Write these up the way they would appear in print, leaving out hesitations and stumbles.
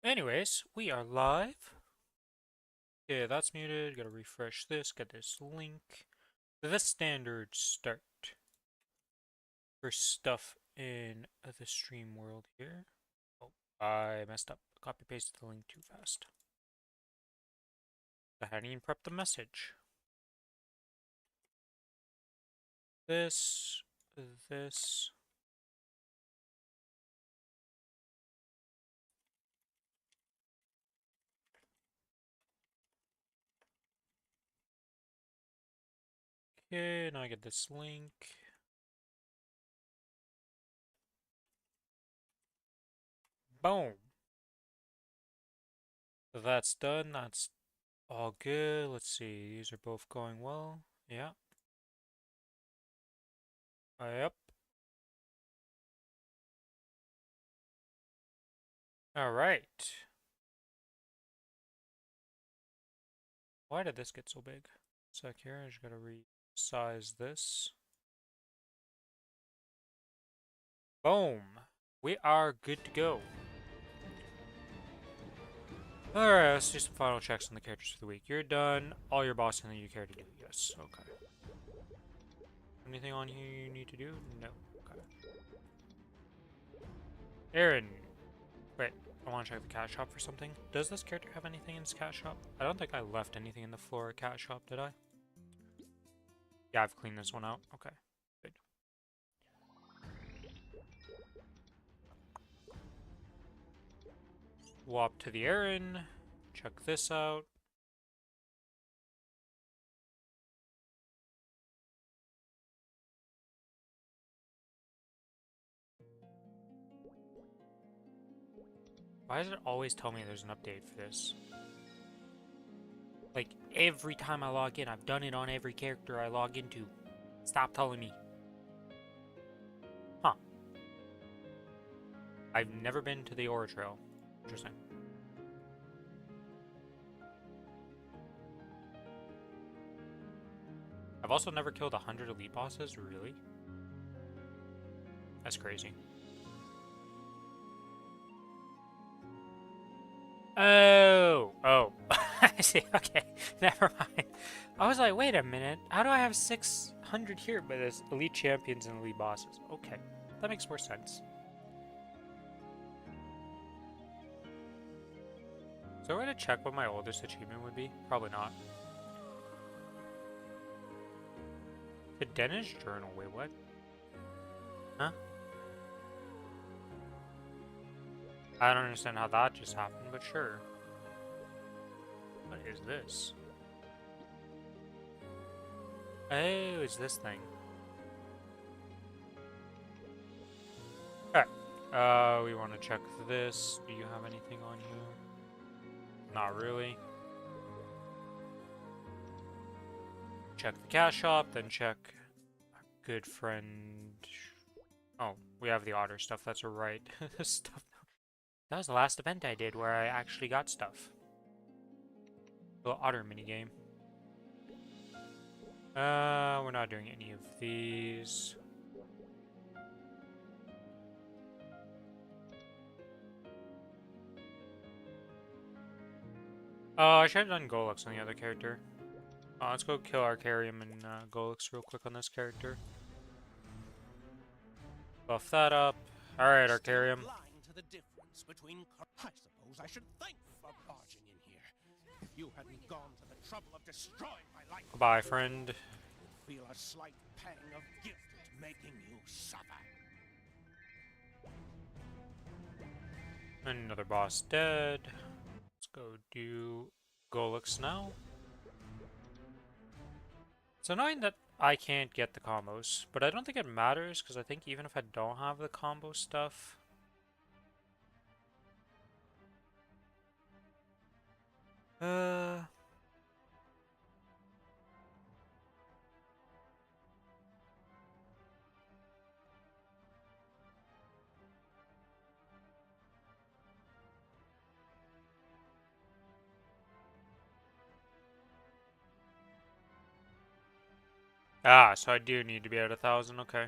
Anyways, we are live. Okay, that's muted. Gotta refresh this, get this link. The standard start for stuff in the stream world here. Oh, I messed up. Copy pasted the link too fast. I hadn't even prepped the message. This. Okay, now I get this link. Boom. That's done. That's all good. Let's see. These are both going well. Yeah. Yep. All right. Why did this get so big? Sec here, I just gotta resize this. Boom! We are good to go. Alright, let's do some final checks on the characters for the week. You're done. All your bossing that you care to do. Yes, okay. Anything on here you need to do? No. Okay. Aaron! Wait, I want to check the cat shop for something. Does this character have anything in his cat shop? I don't think I left anything in the floor cat shop, did I? Yeah, I've cleaned this one out. Okay. Good. Swap to the Aaron. Check this out. Why does it always tell me there's an update for this? Like, every time I log in, I've done it on every character I log into. Stop telling me. Huh. I've never been to the Aura Trail. Interesting. I've also never killed 100 elite bosses, really? That's crazy. Oh! Oh. I see, okay. Never mind. I was like, wait a minute. How do I have 600 here, but there's elite champions and elite bosses? Okay. That makes more sense. So we're gonna check what my oldest achievement would be? Probably not. The Danish journal, wait, what? Huh? I don't understand how that just happened, but sure. What is this? Oh, it's this thing. Okay. We want to check this. Do you have anything on you? Not really. Check the cash shop, then check our good friend. Oh, we have the otter stuff. That's right. Stuff. That was the last event I did where I actually got stuff. Little otter minigame. We're not doing any of these. I should have done Golux on the other character. Let's go kill Arcarium and Golux real quick on this character. Buff that up. Alright, Arcarium. I suppose I should thank you for barging in here. If you hadn't gone to the trouble of destroying my life, Goodbye, friend. feel a slight pang of guilt making you suffer. Another boss dead. Let's go do Golux now. It's annoying that I can't get the combos, but I don't think it matters because I think even if I don't have the combo stuff, uh, so I do need to be at 1,000, okay. .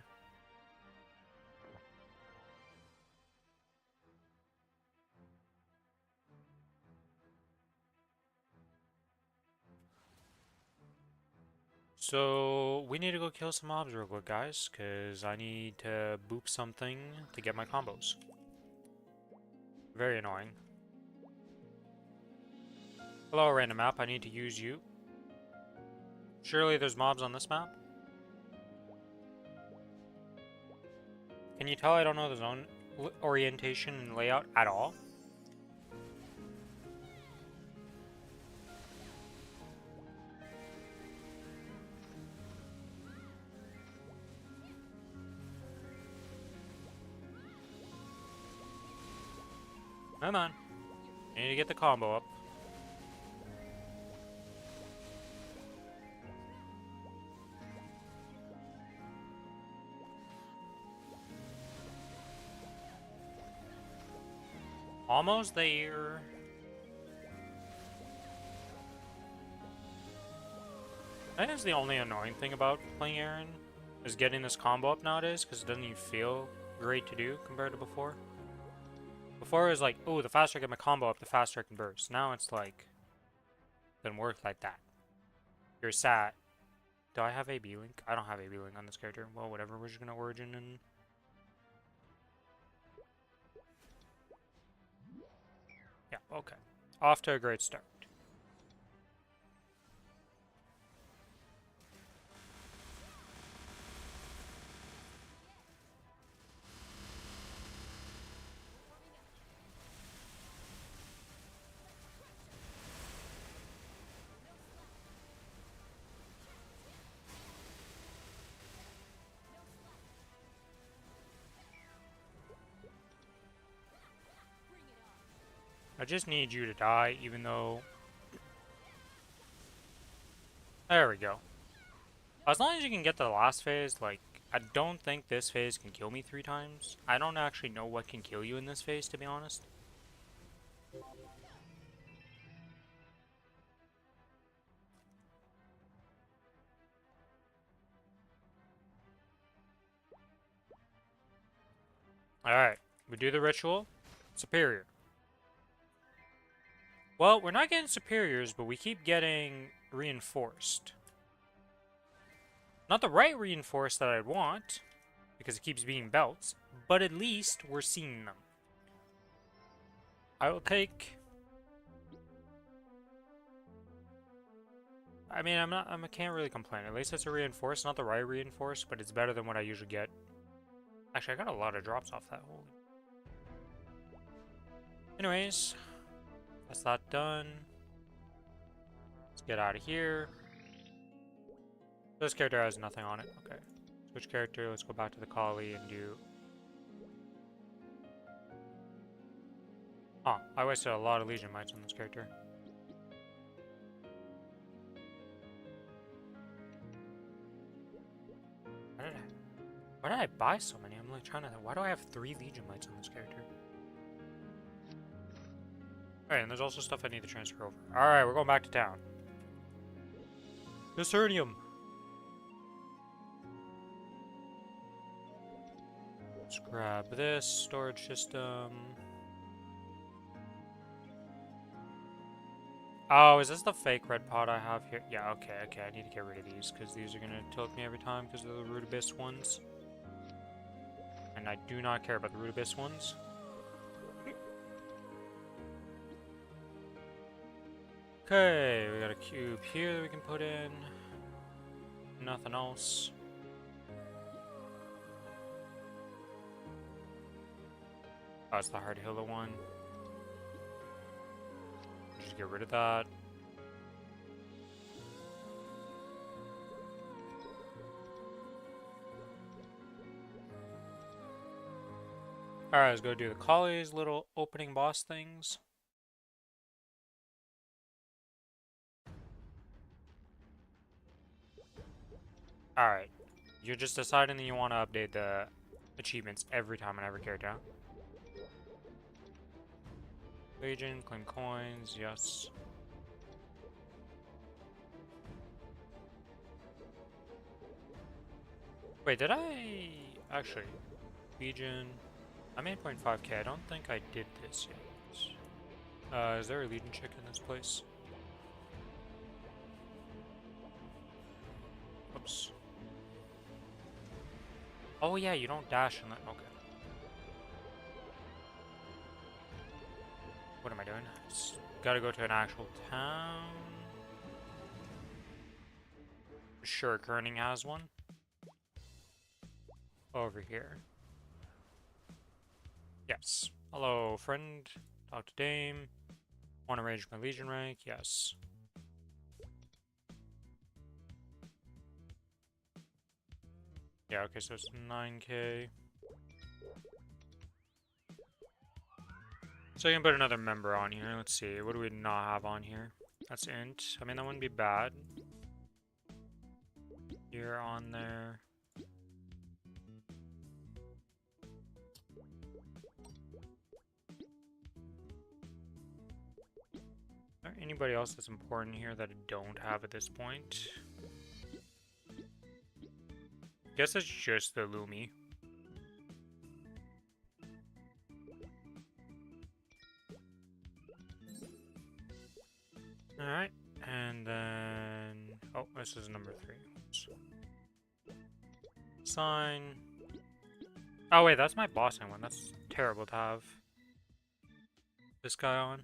So, we need to go kill some mobs real quick, guys, because I need to boop something to get my combos. Very annoying. Hello, random map. I need to use you. Surely there's mobs on this map? Can you tell I don't know the zone orientation and layout at all? Come on. I need to get the combo up. Almost there. I think that's the only annoying thing about playing Aaron, is getting this combo up nowadays, because it doesn't even feel great to do compared to before. Before it was like, oh, the faster I get my combo up, the faster I can burst. Now it's like, it doesn't work like that. You're sat. Do I have AB link? I don't have AB link on this character. Well, whatever. We're just gonna origin and... Yeah, okay. Off to a great start. I just need you to die, even though... There we go. As long as you can get to the last phase, like, I don't think this phase can kill me 3 times. I don't actually know what can kill you in this phase, to be honest. Alright, we do the ritual. Superior. Well, we're not getting superiors, but we keep getting reinforced. Not the right reinforced that I'd want, because it keeps being belts, but at least we're seeing them. I will take... I mean, I can't really complain. At least it's a reinforced, not the right reinforced, but it's better than what I usually get. Actually, I got a lot of drops off that. Holy. Anyways, that's that done. Let's get out of here. This character has nothing on it. Okay. Switch character. Let's go back to the collie and do... Huh. I wasted a lot of Legion Mites on this character. Why did I buy so many? I'm like trying to... Why do I have 3 Legion Mites on this character? Alright, and there's also stuff I need to transfer over. Alright, we're going back to town. Discernium! Let's grab this storage system. Oh, is this the fake red pot I have here? Yeah, okay, I need to get rid of these, because these are going to tilt me every time, because they're the Root Abyss ones. And I do not care about the Root Abyss ones. Okay, we got a cube here that we can put in. Nothing else. Oh, it's the hard healer one. Just get rid of that. Alright, let's go do the Collie's little opening boss things. Alright. You're just deciding that you want to update the achievements every time on every character. Legion, claim coins, yes. Wait, did I... Actually, Legion... I'm 8.5k, I don't think I did this yet. Is there a Legion chick in this place? Oh yeah, you don't dash in that. Okay. What am I doing? Just gotta go to an actual town. Sure, Kerning has one. Over here. Yes. Hello, friend. Talk to Dame. Want to raise my Legion rank? Yes. Yeah, okay, so it's 9k. So I can put another member on here. Let's see. What do we not have on here? That's int. I mean, that wouldn't be bad. You're on there. Is there anybody else that's important here that I don't have at this point? Guess it's just the Lumi. Alright, and then... Oh, this is number 3. So, sign. Oh wait, that's my bossing one. That's terrible to have this guy on.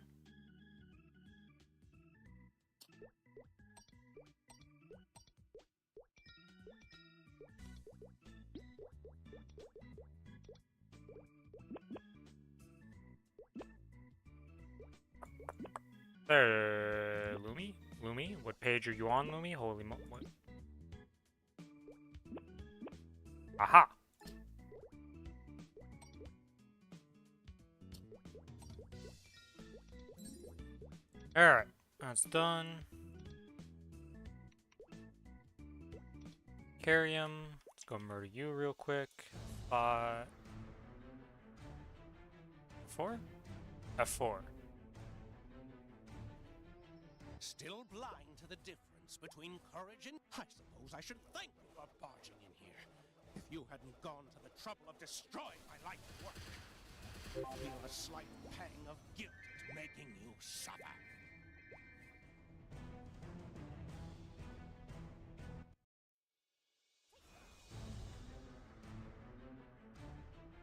There, Lumi? Lumi? What page are you on, Lumi? Holy mo- what? Aha! Alright, that's done. Carry him. Let's go murder you real quick. 4? F4. Still blind to the difference between courage and... I suppose I should thank you for barging in here. If you hadn't gone to the trouble of destroying my life's work, I feel a slight pang of guilt at making you suffer.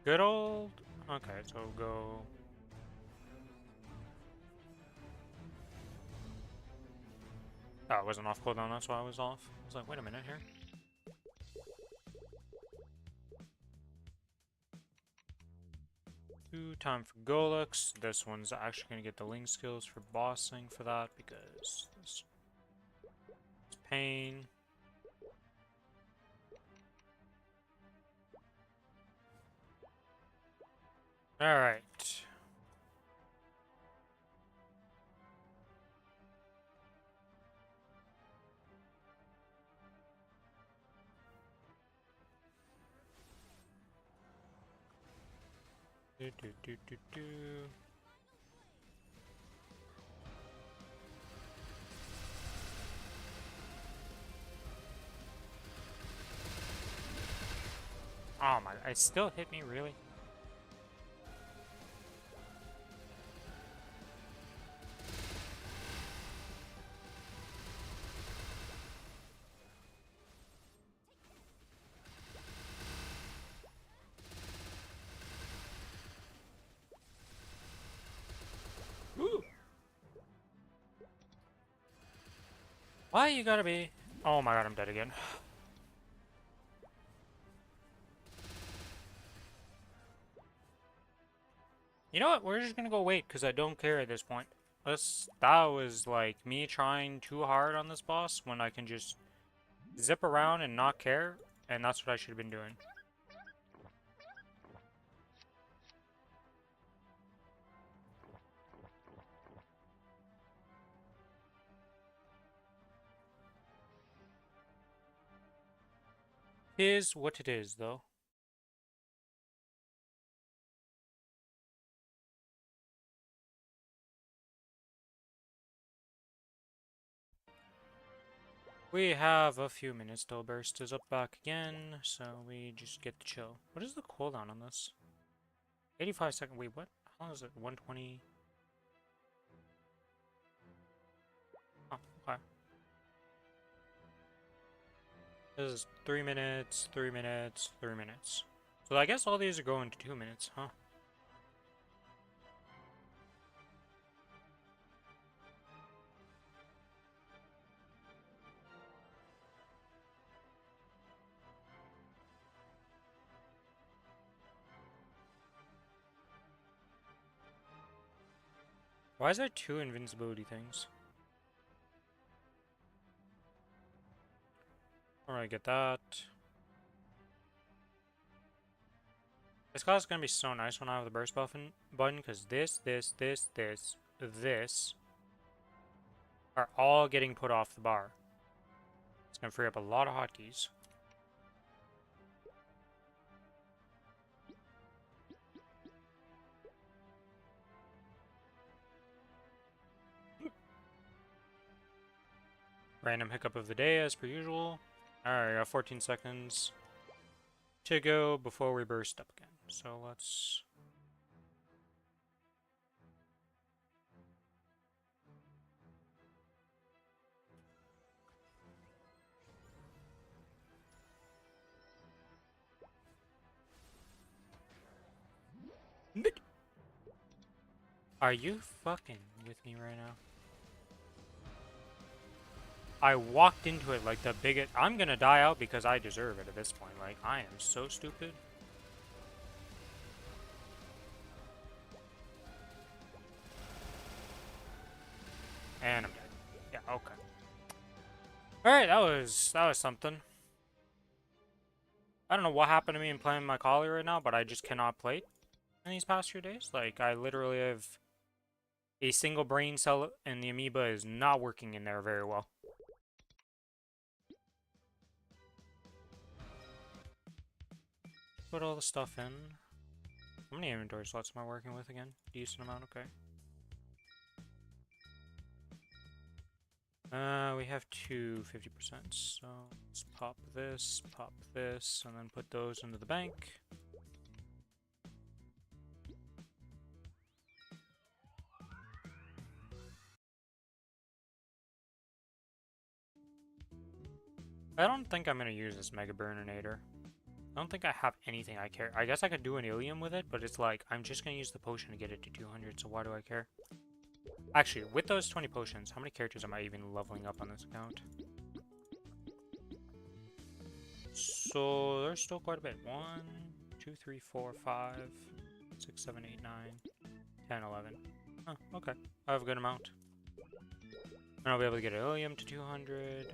Good old... Okay, so go... Oh, it wasn't off cooldown, that's why I was off. I was like, wait a minute here. Time for Golux. This one's actually going to get the link skills for bossing for that because it's pain. Alright. Do, do, do, do, do. Oh my, it still hit me, really? Ooh. Why you gotta be? Oh my god, I'm dead again. You know what? We're just gonna go wait because I don't care at this point. That was like me trying too hard on this boss when I can just zip around and not care, and that's what I should have been doing. Is what it is, though. We have a few minutes till burst is up back again, so we just get to chill. What is the cooldown on this? 85 second. Wait, what? How long is it? 120? Oh, okay. This is 3 minutes, 3 minutes, 3 minutes. So I guess all these are going to 2 minutes, huh? Why is there 2 invincibility things? Alright, get that. This class is gonna be so nice when I have the burst button, because this are all getting put off the bar. It's gonna free up a lot of hotkeys. Random hiccup of the day as per usual. Alright, I got 14 seconds to go before we burst up again. So let's... Are you fucking with me right now? I walked into it like the biggest... I'm gonna die out because I deserve it at this point. Like, I am so stupid. And I'm dead. Yeah, okay. Alright, that was something. I don't know what happened to me in playing my collie right now, but I just cannot play it in these past few days. Like, I literally have a single brain cell and the amoeba is not working in there very well. Put all the stuff in. How many inventory slots am I working with again? Decent amount, okay. We have two 50%, so let's pop this, and then put those into the bank. I don't think I'm gonna use this Mega Burninator. I don't think I have anything I care. I guess I could do an Ilium with it, but it's like, I'm just gonna use the potion to get it to 200, so why do I care? Actually, with those 20 potions, how many characters am I even leveling up on this account? So, there's still quite a bit. 1, 2, 3, 4, 5, 6, 7, 8, 9, 10, 11. Oh, okay. I have a good amount. And I'll be able to get an Ilium to 200.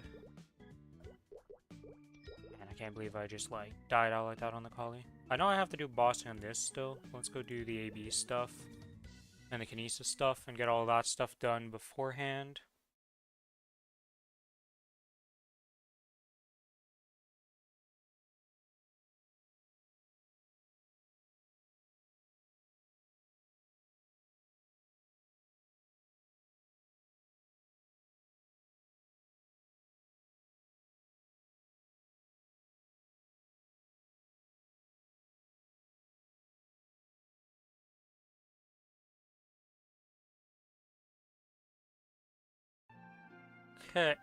And I can't believe I just, like, died out like that on the collie. I know I have to do bossing on this still. Let's go do the AB stuff. And the Kinesis stuff, and get all that stuff done beforehand. Okay.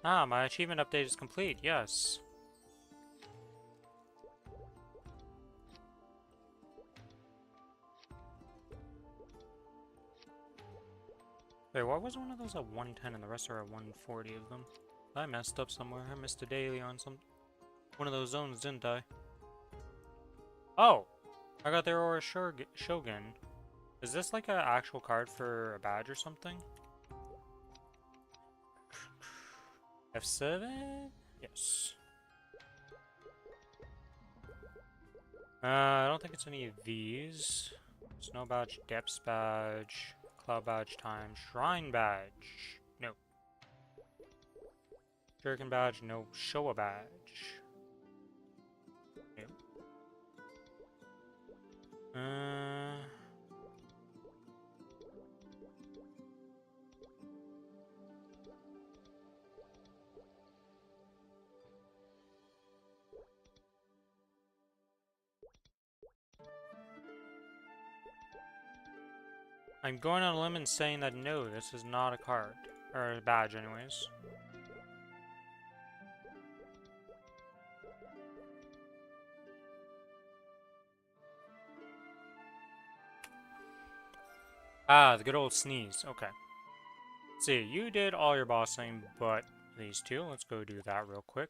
Ah, my achievement update is complete, yes. Wait, why was one of those at 110 and the rest are at 140 of them? I messed up somewhere. I missed a daily on some one of those zones, didn't I? Oh! I got their Aura Shogun. Is this like an actual card for a badge or something? F7? Yes. I don't think it's any of these. Snow badge, Depths badge, Cloud badge time, Shrine badge. No. Jerkin badge, no. Showa badge. No. I'm going on a limb and saying that no, this is not a card. Or a badge, anyways. Ah, the good old sneeze. Okay. Let's see, you did all your bossing, but these two. Let's go do that real quick.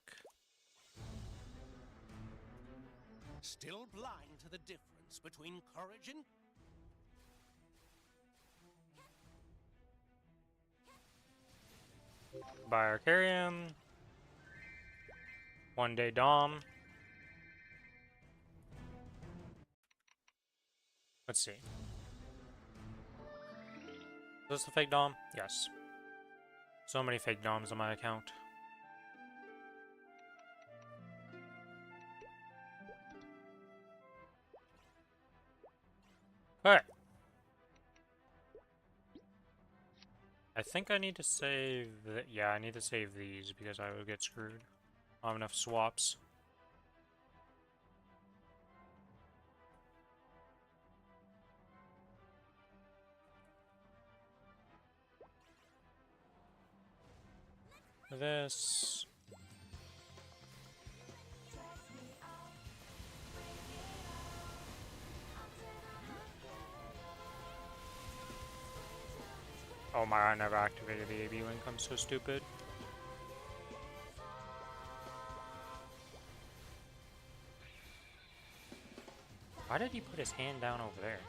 Still blind to the difference between courage and... Buy Arcarium. One day Dom. Let's see. Is this the fake Dom? Yes. So many fake Doms on my account. Alright. I think I need to save... yeah, I need to save these because I would get screwed. I don't have enough swaps. This... oh my, I never activated the AB link, I'm so stupid. Why did he put his hand down over there?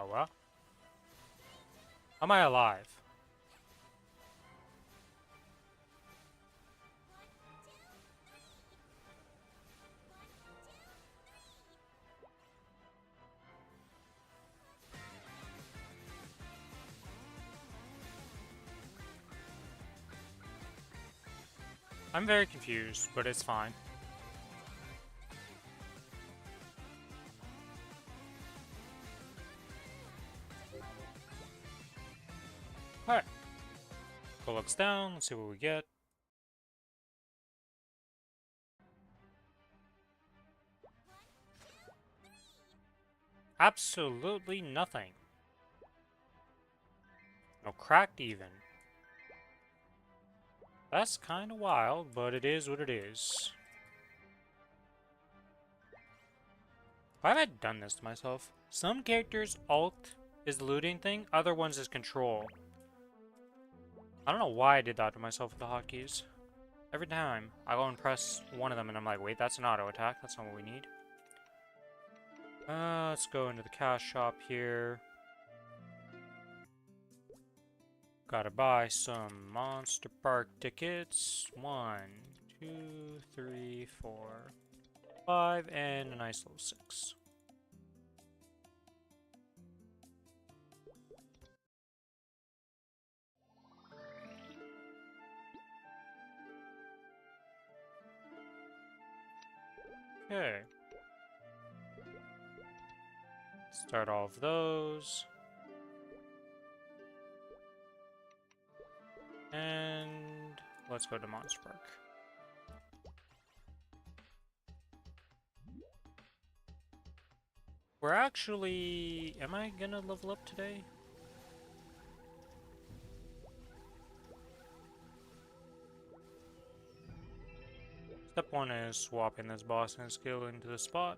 Well? Am I alive? I'm very confused, but it's fine. Alright. Go looks down, let's see what we get. Absolutely nothing. No cracked even. That's kind of wild, but it is what it is. Why have I done this to myself? Some characters' alt is the looting thing, other ones is control. I don't know why I did that to myself with the hotkeys. Every time I go and press one of them and I'm like, wait, that's an auto attack, that's not what we need. Let's go into the cash shop here. Gotta buy some Monster Park tickets. 1, 2, 3, 4, 5, and a nice little 6. Okay. Start all of those. And let's go to Monster Park. We're actually... am I gonna level up today? Step 1 is swapping this boss and skill into the spot.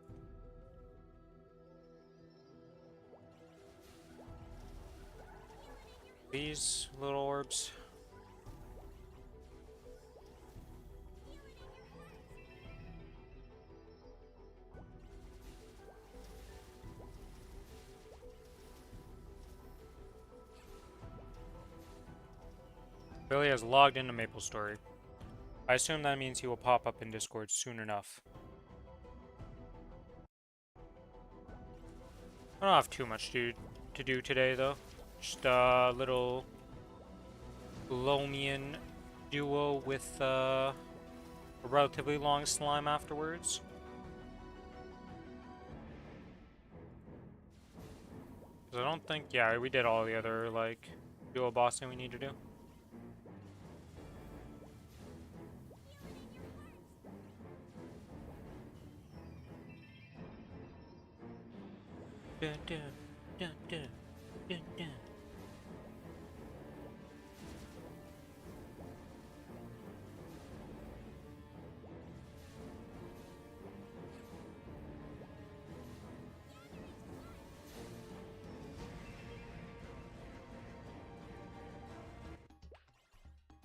These little orbs. Billy has logged into Maplestory. I assume that means he will pop up in Discord soon enough. I don't have too much to do today, though. Just a little Lomian duo with a relatively long slime afterwards. Because I don't think, yeah, we did all the other, like, duo bossing we need to do. Dun, dun, dun, dun, dun, dun.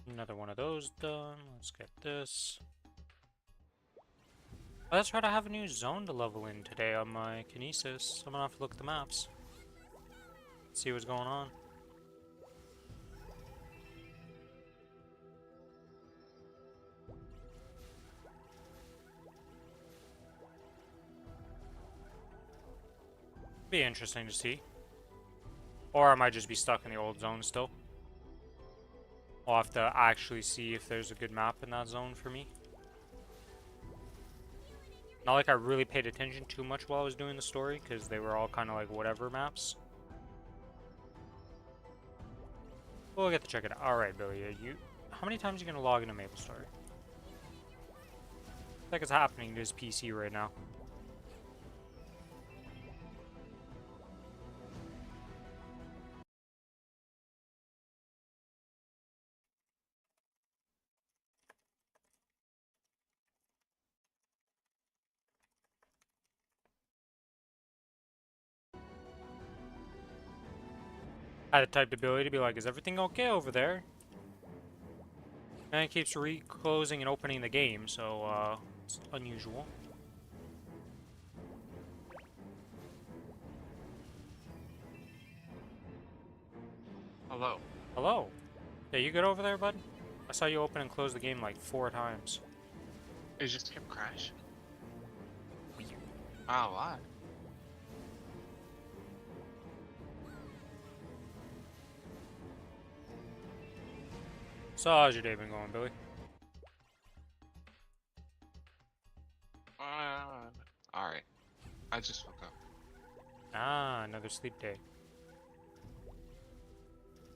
Another one of those done. Let's get this. Let's try to have a new zone to level in today on my Kinesis. I'm gonna have to look at the maps. See what's going on. Be interesting to see. Or I might just be stuck in the old zone still. I'll have to actually see if there's a good map in that zone for me. Not like I really paid attention too much while I was doing the story, because they were all kind of like whatever maps. We'll get to check it out. Alright, Billy, how many times are you going to log into Maplestory? I think it's happening to his PC right now. I had to type to Billy to be like, is everything okay over there? And it keeps re-closing and opening the game, so, it's unusual. Hello. Hello. Yeah, you good over there, bud? I saw you open and close the game like 4 times. It just kept crashing. Weird. Oh, why? So, how's your day been going, Billy? Alright. I just woke up. Ah, another sleep day.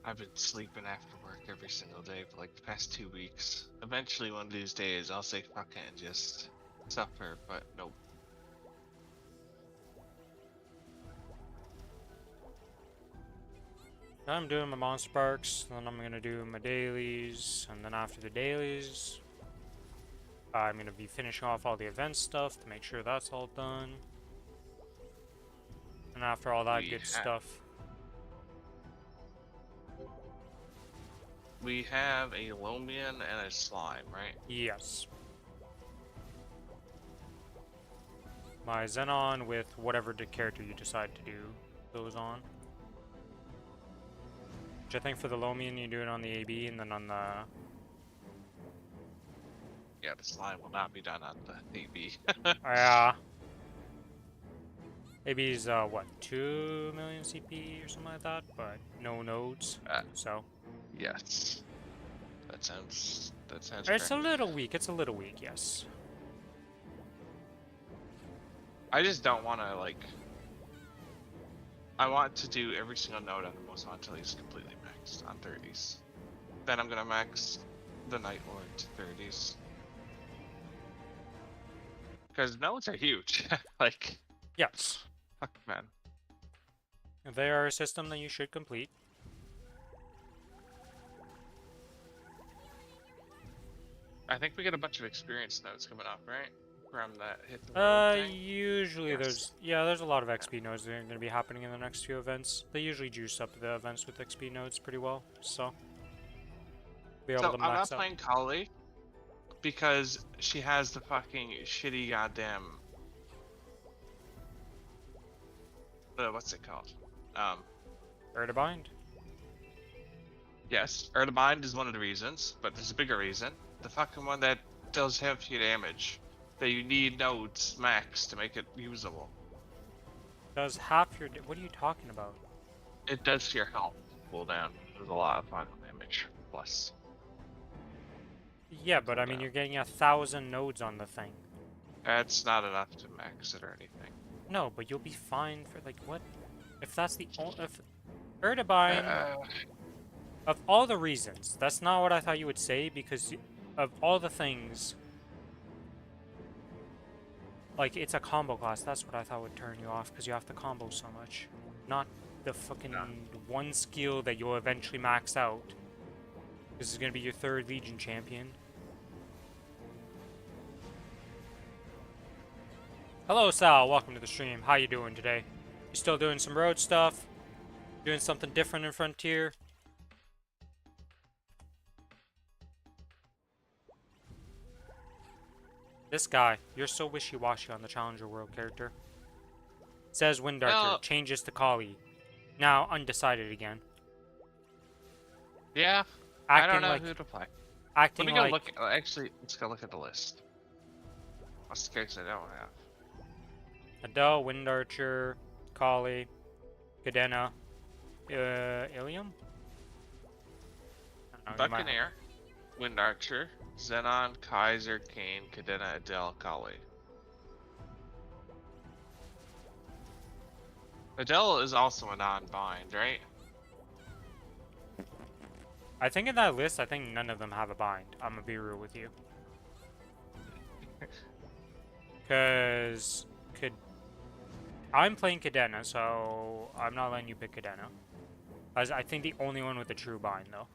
I've been sleeping after work every single day for like the past 2 weeks. Eventually one of these days I'll say fuck it and just suffer, but nope. I'm doing my monster parks, then I'm gonna do my dailies, and then after the dailies, I'm gonna be finishing off all the event stuff to make sure that's all done. And after all that good stuff. We have a Lomian and a slime, right? Yes. My Xenon with whatever character you decide to do goes on. Which I think for the Lomian you do it on the AB and then on the... Yeah, the slime will not be done on the AB. Yeah. AB's what, 2 million CP or something like that, but no nodes, so... Yes. That sounds It's correct. a little weak, it's a little weak, yes. I just don't want to, like... I want to do every single node on the most until he's completely maxed on 30s. Then I'm gonna max the Night Lord to 30s. Because nodes are huge. Like... Yes. Fuck, man. They are a system that you should complete. I think we get a bunch of experience nodes coming up, right? From that hit the road thing? Usually Yes. there's a lot of XP nodes that are going to be happening in the next few events. They usually juice up the events with XP nodes pretty well, so... Be able So, to I'm max not out. playing Kali because she has the fucking shitty goddamn... what's it called? Or to bind. Yes, Erdemind is one of the reasons, but there's a bigger reason. The fucking one that does heavy damage. That you need nodes max to make it usable. Does half your... What are you talking about? It does your health cooldown. There's a lot of final damage. Plus. Yeah, but I mean, cooldown. you're getting 1,000 nodes on the thing. That's not enough to max it or anything. No, but you'll be fine for like what? If that's the only, if Erdogan, Uh, of all the reasons, that's not what I thought you would say because of all the things, like it's a combo class. That's what I thought would turn you off because you have to combo so much, not the fucking no. one skill that you'll eventually max out. This is gonna be your 3rd Legion champion. Hello, Sal. Welcome to the stream. How you doing today? You still doing some road stuff? Doing something different in Frontier? This guy, you're so wishy-washy on the Challenger World character. Says Wind Archer, Well, changes to Kali. Now undecided again. yeah. I don't Acting know like, who to play. acting Let me go like, look. Actually, let's go look at the list. What's the case I don't have? Adele, Wind Archer, Kali, Cadena, Ilium? I don't know, you might have- Buccaneer, Wind Archer, Xenon, Kaiser, Kane, Cadena, Adele, Kali. Adele is also a non-bind, right? I think in that list, I think none of them have a bind. I'm gonna be real with you. Cause I'm playing Cadena, so I'm not letting you pick Cadena. As I think the only one with a true bind, though.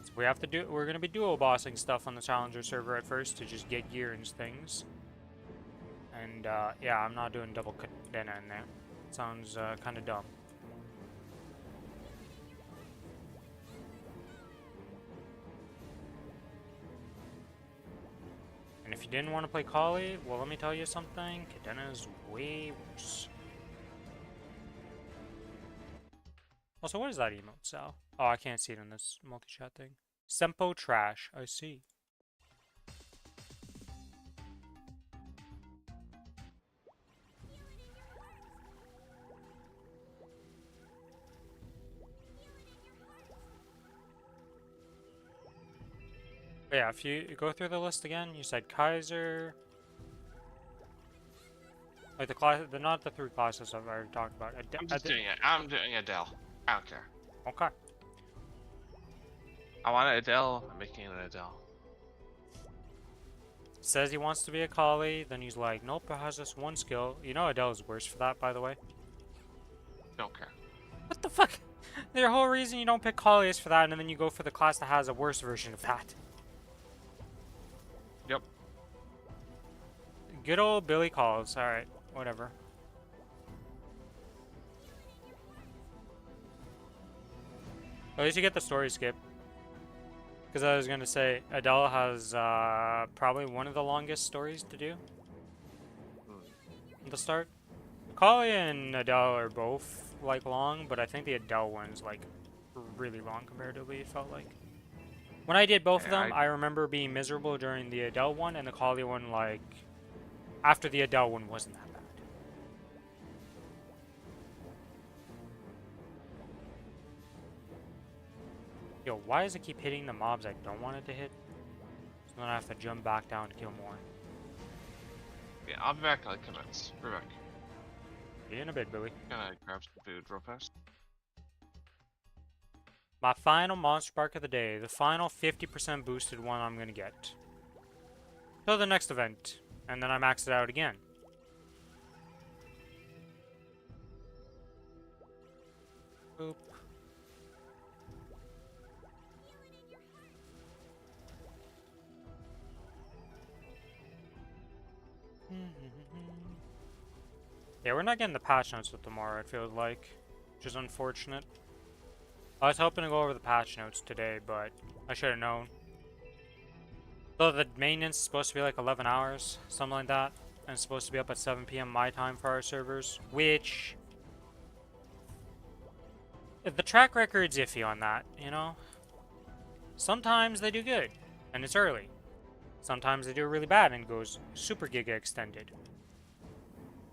So we have to do. We're gonna be duo bossing stuff on the Challenger server at first to just get gear and things. And yeah, I'm not doing double Cadena in there. Sounds kind of dumb. And if you didn't want to play Kali, well, let me tell you something. Cadena is way worse. Also, what is that emote, Sal? Oh, I can't see it in this multi-chat thing. Sempo trash, I see. But yeah, if you go through the list again, you said Kaiser. Like the class, they're not the 3 classes I've already talked about. I'm just doing it. I'm doing Adele. I don't care. Okay. I want an Adele. I'm making an Adele. Says he wants to be a Kali, then he's like, nope, it has this one skill. You know Adele is worse for that, by the way. Don't care. What the fuck? The whole reason you don't pick Kali is for that, and then you go for the class that has a worse version of that. Yep. Good old Billy Calls. Alright, whatever. At least you get the story skip. Because I was going to say, Adele has probably one of the longest stories to do. At the start. Kali and Adele are both, like, long, but I think the Adele one's, like, really long comparatively, it felt like. When I did both of them, I remember being miserable during the Adele one, and the Kali one, like, after the Adele one wasn't that bad. Yo, why does it keep hitting the mobs I don't want it to hit? So then I have to jump back down to kill more. Yeah, I'll be back in like 10 minutes. We're back. See you in a bit, Billy. Gonna grab some food real fast. My final monster spark of the day. The final 50% boosted one I'm gonna get. Till the next event. And then I max it out again. Boop. Yeah, we're not getting the patch notes with tomorrow, it feels like. Which is unfortunate. I was hoping to go over the patch notes today, but I should have known. So the maintenance is supposed to be like 11 hours, something like that. And it's supposed to be up at 7 p.m. my time for our servers, which... the track record's iffy on that, you know? Sometimes they do good, and it's early. Sometimes they do really bad and it goes super giga extended.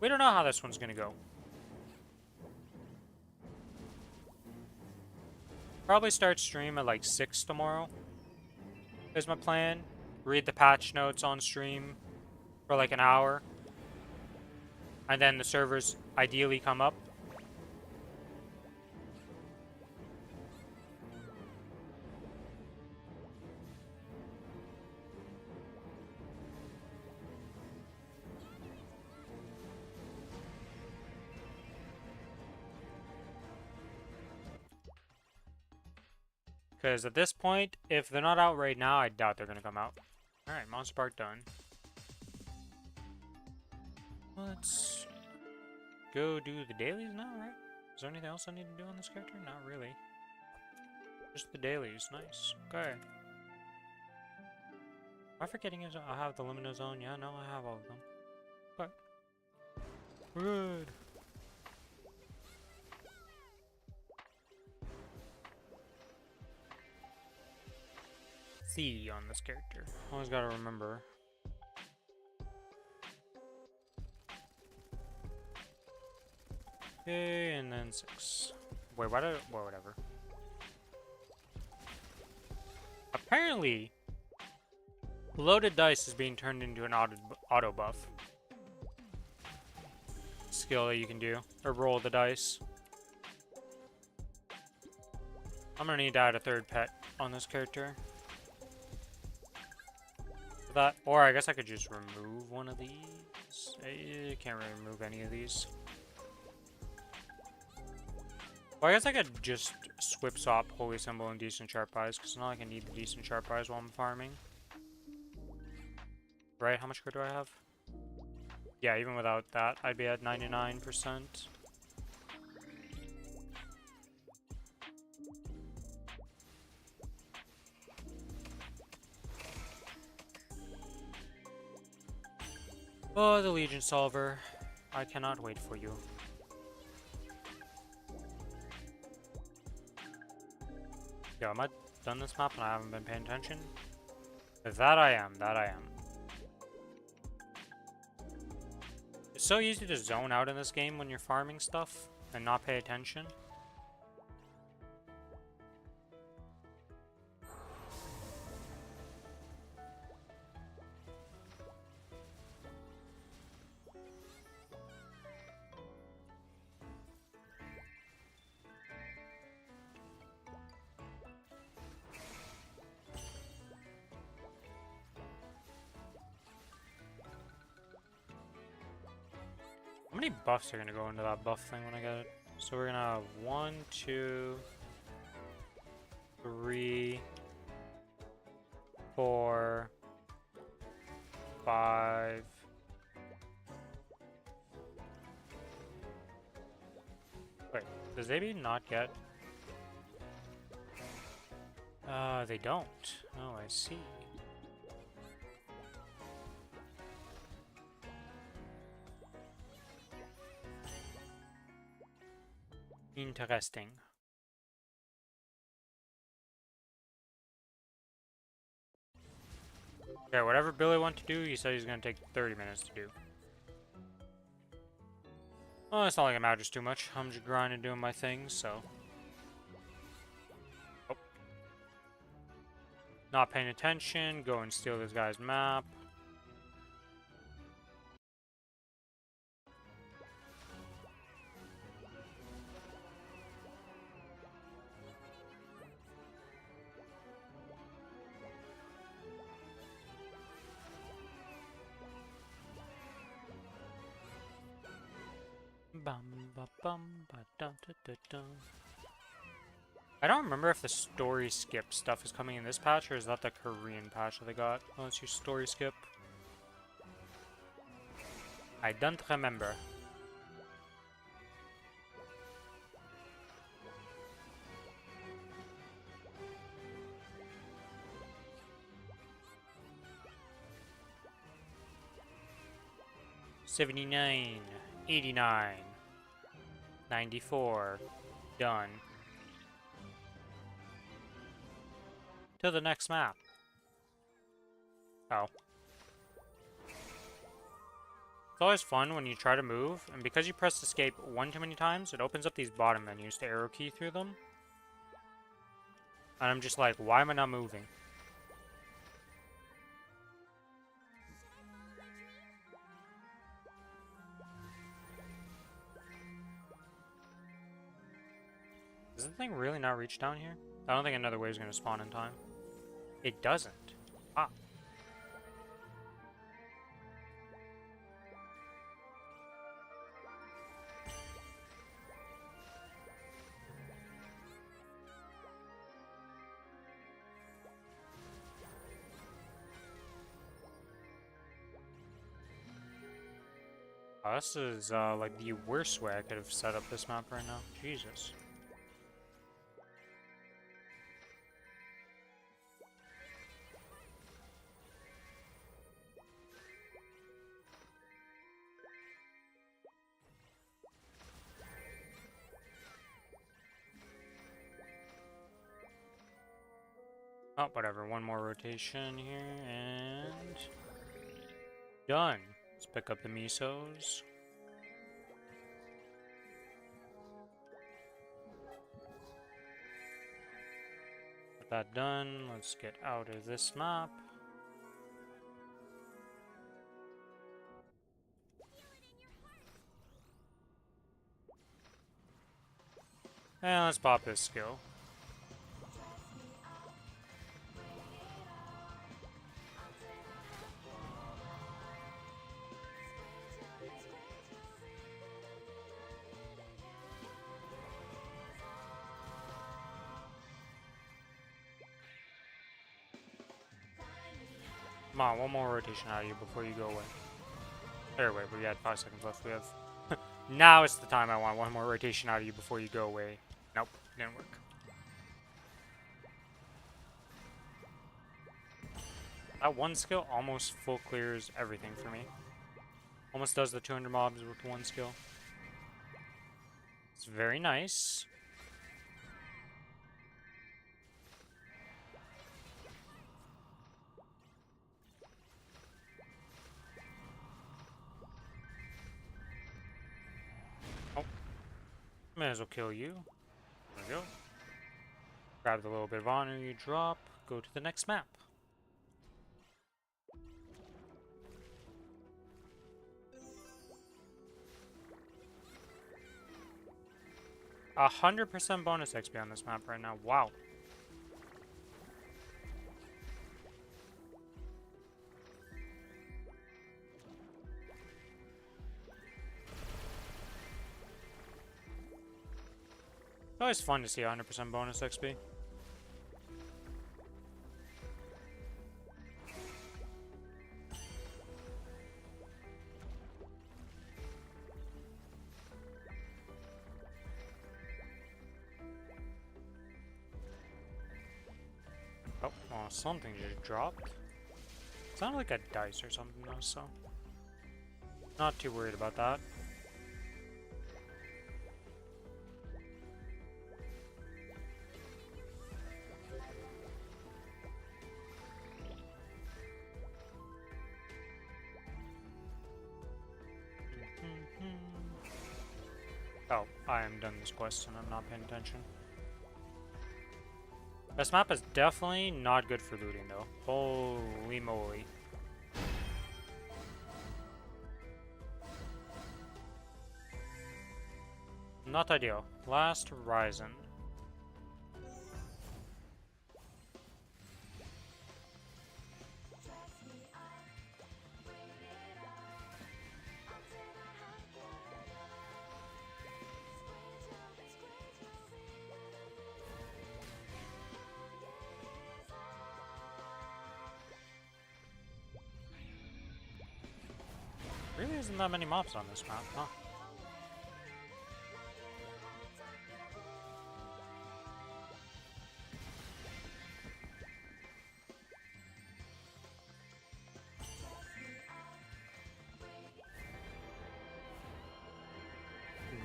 We don't know how this one's gonna go. Probably start stream at like 6 tomorrow. Is my plan. Read the patch notes on stream for like an hour. And then the servers ideally come up. Because at this point, if they're not out right now, I doubt they're going to come out. Alright, Monster Park done. Let's go do the dailies now, right? Is there anything else I need to do on this character? Not really. Just the dailies. Nice. Okay. Am I forgetting I have the Lumina Zone? Yeah, no, I have all of them. Okay. Good. C on this character. Always gotta remember. Okay, and then 6. Wait, why did well, whatever. Apparently, loaded dice is being turned into an auto buff skill that you can do, or roll the dice. I'm gonna need to add a third pet on this character. For that, or I guess I could just remove one of these. I can't really remove any of these. Well, I guess I could just swip swap Holy Symbol and Decent Sharp Eyes, because it's not like I need the Decent Sharp Eyes while I'm farming. Right, how much crit do I have? Yeah, even without that, I'd be at 99%. Oh, the Legion Solver. I cannot wait for you. Yo, am I done this map and I haven't been paying attention? That I am, that I am. It's so easy to zone out in this game when you're farming stuff and not pay attention. How many buffs are gonna go into that buff thing when I get it? So we're gonna have 1, 2, 3, 4, 5. Wait, does AB not get? They don't. Oh, I see. Interesting. Okay, whatever Billy wants to do, he said he's gonna take 30 minutes to do. Well, it's not like it matters too much. I'm just grinding doing my things, so. Oh. Not paying attention, go and steal this guy's map. I don't remember if the story skip stuff is coming in this patch, or is that the Korean patch that they got? Oh, let's use story skip. I don't remember. $79, $89, $94, done. To the next map. Oh. It's always fun when you try to move, and because you press escape one too many times, it opens up these bottom menus to arrow key through them. And I'm just like, why am I not moving? Does the thing really not reach down here? I don't think another wave is going to spawn in time. It doesn't. Ah. Oh, this is like the worst way I could have set up this map right now. Jesus. Oh, whatever. One more rotation here, and... done. Let's pick up the misos. With that done, let's get out of this map. And let's pop this skill. Come on, one more rotation out of you before you go away. There, wait, we had 5 seconds left. We have... now it's the time I want one more rotation out of you before you go away. Nope, didn't work. That one skill almost full clears everything for me. Almost does the 200 mobs with one skill. It's very nice. Oh. May as well kill you. There we go. Grab the little bit of honor you drop. Go to the next map. 100% bonus XP on this map right now. Wow. It's always fun to see 100% bonus XP. Oh, well, something just dropped. Sounded like a dice or something though, so not too worried about that. Oh, I am done this quest and I'm not paying attention. This map is definitely not good for looting though. Holy moly. Not ideal. Last Horizon. Really isn't that many mobs on this map, huh?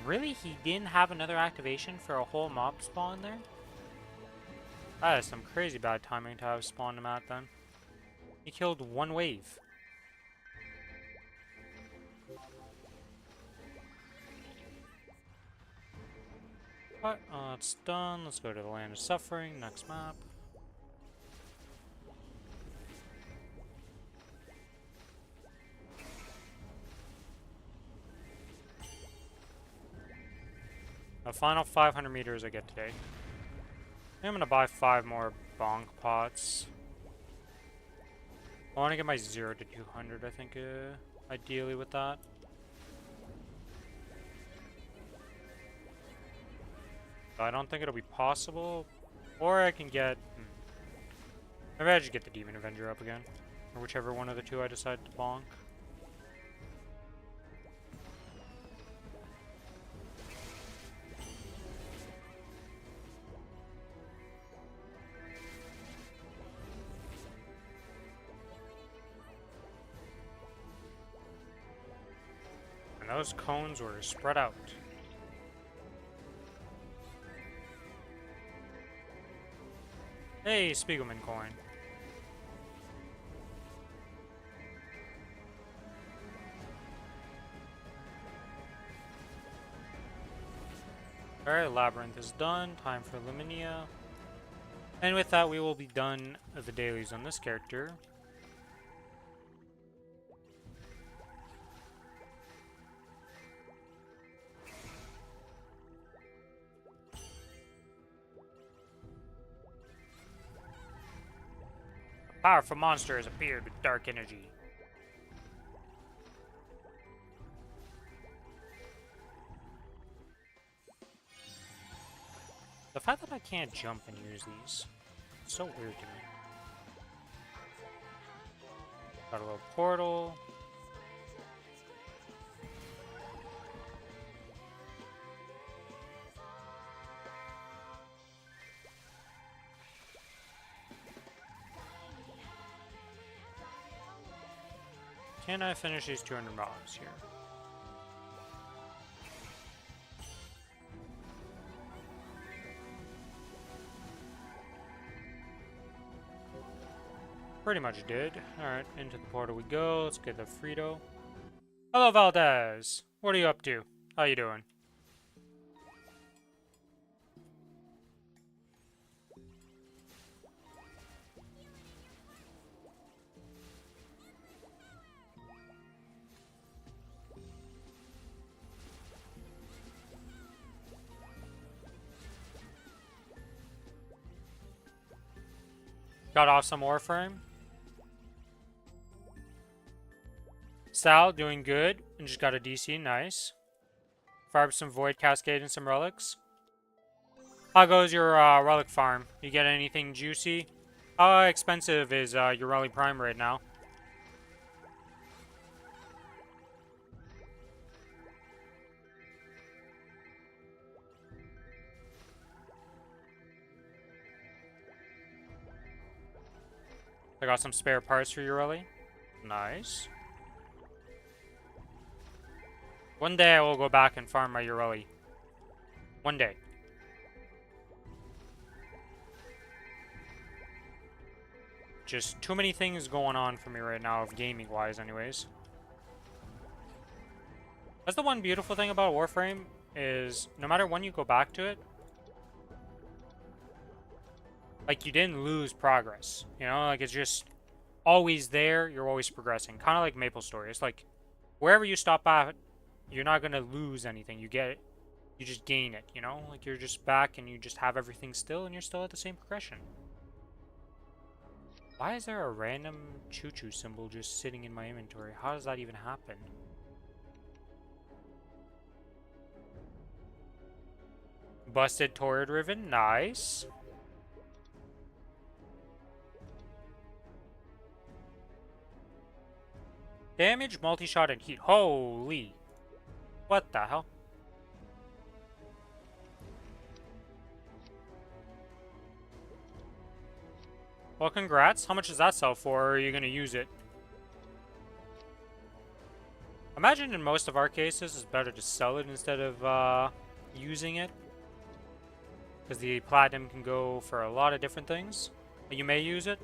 Really? He didn't have another activation for a whole mob spawn there? That is some crazy bad timing to have spawned him at then. He killed one wave. But it's done. Let's go to the Land of Suffering, next map. The final 500 meters I get today. I'm gonna buy 5 more bonk pots. I want to get my 0 to 200, I think, ideally with that. I don't think it'll be possible. Or I can get... Maybe I just get the Demon Avenger up again. Or whichever one of the two I decide to bonk. And those cones were spread out. Hey, Spiegelman coin. Alright, Labyrinth is done. Time for Luminia. And with that, we will be done the dailies on this character. A powerful monster has appeared with dark energy. The fact that I can't jump and use these, it's so weird to me. Got a little portal. Can I finish these 200 mobs here? Pretty much did. Alright, into the portal we go. Let's get the Frito. Hello, Valdez! What are you up to? How you doing? Got off some Warframe. Sal, doing good. And just got a DC, nice. Fired some Void Cascade and some relics. How goes your relic farm? You get anything juicy? How expensive is your Relic Prime right now? I got some spare parts for your Relic. Nice. One day I will go back and farm my Ureli. One day. Just too many things going on for me right now, of gaming-wise anyways. That's the one beautiful thing about Warframe, is no matter when you go back to it, like, you didn't lose progress. You know, like, it's just always there, you're always progressing. Kind of like Maplestory. It's like, wherever you stop at, you're not gonna lose anything. You get it. You just gain it, you know? Like, you're just back and you just have everything still and you're still at the same progression. Why is there a random choo-choo symbol just sitting in my inventory? How does that even happen? Busted Torrid Riven, nice. Damage, multi-shot, and heat. Holy. What the hell? Well, congrats. How much does that sell for, or are you going to use it? Imagine in most of our cases, it's better to sell it instead of using it. Because the platinum can go for a lot of different things. But you may use it.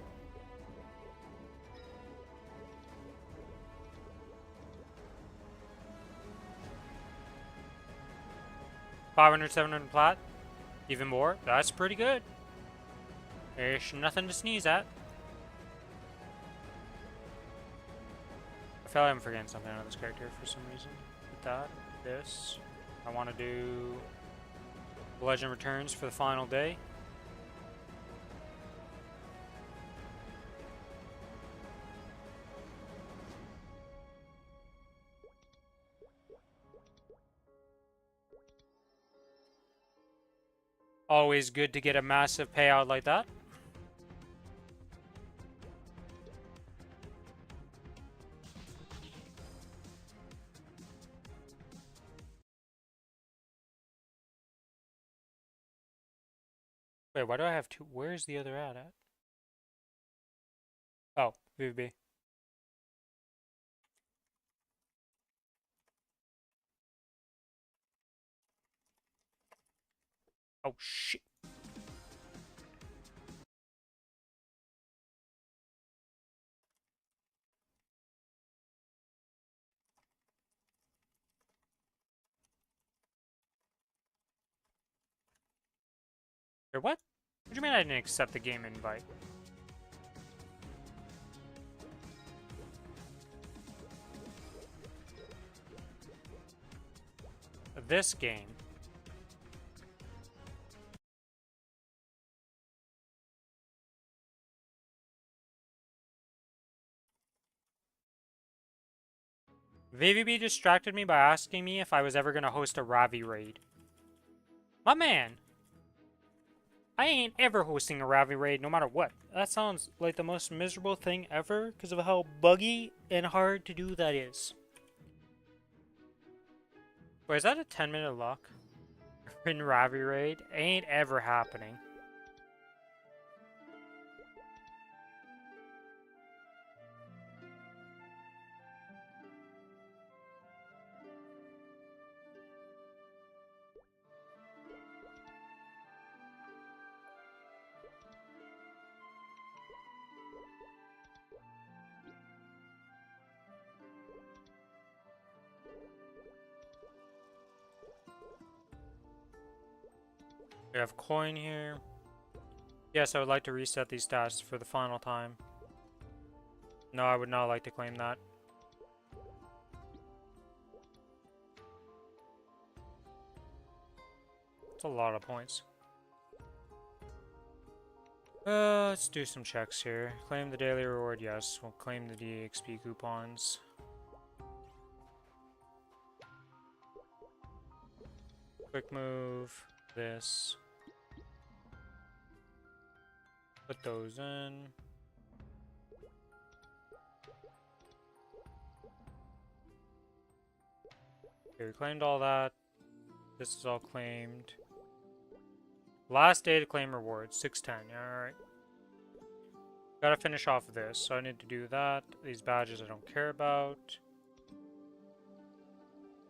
$500, $700 plat. Even more. That's pretty good. There's nothing to sneeze at. I feel like I'm forgetting something on this character for some reason. With that, this. I want to do The legend returns for the final day. Always good to get a massive payout like that. Wait, why do I have two? Where's the other ad at? Oh, VB. Oh, shit. Or what? What do you mean I didn't accept the game invite? This game. VVB distracted me by asking me if I was ever going to host a Ravi raid. My man! I ain't ever hosting a Ravi raid no matter what. That sounds like the most miserable thing ever because of how buggy and hard to do that is. Wait, is that a 10-minute lock? In Ravi raid? Ain't ever happening. We have coin here. Yes, I would like to reset these stats for the final time. No, I would not like to claim that. It's a lot of points. Let's do some checks here. Claim the daily reward, yes. We'll claim the DXP coupons. Quick move, this. Put those in. Okay, we claimed all that. This is all claimed. Last day to claim rewards, 610. Alright. Gotta finish off of this, so I need to do that. These badges I don't care about.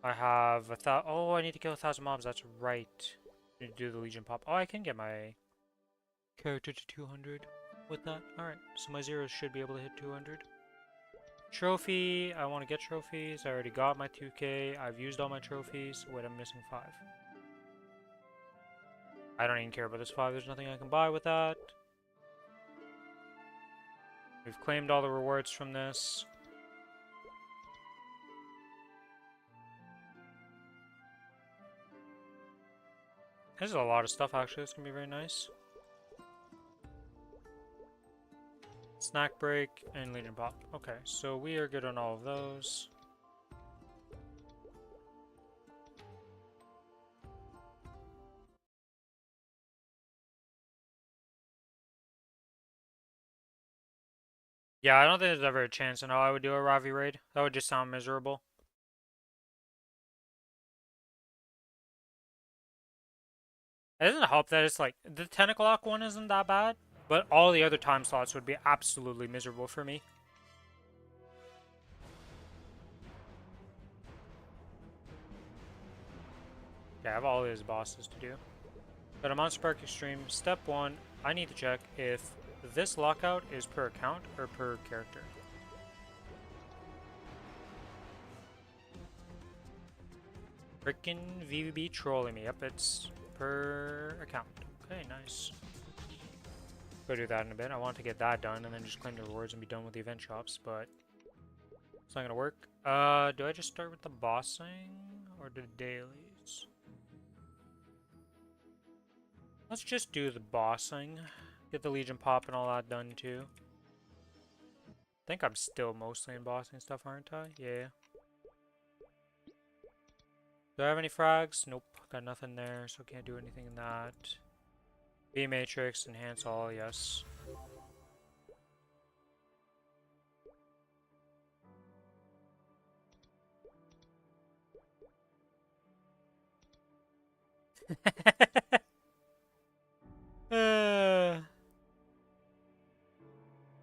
I have oh, I need to kill 1,000 mobs, that's right. I need to do the Legion pop. Oh, I can get my character to 200 with that. Alright, so my zeros should be able to hit 200. Trophy, I want to get trophies. I already got my 2k. I've used all my trophies. Wait, I'm missing 5. I don't even care about this 5. There's nothing I can buy with that. We've claimed all the rewards from this. There's a lot of stuff actually. It's going to be very nice. Snack break and Legion pop. Okay, so we are good on all of those. Yeah, I don't think there's ever a chance in how I would do a Ravi raid. That would just sound miserable. It doesn't help that it's like, the 10 o'clock one isn't that bad, but all the other time slots would be absolutely miserable for me. Yeah, I have all these bosses to do. But I'm on Spark Extreme. Step 1, I need to check if this lockout is per account or per character. Frickin' VVB trolling me. Yep, it's per account. Okay, nice. Go do that in a bit. I want to get that done and then just claim the rewards and be done with the event shops, but it's not gonna work. Do I just start with the bossing or the dailies? Let's just do the bossing. Get the Legion pop and all that done too. I think I'm still mostly in bossing stuff, aren't I? Yeah. Do I have any frags? Nope. Got nothing there, so can't do anything in that. B matrix, enhance all, yes.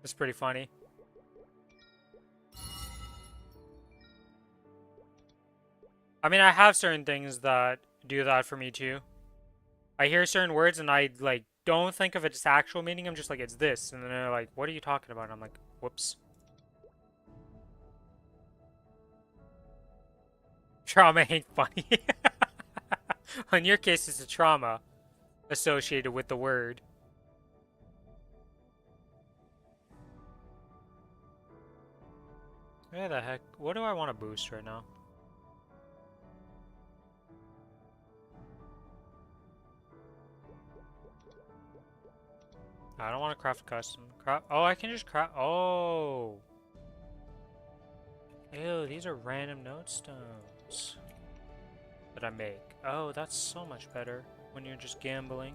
That's pretty funny. I mean, I have certain things that do that for me too. I hear certain words and I like don't think of its actual meaning. I'm just like, it's this, and then they're like, "What are you talking about?" And I'm like, "Whoops." Trauma ain't funny. In your case, it's a trauma associated with the word. Where the heck? What do I want to boost right now? I don't want to craft a custom. Oh, I can just craft. Oh. Ew, these are random node stones that I make. Oh, that's so much better when you're just gambling.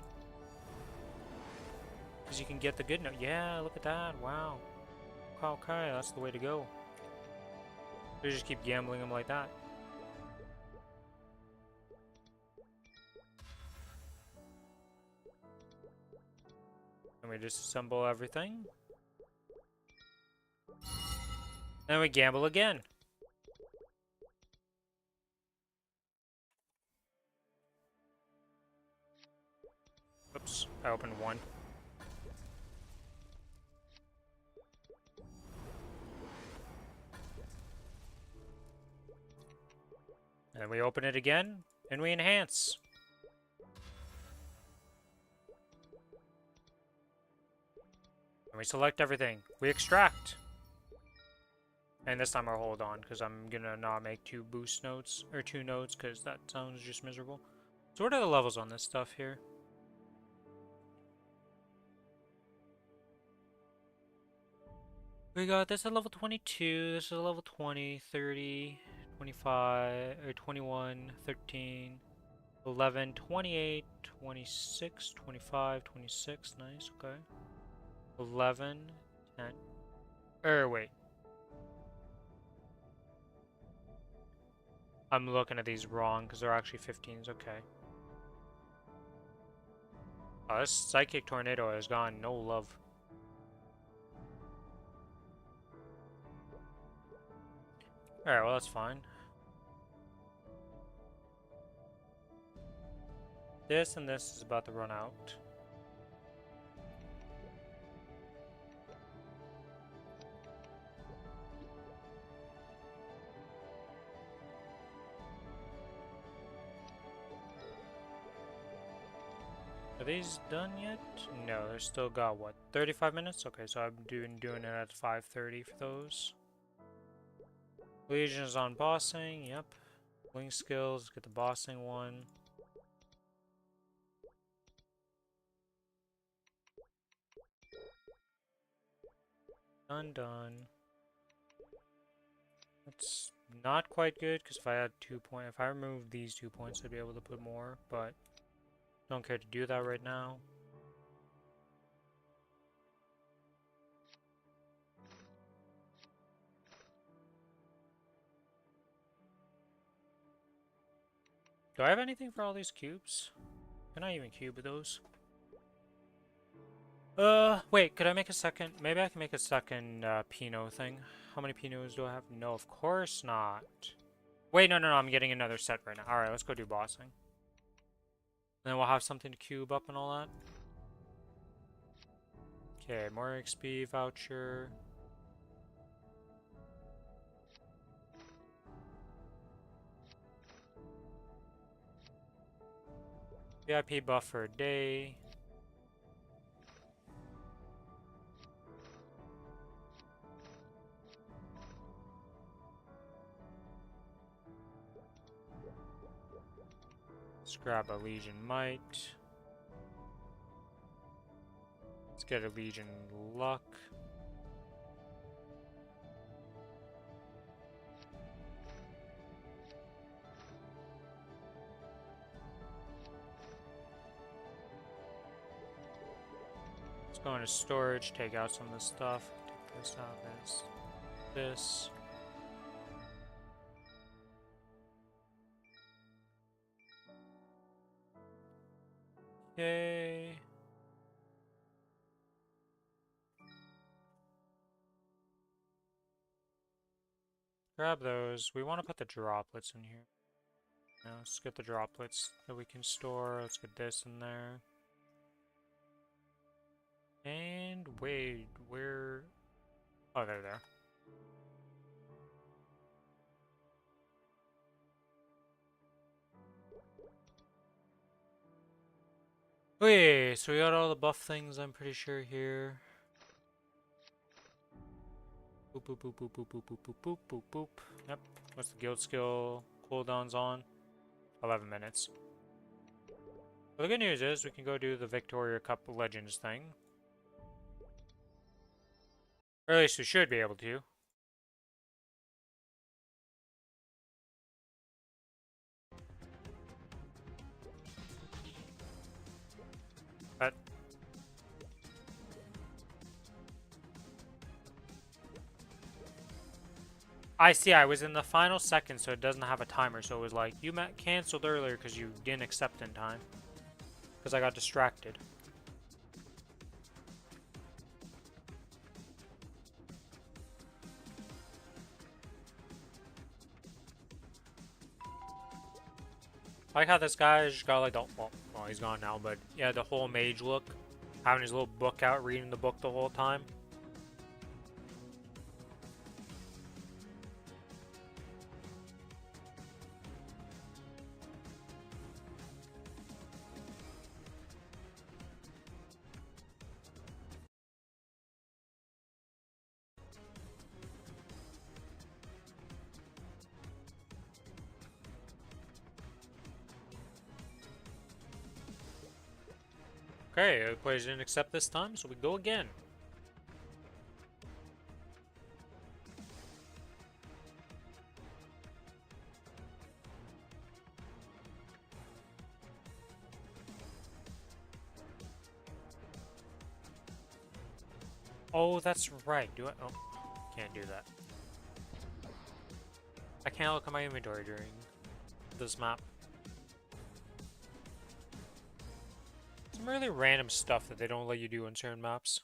Because you can get the good note. Yeah, look at that. Wow. Okay, that's the way to go. You just keep gambling them like that. And we disassemble everything. Then we gamble again. Oops, I opened one. And we open it again, and we enhance. And we select everything. We extract. And this time I'll hold on, because I'm gonna not make two boost nodes, or two nodes, because that sounds just miserable. So what are the levels on this stuff here? We got this at level 22, this is a level 20, 30, 25, or 21, 13, 11, 28, 26, 25, 26, nice, okay. 11, 10, wait. I'm looking at these wrong, because they're actually 15s, okay. Oh, this Psychic Tornado has gone no love. Alright, well that's fine. This and this is about to run out. Are these done yet? No, they're still got what, 35 minutes? Okay, so I'm doing it at 5:30 for those. Legion is on bossing, yep. Link skills, get the bossing one. Done. That's not quite good, because if I had 2 points, if I remove these 2 points, I'd be able to put more, but don't care to do that right now. Do I have anything for all these cubes? Can I even cube those? Wait, could I make a second? Maybe I can make a second, Pinot thing. How many Pinots do I have? No, of course not. Wait, no, I'm getting another set right now. Alright, let's go do bossing. And then we'll have something to cube up and all that. Okay, more XP voucher. VIP buff for a day. Let's grab a Legion Might. get a Legion luck. Let's go into storage, take out some of this stuff. Take this out, this. Okay. Grab those. We want to put the droplets in here. Yeah, let's get the droplets that we can store. Let's get this in there. And wait, where? Oh, there. Okay, so we got all the buff things, I'm pretty sure, here. Boop, boop, boop, boop, boop, boop, boop, boop, boop, boop, boop. Yep. What's the guild skill cooldowns on? 11 minutes. Well, the good news is we can go do the Victoria Cup Legends thing. Or at least we should be able to. But I see, I was in the final second, so it doesn't have a timer, so it was like, you canceled earlier because you didn't accept in time. Because I got distracted. I like how this guy just got like the, well, he's gone now, but yeah, the whole mage look. Having his little book out, reading the book the whole time. Okay, the players didn't accept this time, so we go again. Oh, that's right. Do I? Oh, can't do that. I can't look at my inventory during this map. Some really random stuff that they don't let you do on certain maps.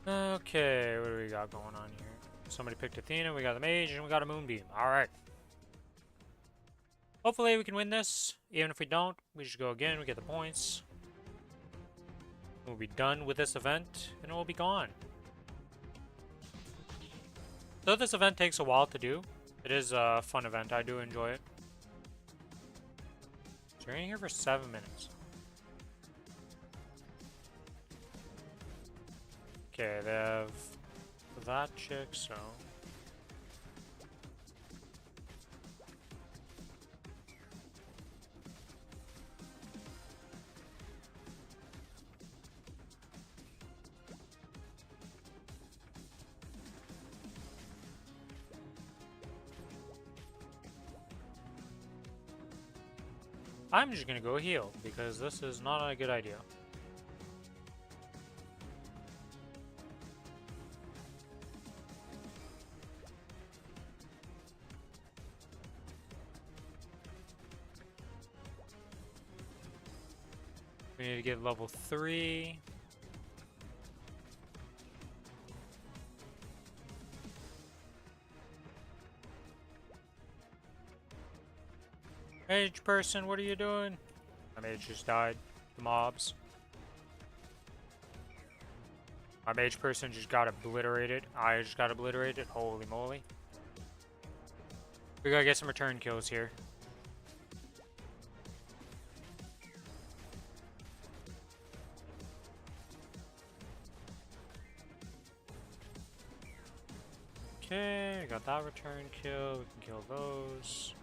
Okay, what do we got going on here? Somebody picked Athena, we got the mage, and we got a moonbeam. Alright. Hopefully we can win this. Even if we don't, we just go again, we get the points. We'll be done with this event, and we'll be gone. Though this event takes a while to do, it is a fun event. I do enjoy it. So we're in here for 7 minutes. Okay, they have that chick, so... I'm just gonna go heal, because this is not a good idea. We need to get level 3. Mage person, what are you doing? My mage just died. The mobs. My mage person just got obliterated. I just got obliterated. Holy moly. We gotta get some return kills here. Okay, we got that return kill. We can kill those.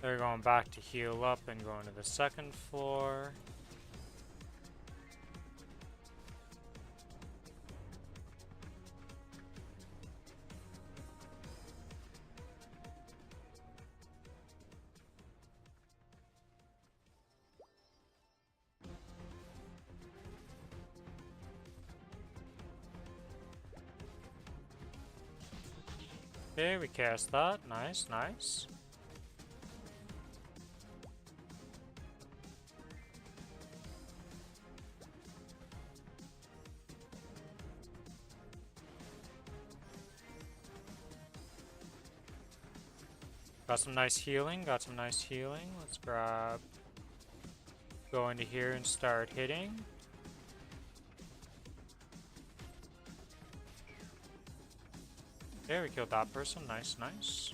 They're going back to heal up and going to the second floor. Okay, we cast that. Nice, nice. Got some nice healing, got some nice healing. Let's grab... Go into here and start hitting. Okay, we killed that person. Nice, nice.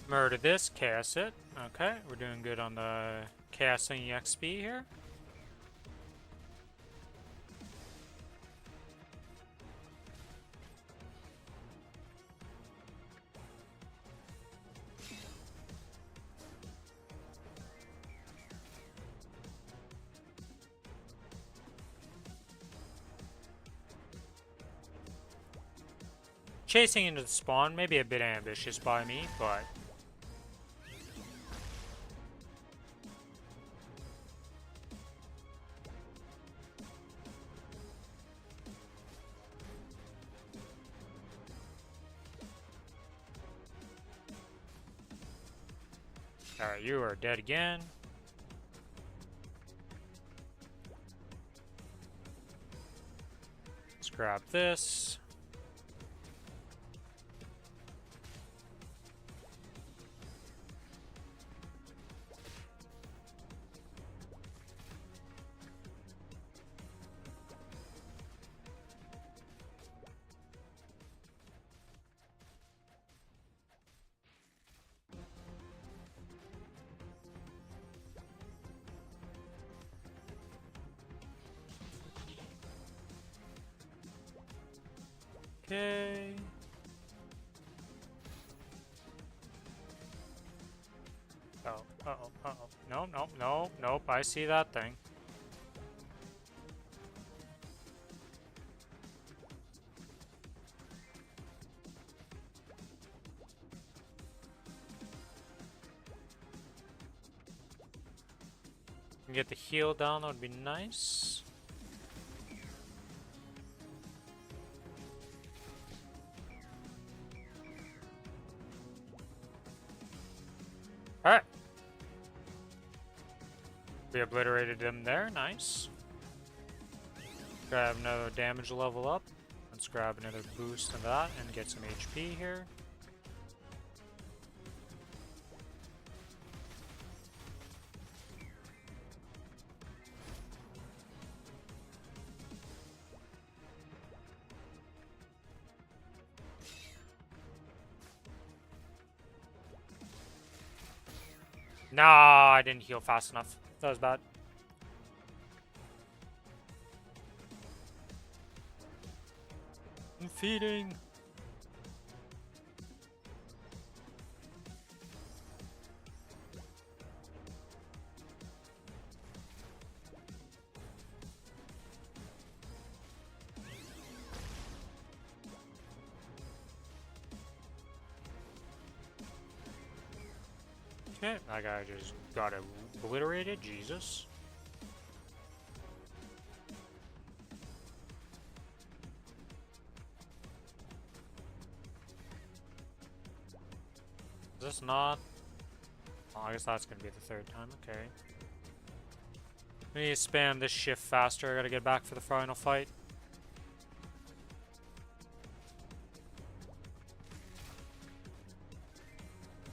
Murder this, cast it. Okay, we're doing good on the casting EXP here. Chasing into the spawn, maybe a bit ambitious by me, but... Alright, you are dead again. Let's grab this. Okay. Uh-oh. Nope, I see that thing. Can get the heal down, that would be nice. Alright. We obliterated them there, nice. Grab another damage level up. Let's grab another boost of that and get some HP here. No, I didn't heal fast enough. That was bad. I'm feeding. Okay, that guy just got obliterated. Jesus. Is this not? Oh, I guess that's gonna be the third time. Okay. I need to spam this shift faster. I gotta get back for the final fight.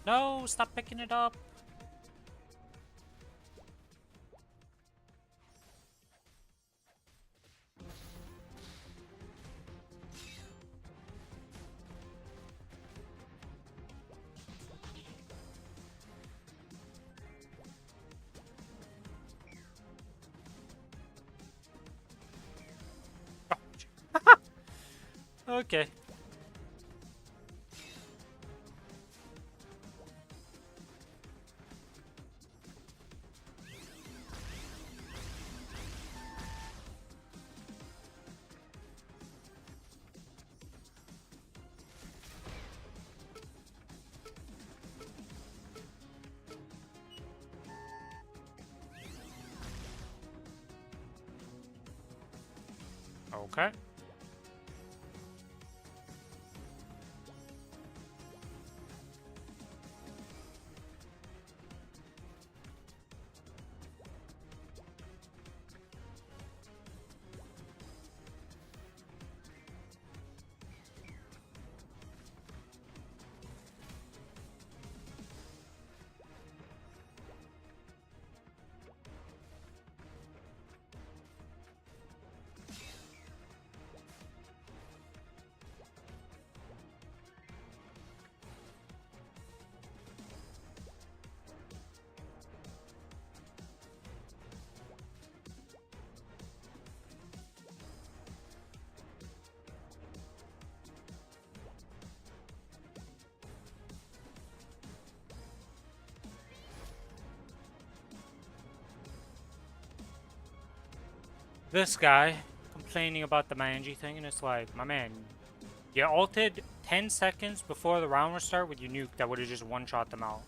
No, stop picking it up. Okay. Okay. This guy complaining about the Manji thing, and it's like, my man, you ulted 10 seconds before the round would start with your nuke that would have just one-shot them out.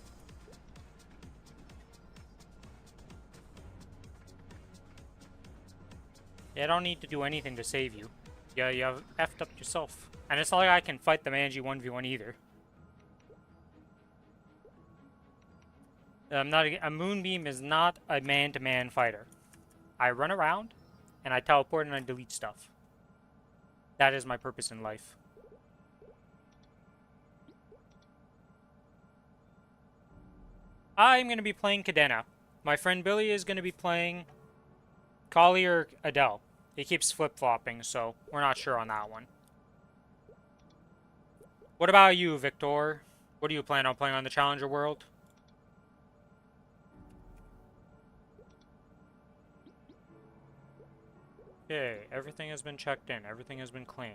You don't need to do anything to save you. Yeah, you have effed up yourself. And it's not like I can fight the Manji 1v1 either. A Moonbeam is not a man-to-man fighter. I run around, and I teleport and I delete stuff. That is my purpose in life. I'm going to be playing Cadena. My friend Billy is going to be playing Kali or Adele. He keeps flip-flopping, so we're not sure on that one. What about you, Victor? What do you plan on playing on the Challenger World? Okay, everything has been checked in. Everything has been claimed.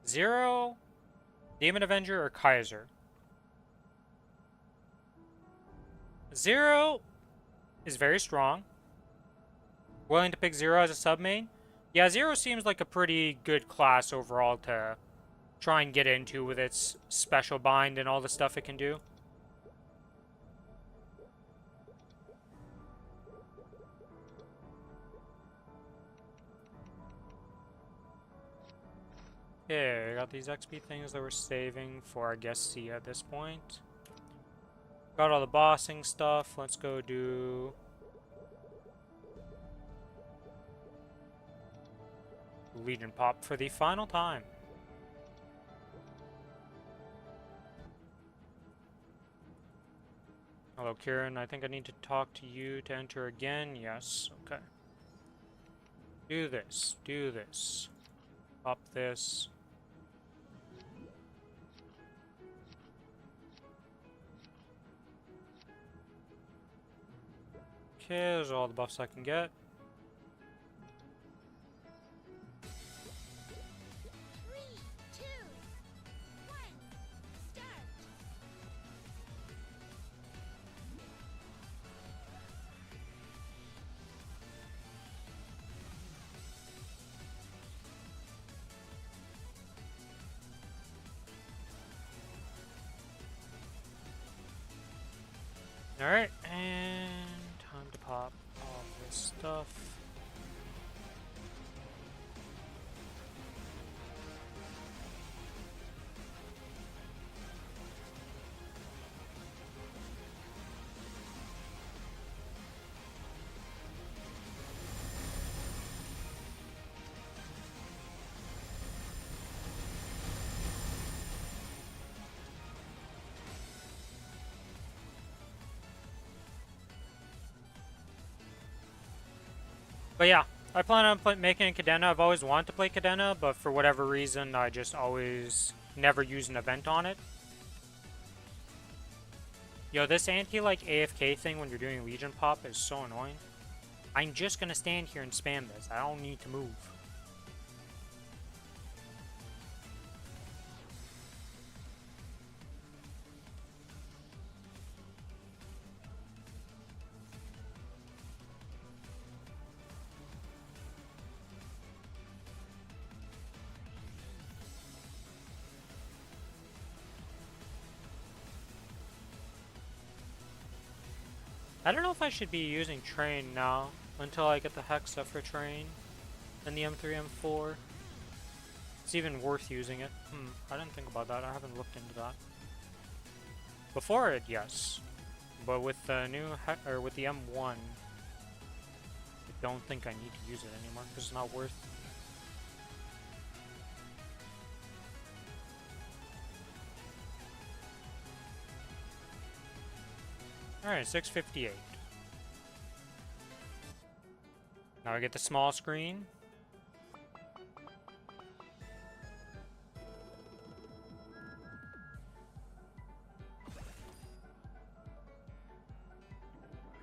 Zero, Demon Avenger, or Kaiser? Zero is very strong. Willing to pick Zero as a sub-main? Yeah, Zero seems like a pretty good class overall to try and get into with its special bind and all the stuff it can do. Okay, I got these XP things that we're saving for, I guess, C at this point. Got all the bossing stuff. Let's go do... Legion Pop for the final time. Hello, Kieran. I think I need to talk to you to enter again. Yes, okay. Do this. Do this. Pop this. Okay, those are all the buffs I can get. Alright, and time to pop all this stuff. But yeah, I plan on making a Cadena. I've always wanted to play Cadena, but for whatever reason, I just always never use an event on it. Yo, this anti-like AFK thing when you're doing Legion pop is so annoying. I'm just gonna stand here and spam this. I don't need to move. I don't know if I should be using Train now until I get the Hexa for Train and the M3, M4. It's even worth using it. I didn't think about that. I haven't looked into that. Before it, yes. But with the new with the M1, I don't think I need to use it anymore because it's not worth. Alright, 658. Now I get the small screen.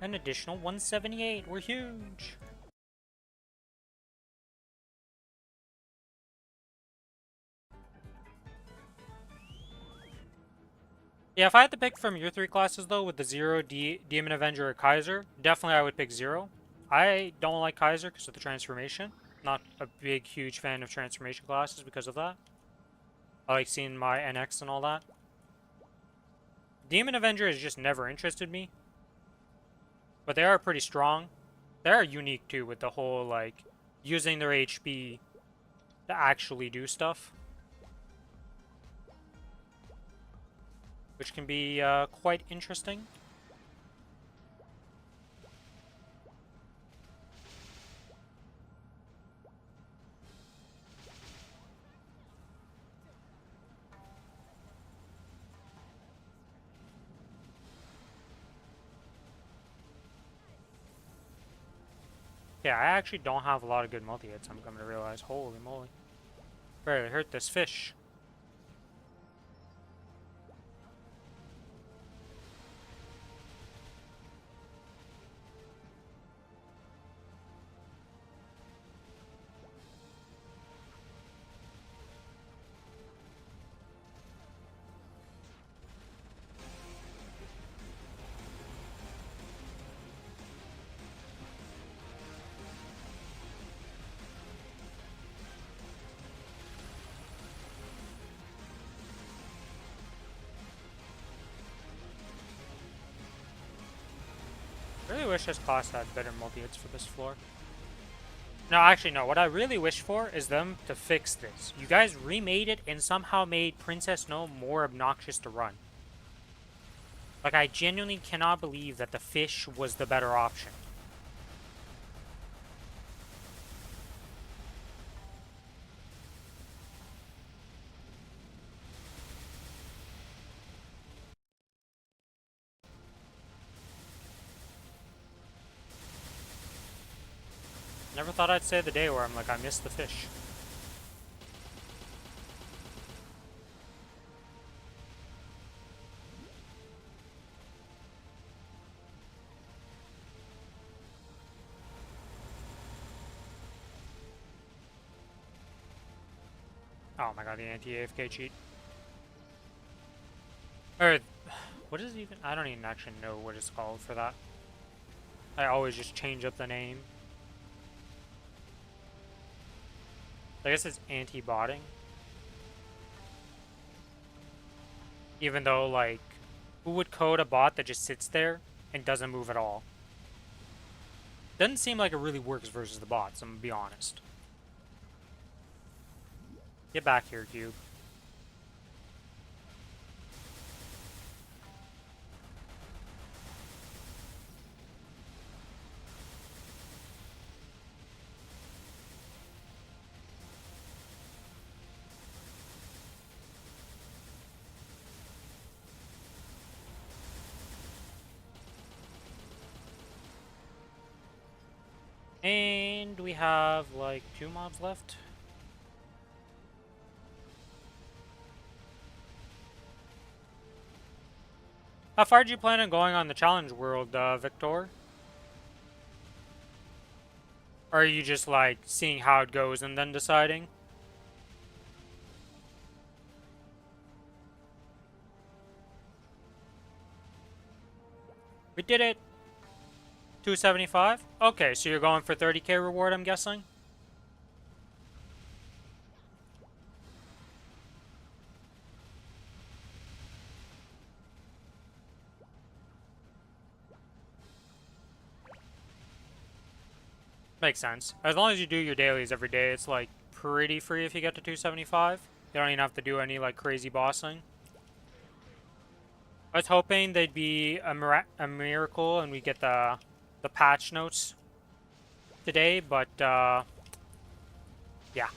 An additional 178. We're huge. Yeah, if I had to pick from your three classes though, with the Zero, Demon Avenger, or Kaiser, definitely I would pick Zero. I don't like Kaiser because of the transformation. Not a big, huge fan of transformation classes because of that. I like seeing my NX and all that. Demon Avenger has just never interested me. But they are pretty strong. They are unique too with the whole, like, using their HP to actually do stuff. Which can be quite interesting. Yeah, I actually don't have a lot of good multi-hits, I'm coming to realize. Holy moly. Barely hurt this fish. I really wish this class had better multi-hits for this floor. No, actually, no. What I really wish for is them to fix this. You guys remade it and somehow made Princess Snow more obnoxious to run. Like, I genuinely cannot believe that the fish was the better option. Never thought I'd say the day where I'm like, I miss the fish. Oh my god, the anti-AFK cheat. Or, what is it even? I don't even actually know what it's called for that. I always just change up the name. I guess it's anti-botting. Even though, like, who would code a bot that just sits there and doesn't move at all. Doesn't seem like it really works versus the bots, I'm gonna be honest. Get back here, Cube. And we have like 2 mobs left. How far do you plan on going on the challenge world, Victor? Or are you just like seeing how it goes and then deciding? We did it! 275? Okay, so you're going for 30k reward, I'm guessing? Makes sense. As long as you do your dailies every day, it's like pretty free if you get to 275. You don't even have to do any like crazy bossing. I was hoping they'd be a miracle and we get the patch notes today, but yeah.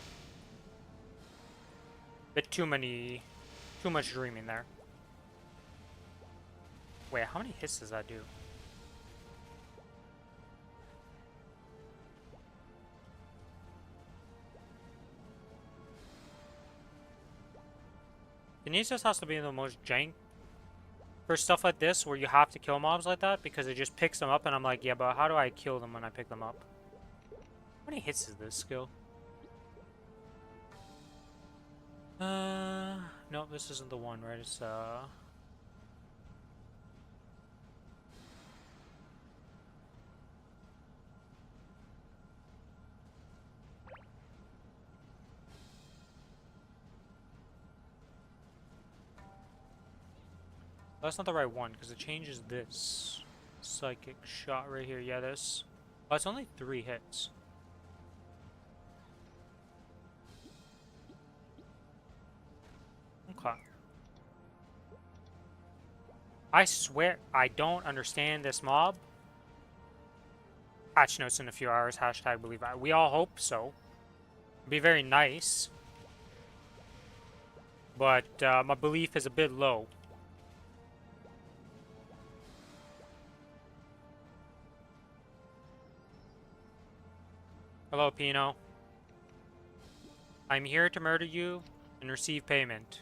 Bit too much dreaming there. Wait, how many hits does that do? Kinesis has to be the most jank for stuff like this where you have to kill mobs like that because it just picks them up and I'm like, yeah, but how do I kill them when I pick them up? How many hits is this skill? No, this isn't the one, right? It's, that's not the right one, because it changes this. Psychic shot right here, yeah, this. Oh, it's only 3 hits. Okay. I swear, I don't understand this mob. Patch notes in a few hours, hashtag believe I. We all hope so. It'd be very nice. But my belief is a bit low. Hello, Pino. I'm here to murder you and receive payment.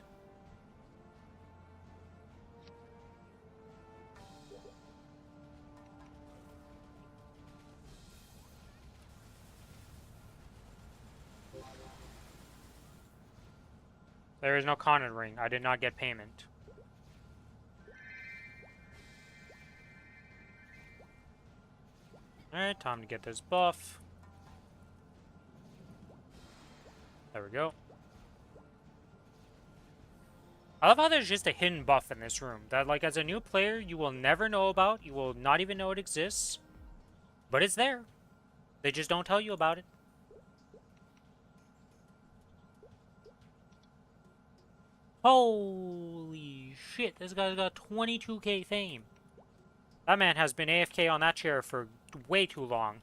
There is no Conan ring. I did not get payment. Alright, time to get this buff. There we go. I love how there's just a hidden buff in this room that, like, as a new player, you will never know about. You will not even know it exists. But it's there. They just don't tell you about it. Holy shit, this guy's got 22k fame. That man has been AFK on that chair for way too long.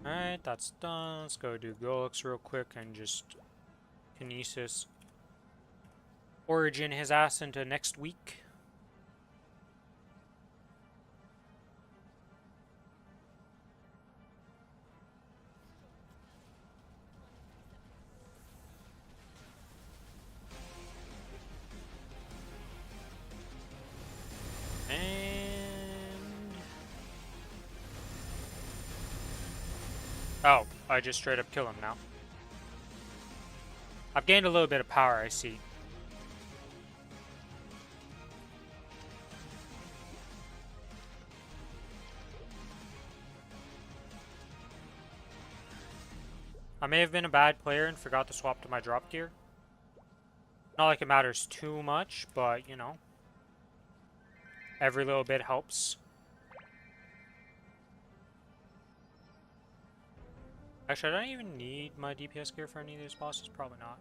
Alright, that's done. Let's go do Golux real quick and just Kinesis Origin his ass into next week. And... oh, I just straight up kill him now. I've gained a little bit of power, I see. I may have been a bad player and forgot to swap to my drop gear. Not like it matters too much, but, you know, every little bit helps. Actually, I don't even need my DPS gear for any of these bosses. Probably not.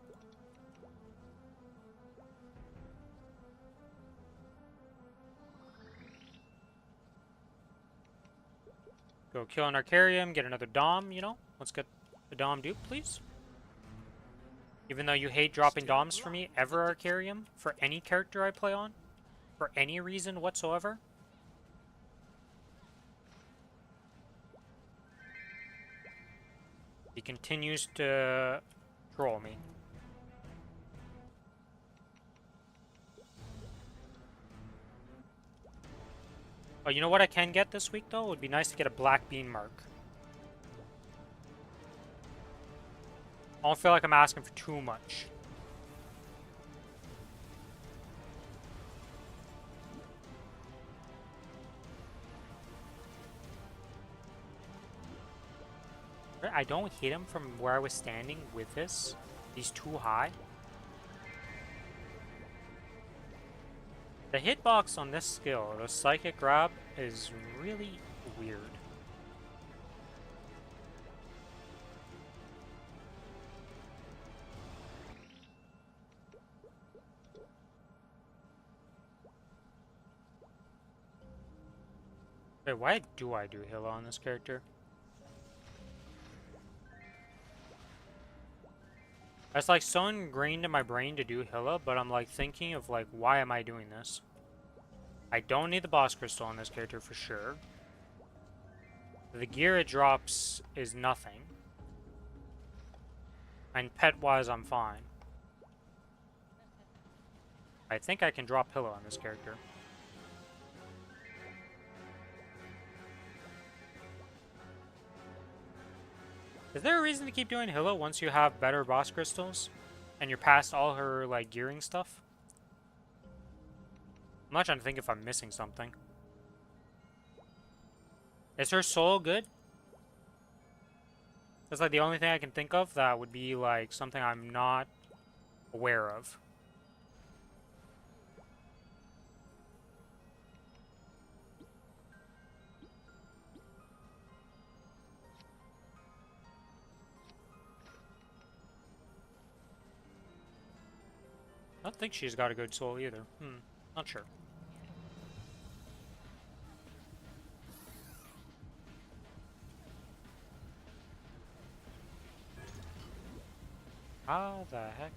Go kill an Arcarium, get another Dom, you know? Let's get the Dom dupe, please. Even though you hate dropping Doms for me, ever Arcarium, for any character I play on, for any reason whatsoever. He continues to troll me. Oh, you know what I can get this week, though? It would be nice to get a black bean mark. I don't feel like I'm asking for too much. I don't hit him from where I was standing with this. He's too high. The hitbox on this skill, the Psychic Grab, is really weird. Wait, why do I do Hilla on this character? That's like so ingrained in my brain to do Hilla, but I'm like thinking of like, why am I doing this? I don't need the boss crystal on this character for sure. The gear it drops is nothing. And pet-wise, I'm fine. I think I can drop Hilla on this character. Is there a reason to keep doing Hilla once you have better boss crystals? And you're past all her, like, gearing stuff? I'm not trying to think if I'm missing something. Is her soul good? That's like the only thing I can think of that would be like something I'm not aware of. I don't think she's got a good soul either. Not sure. How the heck?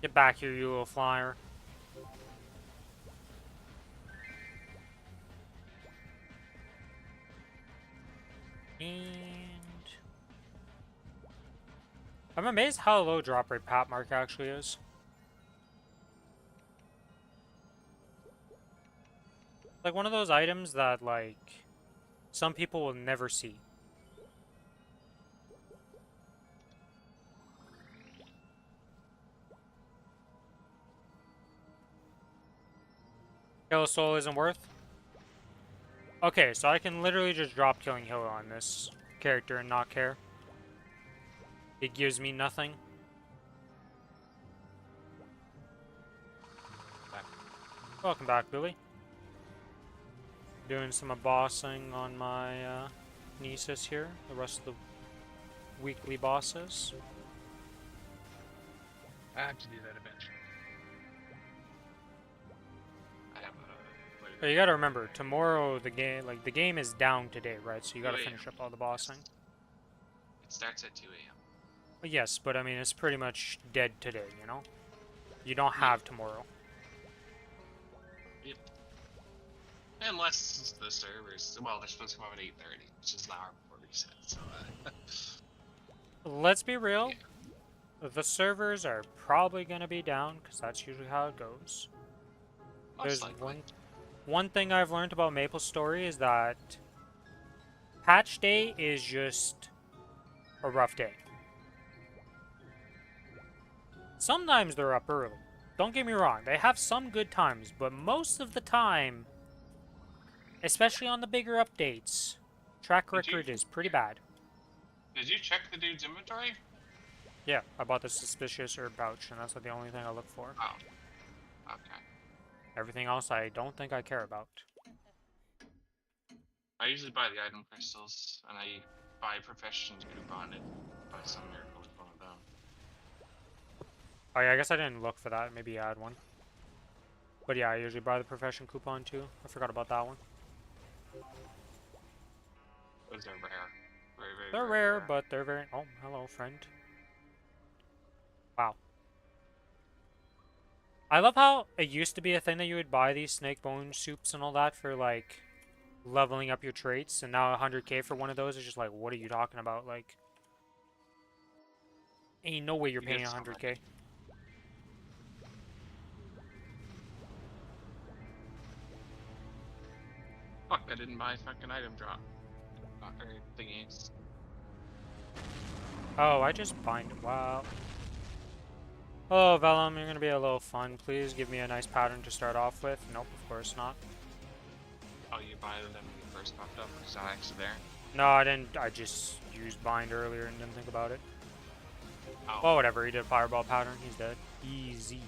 Get back here, you little flyer. And I'm amazed how low drop rate Pat Mark actually is. Like one of those items that like some people will never see. Hilla Soul isn't worth? Okay, so I can literally just drop killing Hilla on this character and not care. It gives me nothing. Welcome back, Billy. Doing some bossing on my Nesis here. The rest of the weekly bosses. I have to do that eventually. I have But you gotta remember, tomorrow the game is down today, right? So you gotta finish up all the bossing. It starts at 2 a.m. Yes, but I mean it's pretty much dead today, you know? You don't have tomorrow. Yep. Unless the servers, well, they're supposed to come out at 8:30, which is an hour before reset, so Let's be real. Yeah. The servers are probably gonna be down, because that's usually how it goes. There's one thing I've learned about Maplestory is that patch day is just a rough day. Sometimes they're up early. Don't get me wrong, they have some good times, but most of the time, Especially on the bigger updates. Track Did you record is pretty bad. did you check the dude's inventory? Yeah, I bought the suspicious herb pouch, and that's the only thing I look for. Oh, okay. Everything else I don't think I care about. I usually buy the item crystals, and I buy Profession's coupon if by some miracle it's one of them. Oh yeah, I guess I didn't look for that. Maybe add one. But yeah, I usually buy the profession coupon too. I forgot about that one. Those are rare. Very, They're very rare, rare. but they're very... Oh, hello, friend. Wow. I love how it used to be a thing that you would buy these snake bone soups and all that for, like, leveling up your traits, and now 100k for one of those is just like, what are you talking about? Like, ain't no way you're You paying get so 100k. many. Fuck, I didn't buy fucking item drop. Or thingies. Oh, I just bind... Wow. Oh, Vellum, you're gonna be a little fun. Please give me a nice pattern to start off with. Nope, of course not. Oh, you buy them when you first popped up? It's not actually there? No, I didn't. I just used bind earlier and didn't think about it. Oh. Well, whatever. He did fireball pattern. He's dead. Easy.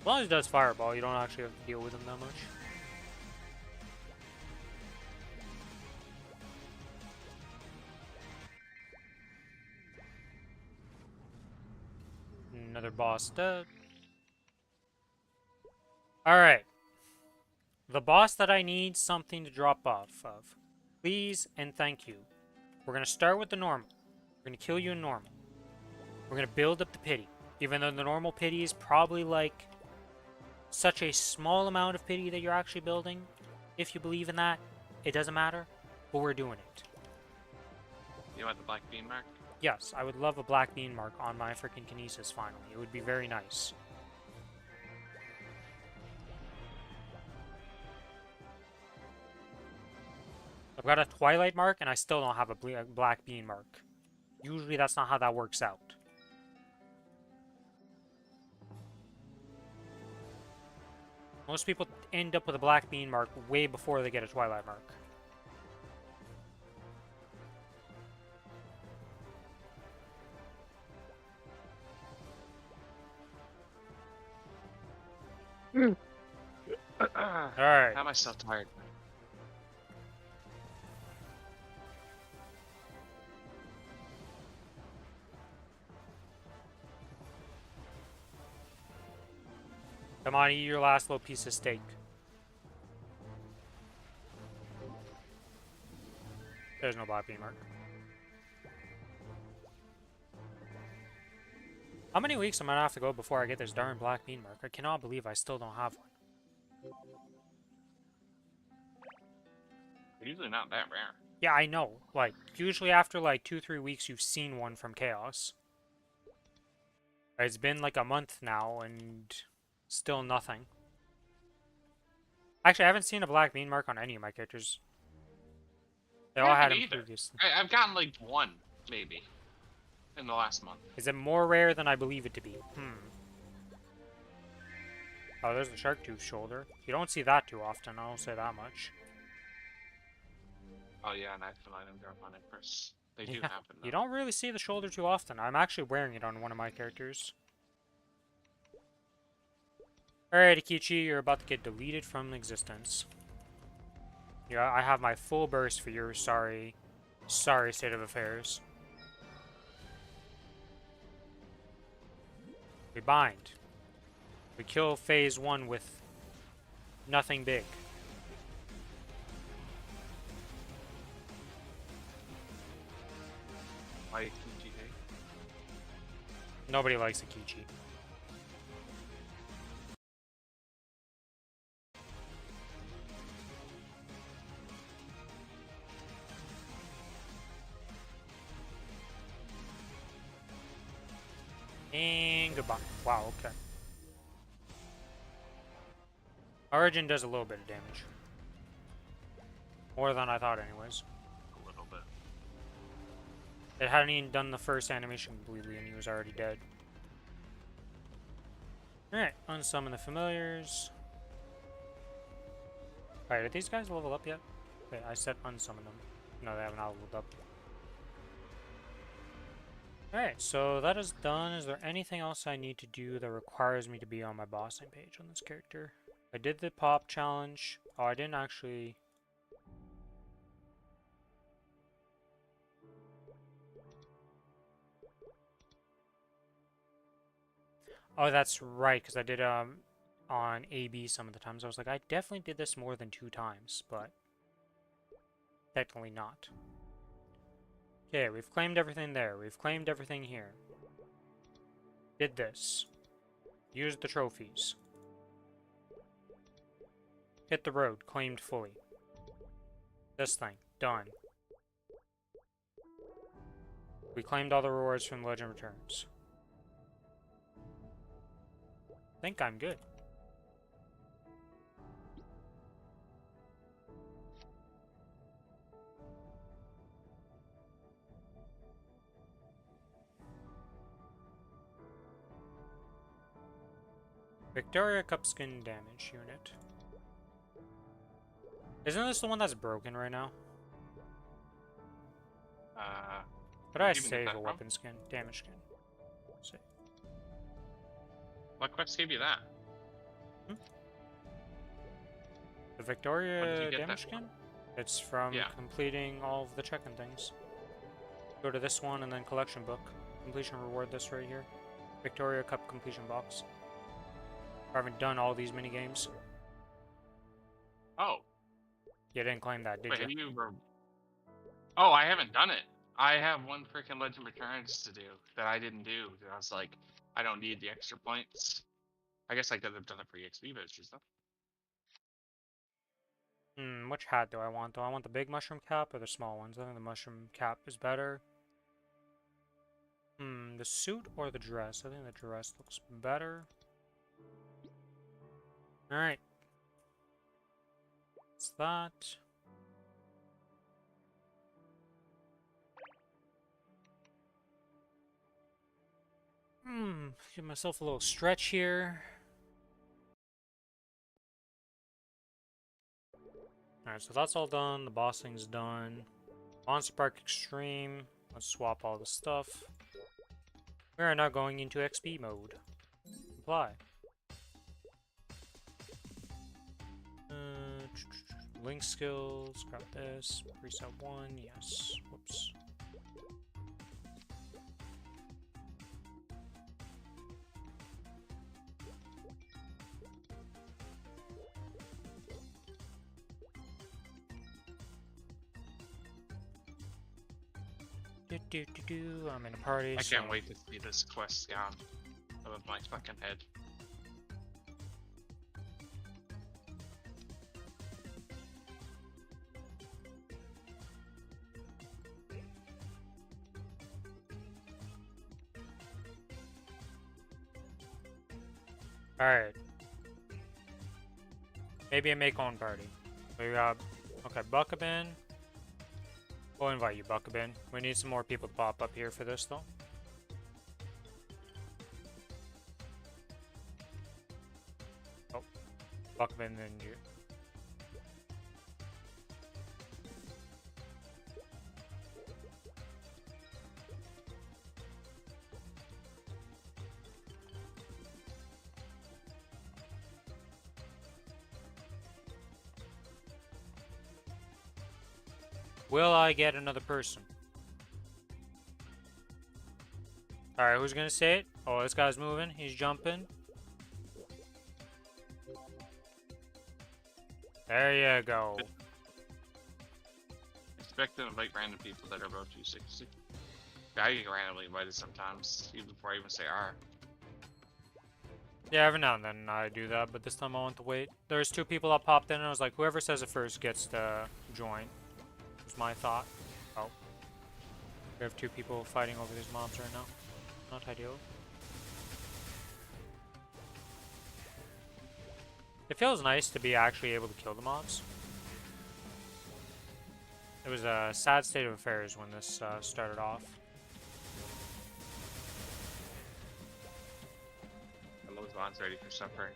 As long as he does fireball, you don't actually have to deal with him that much. Another boss dead. Alright. The boss that I need something to drop off of. Please and thank you. We're going to start with the normal. We're going to kill you in normal. We're going to build up the pity. Even though the normal pity is probably like such a small amount of pity that you're actually building. If you believe in that, it doesn't matter. But we're doing it. You want the black bean mark? Yes, I would love a black bean mark on my freaking kinesis finally. It would be very nice. I've got a twilight mark and I still don't have a black bean mark. Usually that's not how that works out. Most people end up with a black bean mark way before they get a twilight mark. Alright. How am I so tired? Come on, eat your last little piece of steak. There's no black bean mark. How many weeks am I gonna have to go before I get this darn black bean mark? I cannot believe I still don't have one. They're usually not that rare. Yeah, I know. Like, usually after like 2-3 weeks you've seen one from Chaos. It's been like a month now and still nothing. Actually, I haven't seen a black bean mark on any of my characters. They all had them previously. I've gotten like one, maybe, in the last month. Is it more rare than I believe it to be? Oh, there's the shark tooth shoulder. You don't see that too often, I'll say that much. Oh yeah, and I have an item drop on it first. They do Yeah, happen, though. you don't really see the shoulder too often. I'm actually wearing it on one of my characters. Alright, Akichi, you're about to get deleted from existence. Yeah, I have my full burst for your sorry state of affairs. We bind. We kill phase 1 with nothing big. Why TGA? Nobody likes Akichi. And goodbye. Wow, okay. Origin does a little bit of damage. More than I thought anyways. A little bit. It hadn't even done the first animation completely and he was already dead. Alright, unsummon the familiars. Alright, did these guys level up yet? Wait, I said unsummon them. No, they haven't leveled up. Alright, so that is done. Is there anything else I need to do that requires me to be on my bossing page on this character? I did the pop challenge. Oh, I didn't actually... Oh, that's right, because I did on AB some of the times. I was like, I definitely did this more than 2 times, but technically not. Okay, we've claimed everything there. We've claimed everything here. Did this. Used the trophies. Hit the road. Claimed fully. This thing. Done. We claimed all the rewards from Legend Returns. Think I'm good. Victoria Cup skin damage unit. Isn't this the one that's broken right now? Could I where'd you even get save that a from? weapon skin? Damage skin. Save. What quest gave you that? The When did Victoria you get damage that skin? It's from Yeah. completing all of the check-in things. Go to this one and then collection book. Completion reward this right here. Victoria Cup completion box. I haven't done all these mini games. Oh, You didn't claim that, did wait, you? have you? Oh, I haven't done it. I have one freaking Legend Returns to do that I didn't do. I was like, I don't need the extra points. I guess I could have done it for EXP vouchers though. Which hat do I want? Do I want the big mushroom cap or the small ones? I think the mushroom cap is better. The suit or the dress? I think the dress looks better. Alright. What's that? Give myself a little stretch here. Alright, so that's all done. The bossing's done. Monster Park Extreme. Let's swap all the stuff. We are now going into XP mode. Apply. Link skills. Grab this. Preset 1. Yes. Whoops. I'm in a party. I can't wait to see this quest down above my fucking head. Alright. Maybe a make own party. We got... Okay, Buckabin. We'll invite you, Buckabin. We need some more people to pop up here for this, though. Oh. Buckabin and you. Will I get another person? Alright, who's gonna say it? Oh, this guy's moving. He's jumping. There you go. Expect to invite random people that are above 260. I get randomly invited sometimes, even before I even say R. Yeah, every now and then I do that, but this time I want to wait. There's 2 people that popped in, and I was like, whoever says it first gets to join. Was my thought. Oh. We have 2 people fighting over these mobs right now. Not ideal. It feels nice to be actually able to kill the mobs. It was a sad state of affairs when this started off. And those bonds ready for suffering.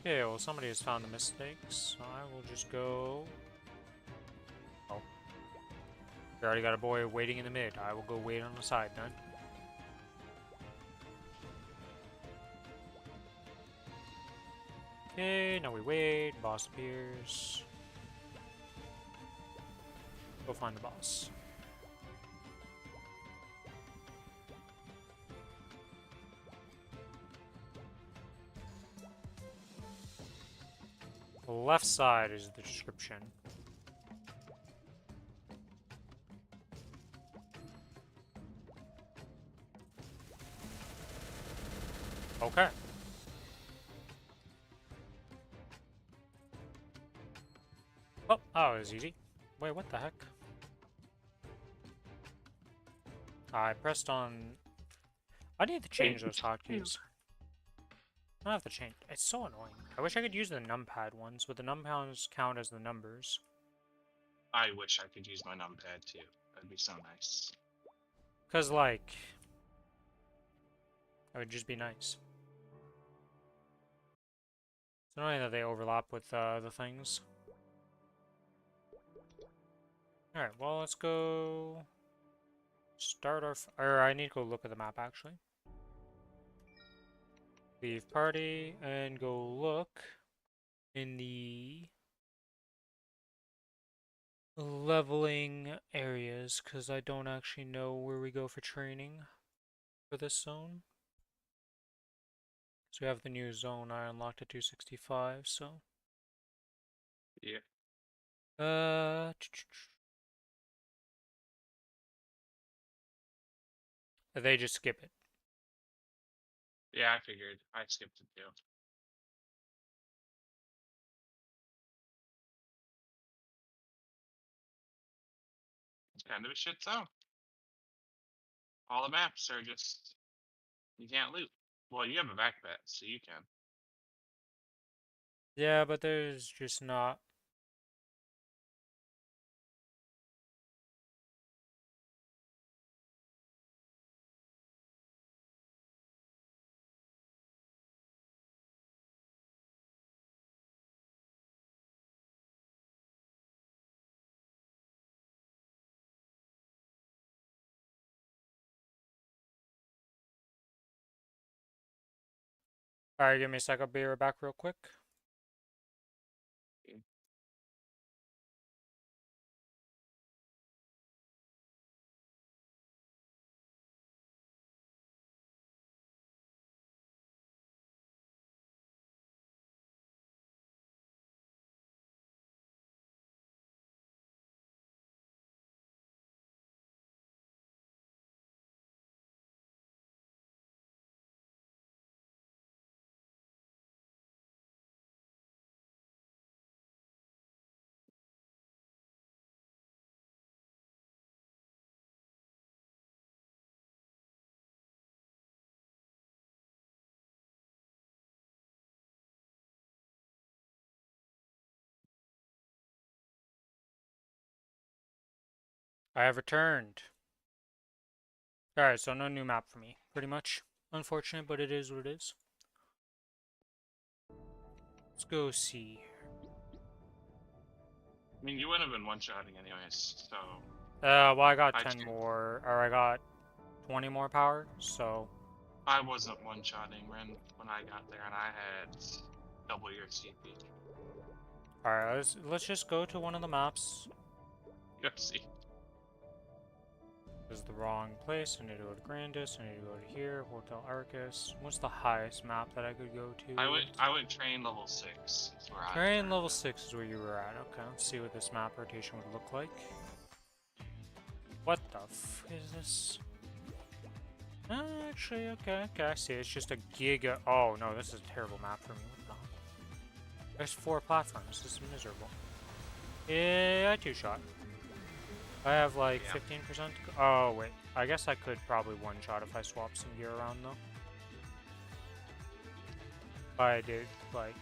Okay, well somebody has found the mistakes, so I will just go... Oh. We already got a boy waiting in the mid. I will go wait on the side then. Okay, now we wait. Boss appears. Go find the boss. The left side is the description. Okay. Oh, that was easy. Wait, what the heck? I pressed on... I need to change those hotkeys. I don't have to change. It's so annoying. I wish I could use the numpad ones, but the numpads count as the numbers. I wish I could use my numpad too. That'd be so nice. Because, like... It would just be nice. It's annoying that they overlap with the things. Alright, well, let's go... Start our... Or I need to go look at the map, actually. Leave party, and go look in the... leveling areas, because I don't actually know where we go for training for this zone. So we have the new zone I unlocked at 265, so... Yeah. They just skip it. Yeah, I figured. I skipped it too. It's kind of a shit zone. All the maps are just... You can't loot. Well, you have a backpack, so you can. Yeah, but there's just not... Alright, give me a sec, I'll be right back real quick. I have returned. Alright, so no new map for me, pretty much. Unfortunate, but it is what it is. Let's go see. I mean, you would have been one-shotting anyways, so... Well, I got I 10 should- more, or I got 20 more power, so... I wasn't one-shotting when I got there, and I had double your CP. Alright, let's just go to one of the maps. Go see. This is the wrong place. I need to go to Grandis. I need to go to here. Hotel Arcus. What's the highest map that I could go to? I went train level 6. Is where I Train turned level it. 6 is where you were at. Okay, let's see what this map rotation would look like. What the f is this? Actually, okay, I see. It's just a giga... Oh, no, this is a terrible map for me. What the... There's 4 platforms. This is miserable. Yeah, I two-shot. I have like 15% to go. Oh, wait. I guess I could probably one-shot if I swap some gear around, though. I did, like...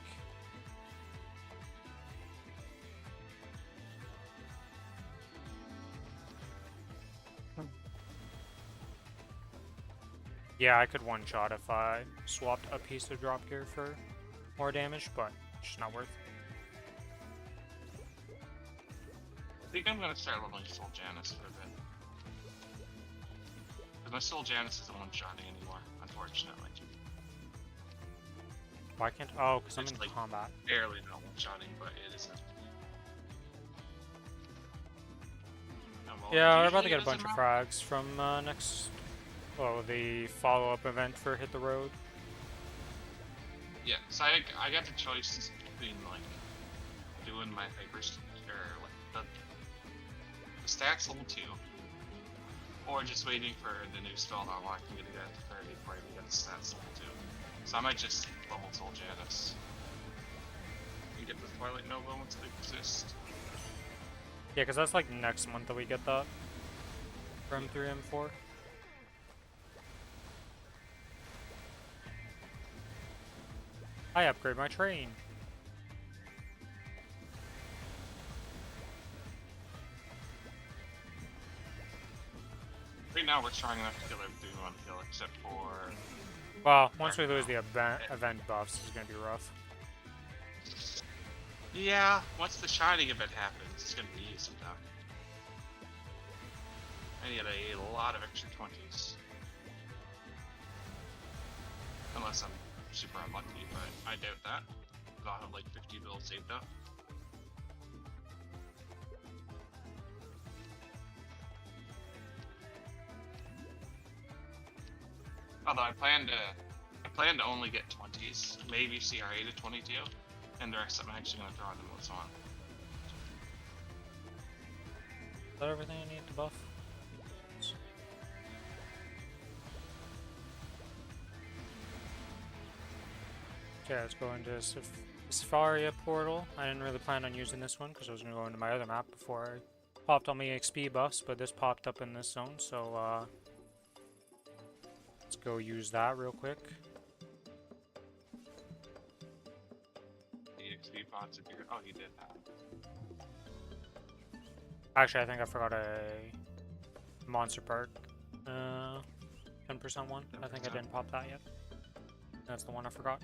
Yeah, I could one-shot if I swapped a piece of drop gear for more damage, but it's just not worth. I think I'm gonna start leveling Soul Janus for a bit. Because my Soul Janus isn't one-shotting anymore, unfortunately. Why can't? Oh, because I'm It's in like combat. barely not one-shotting, but it isn't. Oh, well, Yeah, we're about to usually get it a bunch of isn't frags from next. Well, the follow-up event for Hit the Road. Yeah, so I got the choice between like doing my hyper or like the stats level 2, or just waiting for the new spell to unlock and getting that to 30 before I even get the stats level 2. So I might just level Soul Janus and get the Twilight Nova once they exist. Yeah, because that's like next month that we get that for M3, M4. I upgrade my train. Right now we're strong enough to kill everything we want to kill except for... Well, once we lose the event buffs, it's gonna be rough. Yeah, once the Shining event happens, it's gonna be easy though. I get a lot of extra 20s. Unless I'm super unlucky, but I doubt that. I'll have like 50 bills saved up. Although I plan to only get 20s, maybe CRA to 22, and the rest I'm actually gonna throw on the most on. Is that everything I need to buff? Okay, let's go into Safaria portal. I didn't really plan on using this one because I was going to go into my other map before I popped all my XP buffs, but this popped up in this zone, so let's go use that real quick. The XP pots if you're... Oh, you did that. Actually, I think I forgot a monster part. 10% one. I think I didn't pop that yet. That's the one I forgot.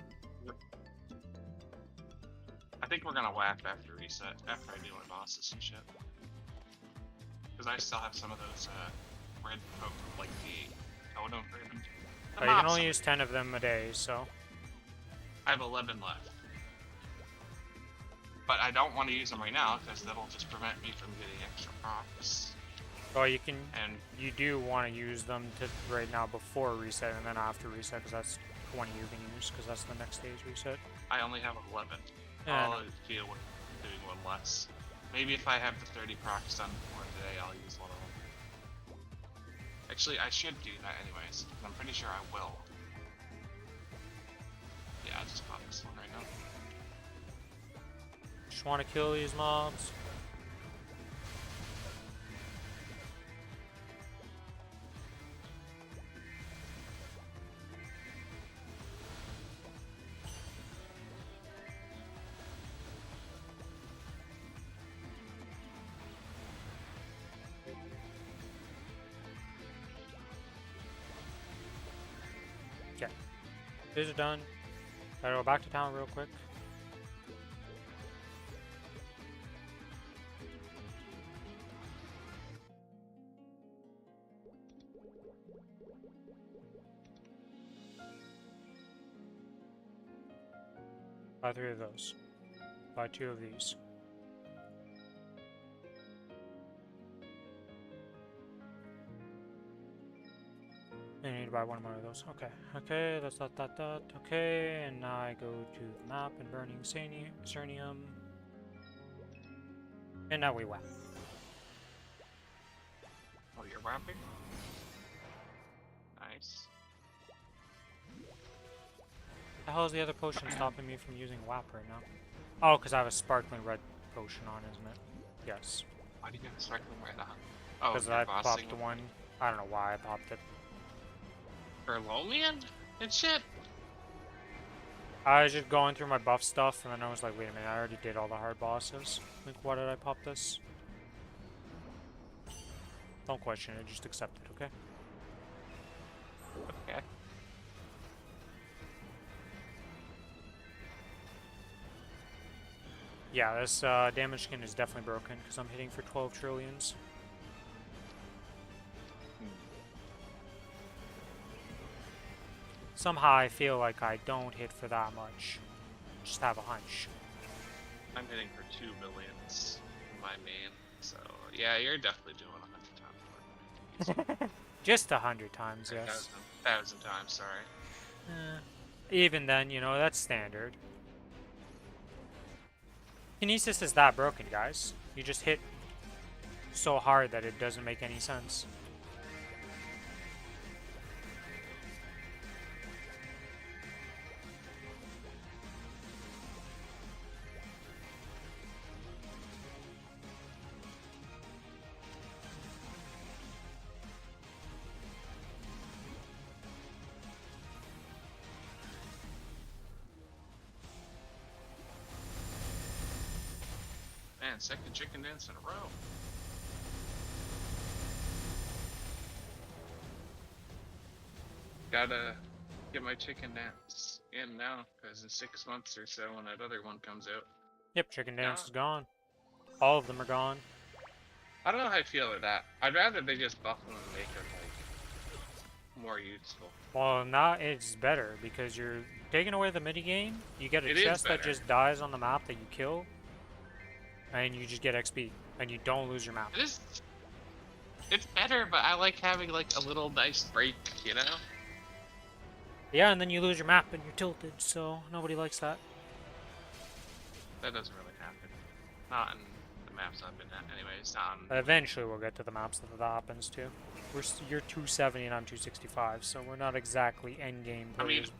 I think we're gonna whack after reset, after I deal with bosses and shit. Because I still have some of those red poke, like the totem ribbon. But you can only use 10 of them a day, so. I have 11 left. But I don't want to use them right now because that'll just prevent me from getting extra procs. Well, you can. And you do want to use them to right now before reset and then after reset, because that's 20 you can use, because that's the next day's reset. I only have 11. Yeah, I'll deal with doing one less. Maybe if I have the 30 procs done before today, I'll use one of them. Actually, I should do that anyways. I'm pretty sure I will. Yeah, I'll just pop this one right now. Just want to kill these mobs. Okay. These are done. Gotta go back to town real quick. Buy 3 of those. Buy 2 of these. And you need to buy 1 more of those. Okay. Okay, that's that. Okay, and now I go to the map and burning Cernium. And now we whap. Oh, you're wrapping? Nice. The hell is the other potion stopping me from using WAP right now? Oh, because I have a sparkling red potion on, isn't it? Yes. Why do you get the sparkling red on? Oh, Because you're I bossing popped one. I don't know why I popped it. for Lolian and shit. I was just going through my buff stuff, and then I was like, wait a minute, I already did all the hard bosses. Like, why did I pop this? Don't question it, just accept it, okay? Okay. Yeah, this damage skin is definitely broken because I'm hitting for 12 trillions. Somehow I feel like I don't hit for that much. Just have a hunch. I'm hitting for 2 billions in my main, so yeah, you're definitely doing 100 times more. Just 100 times, A yes. thousand times, sorry. Even then, you know, that's standard. Kinesis is that broken, guys. You just hit so hard that it doesn't make any sense. Man, second chicken dance in a row. Gotta get my chicken dance in now, because in 6 months or so when that other one comes out. Yep, chicken dance Yeah. is gone. All of them are gone. I don't know how I feel about that. I'd rather they just buff them and make them, like, more useful. Well, now it's better because you're taking away the midi game. You get a It is chest that better. just dies on the map that you kill, and you just get XP, and you don't lose your map. It is. It's better, but I like having, like, a little nice break, you know? Yeah, and then you lose your map and you're tilted, so nobody likes that. That doesn't really happen. Not in the maps I've been at, anyways. Not on... Eventually, we'll get to the maps that that happens to. You're 270 and I'm 265, so we're not exactly endgame I mean, players.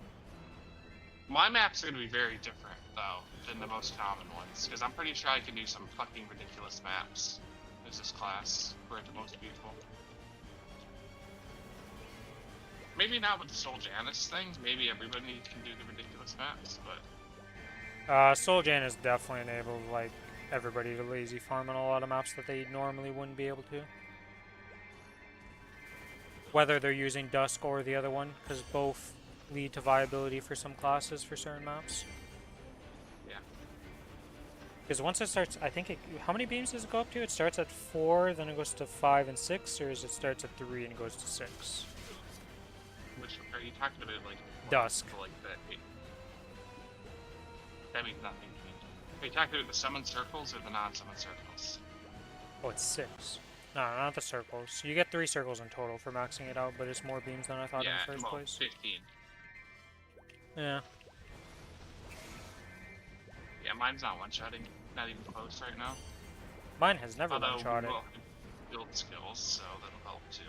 my maps are going to be very different, though, than the most common ones, because I'm pretty sure I can do some fucking ridiculous maps as this class, where it's the most beautiful. Maybe not with the Soul Janus thing, maybe everybody can do the ridiculous maps, but... Soul Jan has definitely enabled, like, everybody to lazy farm on a lot of maps that they normally wouldn't be able to. Whether they're using Dusk or the other one, because both lead to viability for some classes for certain maps. Yeah. Because once it starts, I think how many beams does it go up to? It starts at 4, then it goes to 5 and 6, or is it starts at 3 and goes to 6? Which, are you talking about, like... Dusk. Like that? That means nothing to me. Are you talking about the summon circles or the non-summon circles? Oh, it's 6. No, not the circles. You get 3 circles in total for maxing it out, but it's more beams than I thought in the first well, place. 15. Yeah. Yeah, mine's not one-shotting. Not even close right now. Mine has never Although one-shotted. we will build skills, so that'll help too.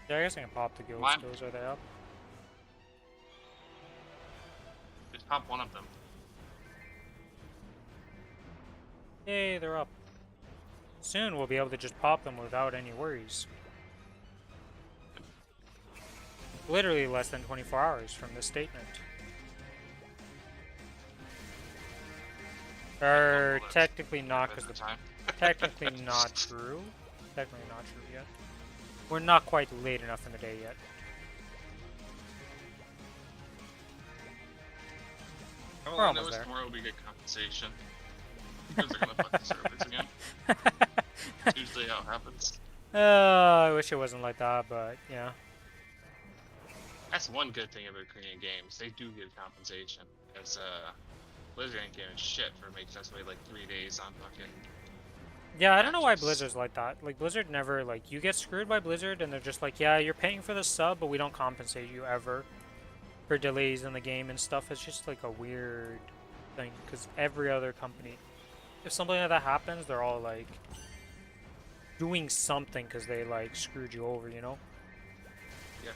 Yeah, I guess I can pop the guild skills. Are they up? Just pop one of them. Yay, they're up. Soon we'll be able to just pop them without any worries. Literally less than 24 hours from this statement. Or technically not, because technically not true. Technically not true yet. We're not quite late enough in the day yet. We're almost there. Tomorrow will be good compensation. Because they're gonna fuck the servers again. That's usually how it happens. I wish it wasn't like that, but yeah. That's one good thing about Korean games. They do give compensation. Because Blizzard ain't giving shit for making us wait like 3 days on fucking... Yeah, I don't know why Blizzard's like that. Like, Blizzard never, like, you get screwed by Blizzard and they're just like, yeah, you're paying for the sub, but we don't compensate you ever for delays in the game and stuff. It's just like a weird thing, because every other company, if something like that happens, they're all like doing something because they like screwed you over, you know? Yeah.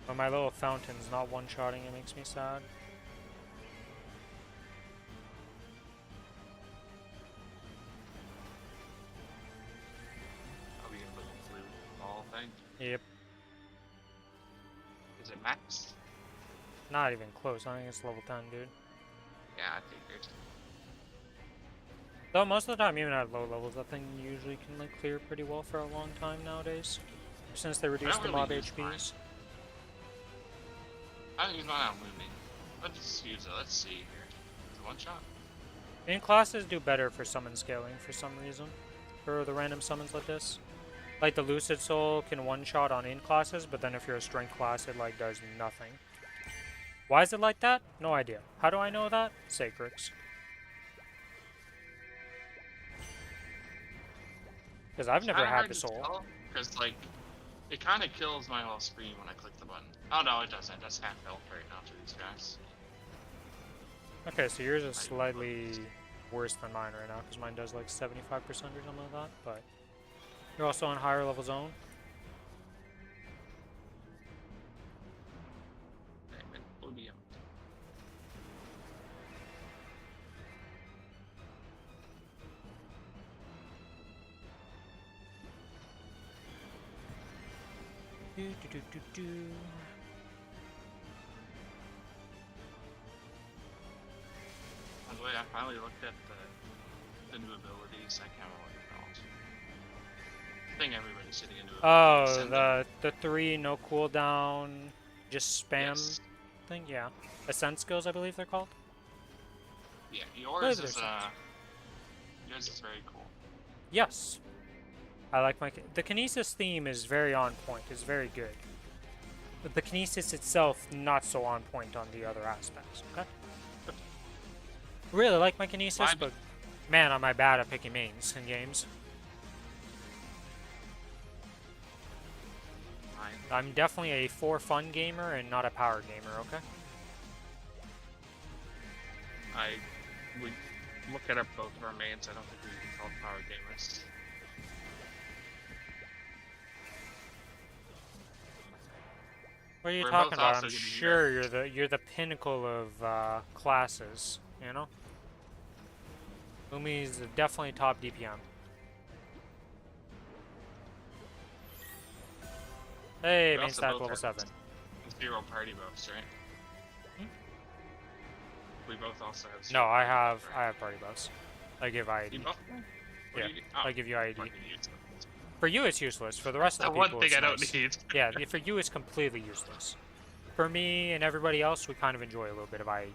But my little fountain's not one-shotting, it makes me sad. I'll be in the little blue ball thing. Yep. Is it max? Not even close. I think it's level 10, dude. Yeah, I figured. Though most of the time, even at low levels, that thing usually can like clear pretty well for a long time nowadays. Since they I reduced don't the really mob use mine. HPs. I don't use mine on looming. Let's just use it. Let's see here. Is it one shot? In classes do better for summon scaling for some reason. For the random summons like this. Like the Lucid Soul can one-shot on in classes, but then if you're a strength class, it like does nothing. Why is it like that? No idea. How do I know that? Sacrix. Because I've It's never kind of had hard the to soul. tell, because like, it kind of kills my whole screen when I click the button. Oh no, it doesn't. That's half health right now to these guys. Okay, so yours is slightly worse than mine right now, because mine does like 75% or something like that, but you're also on higher level zone. Do, do, do, do, do. By the way, I finally looked at the new abilities. I can't remember what they're called. I think everybody's sitting into it. Oh, the 3 no cooldown, just spam Yes. thing? Yeah. Ascent skills, I believe they're called. Yeah, Yours yours is very cool. Yes. I like the Kinesis theme is very on point, it's very good. But the Kinesis itself, not so on point on the other aspects, okay? Really like my Kinesis, but man, am I bad at picking mains in games. I'm definitely a for fun gamer and not a power gamer, okay? I would look at both of our mains. I don't think we can call power gamers. What are you We're talking both about? also I'm gonna be sure you're the pinnacle of classes, you know? Umi's definitely top DPM. Hey, We main also stack both level are 7. 0 party buffs, right? Hmm? We both also have. No, I have party buffs. I give IAD. You both? Yeah, I give you IAD. Useless. For you, it's useless. For the rest of the The one people, thing it's I don't nice. need. Yeah, for you, it's completely useless. For me and everybody else, we kind of enjoy a little bit of IAD.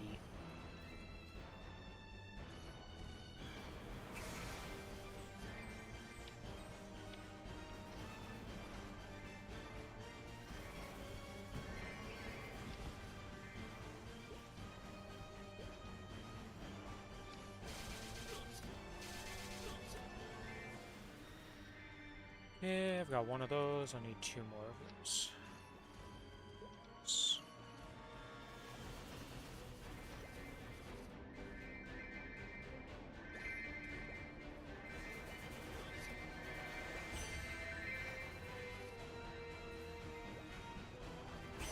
Yeah, I've got one of those. I need 2 more of those.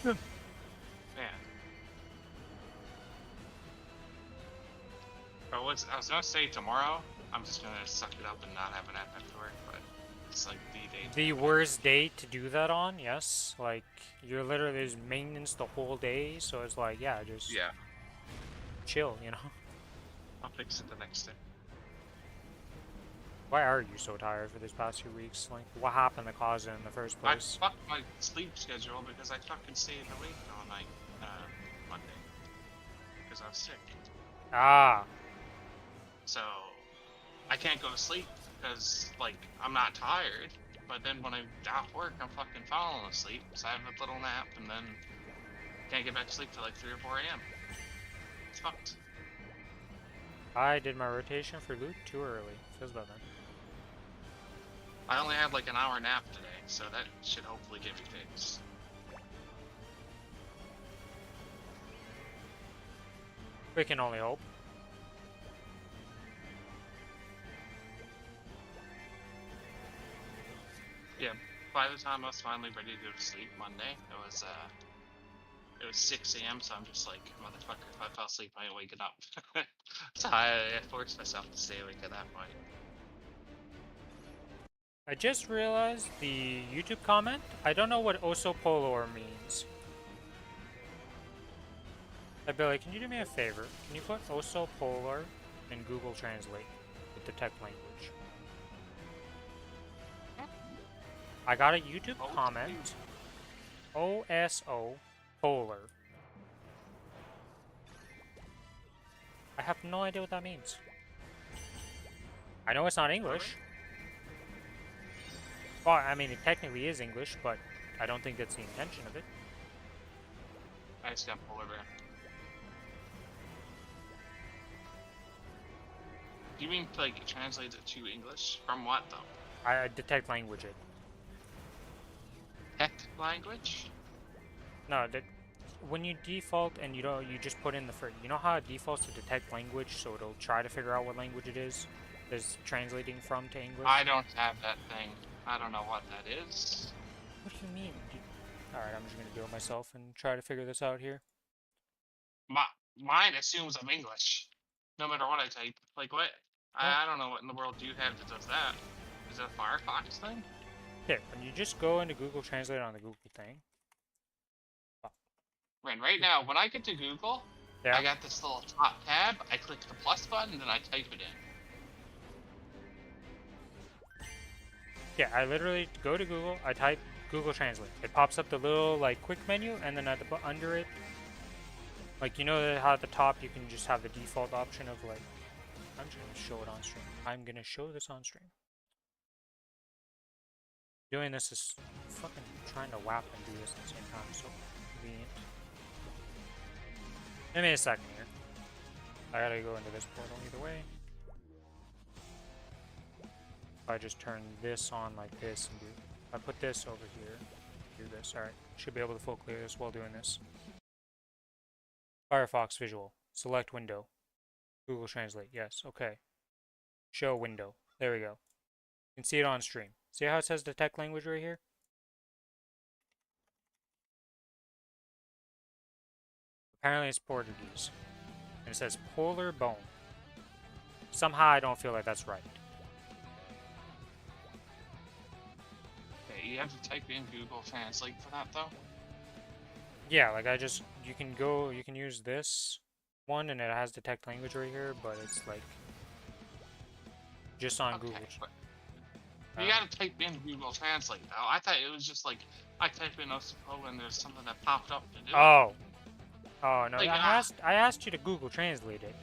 Man. I was gonna say tomorrow, I'm just gonna suck it up and not have an epic to work, but it's like the day. The worst day to do that on, yes. Like, you're literally, there's maintenance the whole day, so it's like, yeah, just chill, you know? I'll fix it the next day. Why are you so tired for these past few weeks? Like, what happened to cause it in the first place? I fucked my sleep schedule because I fucking stayed awake all night Monday because I was sick. Ah, So I can't go to sleep because like I'm not tired, but then when I'm off work, I'm fucking falling asleep. So I have a little nap and then can't get back to sleep till like 3 or 4 a.m. It's fucked. I did my rotation for loot too early. Feels bad, man. I only had like an hour nap today, so that should hopefully get me fixed. We can only hope. Yeah, by the time I was finally ready to go to sleep Monday, it was 6 a.m. So I'm just like, motherfucker, if I fell asleep, I ain't waking up. So I forced myself to stay awake at that point. I just realized the YouTube comment. I don't know what Oso Polor means. Hey Billy, can you do me a favor? Can you put OSO Polar in Google Translate with detect language? I got a YouTube comment. OSO Polar. I have no idea what that means. I know it's not English. Well, I mean, it technically is English, but I don't think that's the intention of it. I just got polar bear. You mean like translate it to English? From what though? I detect language it. Tech language? No, that when you default and you don't, you just put in the first. You know how it defaults to detect language, so it'll try to figure out what language it is translating from to English. I don't have that thing. I don't know what that is. What do you mean? Alright, I'm just gonna do it myself and try to figure this out here. Mine assumes I'm English, no matter what I type. Like what? I don't know what in the world you have that does that. Is it a Firefox thing? Here, when you just go into Google Translate on the Google thing. Right now, when I get to Google, Yeah. I got this little top tab. I click the plus button, and then I type it in. Yeah, I literally go to Google, I type Google Translate. It pops up the little like quick menu, and then at the under it, like you know how at the top you can just have the default option of like. I'm just gonna show it on stream. I'm gonna show this on stream. Doing this is fucking trying to WAP and do this at the same time, so convenient. Give me a second here. I gotta go into this portal either way. If I just turn this on like this and do, if I put this over here, do this. Alright, should be able to full clear this while doing this. Firefox visual, select window. Google Translate, yes, okay. Show window, there we go. You can see it on stream. See how it says detect language right here? Apparently it's Portuguese. And it says polar bone. Somehow I don't feel like that's right. Okay, you have to type in Google Translate for that though? Yeah, like you can use this one and it has detect language right here, but it's like just on Google. You gotta type in Google Translate though. I thought it was just like I type in OSPO and there's something that popped up to do. Oh. Oh no, like, I asked you to Google Translate it.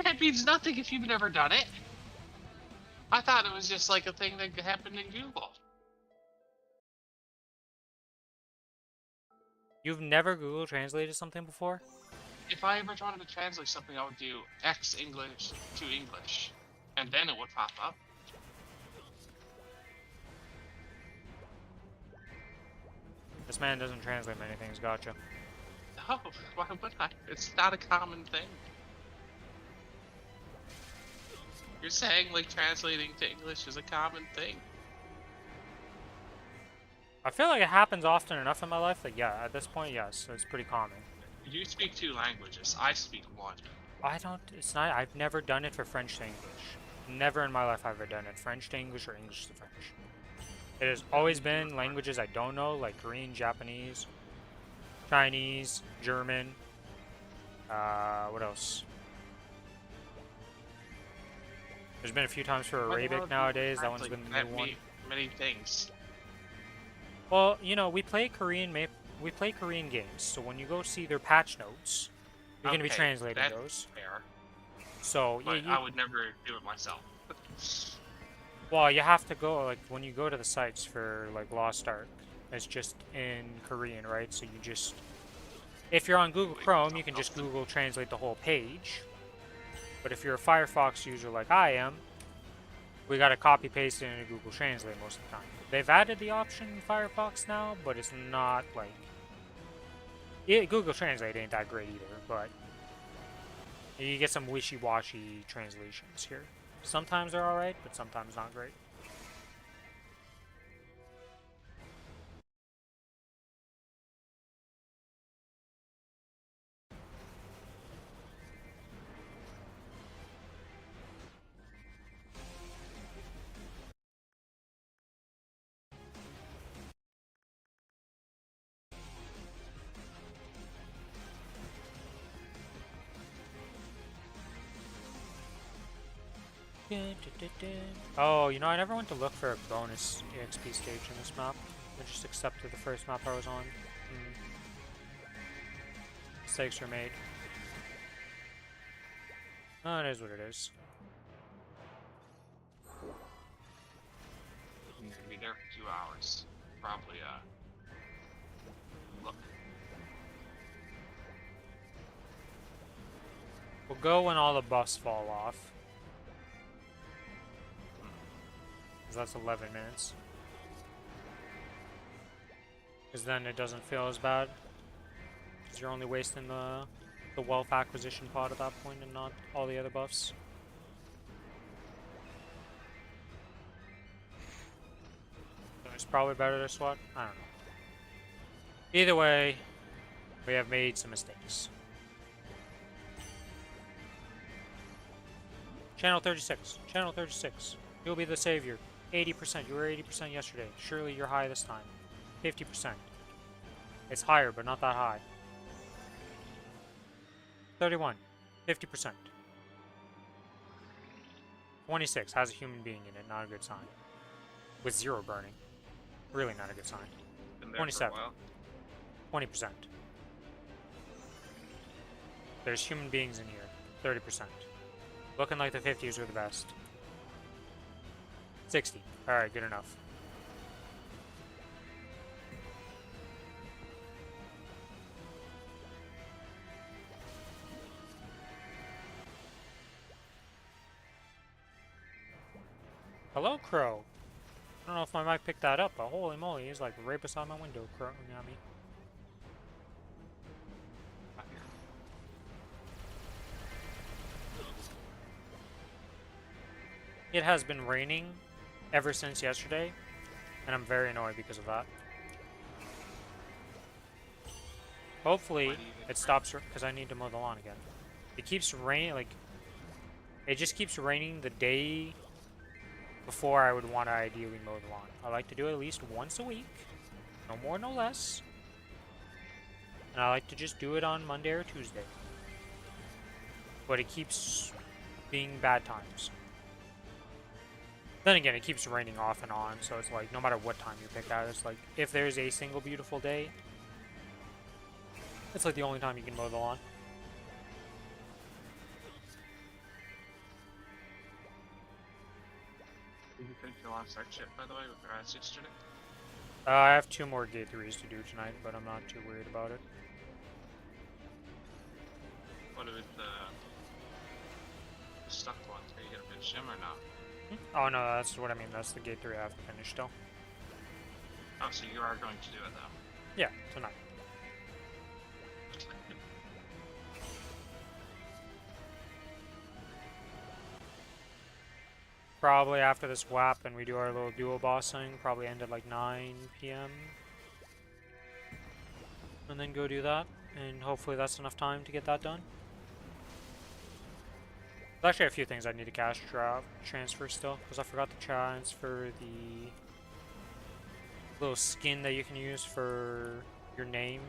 That means nothing if you've never done it. I thought it was just like a thing that happened in Google. You've never Google translated something before? If I ever wanted to translate something, I would do X English to English, and then it would pop up. This man doesn't translate many things, gotcha. No, why would I? It's not a common thing. You're saying like translating to English is a common thing. I feel like it happens often enough in my life that yeah, at this point, yes, it's pretty common. You speak 2 languages. I speak 1. It's not, I've never done it for French to English. Never in my life have I ever done it French to English or English to French. It has always been languages I don't know, like Korean, Japanese, Chinese, German, what else? There's been a few times for Arabic nowadays, that one's been the new one. Many things. Well, you know, we play Korean games, so when you go see their patch notes, you're going to be translating those. Fair. So, but I would never do it myself. Well, you have to go, like, when you go to the sites for, like, Lost Ark, it's just in Korean, right? So you just, if you're on Google Chrome, you can just Google Translate the whole page. But if you're a Firefox user like I am, we gotta copy paste it into Google Translate most of the time. They've added the option in Firefox now, but it's not like... Google Translate ain't that great either, but you get some wishy-washy translations here. Sometimes they're alright, but sometimes not great. Oh, you know, I never went to look for a bonus EXP stage in this map. I just accepted the first map I was on. Mistakes were made. Oh, it is what it is. I'm gonna be there for 2 hours. Probably, look. We'll go when all the buffs fall off. Because that's 11 minutes. Because then it doesn't feel as bad. Because you're only wasting the wealth acquisition pod at that point and not all the other buffs. So it's probably better to swap. I don't know. Either way, we have made some mistakes. Channel 36. Channel 36. You'll be the savior. 80%. You were 80% yesterday. Surely you're high this time. 50%. It's higher, but not that high. 31. 50%. 26 has a human being in it. Not a good sign. With 0 burning. Really not a good sign. Been there 27. for a while. 20%. There's human beings in here. 30%. Looking like the 50s were the best. 60. Alright, good enough. Hello, Crow. I don't know if my mic picked that up, but holy moly, he's like right beside my window, crowing at me. It has been raining ever since yesterday, and I'm very annoyed because of that. Hopefully, it stops because I need to mow the lawn again. It keeps raining, like, it just keeps raining the day before I would want to ideally mow the lawn. I like to do it at least once a week, no more, no less. And I like to just do it on Monday or Tuesday. But it keeps being bad times. Then again, it keeps raining off and on, so it's like, no matter what time you pick out, it's like, if there's a single beautiful day, it's like the only time you can mow the lawn. Did you finish your last art ship, by the way, with your ass yesterday? I have 2 more gate 3s to do tonight, but I'm not too worried about it. What about the stuck one? Are you gonna finish him or not? Oh no, that's what I mean. That's the gate 3 I have to finish still. Oh, so you are going to do it though? Yeah, tonight. Probably after this WAP and we do our little duo bossing, probably end at like 9 p.m. And then go do that, and hopefully that's enough time to get that done. There's actually a few things I need to cash transfer still, because I forgot to transfer the little skin that you can use for your name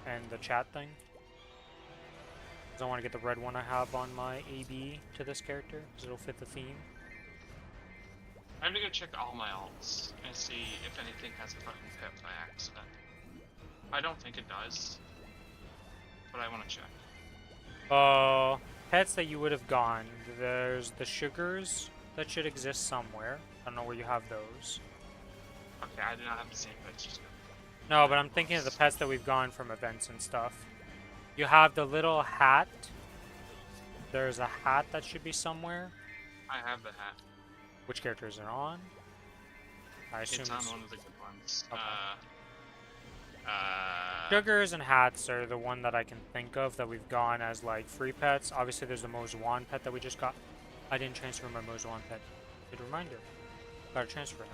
and the chat thing. Because I want to get the red one I have on my AB to this character, because it'll fit the theme. I have to go check all my alts and see if anything has a fucking pip by accident. I don't think it does, but I want to check. Pets that you would have gone. There's the sugars that should exist somewhere. I don't know where you have those. Okay, I do not have the same pets. Just No, but I'm thinking of the pets that we've gone from events and stuff. You have the little hat. There's a hat that should be somewhere. I have the hat. Which character is it on? I assume It's on one of the good ones. Okay. Sugars and hats are the one that I can think of that we've gone as like free pets. Obviously, there's the Mozuan pet that we just got. I didn't transfer my Mozuan pet. Good reminder. Gotta transfer him.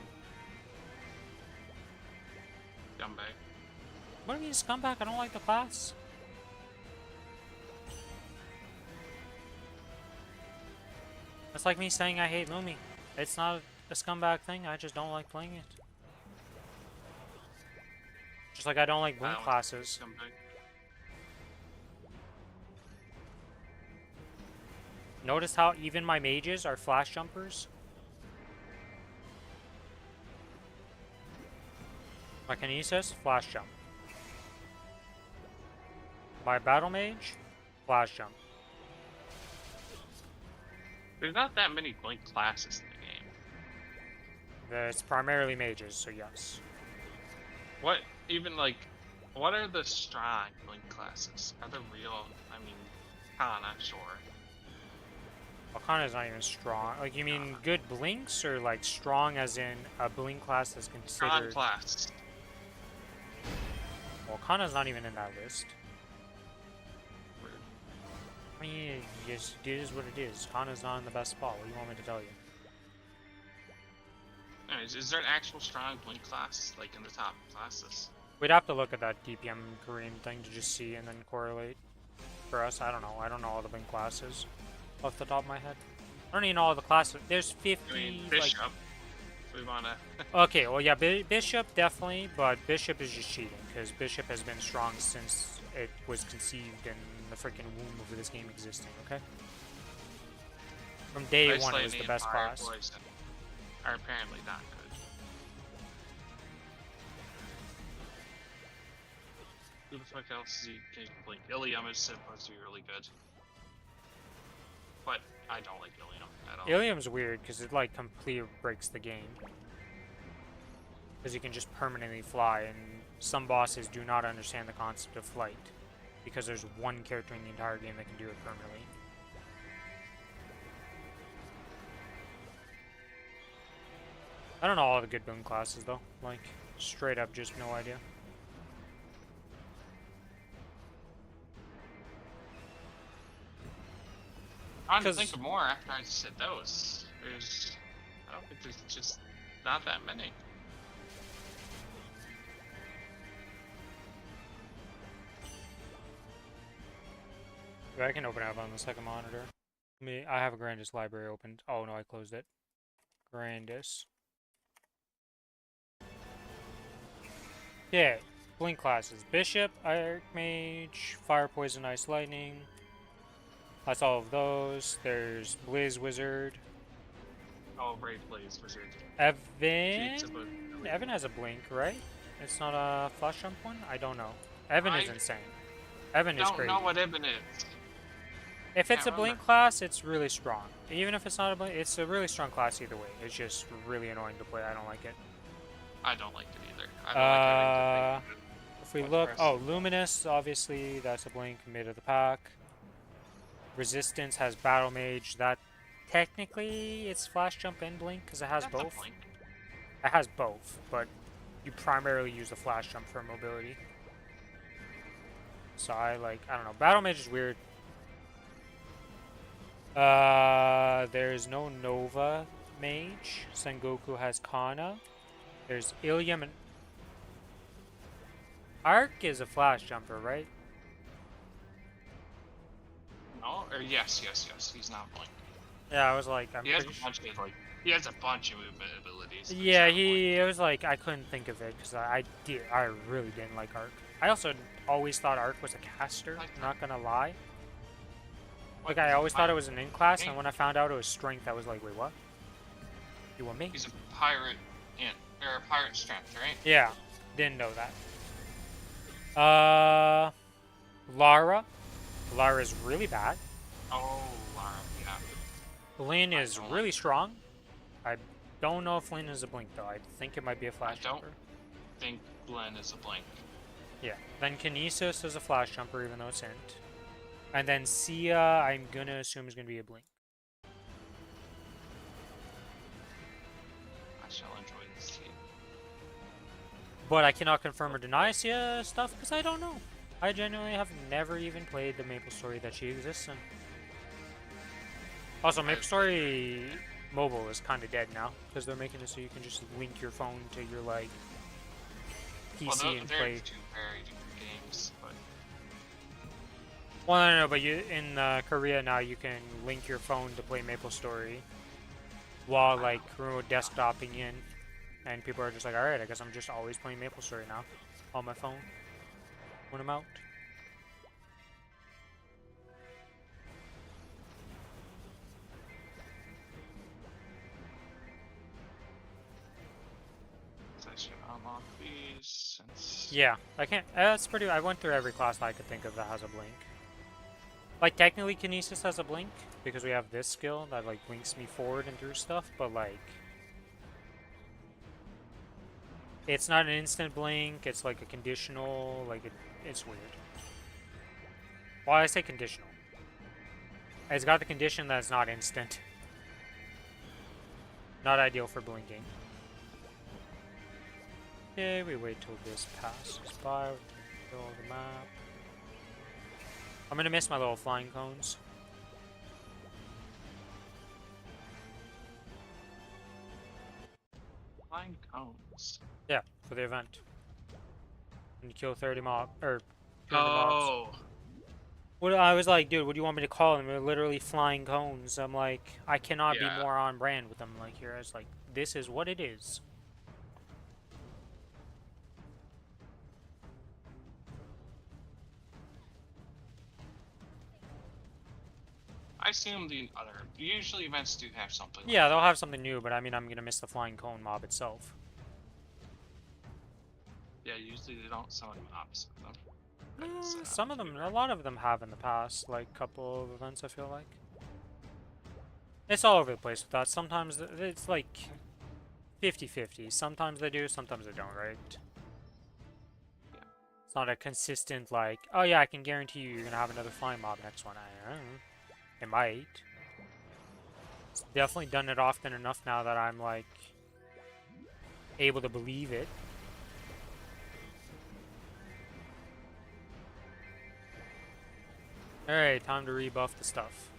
Scumbag. What do you mean scumbag? I don't like the class. That's like me saying I hate Lumi. It's not a scumbag thing, I just don't like playing it. Just like I don't like Bloom classes. Scumbag. Notice how even my mages are flash jumpers? My Kinesis, flash jump. My battle mage, flash jump. There's not that many blink classes in the game. It's primarily mages, so yes. What even like? What are the strong blink classes? Are the real? I mean, Kana, sure. Wakana's not even strong. Like, you mean good blinks, or like strong as in a blink class that's Strong considered... class. Wakana's not even in that list. I mean, it is what it is. Kana's not in the best spot. What do you want me to tell you? Anyways, is there an actual strong blink class, like in the top classes? We'd have to look at that DPM Kareem thing to just see and then correlate. For us, I don't know. I don't know all the blink classes off the top of my head. I don't even know all the classes. There's 50. I mean, Bishop. Like... We wanna. Okay, well, yeah, Bishop definitely, but Bishop is just cheating because Bishop has been strong since it was conceived in the freaking womb of this game existing. Okay. From day one, it was the best class. Are apparently not good. Who the fuck else is he blink? Ilium is supposed to be really good, but I don't like Ilium at all. Ilium's weird because it like completely breaks the game. Because you can just permanently fly, and some bosses do not understand the concept of flight. Because there's one character in the entire game that can do it permanently. I don't know all the good boon classes though. Like, straight up just no idea. I'm trying to think of more after I said those. I don't think there's just not that many. I can open it up on the second monitor. I have a Grandis library opened. Oh no, I closed it. Grandis. Yeah, blink classes. Bishop, Archmage, Fire, Poison, Ice, Lightning. That's all of those. There's Blaze Wizard. Oh, Brave Blaze Wizard. Evan has a blink, right? It's not a flash jump one? I don't know. Evan is insane. Evan is crazy. I don't know what Evan is. If it's a blink class, it's really strong. Even if it's not a blink, it's a really strong class either way. It's just really annoying to play. I don't like it. I don't like it either. I don't like if we look, Luminous, obviously, that's a blink, mid of the pack. Resistance has Battle Mage. That technically it's flash jump and blink because it has both. It has both, but you primarily use the flash jump for mobility. So I don't know. Battle Mage is weird. There's no Nova Mage. Sengoku has Kana. There's Ilium and Arc is a flash jumper, right? No, or yes. He's not blink. Yeah, I was like, he has a bunch of movement abilities. Yeah, it was like I couldn't think of it because I really didn't like Arc. I also always thought Arc was a caster. I'm not gonna lie. Like I always thought it was an in class, and when I found out it was strength, I was like, wait, what? You want me? He's a pirate or a pirate strength, right? Yeah, didn't know that. Lara is really bad. Oh, Lara, yeah. Lynn is really strong. I don't know if Lynn is a blink though. I think it might be a flash jumper. I think Lynn is a blink. Yeah. Then Kinesis is a flash jumper, even though it's int. And then Sia, I'm gonna assume is gonna be a blink. I shall enjoy this game. But I cannot confirm or deny Sia stuff because I don't know. I genuinely have never even played the Maplestory that she exists in. Also, Maplestory mobile is kind of dead now because they're making it so you can just link your phone to your like PC and play. Two very different games, but. Well, no, but in Korea now you can link your phone to play Maplestory while like remote desktoping in, and people are just like, all right, I guess I'm just always playing Maplestory now on my phone when I'm out. should unlock these since. Yeah, I can't. That's pretty. I went through every class I could think of that has a blink. Like technically, Kinesis has a blink because we have this skill that like blinks me forward and through stuff. But like, it's not an instant blink. It's like a conditional. Like it's weird. Why I say conditional? It's got the condition that it's not instant. Not ideal for blinking. Okay, we wait till this passes by. Fill the map. I'm gonna miss my little flying cones. Flying cones. Yeah, for the event. When you kill 30 mob or 200 mobs. Oh. What I was like, dude, what do you want me to call them? They're literally flying cones. I'm like, I cannot be Yeah. more on brand with them. Like here, it's like, this is what it is. I assume the other. Usually events do have something. Yeah, they'll have something new, but I mean, I'm gonna miss the flying cone mob itself. Yeah, usually they don't summon mobs with them. Some of them, a lot of them have in the past, like a couple of events, I feel like. It's all over the place with that. Sometimes it's like 50-50. Sometimes they do, sometimes they don't, right? Yeah. It's not a consistent, like, oh yeah, I can guarantee you're gonna have another flying mob next one. I don't know. It might. It's definitely done it often enough now that I'm, like, able to believe it. Alright, time to rebuff the stuff.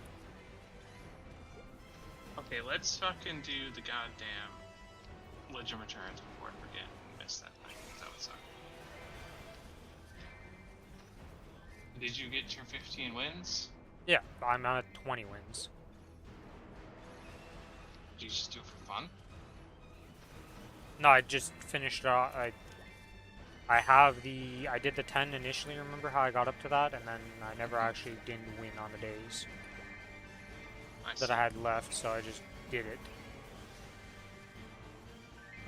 Okay, let's fucking do the goddamn Legend Returns before I forget and miss that thing. That would suck. Did you get your 15 wins? Yeah, I'm at 20 wins. Did you just do it for fun? No, I just finished I did the 10 initially, remember how I got up to that, and then I never actually didn't win on the days that I had left, so I just did it.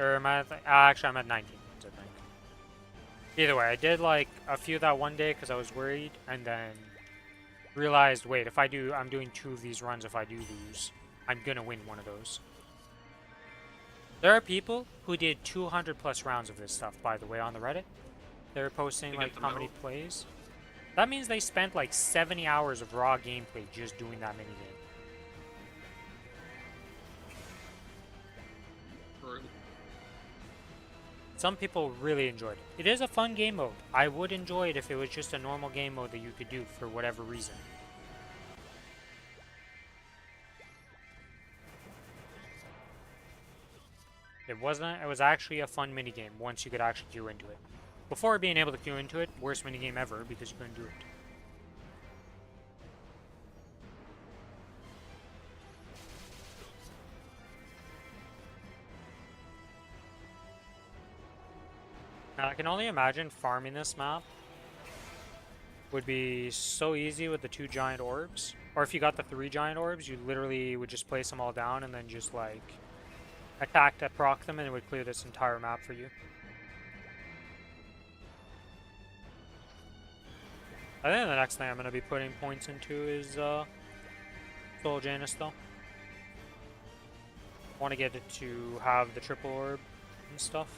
Or am I at, actually I'm at 19 wins, I think. Either way, I did like a few that one day because I was worried, and then realized, wait, if I'm doing 2 of these runs, if I do lose, I'm gonna win one of those. There are people who did 200 plus rounds of this stuff, by the way, on the Reddit. They're posting like how many plays. That means they spent like 70 hours of raw gameplay just doing that minigame. Some people really enjoyed it. It is a fun game mode. I would enjoy it if it was just a normal game mode that you could do for whatever reason. It wasn't. It was actually a fun minigame once you could actually queue into it. Before being able to queue into it, worst minigame ever because you couldn't do it. Now, I can only imagine farming this map would be so easy with the 2 giant orbs. Or if you got the 3 giant orbs, you literally would just place them all down and then just like attack to proc them and it would clear this entire map for you. I think the next thing I'm going to be putting points into is Soul Janus though. I want to get it to have the triple orb and stuff.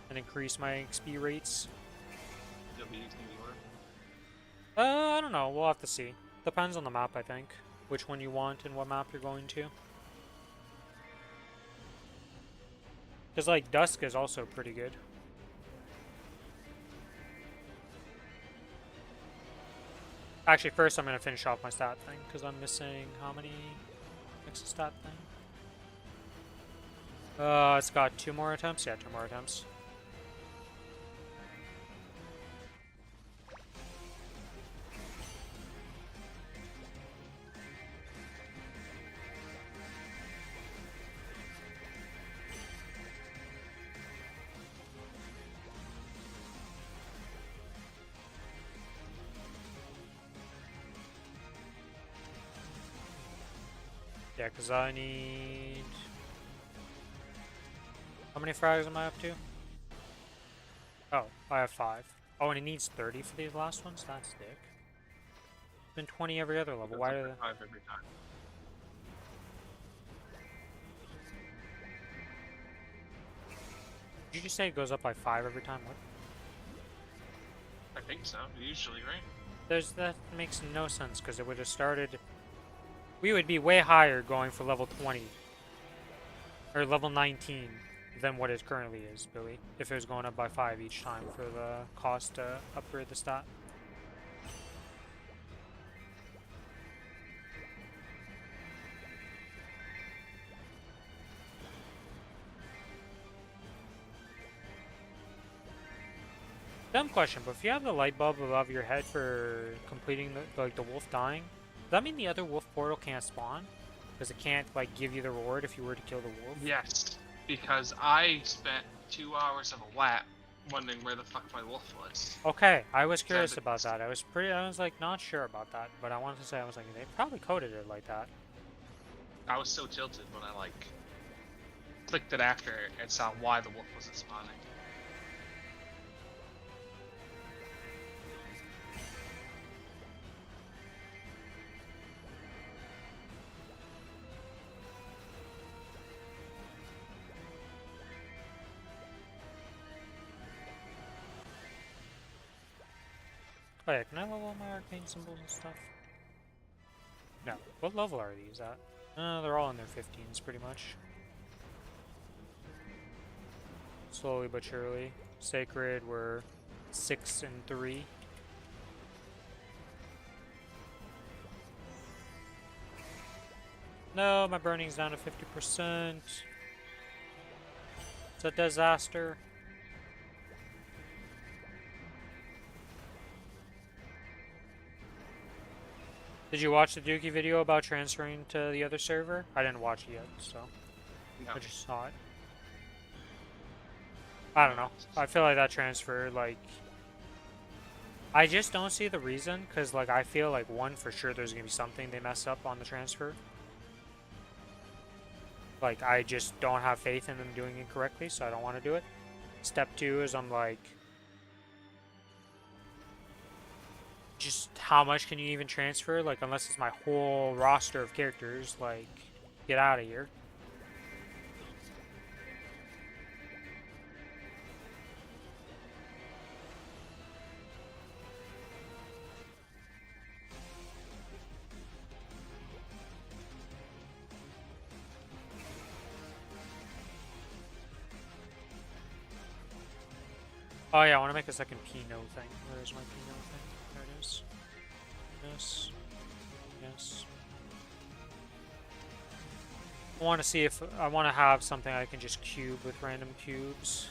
And increase my XP rates. You'll be using the orb? I don't know. We'll have to see. Depends on the map, I think. Which one you want and what map you're going to. Because, like, Dusk is also pretty good. Actually, first I'm going to finish off my stat thing, because I'm missing how many next stat thing? It's got 2 more attempts? Yeah, 2 more attempts. Yeah, because I need How many frags am I up to? Oh, I have 5. Oh, and it needs 30 for these last ones? That's dick. It's been 20 every other level. It goes Why up do by they... 5 every time. Did you just say it goes up by 5 every time? What? I think so, usually, right? That makes no sense, because it would have started... We would be way higher going for level 20. Or level 19 than what it currently is, Billy. If it was going up by 5 each time for the cost to upgrade the stat. Dumb question, but if you have the light bulb above your head for completing the wolf dying, does that mean the other wolf portal can't spawn? Because it can't like give you the reward if you were to kill the wolf? Yes, because I spent 2 hours of a lap wondering where the fuck my wolf was. Okay, I was curious about that. I was like not sure about that, but I wanted to say I was like they probably coded it like that. I was so tilted when I like clicked it after and saw why the wolf wasn't spawning. Oh yeah, can I level my arcane symbols and stuff? No. What level are these at? They're all in their 15s pretty much. Slowly but surely. Sacred, we're 6 and 3. No, my burning's down to 50%. It's a disaster. Did you watch the Dookie video about transferring to the other server? I didn't watch it yet, so No. I just saw it. I don't know. I feel like that transfer, like... I just don't see the reason, because, like, I feel like, one, for sure there's going to be something they mess up on the transfer. Like, I just don't have faith in them doing it correctly, so I don't want to do it. Step 2 is I'm like... Just how much can you even transfer? Like, unless it's my whole roster of characters, like, get out of here. Oh yeah, I want to make a second Pinot thing. Where is my Pinot thing? There it is. Yes. Yes. I want to see if I want to have something I can just cube with random cubes.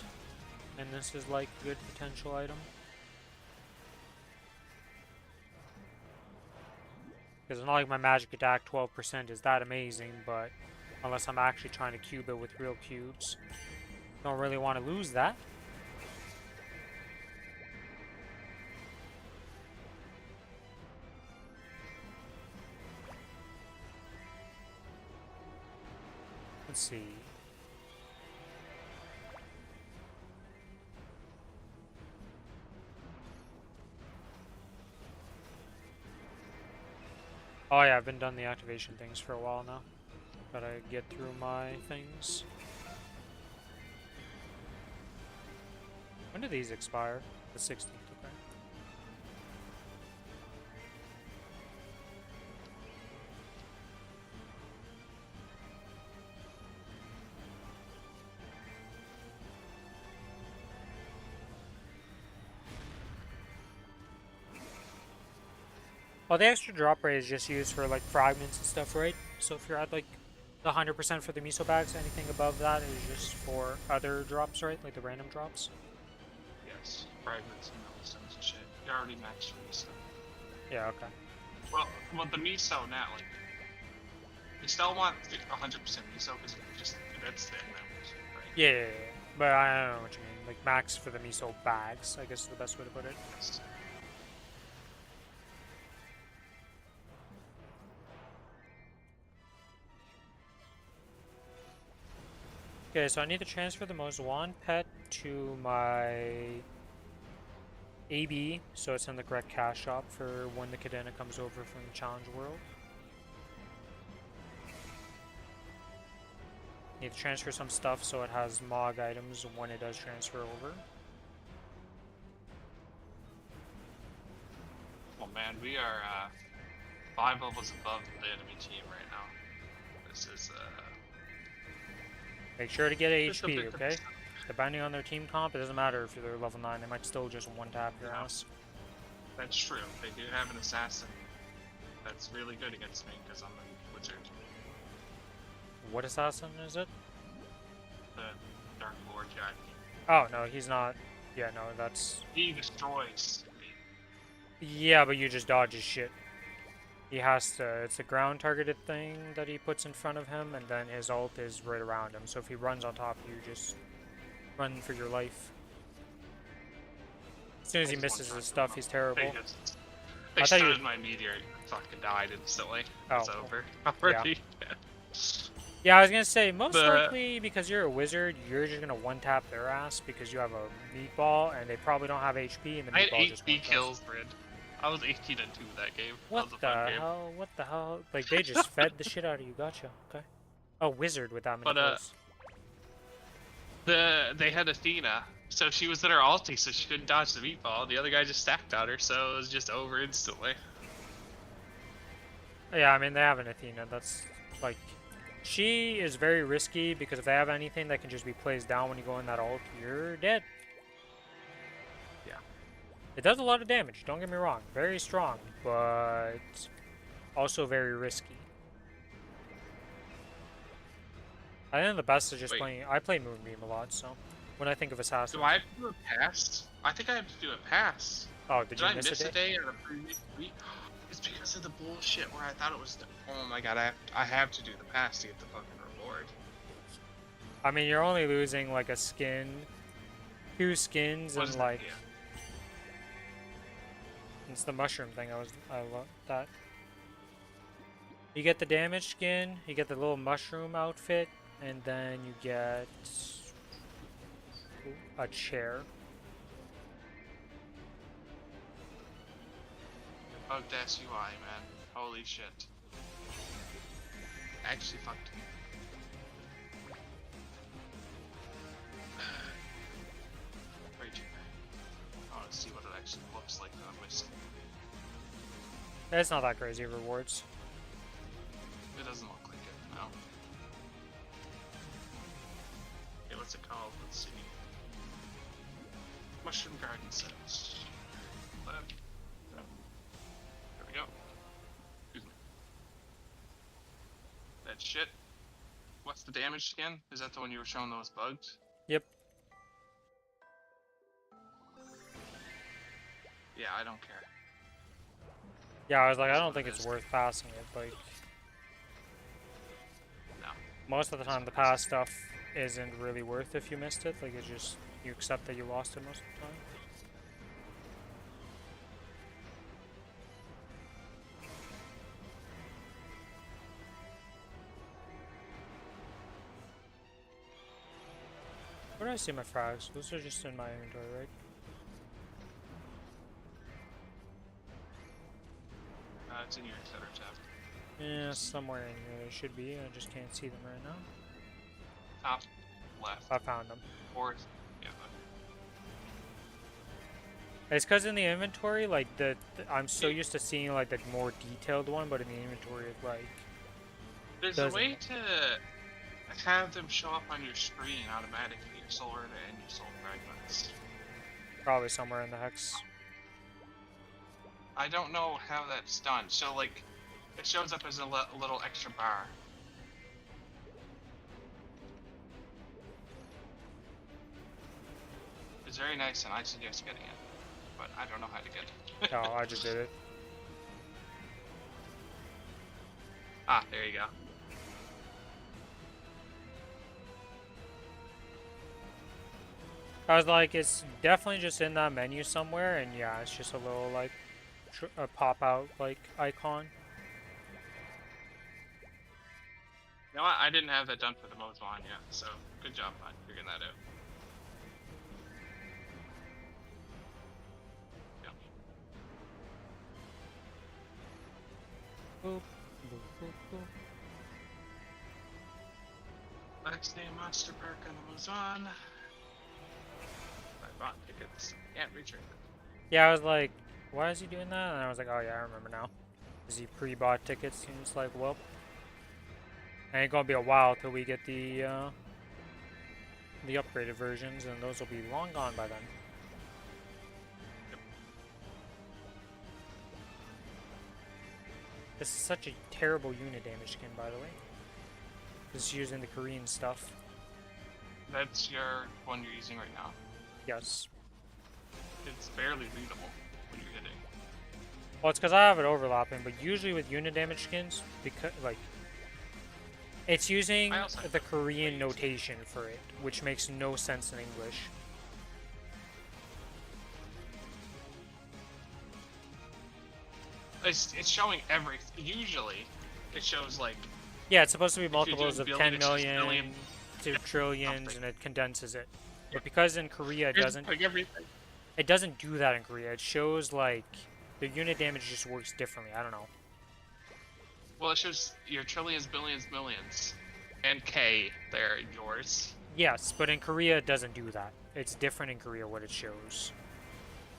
And this is like a good potential item. Because it's not like my magic attack 12% is that amazing, but unless I'm actually trying to cube it with real cubes. Don't really want to lose that. Let's see. Oh yeah, I've been done the activation things for a while now. Gotta get through my things. When do these expire? The 16th, okay. Well, the extra drop rate is just used for like fragments and stuff, right? So if you're at like the 100% for the miso bags, anything above that is just for other drops, right? Like the random drops? Yes, fragments and millstones and shit. You're already maxed for miso. Yeah, okay. Well, the miso now, like, you still want 100% miso because just that's the end numbers, right? Yeah. But I don't know what you mean. Like max for the miso bags, I guess is the best way to put it. Yes. Okay, so I need to transfer the Mozawan pet to my AB, so it's in the correct cash shop for when the Cadena comes over from the Challenge World. Need to transfer some stuff so it has Mog items when it does transfer over. Oh man, we are 5 levels above the enemy team right now. This is Make sure to get it's a HP, bit okay? Depending on their team comp, it doesn't matter if they're level 9, they might still just one-tap your Yeah. ass. That's true. They do have an assassin that's really good against me because I'm a wizard. What assassin is it? The Dark Lord guy. Oh, no, he's not. Yeah, no, that's... He destroys me. Yeah, but you just dodge his shit. He has to... It's a ground-targeted thing that he puts in front of him, and then his ult is right around him. So if he runs on top of you, just run for your life. As soon as he misses his stuff, he's terrible. They I thought you stunned my meteor and fucking died instantly. Oh, It's over already. Yeah, I was gonna say, most But- likely, because you're a wizard, you're just gonna one-tap their ass because you have a meatball, and they probably don't have HP, and the I had meatball 8 just B one-taps. kills, Red. I was 18 and 2 that game. What that was a the fun game. hell? What the hell? Like, they just fed the shit out of you. Gotcha. Okay. Oh, wizard with that many But, kills. They had Athena, so she was in her ulti, so she couldn't dodge the meatball. The other guy just stacked on her, so it was just over instantly. Yeah, I mean, they have an Athena. That's, like... She is very risky, because if they have anything that can just be placed down when you go in that ult, you're dead. Yeah. It does a lot of damage, don't get me wrong. Very strong, but also very risky. I think the best is just Wait. playing... I play Moonbeam a lot, so... When I think of Assassin... Do I have to do a pass? I think I have to do a pass. Oh, did you I miss miss a a day? day or a previous week? It's because of the bullshit where I thought it was. Oh my god, I have to do the pass to get the fucking reward. I mean, you're only losing, like, a skin... 2 skins, What and, is like... that? It's the mushroom thing, I love that. You get the damage skin, you get the little mushroom outfit, and then you get... a chair. Bugged ass UI, man. Holy shit. Actually fucked me. Wait, I want to see what it actually looks like on my screen. It's not that crazy rewards. It doesn't look like it, no. Okay, what's it called? Let's see. Mushroom Garden Sets. There we go. Excuse me. That shit. What's the damage again? Is that the one you were showing that was bugged? Yep. Yeah, I don't care. Yeah, I was like, I don't think it's worth passing it, like... No. Most of the time, the pass stuff isn't really worth if you missed it, like, it's just... You accept that you lost it most of the time. Where do I see my frags? Those are just in my inventory, right? It's in your etc tab. Yeah, somewhere in here they should be. I just can't see them right now. Top left. I found them. Fourth. Yeah. It's because in the inventory, like, I'm so used to seeing, like, the more detailed one, but in the inventory, it's like... There's a way to have them show up on your screen automatically, your solar and your soul fragments. Probably somewhere in the hex. I don't know how that's done. So, like, it shows up as a little extra bar. It's very nice, and I suggest getting it, but I don't know how to get it. Oh, I just did it. Ah, there you go. I was like, it's definitely just in that menu somewhere, and yeah, it's just a little, like, a pop-out, like, icon. You know what? I didn't have that done for the Mozawan yet, so Good job on figuring that out. Yeah. Boop, boop, boop, boop. Next day, Monster Park on Amazon. I bought tickets. Can't return them. Yeah, I was like, why is he doing that? And I was like, oh yeah, I remember now. Because he pre-bought tickets, seems like, well. It ain't gonna be a while till we get the upgraded versions, and those will be long gone by then. This is such a terrible unit damage skin, by the way. This is using the Korean stuff. That's your one you're using right now. Yes. It's barely readable when you're hitting. Well, it's because I have it overlapping, but usually with unit damage skins, because like it's using the Korean notation for it, which makes no sense in English. It's showing everything. Usually, it shows like. Yeah, it's supposed to be multiples of billion, 10 million to trillions, and it condenses it. But because in Korea it doesn't, it doesn't do that in Korea. It shows like the unit damage just works differently. I don't know. Well, it shows your trillions, billions, millions, and K. They're yours. Yes, but in Korea it doesn't do that. It's different in Korea what it shows.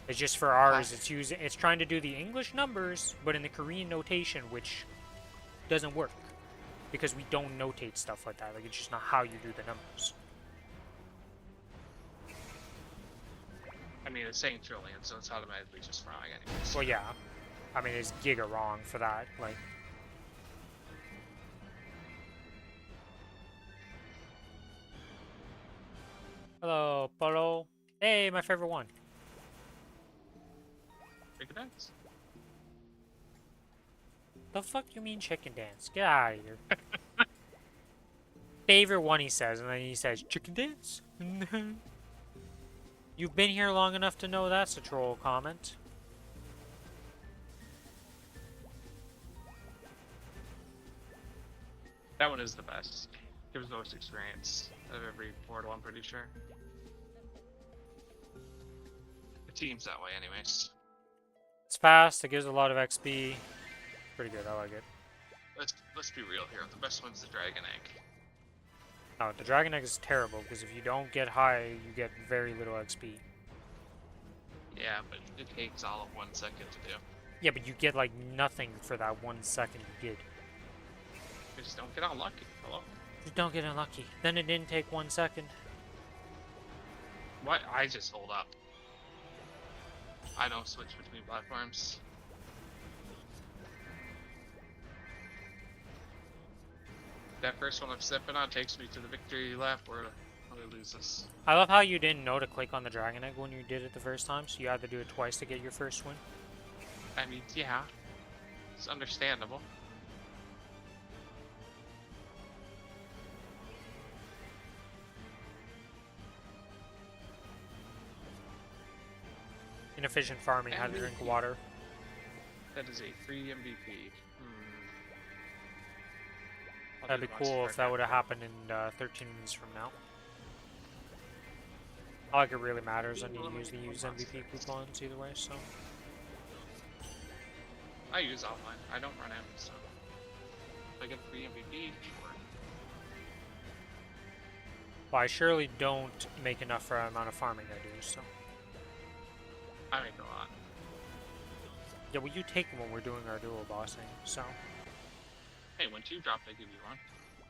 It's just for ours. It's trying to do the English numbers, but in the Korean notation, which doesn't work because we don't notate stuff like that. Like it's just not how you do the numbers. I mean, it's saying trillion, so it's automatically just wrong anyways. Well, yeah. I mean, it's giga wrong for that. Like. Hello, Polo. Hey, my favorite one. Chicken dance? The fuck you mean chicken dance? Get out of here. Favorite one, he says, and then he says, chicken dance? You've been here long enough to know that's a troll comment. That one is the best. Gives the most experience of every portal, I'm pretty sure. The team's that way anyways. It's fast, it gives a lot of XP. Pretty good, I like it. Let's be real here. The best one's the Dragon Egg. No, the Dragon Egg is terrible, because if you don't get high, you get very little XP. Yeah, but it takes all of 1 second to do. Yeah, but you get, like, nothing for that 1 second you get. You just don't get unlucky. Hello? You don't get unlucky. Then it didn't take 1 second. What? I just hold up. I don't switch between platforms. That first one I'm stepping on takes me to the victory lap where I lose this. I love how you didn't know to click on the Dragon Egg when you did it the first time, so you had to do it twice to get your first win. I mean, yeah. It's understandable. Inefficient farming, how to drink water. That is a free MVP. That'd be cool if that would have happened in 13 minutes from now. Not like it really matters, I usually use MVP coupons either way, so. I use offline. I don't run out, so. If I get free MVP, sure. Well, I surely don't make enough for the amount of farming I do, so. I make a lot. Yeah, well, you take them when we're doing our dual bossing, so. Hey, when 2 drop, they give you 1.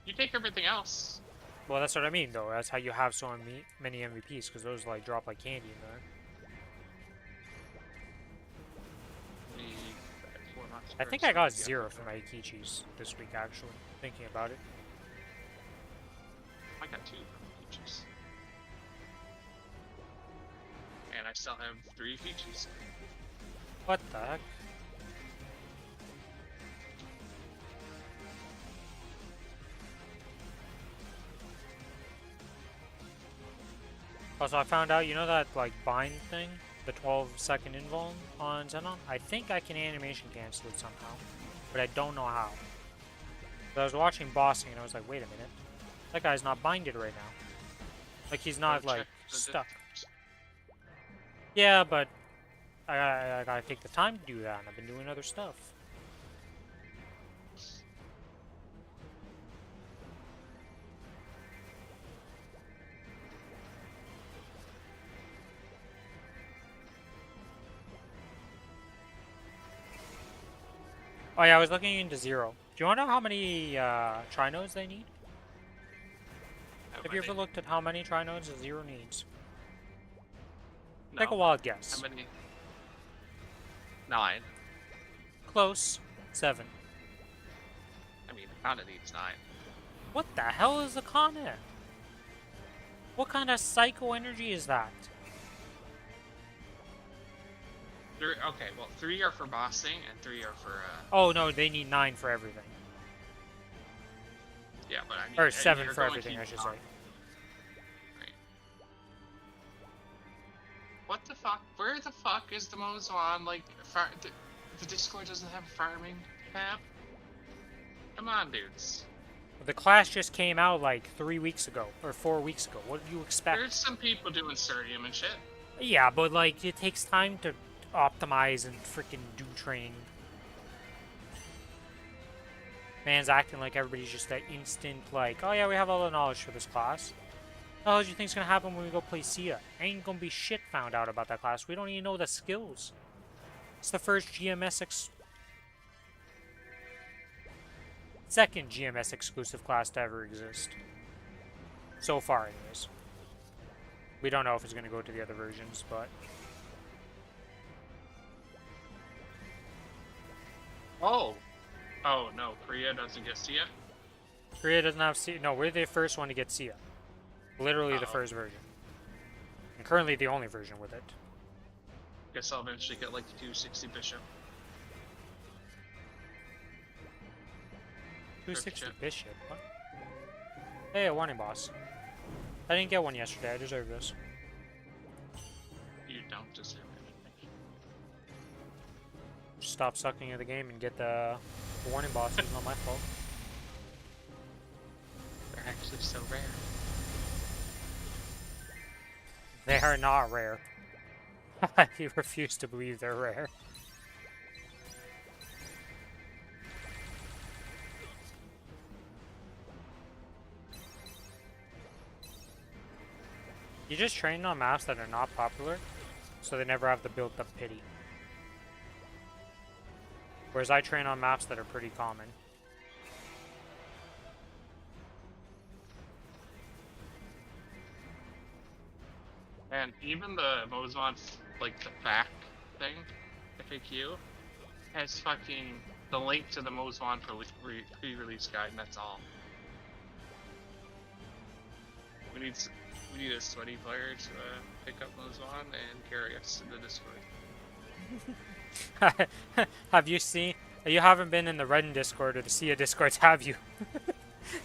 You take everything else. Well, that's what I mean, though. That's how you have so many MVPs, because those, like, drop like candy in there. I think I got 0 for my Ikichis this week, actually, thinking about it. I got 2 from Ikichis. And I still have 3 Ikichis. What the heck? Also, I found out, you know that, like, bind thing? The 12-second invuln on Xenon? I think I can animation cancel it somehow, but I don't know how. But I was watching bossing and I was like, wait a minute. That guy's not binded right now. Like he's not Go check like the stuck. difference. Yeah, but I gotta take the time to do that, and I've been doing other stuff. Oh yeah, I was looking into Zero. Do you want to know how many trinodes they need? Have you ever looked at how many trinodes a Zero needs? No. Take a wild How guess. many? 9. Close. 7. I mean, Kana needs 9. What the hell is a Kana? What kind of psycho energy is that? Okay, well, 3 are for bossing and 3 are for. Oh no, they need 9 for everything. Yeah, but I mean. Or 7 you're for going to everything, I use should Kana. say. Right. What the fuck? Where the fuck is the Mozwan? Like, the Discord doesn't have a farming tab? Come on, dudes. The class just came out like 3 weeks ago, or 4 weeks ago. What do you expect? There's some people doing Surdium and shit. Yeah, but like, it takes time to optimize and freaking do training. Man's acting like everybody's just that instant, like, oh yeah, we have all the knowledge for this class. What the hell do you think's gonna happen when we go play Sia? Ain't gonna be shit found out about that class. We don't even know the skills. It's the first second GMS exclusive class to ever exist. So far, anyways. We don't know if it's gonna go to the other versions, but... Oh! Oh no, Korea doesn't get Sia? Korea doesn't have Sia. No, we're the first one to get Sia. Literally the first version. And currently the only version with it. Guess I'll eventually get like the 260 Bishop. 260 Bishop? What? Hey, a warning boss. I didn't get one yesterday. I deserve this. You don't deserve anything. Stop sucking at the game and get the warning boss. It's not my fault. They're actually so rare. They are not rare. You refuse to believe they're rare. You just train on maps that are not popular, so they never have the built-up pity. Whereas I train on maps that are pretty common. And even the Mozwan, like the back thing, FAQ, has fucking the link to the Mozwan pre-release guide, and that's all. We need a sweaty player to pick up Mozwan and carry us to the Discord. Have you seen? You haven't been in the Redden Discord or the Sia Discords, have you?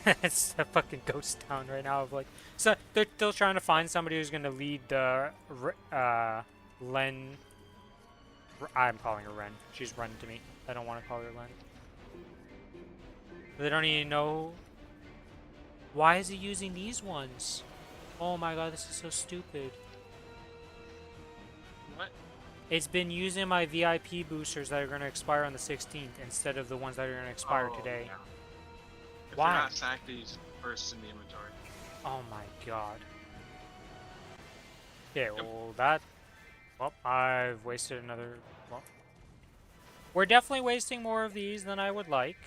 It's a fucking ghost town right now. Of like, so they're still trying to find somebody who's gonna lead the Len. I'm calling her Ren. She's Ren to me. I don't want to call her Len. They don't even know. Why is he using these ones? Oh my god, this is so stupid. What? It's been using my VIP boosters that are going to expire on the 16th instead of the ones that are going to expire today. Yeah. If Why? you're not sacked, use first in the inventory. Oh my god. Okay, well that... Well, I've wasted another... Well, we're definitely wasting more of these than I would like.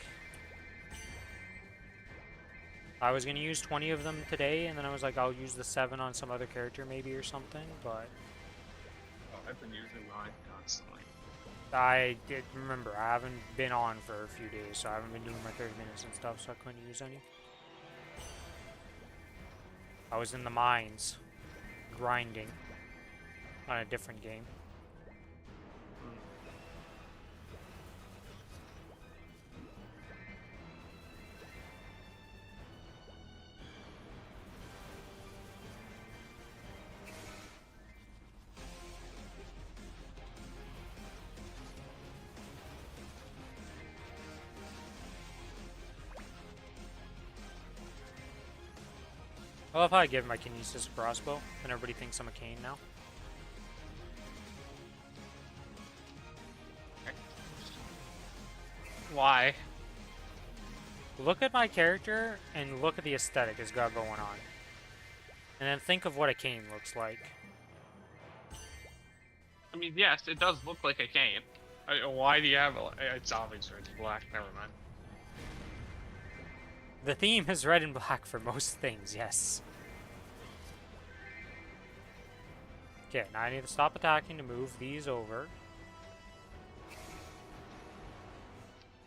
I was going to use 20 of them today, and then I was like, I'll use the 7 on some other character maybe or something, but... Oh, I've been using mine constantly. I did remember, I haven't been on for a few days, so I haven't been doing my 30 minutes and stuff, so I couldn't use any. I was in the mines, grinding, on a different game. I love how I give my kinesis a crossbow, and everybody thinks I'm a cane now. Why? Look at my character, and look at the aesthetic it's got going on. And then think of what a cane looks like. I mean, yes, it does look like a cane. Why do you have it's obviously it's black, never mind. The theme is red and black for most things, yes. Okay, now I need to stop attacking to move these over.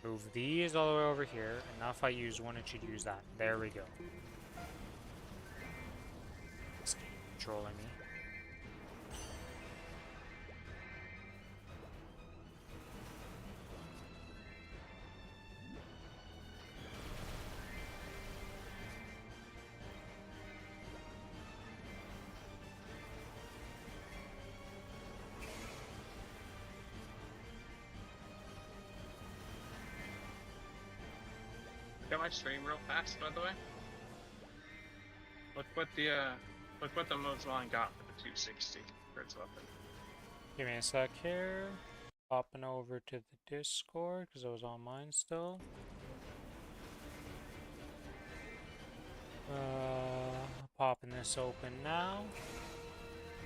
Move these all the way over here, and now if I use one, it should use that. There we go. This game controlling me. Got my stream real fast, by the way. Look what the Mozwan got for the 260 for its weapon. Give me a sec here. Popping over to the Discord, because I was on mine still. Popping this open now.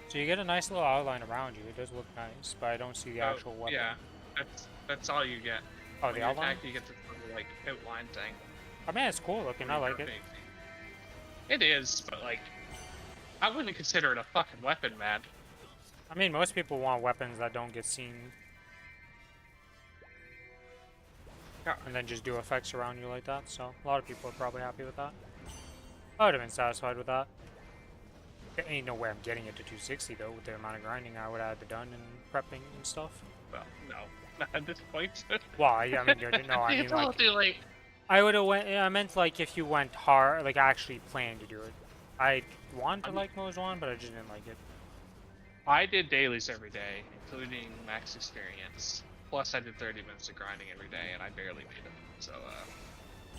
So you get a nice little outline around you. It does look nice, but I don't see the actual weapon. Yeah, that's all you get. Oh, When the you outline? attack, you get this little, like, outline thing. I mean, it's cool looking. I like it. It is, but like, I wouldn't consider it a fucking weapon, man. I mean, most people want weapons that don't get seen. Yeah. And then just do effects around you like that, so a lot of people are probably happy with that. I would have been satisfied with that. There ain't no way I'm getting it to 260 though, with the amount of grinding I would have done and prepping and stuff. Well, no, not at this point. Well, yeah, I mean, no, I mean, like, I would have went, I meant, like, if you went hard, like, actually planned to do it. I wanted to like Mozwan, but I just didn't like it. I did dailies every day, including max experience. Plus, I did 30 minutes of grinding every day, and I barely made it. So,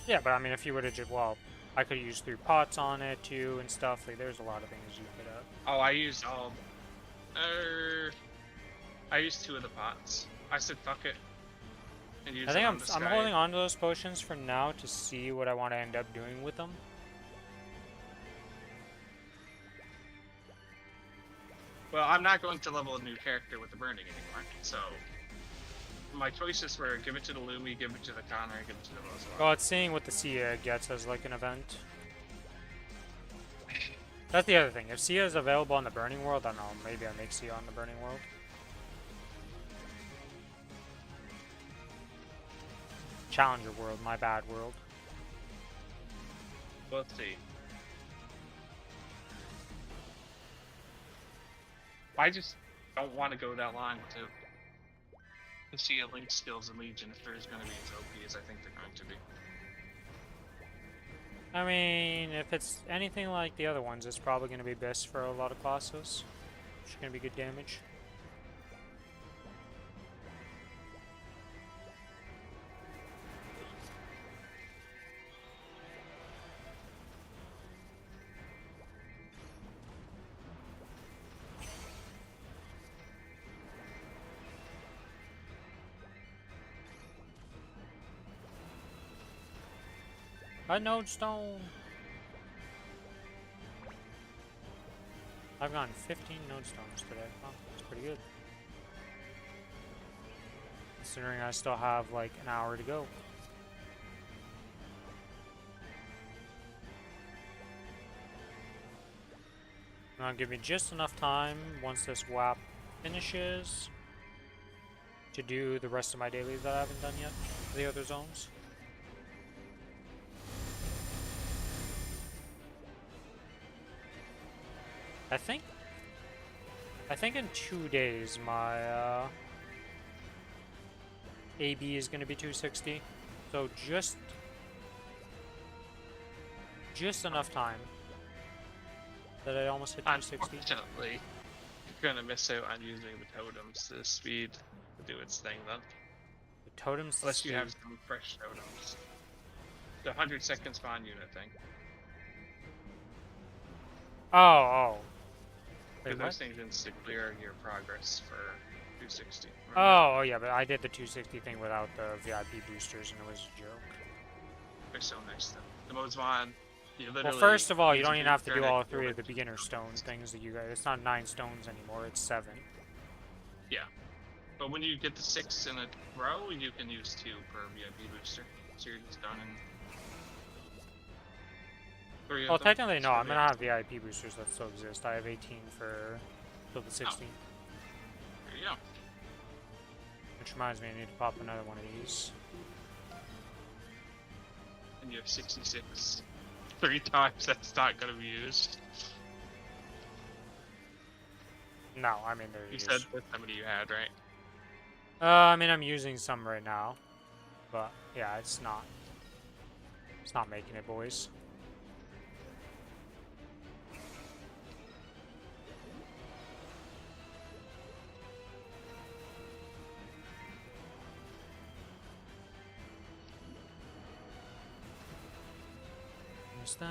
Yeah, but I mean, if you would have just, well, I could use 3 pots on it too and stuff. Like, there's a lot of things you could. Oh, I used all. I used 2 of the pots. I said fuck it. And used I think it on this I'm guy. holding on to those potions for now to see what I want to end up doing with them. Well, I'm not going to level a new character with the burning anymore, so my choices were give it to the Lumi, give it to the Connor, give it to the Mozwan. Well, it's seeing what the Sia gets as like an event. That's the other thing. If Sia is available on the Burning World, I don't know. Maybe I make Sia on the Burning World. Challenger World, my bad world. We'll see. I just don't want to go that long to see a Link skills in Legion if there's going to be as OP as I think they're going to be. I mean, if it's anything like the other ones, it's probably going to be best for a lot of classes. It's going to be good damage. A node stone! I've gotten 15 node stones today. Oh, that's pretty good. Considering I still have like an hour to go. That'll give me just enough time once this WAP finishes to do the rest of my dailies that I haven't done yet for the other zones. I think in 2 days my AB is going to be 260, so just enough time that I almost hit 260. Unfortunately, you're gonna miss out on using the totems to speed to do its thing then. The totems. Unless you have some fresh totems. The 100-second spawn unit thing. Oh, oh. Wait, Because what? those things insta clear your progress for 260. Remember? Oh, yeah, but I did the 260 thing without the VIP boosters, and it was a joke. They're so nice though. The modes mod, you Well, literally first of all, you use a don't even have to booster do and it all can go 3 of the into beginner stone stones. things that you guys. It's not 9 stones anymore, it's 7. Yeah. But when you get the 6 in a row, you can use 2 per VIP booster. So you're just done in 3 Well, of them. technically, It's no, I'm really gonna have awesome. VIP boosters that still exist. I have 18 for till the 16. There you go. Which reminds me, I need to pop another one of these. And you have 66. 3 times that's not gonna be used. No, I mean, they're You used. said that's how many you had, right? I mean, I'm using some right now. But, yeah, it's not. It's not making it, boys. There's that.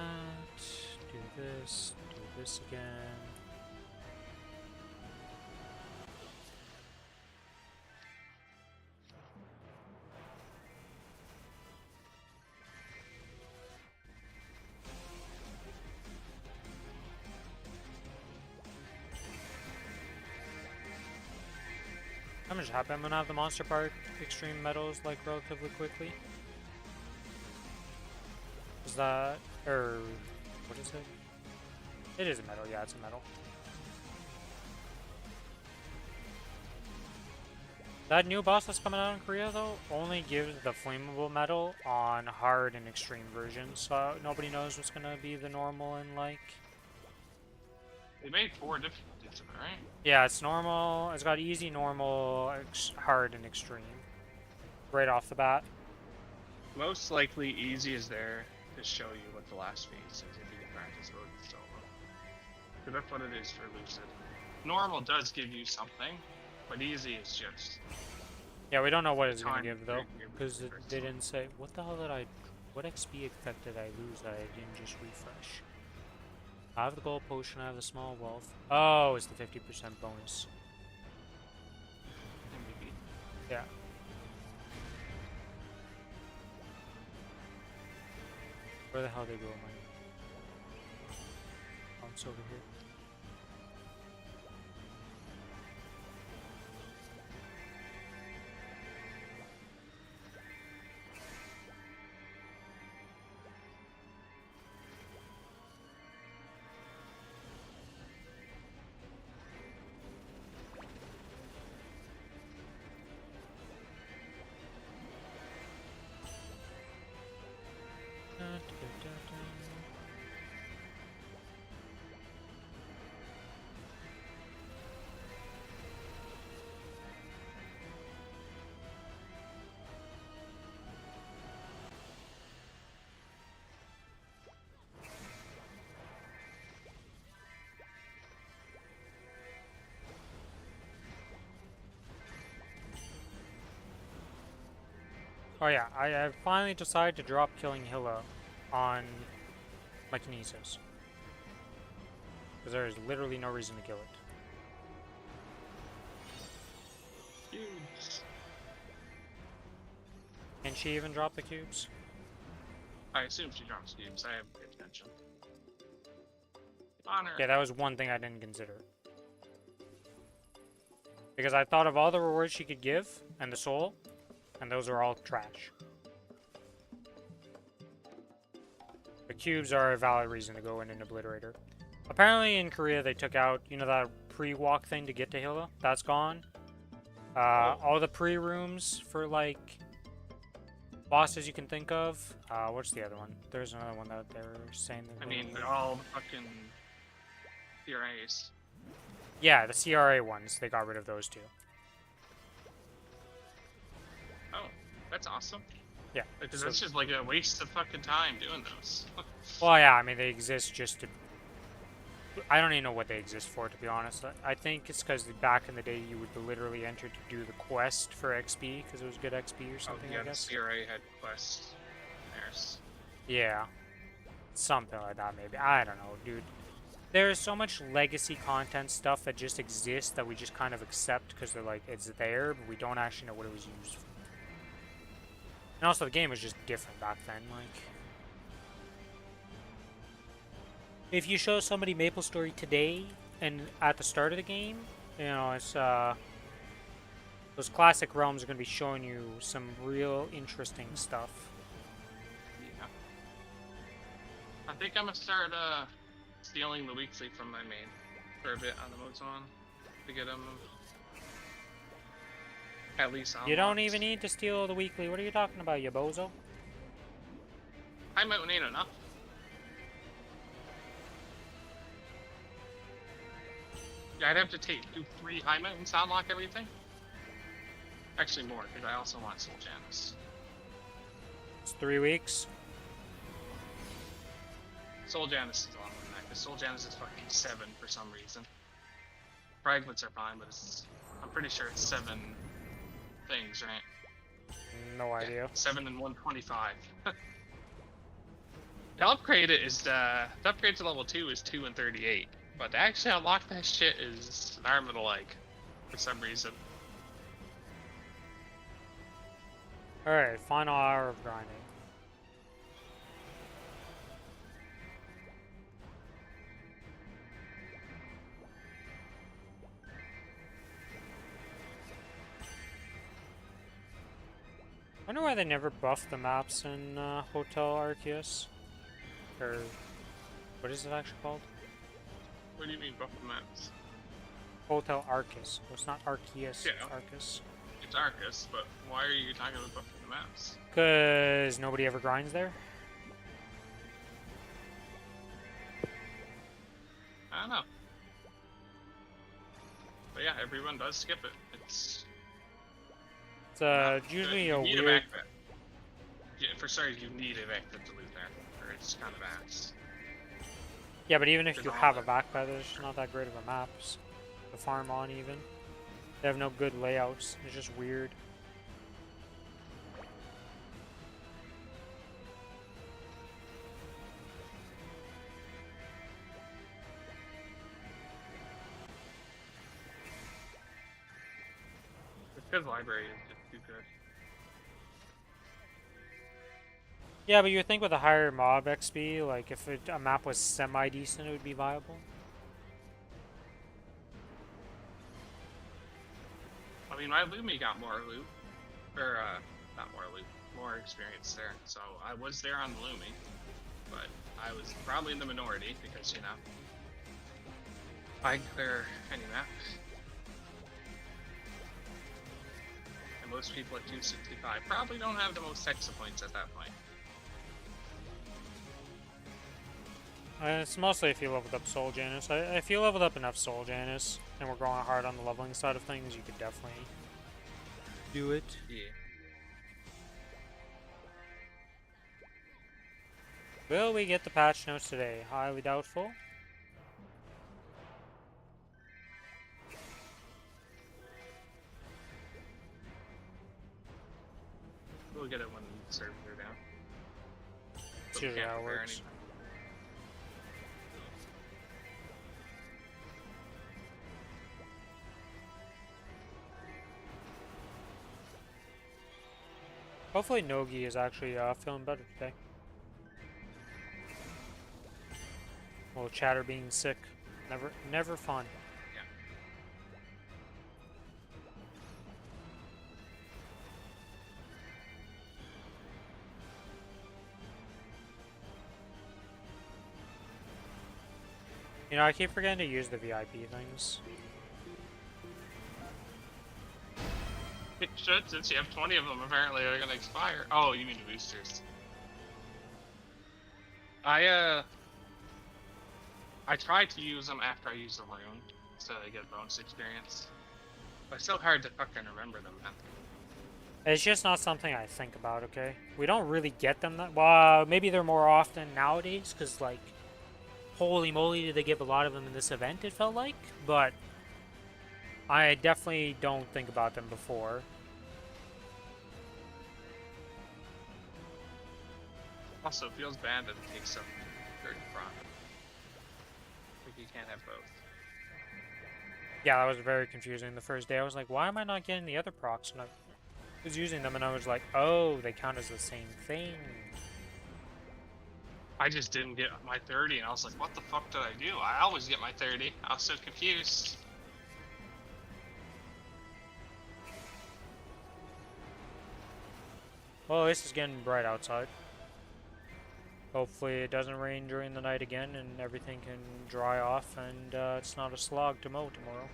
Do this again. I'm just happy I'm gonna have the Monster Park Extreme Medals like relatively quickly. Is that, or what is it? It is a medal, yeah, it's a medal. That new boss that's coming out in Korea though only gives the flammable medal on hard and extreme versions, so nobody knows what's gonna be the normal and like. They made 4 difficulties of it, right? Yeah, it's normal. It's got easy, normal, hard, and extreme. Right off the bat. Most likely easy is there to show you what the last phase is if you can practice mode in solo. Because that's what it is for Lucid. Normal does give you something, but easy is just... Yeah, we don't know what it's gonna time give though, to because create they your didn't say. What the hell did I? What XP effect did I lose that I didn't just refresh? I have the gold potion. I have the small wealth. Oh, it's the 50% bonus. MVP. Yeah. Where the hell did they go, my? Oh, it's over here. Oh yeah, I finally decided to drop killing Hilla on my Kinesis. Because there is literally no reason to kill it. Cubes. Can she even drop the cubes? I assume she drops cubes. I haven't paid attention. Honor. Yeah, that was one thing I didn't consider. Because I thought of all the rewards she could give, and the soul, and those are all trash. The cubes are a valid reason to go in and obliterate her. Apparently in Korea they took out, you know, that pre-walk thing to get to Hilla? That's gone. All the pre-rooms for, like, bosses you can think of. What's the other one? There's another one that they were saying that I mean, they're all the fucking CRAs. yeah, the CRA ones, they got rid of those too. Oh, that's awesome. Yeah. Because So, that's just like a waste of fucking time doing those. well, yeah, I mean, they exist just to... I don't even know what they exist for, to be honest. I think it's because back in the day you would literally enter to do the quest for XP, because it was good XP or something, oh, yeah, I guess. the CRA had quests. There's. Yeah. Something like that, maybe. I don't know, dude. There's so much legacy content stuff that just exists that we just kind of accept because they're like, it's there, but we don't actually know what it was used for. And also, the game was just different back then. Like, if you show somebody Maplestory today and at the start of the game, you know, it's those classic realms are going to be showing you some real interesting stuff. Yeah. I think I'm gonna start stealing the weekly from my main for a bit on the Mozon to get them at least unlocked. You don't even need to steal the weekly. What are you talking about, you bozo? I might need enough. Yeah, I'd have to do 3 high mountains to unlock everything. Actually more, because I also want Soul Janus. It's 3 weeks. Soul Janus is a lot more than that, because Soul Janus is fucking 7 for some reason. Fragments are fine, but I'm pretty sure it's 7 things, right? No idea. Yeah, 7 and 125. To upgrade it is to upgrade to level 2 is 2 and 38. But to actually unlock that shit is an arm and a leg, for some reason. Alright, final hour of grinding. I wonder why they never buffed the maps in Hotel Arceus. Or, what is it actually called? What do you mean buff the maps? Hotel Arceus. Well, it's not Arceus, Yeah. it's Arceus. It's Arcus, but why are you talking about buffing the maps? Because nobody ever grinds there. I don't know. But yeah, everyone does skip it. It's Usually you a need weird... backpack. Yeah, for starters, you need a backpack to loot there, or it's kind of ass. Yeah, but even if There's you all have a that. backpack, there's not that great of a maps to farm on even. They have no good layouts. It's just weird. The fifth library is just too good. Yeah, but you would think with a higher mob XP, like if a map was semi-decent, it would be viable. I mean, my Lumi got more loot, or not more loot, more experience there. So I was there on the Lumi, but I was probably in the minority because, you know, I can clear any map. And most people at 265 probably don't have the most Hexa points at that point. It's mostly if you leveled up Soul Janus. If you leveled up enough Soul Janus, and we're going hard on the leveling side of things, you could definitely do it. Yeah. Will we get the patch notes today? Highly doubtful. We'll get it when the servers are down. It's But we usually can't how it prepare works. anything. Hopefully Nogi is actually feeling better today. Well, Chatter being sick, never fun. Yeah. You know, I keep forgetting to use the VIP things. It should, since you have 20 of them. Apparently, they're gonna expire. Oh, you mean the boosters? I tried to use them after I used the rune, so I get bonus experience. But it's so hard to fucking remember them, man. It's just not something I think about, okay? We don't really get them that well, maybe they're more often nowadays, because, like, holy moly, did they give a lot of them in this event, it felt like? But I definitely don't think about them before. Also, Also, it feels bad that it takes so 30 profit. Like, You can't have both. Yeah, that was very confusing. The first day I was like, why am I not getting the other procs? And I was using them and I was like, oh, they count as the same thing. I just didn't get my 30, and I was like, what the fuck did I do? I always get my 30. I was so confused. Well, this is getting bright outside. Hopefully it doesn't rain during the night again and everything can dry off and it's not a slog to mow tomorrow.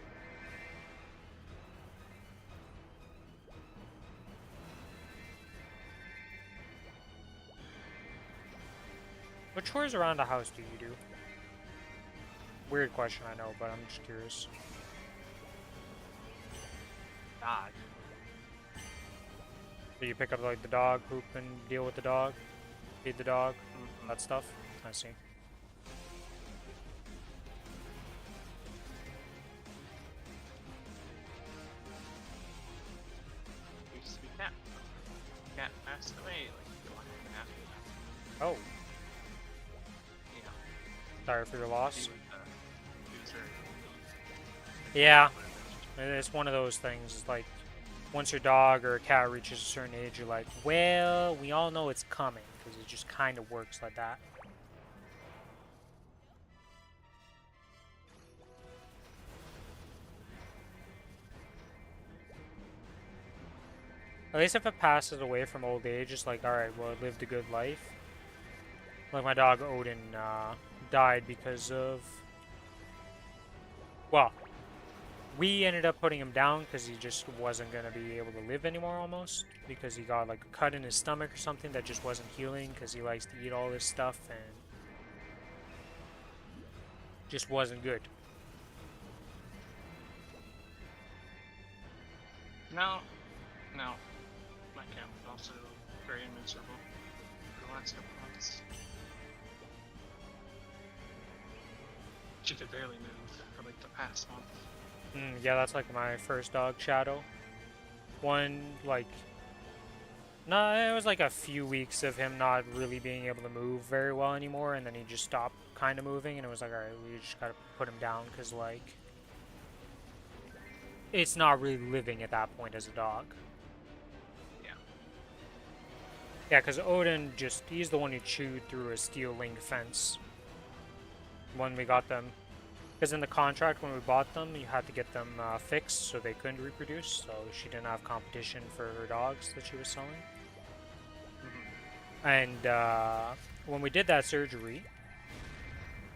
What chores around the house do you do? Weird question, I know, but I'm just curious. God. Do you pick up like the dog poop and deal with the dog? Feed the dog? That stuff? I see. Used to be cat. Cat passed away like 1.5 years. Oh, You know, sorry for your loss. he was very Yeah, it's one of those things. It's like, once your dog or a cat reaches a certain age, you're like, well, we all know it's coming, because it just kind of works like that. At least if it passes away from old age, it's like, alright, well, it lived a good life. Like my dog Odin died because of... Well, we ended up putting him down because he just wasn't going to be able to live anymore almost. Because he got like a cut in his stomach or something that just wasn't healing because he likes to eat all this stuff and just wasn't good. No. My cat was also very miserable for the last couple months. She could barely move for like the past month. Yeah, that's like my first dog, Shadow. One, like... No, it was like a few weeks of him not really being able to move very well anymore, and then he just stopped kind of moving, and it was like, alright, we just gotta put him down, because, like... It's not really living at that point as a dog. Yeah. Yeah, because Odin just... He's the one who chewed through a steel link fence when we got them. Because in the contract when we bought them, you had to get them fixed so they couldn't reproduce, so she didn't have competition for her dogs that she was selling. And when we did that surgery,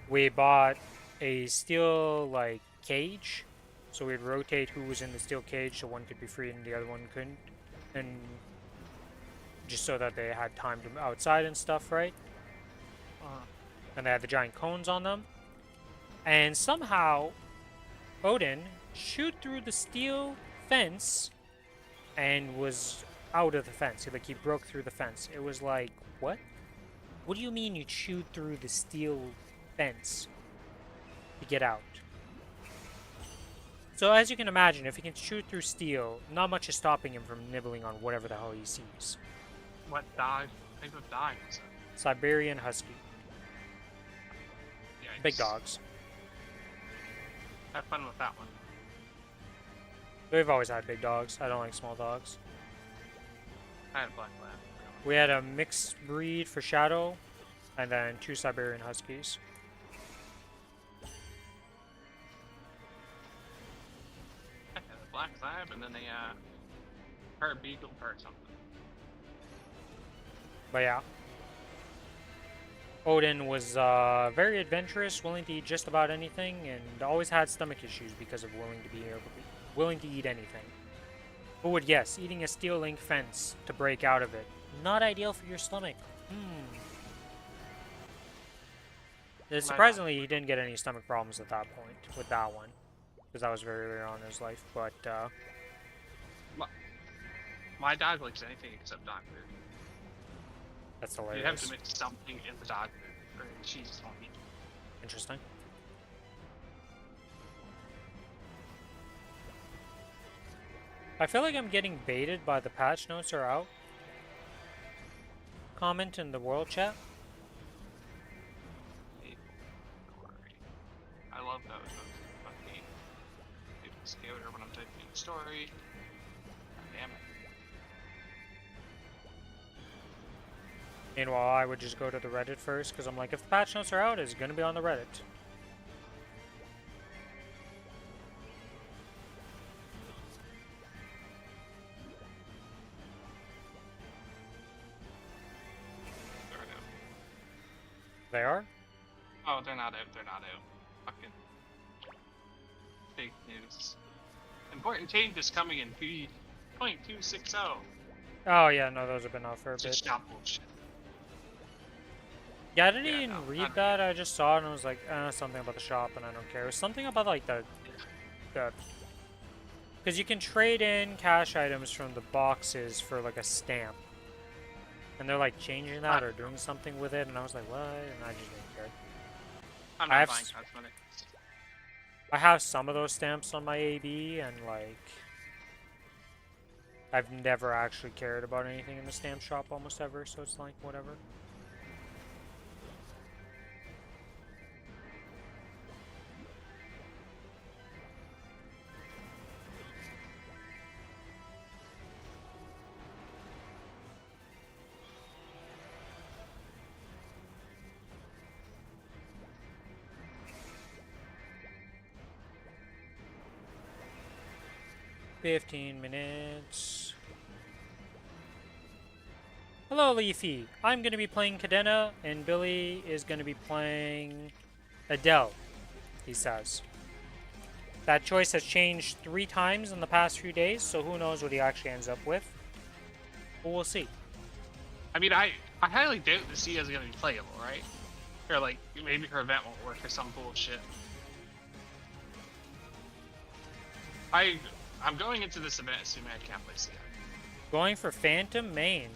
we bought a steel like cage, so we'd rotate who was in the steel cage so one could be free and the other one couldn't, and just so that they had time to outside and stuff, right? And they had the giant cones on them. And somehow, Odin chewed through the steel fence and was out of the fence. Like, he broke through the fence. It was like, what? What do you mean you chewed through the steel fence to get out? So as you can imagine, if he can chew through steel, not much is stopping him from nibbling on whatever the hell he sees. What type of dog was it? Siberian Husky. Yikes. Big dogs. Have fun with that one. We've always had big dogs. I don't like small dogs. I had a black lab. We had a mixed breed for Shadow, and then 2 Siberian Huskies. I had a black lab and then a part beagle, part something. But yeah. Odin was very adventurous, willing to eat just about anything, and always had stomach issues because of willing to eat anything. Who would guess? Eating a steel link fence to break out of it. Not ideal for your stomach. Surprisingly, he didn't get any stomach problems at that point with that one, because that was very rare on his life. But my dog likes anything except dog food. that's You hilarious. have to mix something in the dog food, or she just won't eat it. Interesting. I feel like I'm getting baited by the patch notes are out. Comment in the world chat. I love those. Those are funny. People scaler when I'm typing a story. God damn it. Meanwhile, I would just go to the Reddit first, because I'm like, if the patch notes are out, it's gonna be on the Reddit. They're out. They are? Oh, they're not out. They're not out. Fucking fake news. Important changes coming in 3.260. Oh yeah, no, those have been out for a bit. Just not bullshit. Yeah, I didn't Yeah, even no, read not that. I just saw it and I was like, something about the shop, and I don't care. It was something about like the, because you can trade in cash items from the boxes for like a stamp, and they're like changing that or doing something with it, and I was like, what? And I just didn't care. I'm I not have buying cosmetics. I have some of those stamps on my AB, and like, I've never actually cared about anything in the stamp shop almost ever, so it's like, whatever. $15. Hello, Leafy. I'm going to be playing Cadena, and Billy is going to be playing Adele, he says. That choice has changed 3 times in the past few days, so who knows what he actually ends up with. But we'll see. I mean, I highly doubt the Cia is going to be playable, right? Or like, maybe her event won't work or some bullshit. I'm going into this event assuming I can't play Cia. Going for Phantom main.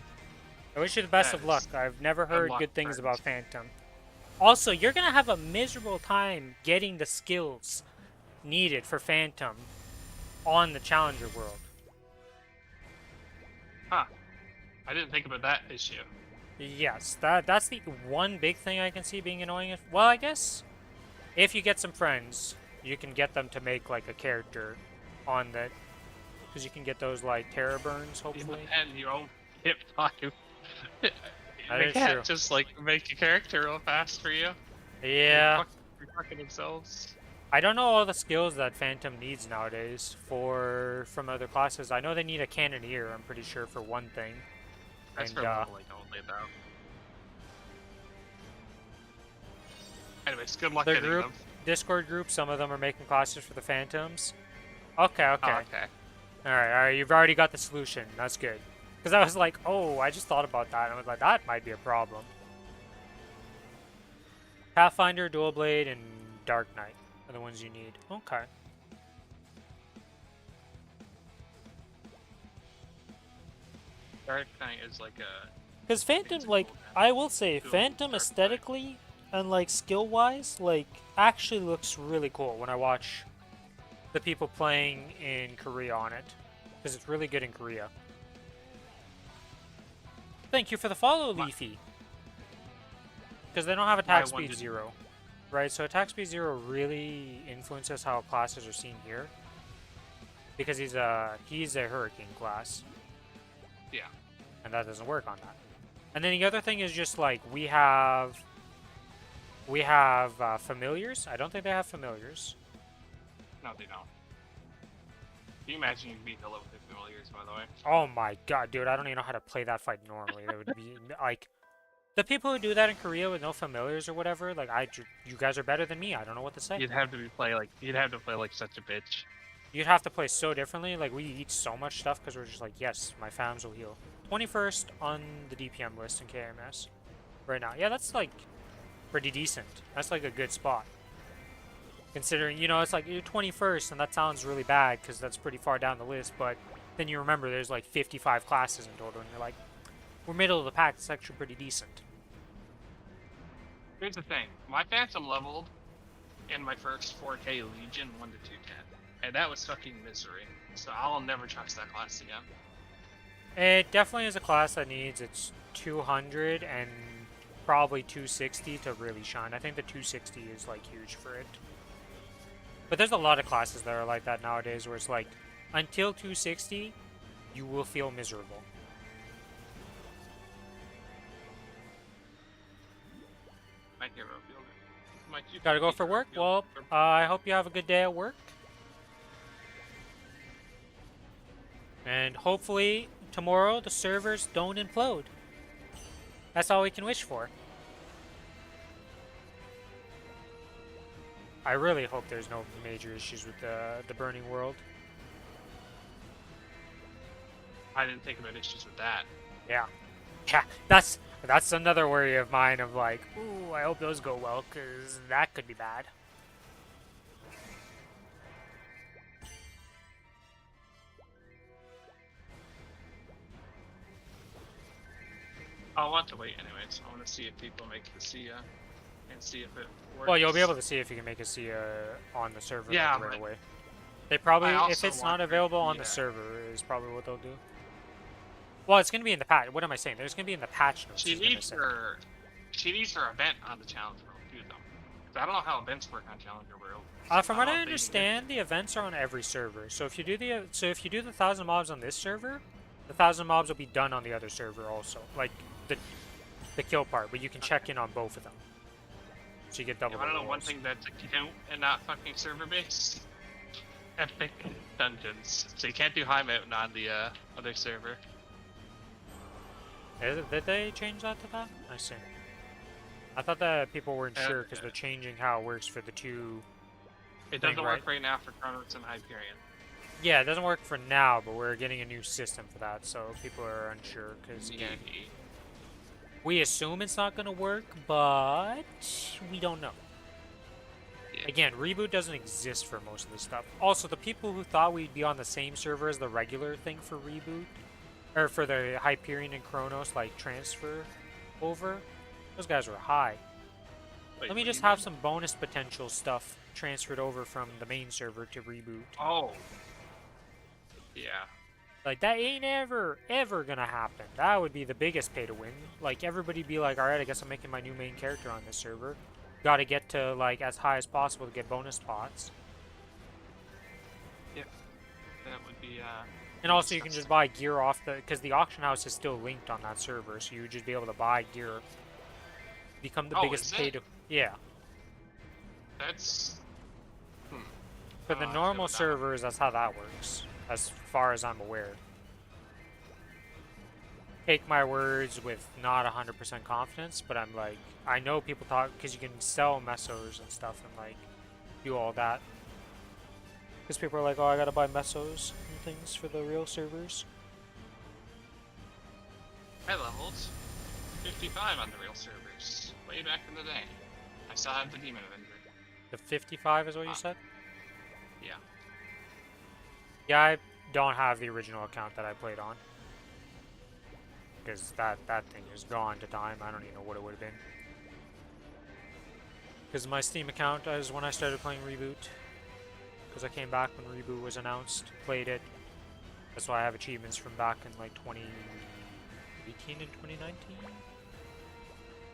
I wish you the best of luck. I've never heard good things about Phantom. Also, you're going to have a miserable time getting the skills needed for Phantom on the Challenger World. Huh. I didn't think about that issue. Yes, that's the one big thing I can see being annoying. Well, I guess if you get some friends, you can get them to make like a character on that, because you can get those like terror burns, hopefully. And your own hip time. That They is can't true. just like make a character real fast for you. Yeah. They're fucking themselves. I don't know all the skills that Phantom needs nowadays from other classes. I know they need a Cannoneer, I'm pretty sure, for one thing. That's And, for level 8 only, though. Anyways, good luck the getting them. Discord group, some of them are making classes for the Phantoms. Okay, okay. Oh, okay. Alright, you've already got the solution. That's good. Because I was like, oh, I just thought about that, and I was like, that might be a problem. Pathfinder, Dual Blade, and Dark Knight are the ones you need. Okay. Dark Knight is like a... Because Phantom, like, I will say, Phantom aesthetically and, like, skill-wise, like, actually looks really cool when I watch the people playing in Korea on it. Because it's really good in Korea. Thank you for the follow, Leafy. Because they don't have attack speed 0. Right, so attack speed 0 really influences how classes are seen here. Because he's a Hurricane class. Yeah. And that doesn't work on that. And then the other thing is just like we have familiars. I don't think they have familiars. No, they don't. Can you imagine you beat Hello with the familiars, by the way? Oh my god, dude, I don't even know how to play that fight normally. It would be like the people who do that in Korea with no familiars or whatever. Like you guys are better than me. I don't know what to say. You'd have to play like such a bitch. You'd have to play so differently. Like we eat so much stuff because we're just like, yes, my fams will heal. 21st on the DPM list in KMS right now. Yeah, that's like pretty decent. That's like a good spot. Considering, you know, it's like you're 21st, and that sounds really bad because that's pretty far down the list, but then you remember there's like 55 classes in total, and you're like, we're middle of the pack, it's actually pretty decent. Here's the thing. My Phantom leveled in my first 4K Legion 1 to 210, and that was fucking misery. So I'll never trust that class again. It definitely is a class that needs its 200 and probably 260 to really shine. I think the 260 is like huge for it. But there's a lot of classes that are like that nowadays, where it's like, until 260, you will feel miserable. My hero field. My Gotta go for work? Well, I hope you have a good day at work. And hopefully, tomorrow, the servers don't implode. That's all we can wish for. I really hope there's no major issues with the burning world. I didn't think about issues with that. Yeah. Yeah, that's another worry of mine of like, ooh, I hope those go well, because that could be bad. I'll want to wait anyways. I want to see if people make the SIA and see if it works. Well, you'll be able to see if you can make a SIA on the server Yeah, right but away. They probably, I if also it's want not available on the yeah. server, is probably what they'll do. Well, it's going to be in the patch. What am I saying? There's going to be in the patch notes. She needs her event on the Challenger World too, though. 'Cause I don't know how events work on Challenger World. From what I understand, the events are on every server. So if you do the 1,000 mobs on this server, the 1,000 mobs will be done on the other server also, like the kill part. But you can check in on both of them, so you get double. Yeah, I don't know one rewards. thing that's a count and not fucking server based. Epic dungeons. So you can't do High Mountain on the other server. Did they change that to that? I see. I thought that people weren't sure because they're changing how it works for the two. It doesn't work right now for Kronos and Hyperion. Yeah, it doesn't work for now, but we're getting a new system for that, so people are unsure because again, we assume it's not going to work, but we don't know. Yeah. Again, reboot doesn't exist for most of this stuff. Also, the people who thought we'd be on the same server as the regular thing for reboot, or for the Hyperion and Kronos, like transfer over, those guys were high. Wait, Let me just have some bonus potential stuff transferred over from the main server to reboot. Oh. Yeah. Like, that ain't ever gonna happen. That would be the biggest pay to win. Like, everybody be like, alright, I guess I'm making my new main character on this server. Gotta get to, like, as high as possible to get bonus spots. Yep. That would be, And also, you can just buy gear off the... Because the auction house is still linked on that server, so you would just be able to buy gear. Become the biggest pay to... Yeah. That's... For the normal servers, that's how that works. As far as I'm aware. Take my words with not 100% confidence, but I'm like... I know people talk... Because you can sell mesos and stuff and, like, do all that. Because people are like, oh, I gotta buy mesos and things for the real servers. I leveled 55 on the real servers. Way back in the day. I still have the Demon Avenger. The 55 is what you said? Yeah. Yeah, I don't have the original account that I played on. Because that thing is gone to time. I don't even know what it would have been. Because my Steam account is when I started playing Reboot. Because I came back when Reboot was announced, played it. That's why I have achievements from back in like 2018 and 2019.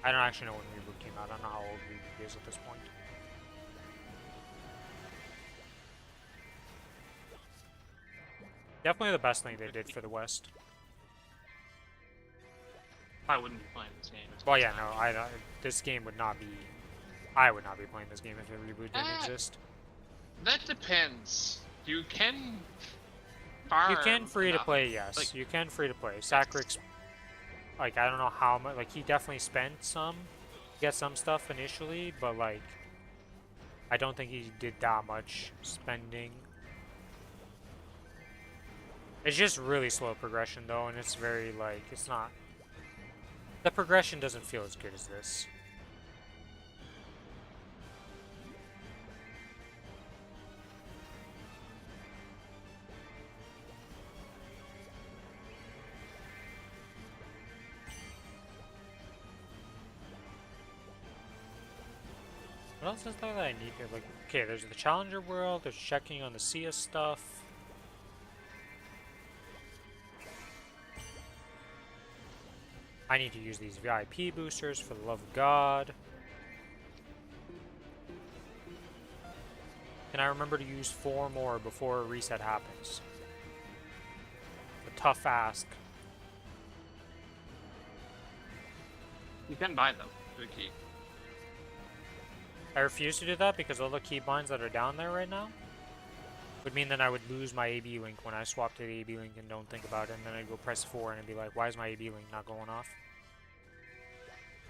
I don't actually know when Reboot came out. I don't know how old Reboot is at this point. Definitely the best thing they did for the West. I wouldn't be playing this game. Well, yeah, no, this game would not be... I would not be playing this game if the Reboot didn't exist. That depends. You can farm. You can free to play, yes. Like, you can free to play. Sacrix, like, I don't know how much, like, he definitely spent some, get some stuff initially, but, like, I don't think he did that much spending. It's just really slow progression, though, and it's very, like, it's not... The progression doesn't feel as good as this. What else is there that I need here? Like, okay, there's the Challenger World, there's checking on the CS stuff. I need to use these VIP boosters for the love of God. Can I remember to use 4 more before a reset happens? A tough ask. You can buy them for the key. I refuse to do that because all the keybinds that are down there right now would mean that I would lose my AB link when I swap to the AB link and don't think about it, and then I'd go press 4 and I'd be like, why is my AB link not going off?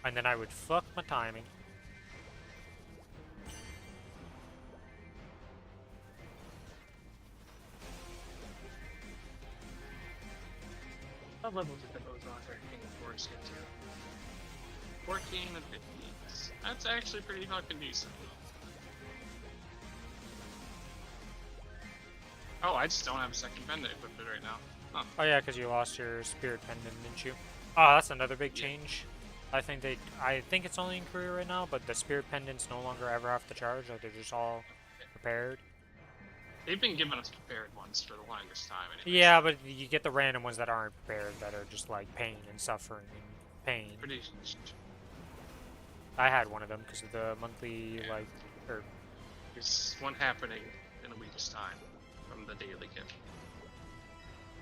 And then I would fuck my timing. What levels did the Bozon King Force get to? 14 and 15. That's actually pretty fucking decent. Oh, I just don't have a second pendant equipped right now. Huh. Oh yeah, because you lost your spirit pendant, didn't you? Oh, that's another big change. I think it's only in Korea right now, but the spirit pendants no longer ever have to charge. Like they're just all prepared. They've been giving us prepared ones for the longest time. Anyways. Yeah, but you get the random ones that aren't prepared, that are just like pain and suffering and pain. Pretty. I had one of them because of the monthly There's one happening in a week's time from the daily kit.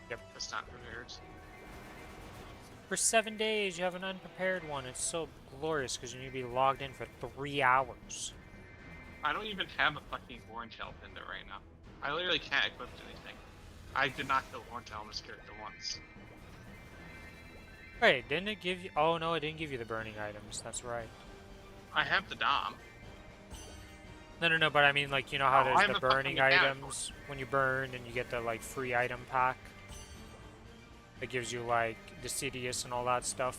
Yep. That's not prepared. For 7 days, you have an unprepared one. It's so glorious because you need to be logged in for 3 hours. I don't even have a fucking orange health in there right now. I literally can't equip anything. I did not kill orange helmet's character once. Wait, didn't it give you... Oh, no, it didn't give you the burning items. That's right. I have the Dom. No, but I mean, like, you know how Oh, there's I'm the a fucking burning mechanic. items when you burn and you get the, like, free item pack? That gives you, like, Decidius and all that stuff.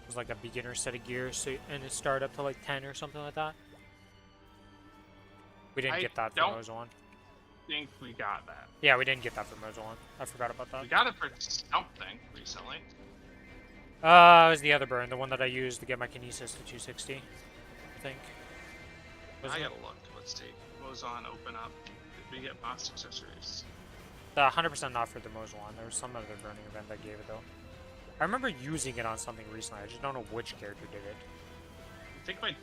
It was like a beginner set of gears, so, and it started up to, like, 10 or something like that. We didn't get that for Mozon. I think we got that. Yeah, we didn't get that for Mozon. I forgot about that. We got it for something recently. It was the other burn, the one that I used to get my Kinesis to 260, I think. I gotta look. Let's see. Mozon, open up. Did we get boss accessories? 100% not for the Mozon. There was some other burning event that gave it, though. I remember using it on something recently. I just don't know which character did it. I think my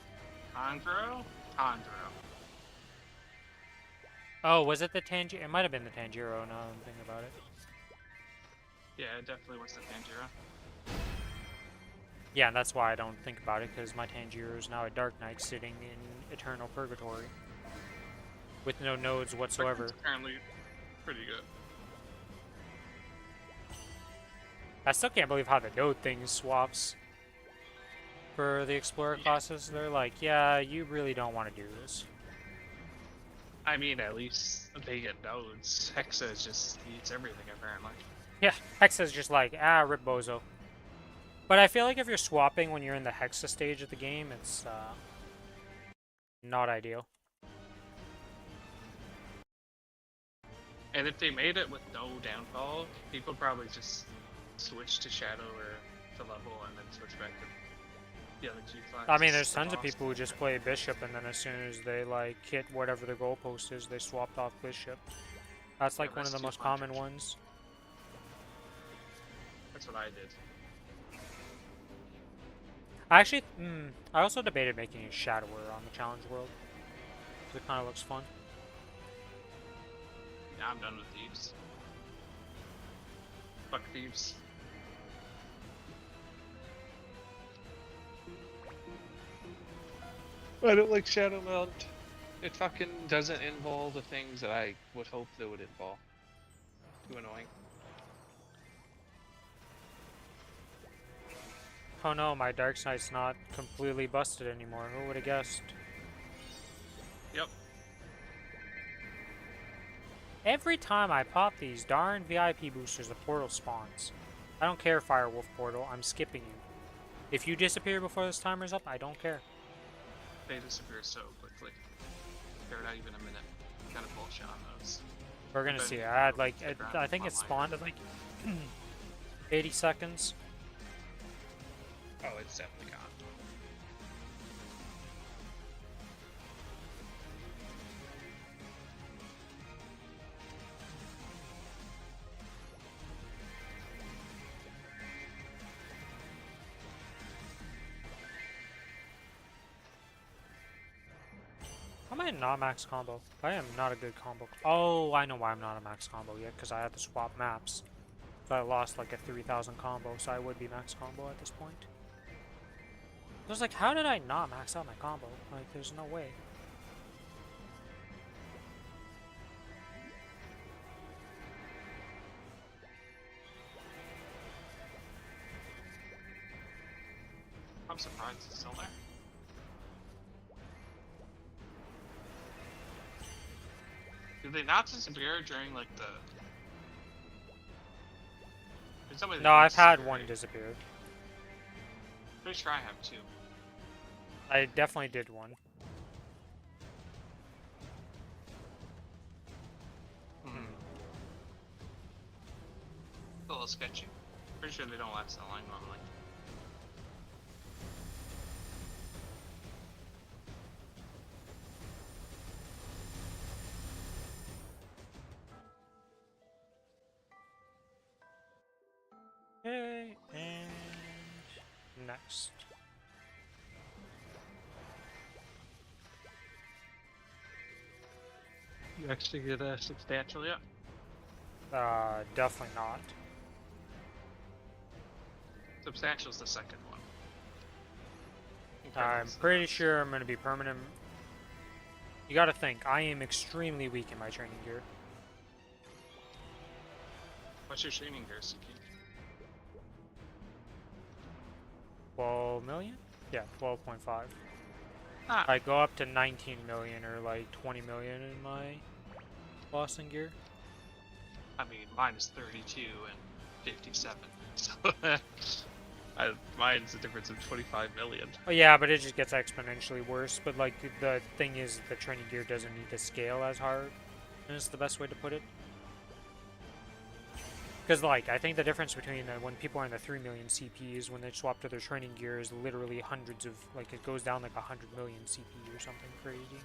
Tanjiro? Tanjiro. Oh, was it the Tanjiro? It might have been the Tanjiro, now I'm thinking about it. Yeah, it definitely was the Tanjiro. Yeah, and that's why I don't think about it, because my Tanjiro is now a Dark Knight sitting in Eternal Purgatory. With no nodes whatsoever. It's apparently pretty good. I still can't believe how the node thing swaps for the Explorer classes. They're like, yeah, you really don't want to do this. I mean, at least they get nodes. Hexa just eats everything, apparently. Yeah, Hexa's just like, rip bozo. But I feel like if you're swapping when you're in the Hexa stage of the game, it's not ideal. And if they made it with no downfall, people probably just switch to Shadow or to level and then switch back to the other two classes. I mean, there's tons of people who just play Bishop and then as soon as they like hit whatever the goalpost is, they swapped off Bishop. That's like one of the most common ones. That's what I did. Actually, I also debated making a Shadower on the Challenge World. Because it kind of looks fun. Yeah, I'm done with thieves. Fuck thieves. I don't like Shadow Mount. It fucking doesn't involve the things that I would hope that would involve. Too annoying. Oh no, my Dark Knight's not completely busted anymore. Who would have guessed? Yep. Every time I pop these darn VIP boosters, the portal spawns. I don't care, Firewolf Portal. I'm skipping you. If you disappear before this timer's up, I don't care. They disappear so quickly. They're not even a minute. Kind of bullshit on those. We're gonna see. I had like, I think it spawned at like 80 seconds. Oh, it's definitely gone. How Am I not max combo? I am not a good combo. Oh, I know why I'm not a max combo yet, because I had to swap maps. So I lost like a 3,000 combo, so I would be max combo at this point. I was like, how did I not max out my combo? Like, there's no way. I'm surprised it's still there. Did they not disappear during like the? No, I've had one disappear. Pretty sure I have two. I definitely did one. Hmm. A little sketchy. Pretty sure they don't last that long normally. Okay, and next. You actually get a substantial yet? Definitely not. Substantial's the second one. I'm pretty sure I'm gonna be permanent. You gotta think, I am extremely weak in my training gear. What's your training gear, CP? 12 million? Yeah, 12.5. Ah, I go up to 19 million or like 20 million in my Boston gear. I mean, mine is 32 and 57. So mine's a difference of 25 million. Oh yeah, but it just gets exponentially worse. But like the thing is, the training gear doesn't need to scale as hard. And it's the best way to put it. Because like I think the difference between when people are in the 3 million CP is when they swap to their training gear is literally hundreds of, like it goes down like 100 million CP or something crazy.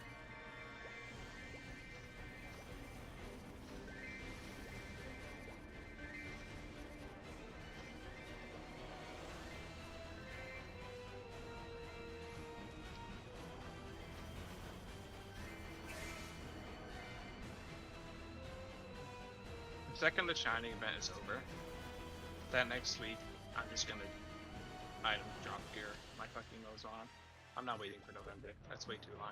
The second the Shining event is over, that next week, I'm just gonna item drop gear. My fucking goes on. I'm not waiting for November. That's way too long.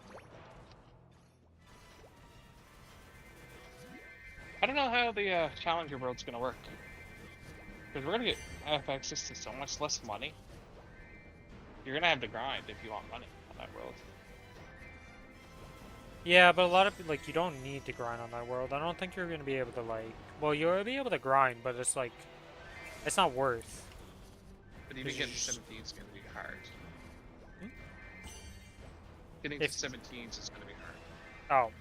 I don't know how the Challenger World's gonna work. Because we're gonna have access to so much less money. You're gonna have to grind if you want money on that world. Yeah, but a lot of like you don't need to grind on that world. I don't think you're gonna be able to like. Well, you'll be able to grind, but it's like it's not worth. But even getting 17 is gonna be hard. Hmm? Getting to 17s is gonna be hard. Oh,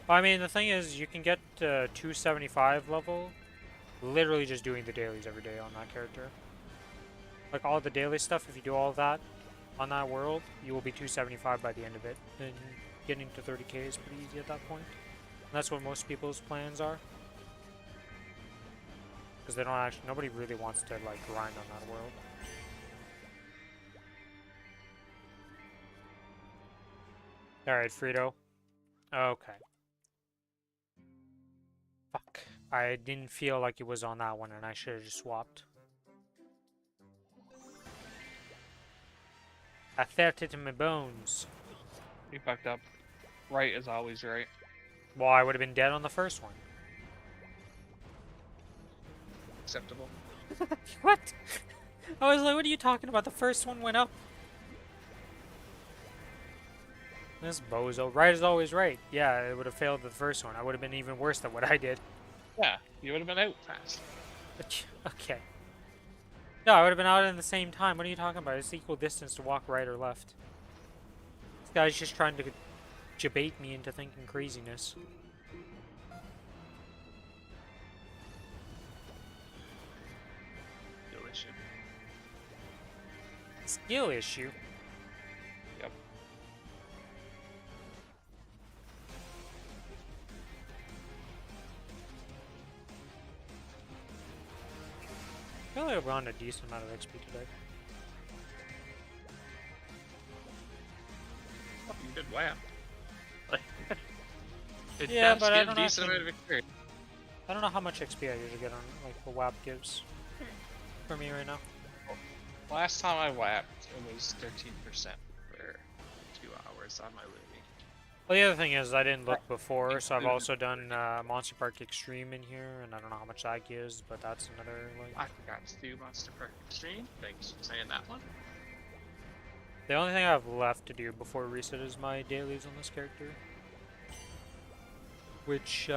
well, I mean the thing is, you can get to 275 level, literally just doing the dailies every day on that character. Like all the daily stuff, if you do all of that on that world, you will be 275 by the end of it, and getting to 30k is pretty easy at that point. And that's what most people's plans are. Because they don't actually, nobody really wants to like grind on that world. Alright, Frito. Okay. Fuck. I didn't feel like it was on that one and I should have just swapped. I felt it in my bones. You fucked up. Right is always right. Well, I would have been dead on the first one. Acceptable. What? I was like, what are you talking about? The first one went up. This bozo. Right is always right. Yeah, it would have failed the first one. I would have been even worse than what I did. Yeah, you would have been out fast. Okay. No, I would have been out in the same time. What are you talking about? It's equal distance to walk right or left. This guy's just trying to debate me into thinking craziness. Skill issue. Skill issue? Yep. I feel like I've gotten a decent amount of XP today. Oh, you did wow. Like, It Yeah, does but I give don't decent actually. amount of experience. I don't know how much XP I usually get on like the WAP gives for me right now. Last time I whacked, it was 13% for 2 hours on my Lumi. Well, the other thing is I didn't That look before, so I've included also done Monster Park Extreme in here, and I don't know how much that gives, but that's another like. I forgot to do Monster Park Extreme. Thanks for saying that one. The only thing I have left to do before reset is my dailies on this character. Which,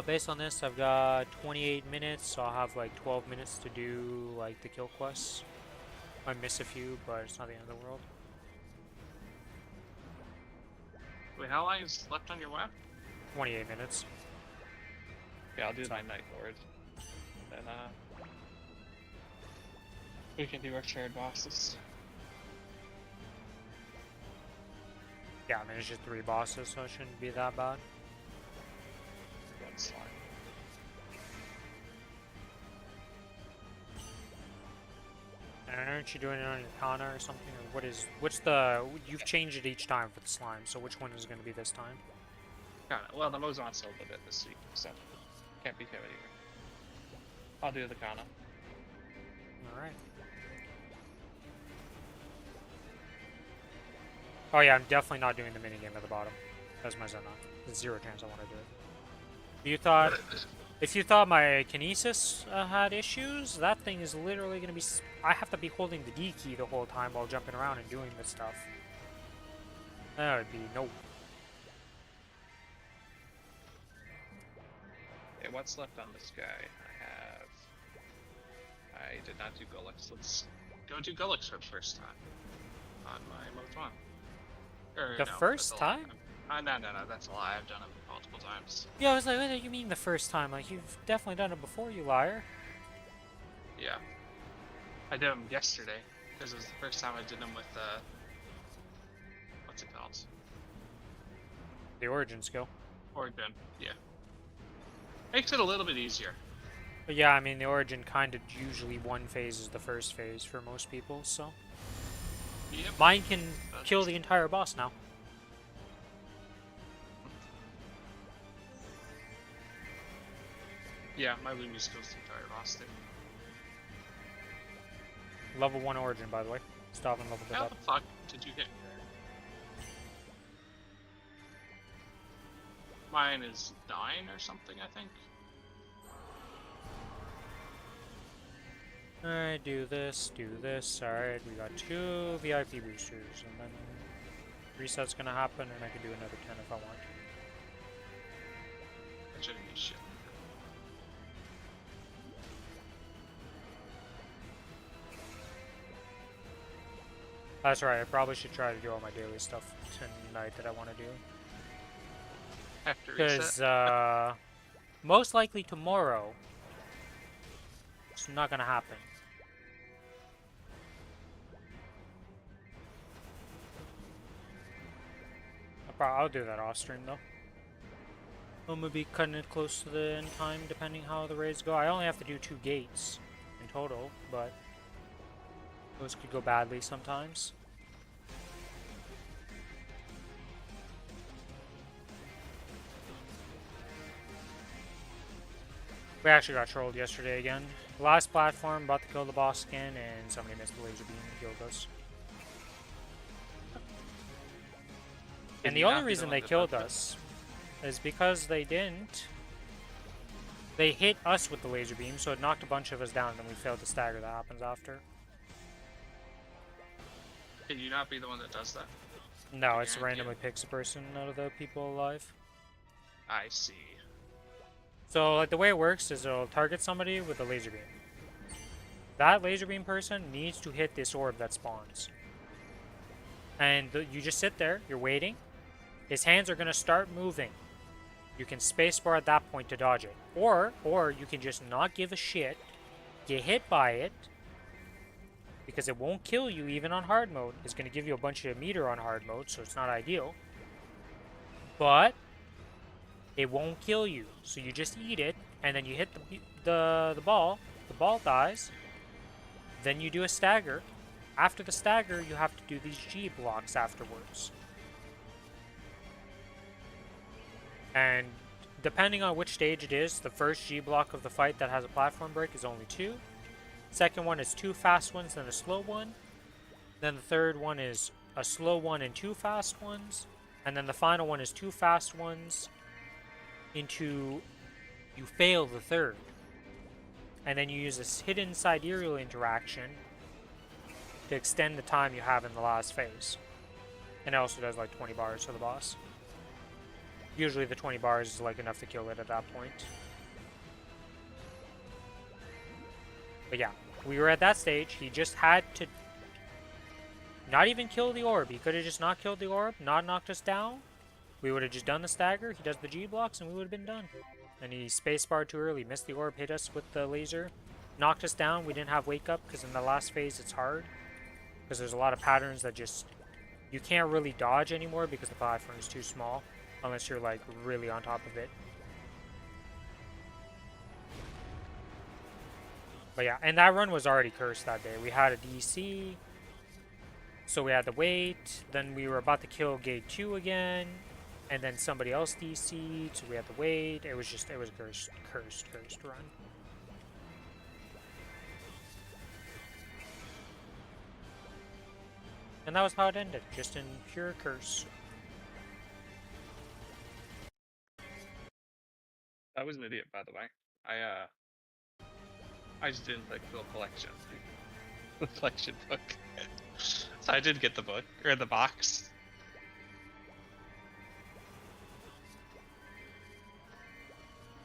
based on this, I've got 28 minutes, so I'll have like 12 minutes to do like the kill quests. I miss a few, but it's not the end of the world. Wait, how long is left on your WAP? 28 minutes. Yeah, I'll do my Night Lord. Then, we can do our shared bosses. Yeah, I mean, it's just 3 bosses, so it shouldn't be that bad. One slime. And aren't you doing it on your Kana or something? Or what's the, you've changed it each time for the slime, so which one is going to be this time? Kinda. Well, the Mozon sold a bit this week, so can't beat him anyway. I'll do the Kana. Alright. Oh yeah, I'm definitely not doing the minigame at the bottom. That's my Zenok. There's 0 chance I want to do it. You thought... If you thought my Kinesis had issues, that thing is literally going to be... I have to be holding the D key the whole time while jumping around and doing this stuff. That would be no. Okay, what's left on this guy? I did not do Gullix. Let's go do Gullix for the first time on my Mozon. The first time? No, that's a lie. I've done it multiple times. Yeah, I was like, what do you mean the first time? Like, you've definitely done it before, you liar. Yeah. I did them yesterday, because it was the first time I did them with, what's it called? The origin skill. Origin, yeah. Makes it a little bit easier. But yeah, I mean, the origin kind of usually one phase is the first phase for most people, so. Yep. Mine can kill the entire boss now. Yeah, my Lumi skills the entire boss too. Level 1 origin, by the way. Stop and level it How up. the fuck did you hit me there? Mine is 9 or something, I think. Alright, do this. Alright, we got 2 VIP boosters, and then reset's gonna happen, and I can do another 10 if I want. That shouldn't be shit. That's right, I probably should try to do all my daily stuff tonight that I want to do. After reset. Because, most likely tomorrow, it's not gonna happen. I'll do that off stream though. I'm gonna be cutting it close to the end time, depending how the raids go. I only have to do 2 gates in total, but those could go badly sometimes. We actually got trolled yesterday again. Last platform, about to kill the boss again, and somebody missed the laser beam and killed us. And the only reason they killed us is because they didn't. They hit us with the laser beam, so it knocked a bunch of us down, and then we failed to stagger. That happens after. Can you not be the one that does that? No, it's randomly picks a person out of the people alive. I see. So, like, the way it works is it'll target somebody with a laser beam. That laser beam person needs to hit this orb that spawns. And you just sit there, you're waiting. His hands are going to start moving. You can spacebar at that point to dodge it. Or you can just not give a shit, get hit by it, because it won't kill you even on hard mode. It's going to give you a bunch of meter on hard mode, so it's not ideal. But it won't kill you, so you just eat it, and then you hit the ball. The ball dies. Then you do a stagger. After the stagger, you have to do these G blocks afterwards. And depending on which stage it is, the first G block of the fight that has a platform break is only 2. Second one is 2 fast ones and a slow one. Then the third one is a slow one and 2 fast ones. And then the final one is 2 fast ones into you fail the third. And then you use this hidden sidereal interaction to extend the time you have in the last phase. And it also does like 20 bars for the boss. Usually the 20 bars is like enough to kill it at that point. But yeah, we were at that stage. He just had to not even kill the orb. He could have just not killed the orb, not knocked us down. We would have just done the stagger. He does the G blocks and we would have been done. And he spacebarred too early, missed the orb, hit us with the laser, knocked us down. We didn't have wake up because in the last phase it's hard. Because there's a lot of patterns that just, you can't really dodge anymore because the platform is too small. Unless you're like really on top of it. But yeah, and that run was already cursed that day. We had a DC, so we had to wait. Then we were about to kill Gate 2 again, and then somebody else DC'd, so we had to wait. It was just, it was a cursed run. And that was how it ended, just in pure curse. I was an idiot, by the way. I just didn't like the collection. The collection book. So I did get the book, or the box.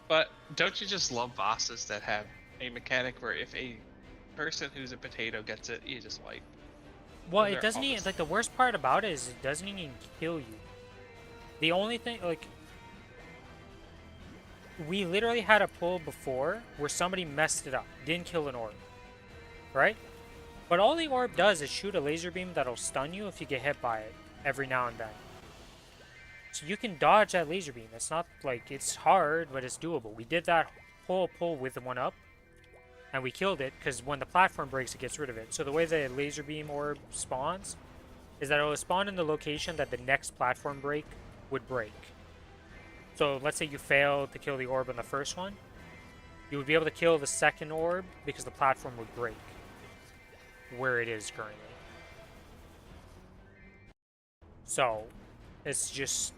But don't you just love bosses that have a mechanic where if a person who's a potato gets it, you just wipe? Well, And it they're doesn't even, always- like, the worst part about it is it doesn't even kill you. The only thing, like, we literally had a pull before where somebody messed it up, didn't kill an orb, right? But all the orb does is shoot a laser beam that'll stun you if you get hit by it every now and then. So you can dodge that laser beam. It's not like it's hard, but it's doable. We did that whole pull with the one up, and we killed it because when the platform breaks, it gets rid of it. So the way the laser beam orb spawns is that it will spawn in the location that the next platform break would break. So let's say you failed to kill the orb on the first one, you would be able to kill the second orb because the platform would break where it is currently. So it's just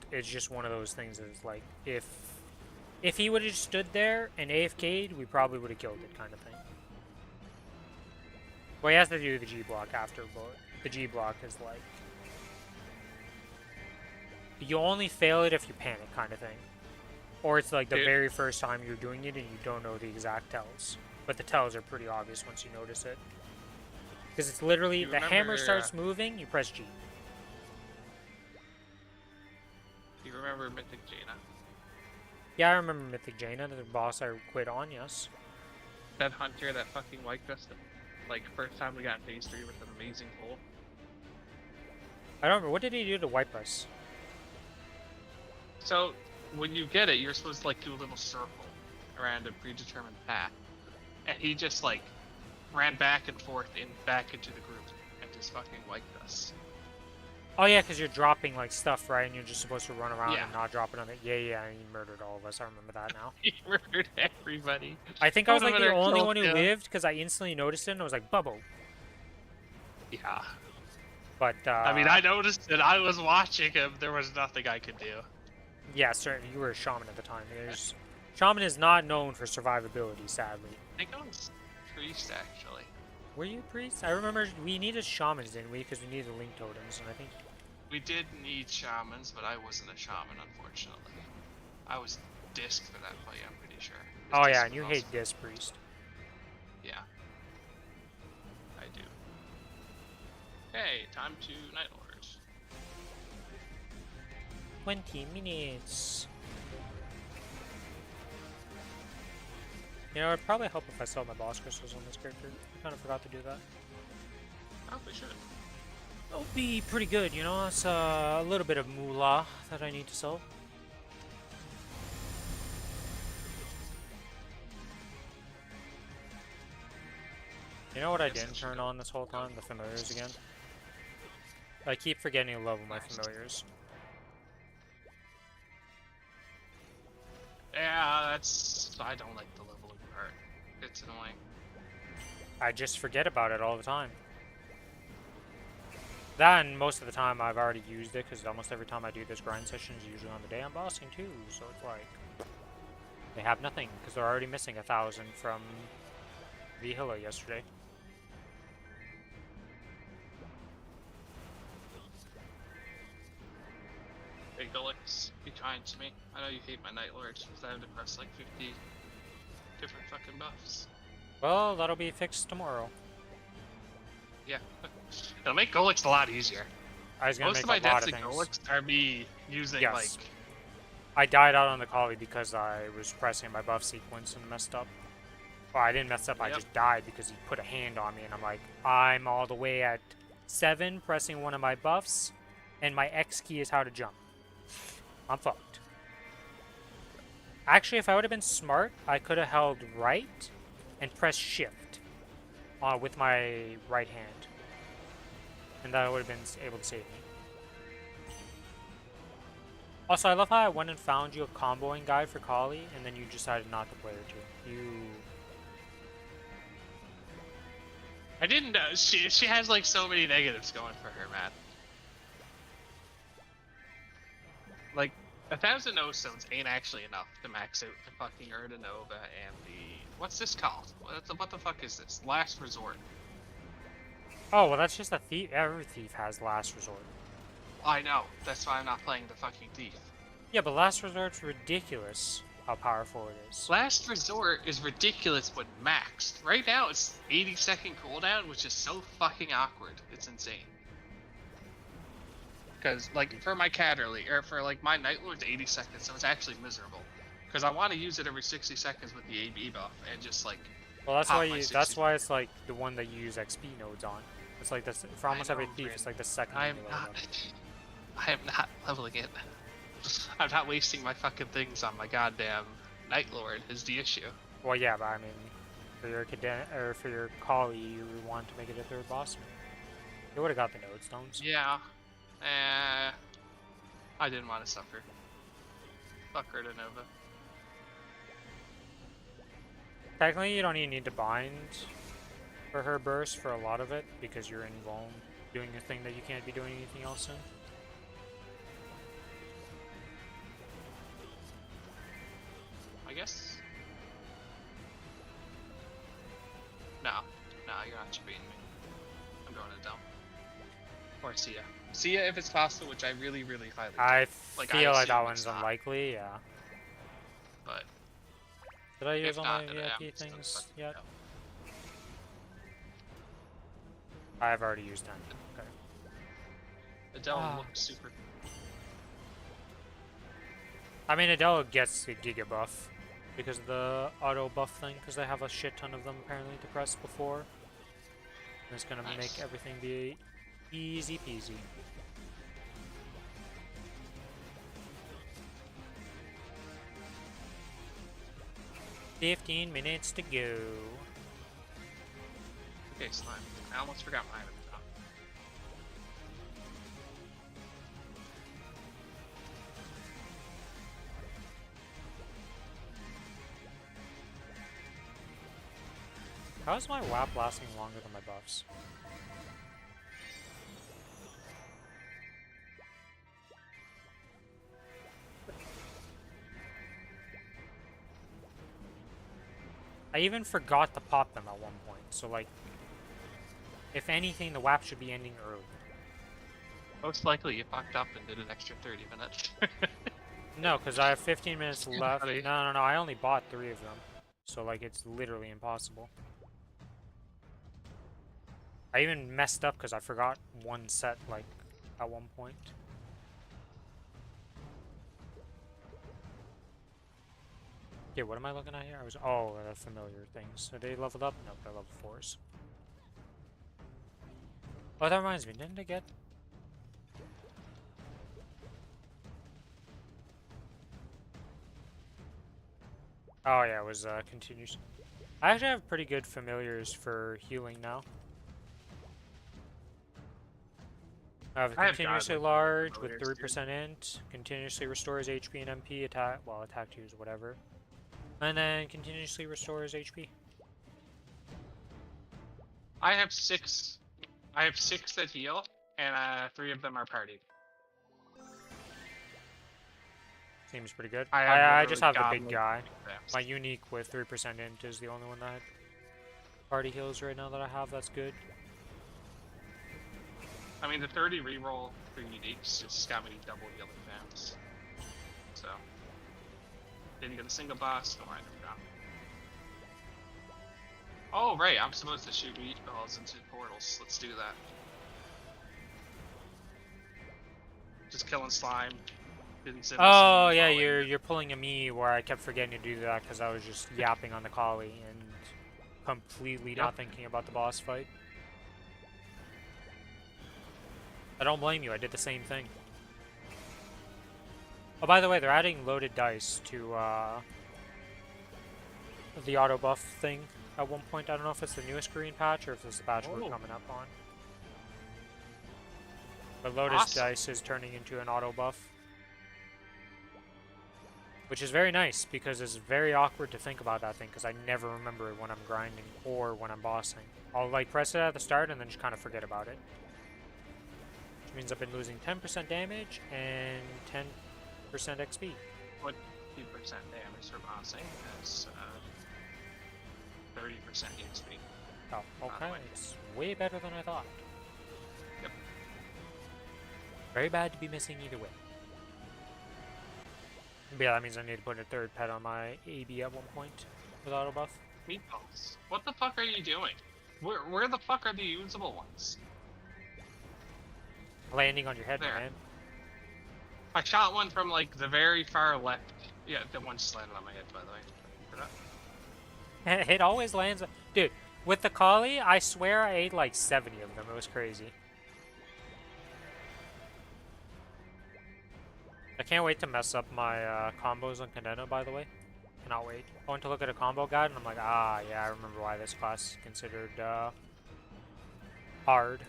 one of those things that is like, if he would have stood there and AFK'd, we probably would have killed it, kind of thing. Well, he has to do the G block after, but the G block is like, you only fail it if you panic, kind of thing. Or it's like the very first time you're doing it and you don't know the exact tells. But the tells are pretty obvious once you notice it. Because it's literally, the hammer starts moving, you press G. You remember Mythic Jaina? Yeah, I remember Mythic Jaina, the boss I quit on, yes. That hunter that fucking wiped us, like, first time we got in phase 3 with an amazing pull. I don't remember, what did he do to wipe us? So, when you get it, you're supposed to, like, do a little circle around a predetermined path. And he just, like, ran back and forth back into the group and just fucking wiped us. Oh yeah, because you're dropping, like, stuff, right? And you're just supposed to run around Yeah. and not drop it on it. Yeah, and he murdered all of us. I remember that now. He murdered everybody. I think I was, like, the only one who Yeah. lived, because I instantly noticed it, and I was like, Bubbo. Yeah. But, I mean, I noticed that I was watching him. There was nothing I could do. yeah, certainly, you were a shaman at the time. Shaman is not known for survivability, sadly. I think I was priest, actually. Were you a priest? I remember we needed shamans, didn't we? Because we needed link totems, and I think... We did need shamans, but I wasn't a shaman, unfortunately. I was disc for that fight, I'm pretty sure. Oh yeah, and you hate Disc Priest. Yeah. I do. Hey, time to Night Orders. 20 minutes. You know, it'd probably help if I sell my boss crystals on this character. I kind of forgot to do that. Probably should. That would be pretty good, you know? It's a little bit of moolah that I need to sell. You know what I didn't turn on this whole time? The familiars again. I keep forgetting to level my familiars. Yeah, that's... I don't like the leveling part. It's annoying. I just forget about it all the time. That, and most of the time I've already used it, because almost every time I do this grind session is usually on the day I'm bossing too, so it's like... They have nothing, because they're already missing 1,000 from Vihilla yesterday. Hey, Gulix, be kind to me. I know you hate my Night Lord, because I have to press like 50 different fucking buffs. Well, that'll be fixed tomorrow. Yeah. It'll make Gulix a lot easier. I was gonna Most make of my a lot deaths of in things. Gulix are me using, Yes. like... I died out on the collie because I was pressing my buff sequence and messed up. Well, I didn't mess up, I Yep. just died because he put a hand on me, and I'm like, I'm all the way at 7 pressing one of my buffs, and my X key is how to jump. I'm fucked. Actually, if I would have been smart, I could have held right and pressed shift with my right hand. And that would have been able to save me. Also, I love how I went and found you a comboing guide for Kali, and then you decided not to play her too. You... I didn't know. She has like so many negatives going for her, man. Like, 1,000 no stones ain't actually enough to max out the fucking Nova and the... What's this called? What the fuck is this? Last Resort. Oh, well, that's just a thief. Every thief has last resort. I know. That's why I'm not playing the fucking thief. Yeah, but last resort's ridiculous how powerful it is. Last Resort is ridiculous when maxed. Right now it's 80-second cooldown, which is so fucking awkward. It's insane. Because, like, for my Catterly, or for, like, my Night Lord's 80 seconds, so it's actually miserable. Because I want to use it every 60 seconds with the AB buff, and just, like, Well, that's pop why my you. 60 That's why it's like the one that you use XP nodes on. It's like this for almost every know, thief. Bryn. It's like the second. I'm one you level not... up. I am not leveling it. I'm not wasting my fucking things on my goddamn Night Lord, is the issue. Well, yeah, but I mean, for your cadet or for your collie, you want to make it a third boss. You would have got the node stones. Yeah. I didn't want to suffer. Fuck her to Nova. Technically, you don't even need to bind for her burst for a lot of it because you're in Vuln doing a thing that you can't be doing anything else in. I guess. No, you're not beating me. I'm going to dump. Or Sia. Sia if it's possible, which I really, really highly I doubt. Like, feel like that assume one's it's not, unlikely, yeah. But Did I use if all not, my then I'm VIP still things fucking yet? dumb. I've already used them. Okay. Adele looks super. I mean, Adele gets a Giga buff because of the auto buff thing, because they have a shit ton of them apparently to press before. And it's gonna Nice. make everything be easy peasy. "15 minutes to go." Okay, slime. I almost forgot mine at the top. How is my WAP lasting longer than my buffs? I even forgot to pop them at one point, so like, if anything, the WAP should be ending early. Most likely you fucked up and did an extra 30 minutes. No, because I have 15 minutes left. Buddy. No, I only bought 3 of them. So, like, it's literally impossible. I even messed up because I forgot one set, like, at one point. Okay, what am I looking at here? Oh, the familiar things. Are they leveled up? Nope, they're level 4s. Oh, that reminds me, didn't I get... Oh yeah, it was continues. I actually have pretty good familiars for healing now. I have I have continuously godlike large with promoters, 3% int, continuously restores HP and MP, attack, well, attack to use whatever. And then continuously restores HP. I have 6. I have 6 that heal, and 3 of them are party. Seems pretty good. I have I just literally have the big godlike guy. thefts. My unique with 3% int is the only one that party heals right now that I have. That's good. I mean, the 30 reroll for uniques just got me double healing fans. So, didn't get a single boss. Don't worry, I never got it. Oh, right, I'm supposed to shoot meat balls into portals. Let's do that. Just killing slime. Didn't send Oh yeah, you're pulling a me where I kept forgetting to do that because I was just yapping on the collie and completely not thinking about the boss fight. I don't blame you. I did the same thing. Oh, by the way, they're adding loaded dice to the auto buff thing at one point. I don't know if it's the newest green patch or if it's the patch we're coming up on. But loaded dice is turning into an auto buff. Which is very nice, because it's very awkward to think about that thing, because I never remember it when I'm grinding or when I'm bossing. I'll like press it at the start and then just kind of forget about it. Which means I've been losing 10% damage and 10% XP. What 2% damage for bossing is 30% XP. Oh, okay. It's way better than I thought. Yep. Very bad to be missing either way. But yeah, that means I need to put a third pet on my AB at one point with auto buff. Meatballs. What the fuck are you doing? Where the fuck are the usable ones? Landing on your head, There. man. I shot one from like the very far left. Yeah, the one just landed on my head, by the way. It always lands. Dude, with the collie, I swear I ate like 70 of them. It was crazy. I can't wait to mess up my combos on Condeno, by the way. Cannot wait. I went to look at a combo guide and I'm like, ah, yeah, I remember why this class is considered hard.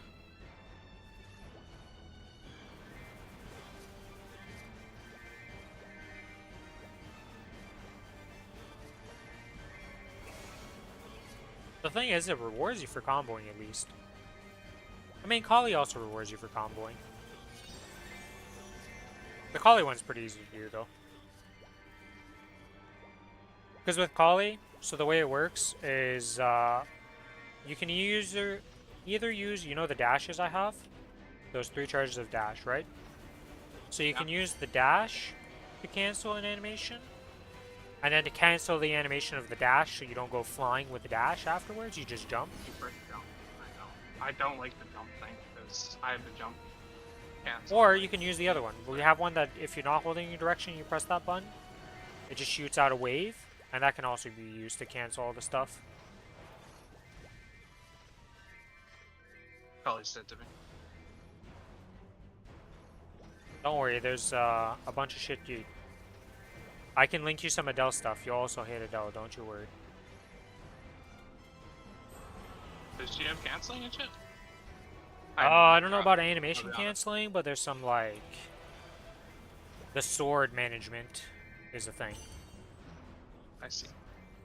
The thing is, it rewards you for comboing at least. I mean, Kali also rewards you for comboing. The Kali one's pretty easy to do, though. Because with Kali, so the way it works is you can either use, you know the dashes I have? Those 3 charges of dash, right? So you can use the dash to cancel an animation. And then to cancel the animation of the dash so you don't go flying with the dash afterwards, you just jump. You first jump. I don't like the jump thing because I have the jump cancel. Or you can use the other one. We have one that if you're not holding your direction, you press that button, it just shoots out a wave, and that can also be used to cancel all the stuff. Probably said to me. Don't worry, there's a bunch of shit you... I can link you some Adele stuff. You'll also hate Adele, don't you worry. Does she have canceling and shit? I don't know about animation canceling, but there's some, like... The sword management is a thing. I see.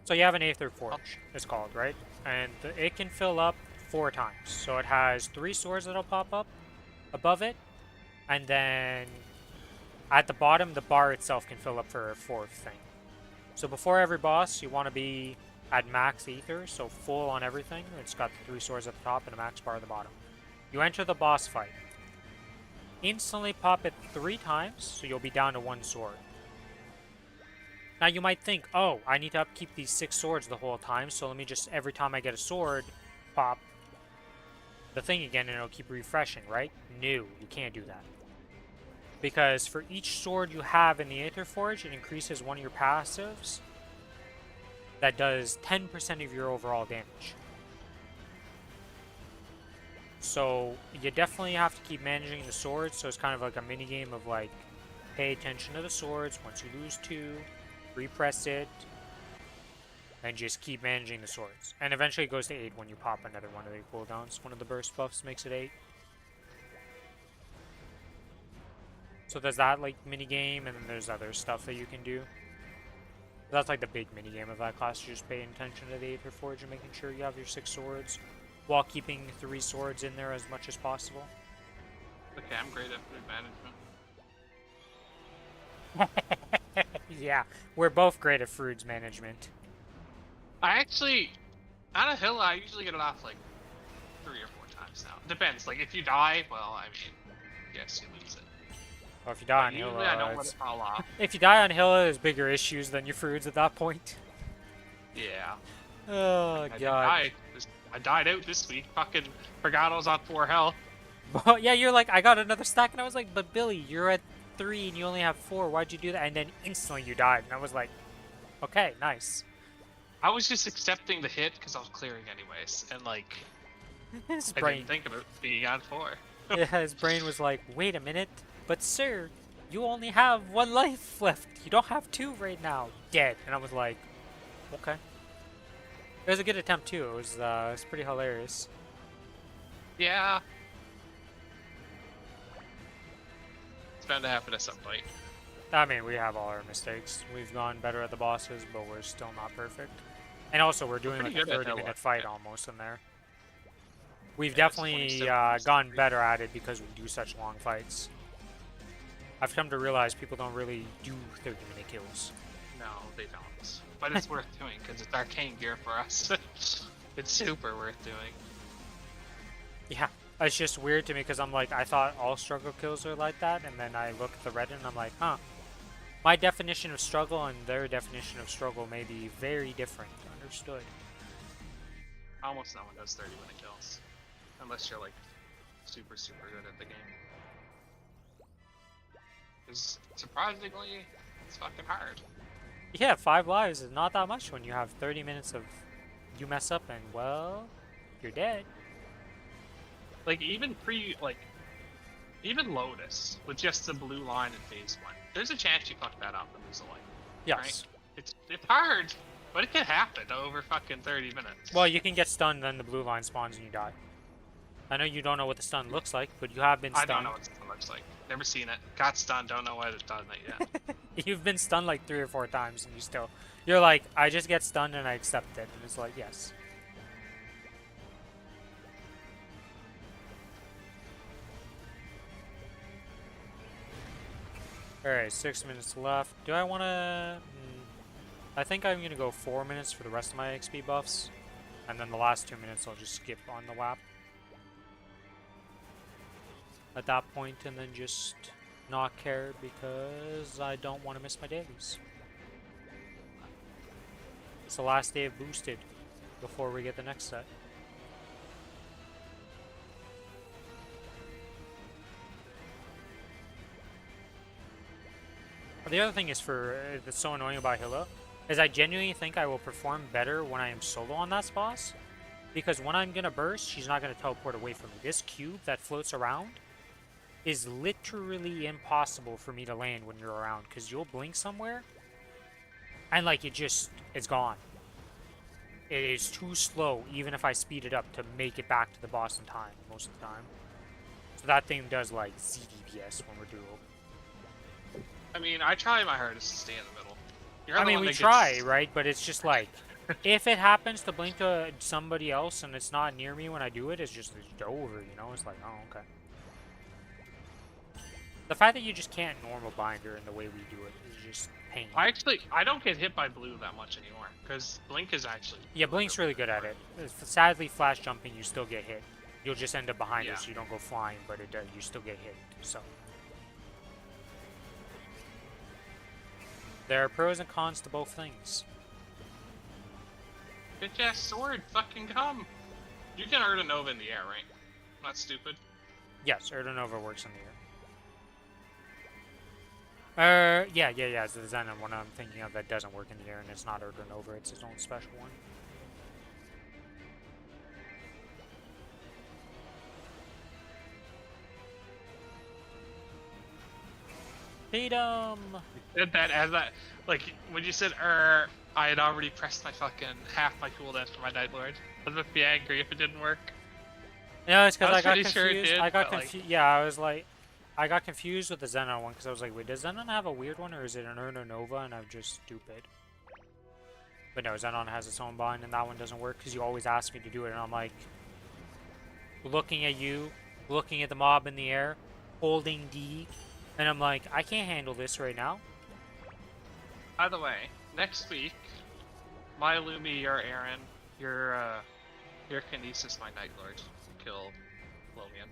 So you have an Aether Forge, it's called, right? And it can fill up 4 times. So it has 3 swords that'll pop up above it, and then at the bottom, the bar itself can fill up for a 4th thing. So before every boss, you want to be at max Aether, so full on everything. It's got the 3 swords at the top and a max bar at the bottom. You enter the boss fight. Instantly pop it 3 times, so you'll be down to 1 sword. Now you might think, oh, I need to upkeep these 6 swords the whole time, so let me just, every time I get a sword, pop the thing again and it'll keep refreshing, right? No, you can't do that. Because for each sword you have in the Aether Forge, it increases one of your passives that does 10% of your overall damage. So you definitely have to keep managing the swords, so it's kind of like a mini game of like, pay attention to the swords. Once you lose 2, repress it, and just keep managing the swords. And eventually it goes to 8 when you pop another one of the cooldowns. One of the burst buffs makes it 8. So there's that like mini game, and then there's other stuff that you can do. That's like the big mini game of that class. You're just paying attention to the Aether Forge and making sure you have your 6 swords, while keeping 3 swords in there as much as possible. Okay, I'm great at food management. Yeah, we're both great at foods management. I actually, on a hill, I usually get it off like 3 or 4 times now. Depends. Like if you die, well, I mean, yes, you lose it. Or if you die But on hill, usually I don't let it fall off. if you die on hill, there's bigger issues than your foods at that point. Yeah. Oh god. I died out this week. Fucking forgot I was on 4 health. Well, yeah, you're like, I got another stack, and I was like, but Billy, you're at 3 and you only have 4. Why'd you do that? And then instantly you died, and I was like, okay, nice. I was just accepting the hit because I was clearing anyways, and like His I brain, didn't think about being on 4. yeah, his brain was like, wait a minute, but sir, you only have 1 life left. You don't have 2 right now. Dead. And I was like, okay. It was a good attempt too. It was pretty hilarious. Yeah. It's bound to happen at some point. I mean, we have all our mistakes. We've gone better at the bosses, but we're still not perfect. And also, we're doing like pretty a good at 30-minute Hella, fight yeah. almost in there. We've Yeah, it's definitely 27 minutes. gone better at it because we do such long fights. I've come to realize people don't really do 30-minute kills. No, they don't. But it's worth doing because it's arcane gear for us. It's super worth doing. Yeah, it's just weird to me because I'm like, I thought all struggle kills are like that, and then I look at the Reddit and I'm like, huh. My definition of struggle and their definition of struggle may be very different. Understood. Almost no one does 30-minute kills. Unless you're like super, super good at the game. Because surprisingly, it's fucking hard. Yeah, 5 lives is not that much when you have 30 minutes of you mess up and, well, you're dead. Like even even Lotus with just the blue line in phase 1. There's a chance you fuck that up and lose a life. Yes. Right? It's hard, but it can happen over fucking 30 minutes. Well, you can get stunned, then the blue line spawns and you die. I know you don't know what the stun looks like, but you have been stunned. I don't know what it looks like. Never seen it. Got stunned. Don't know what it done it yet. You've been stunned like 3 or 4 times and you're like, I just get stunned and I accept it. And it's like, yes. Alright, 6 minutes left. Do I want to... I think I'm going to go 4 minutes for the rest of my XP buffs. And then the last 2 minutes I'll just skip on the WAP. At that point, and then just not care because I don't want to miss my dailies. It's the last day of Boosted before we get the next set. The other thing is that's so annoying about Hilla is I genuinely think I will perform better when I am solo on that boss, because when I'm gonna burst, she's not gonna teleport away from me. This cube that floats around is literally impossible for me to land when you're around, because you'll blink somewhere and like it's gone. It is too slow even if I speed it up to make it back to the boss in time most of the time. So that thing does like ZDPS when we're duo. I mean, I try my hardest to stay in the middle. You're I the mean, one we that try, gets... right? But it's just like, if it happens to blink to somebody else and it's not near me when I do it, it's just over, you know? It's like, oh, okay. The fact that you just can't normal binder in the way we do it is just pain. I don't get hit by blue that much anymore, because Blink is actually... Yeah, Blink's really good at it. Sadly, flash jumping, you still get hit. You'll just end up behind it, so you don't go flying, but it does, you still get hit, so... There are pros and cons to both things. Bitch ass sword, fucking come! You can Urda Nova in the air, right? Not stupid. Yes, Urda Nova works in the air. Yeah. It's the design of one I'm thinking of that doesn't work in the air, and it's not Urda Nova, it's its own special one. Tatum! Said that as that, like, when you said I had already pressed my fucking half my cooldown for my Night Lord. I was about to be angry if it didn't work. No, it's because I got pretty confused. sure it did, I got but, like- confused. Yeah, I was like, I got confused with the Xenon one because I was like, wait, does Xenon have a weird one or is it an Urna Nova and I'm just stupid? But no, Xenon has its own bind and that one doesn't work because you always ask me to do it and I'm like, looking at you, looking at the mob in the air, holding D, and I'm like, I can't handle this right now. By the way, next week, my Lumi, your Aaron, your Kinesis, my Night Lord, kill Lomian.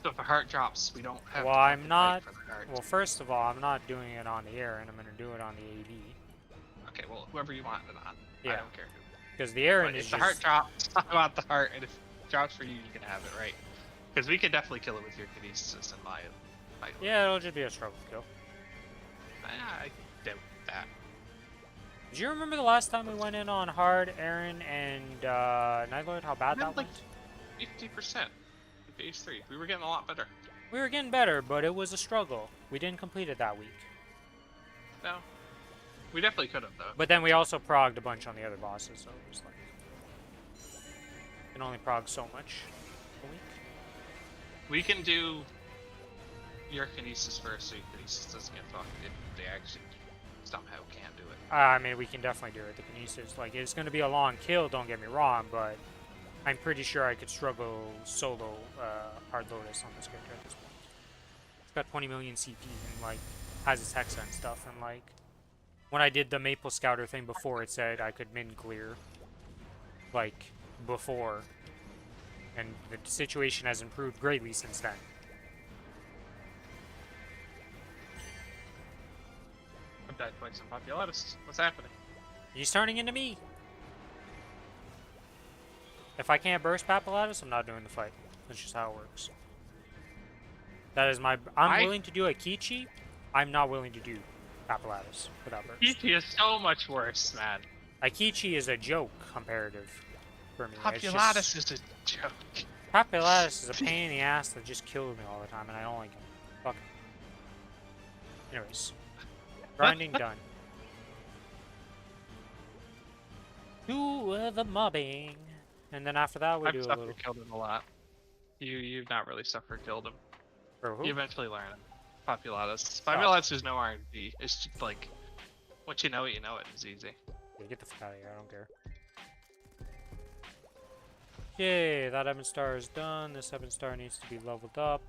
So if a heart drops, we don't have Well, to I'm fucking not. fight for the heart. Well, first of all, I'm not doing it on the air, and I'm gonna do it on the AD. Okay, well, whoever you want it on. Yeah. I don't care who. Because the Aaron But is if the just. heart drops, I want the heart, and if it drops for you, you can have it, right? Because we can definitely kill it with your Kinesis and my Night Lord. Yeah, it'll just be a struggle kill. I doubt that. Do you remember the last time we went in on hard Aaron and Nightlord? How bad that like went? 50% in phase 3. We were getting a lot better. We were getting better, but it was a struggle. We didn't complete it that week. No. We definitely could have, though. But then we also progged a bunch on the other bosses, so it was like... You can only prog so much a week. We can do your Kinesis first, so your Kinesis doesn't get fucked if they actually somehow can't do it. I mean, we can definitely do it. The Kinesis, like, it's going to be a long kill, don't get me wrong, but I'm pretty sure I could struggle solo Hard Lotus on this character at this point. It's got 20 million CP and, like, has its Hexa and stuff, and, like, when I did the Maple Scouter thing before, it said I could min clear, like, before, and the situation has improved greatly since then. I've died quite some Populatus. What's happening? He's turning into me! If I can't burst Papulatus, I'm not doing the fight. That's just how it works. That is my... I'm willing to do a Kichi. I'm not willing to do Papulatus without burst. Kichi is so much worse, man. Aikichi is a joke comparative for me. Populatus is a joke. Papulatus is a pain in the ass that just kills me all the time, and I don't like him. Fuck him. Anyways. Grinding done. Do the mobbing. And then after that, we I've do a suffered little... killed him a lot. You've not really suffered killed him. For who? You eventually learn it. Populatus. Populatus is no RNG. It's just like, once you know it, it's easy. Yeah, get the fuck out of here, I don't care. Yay, that Evan Star is done. This Evan Star needs to be leveled up.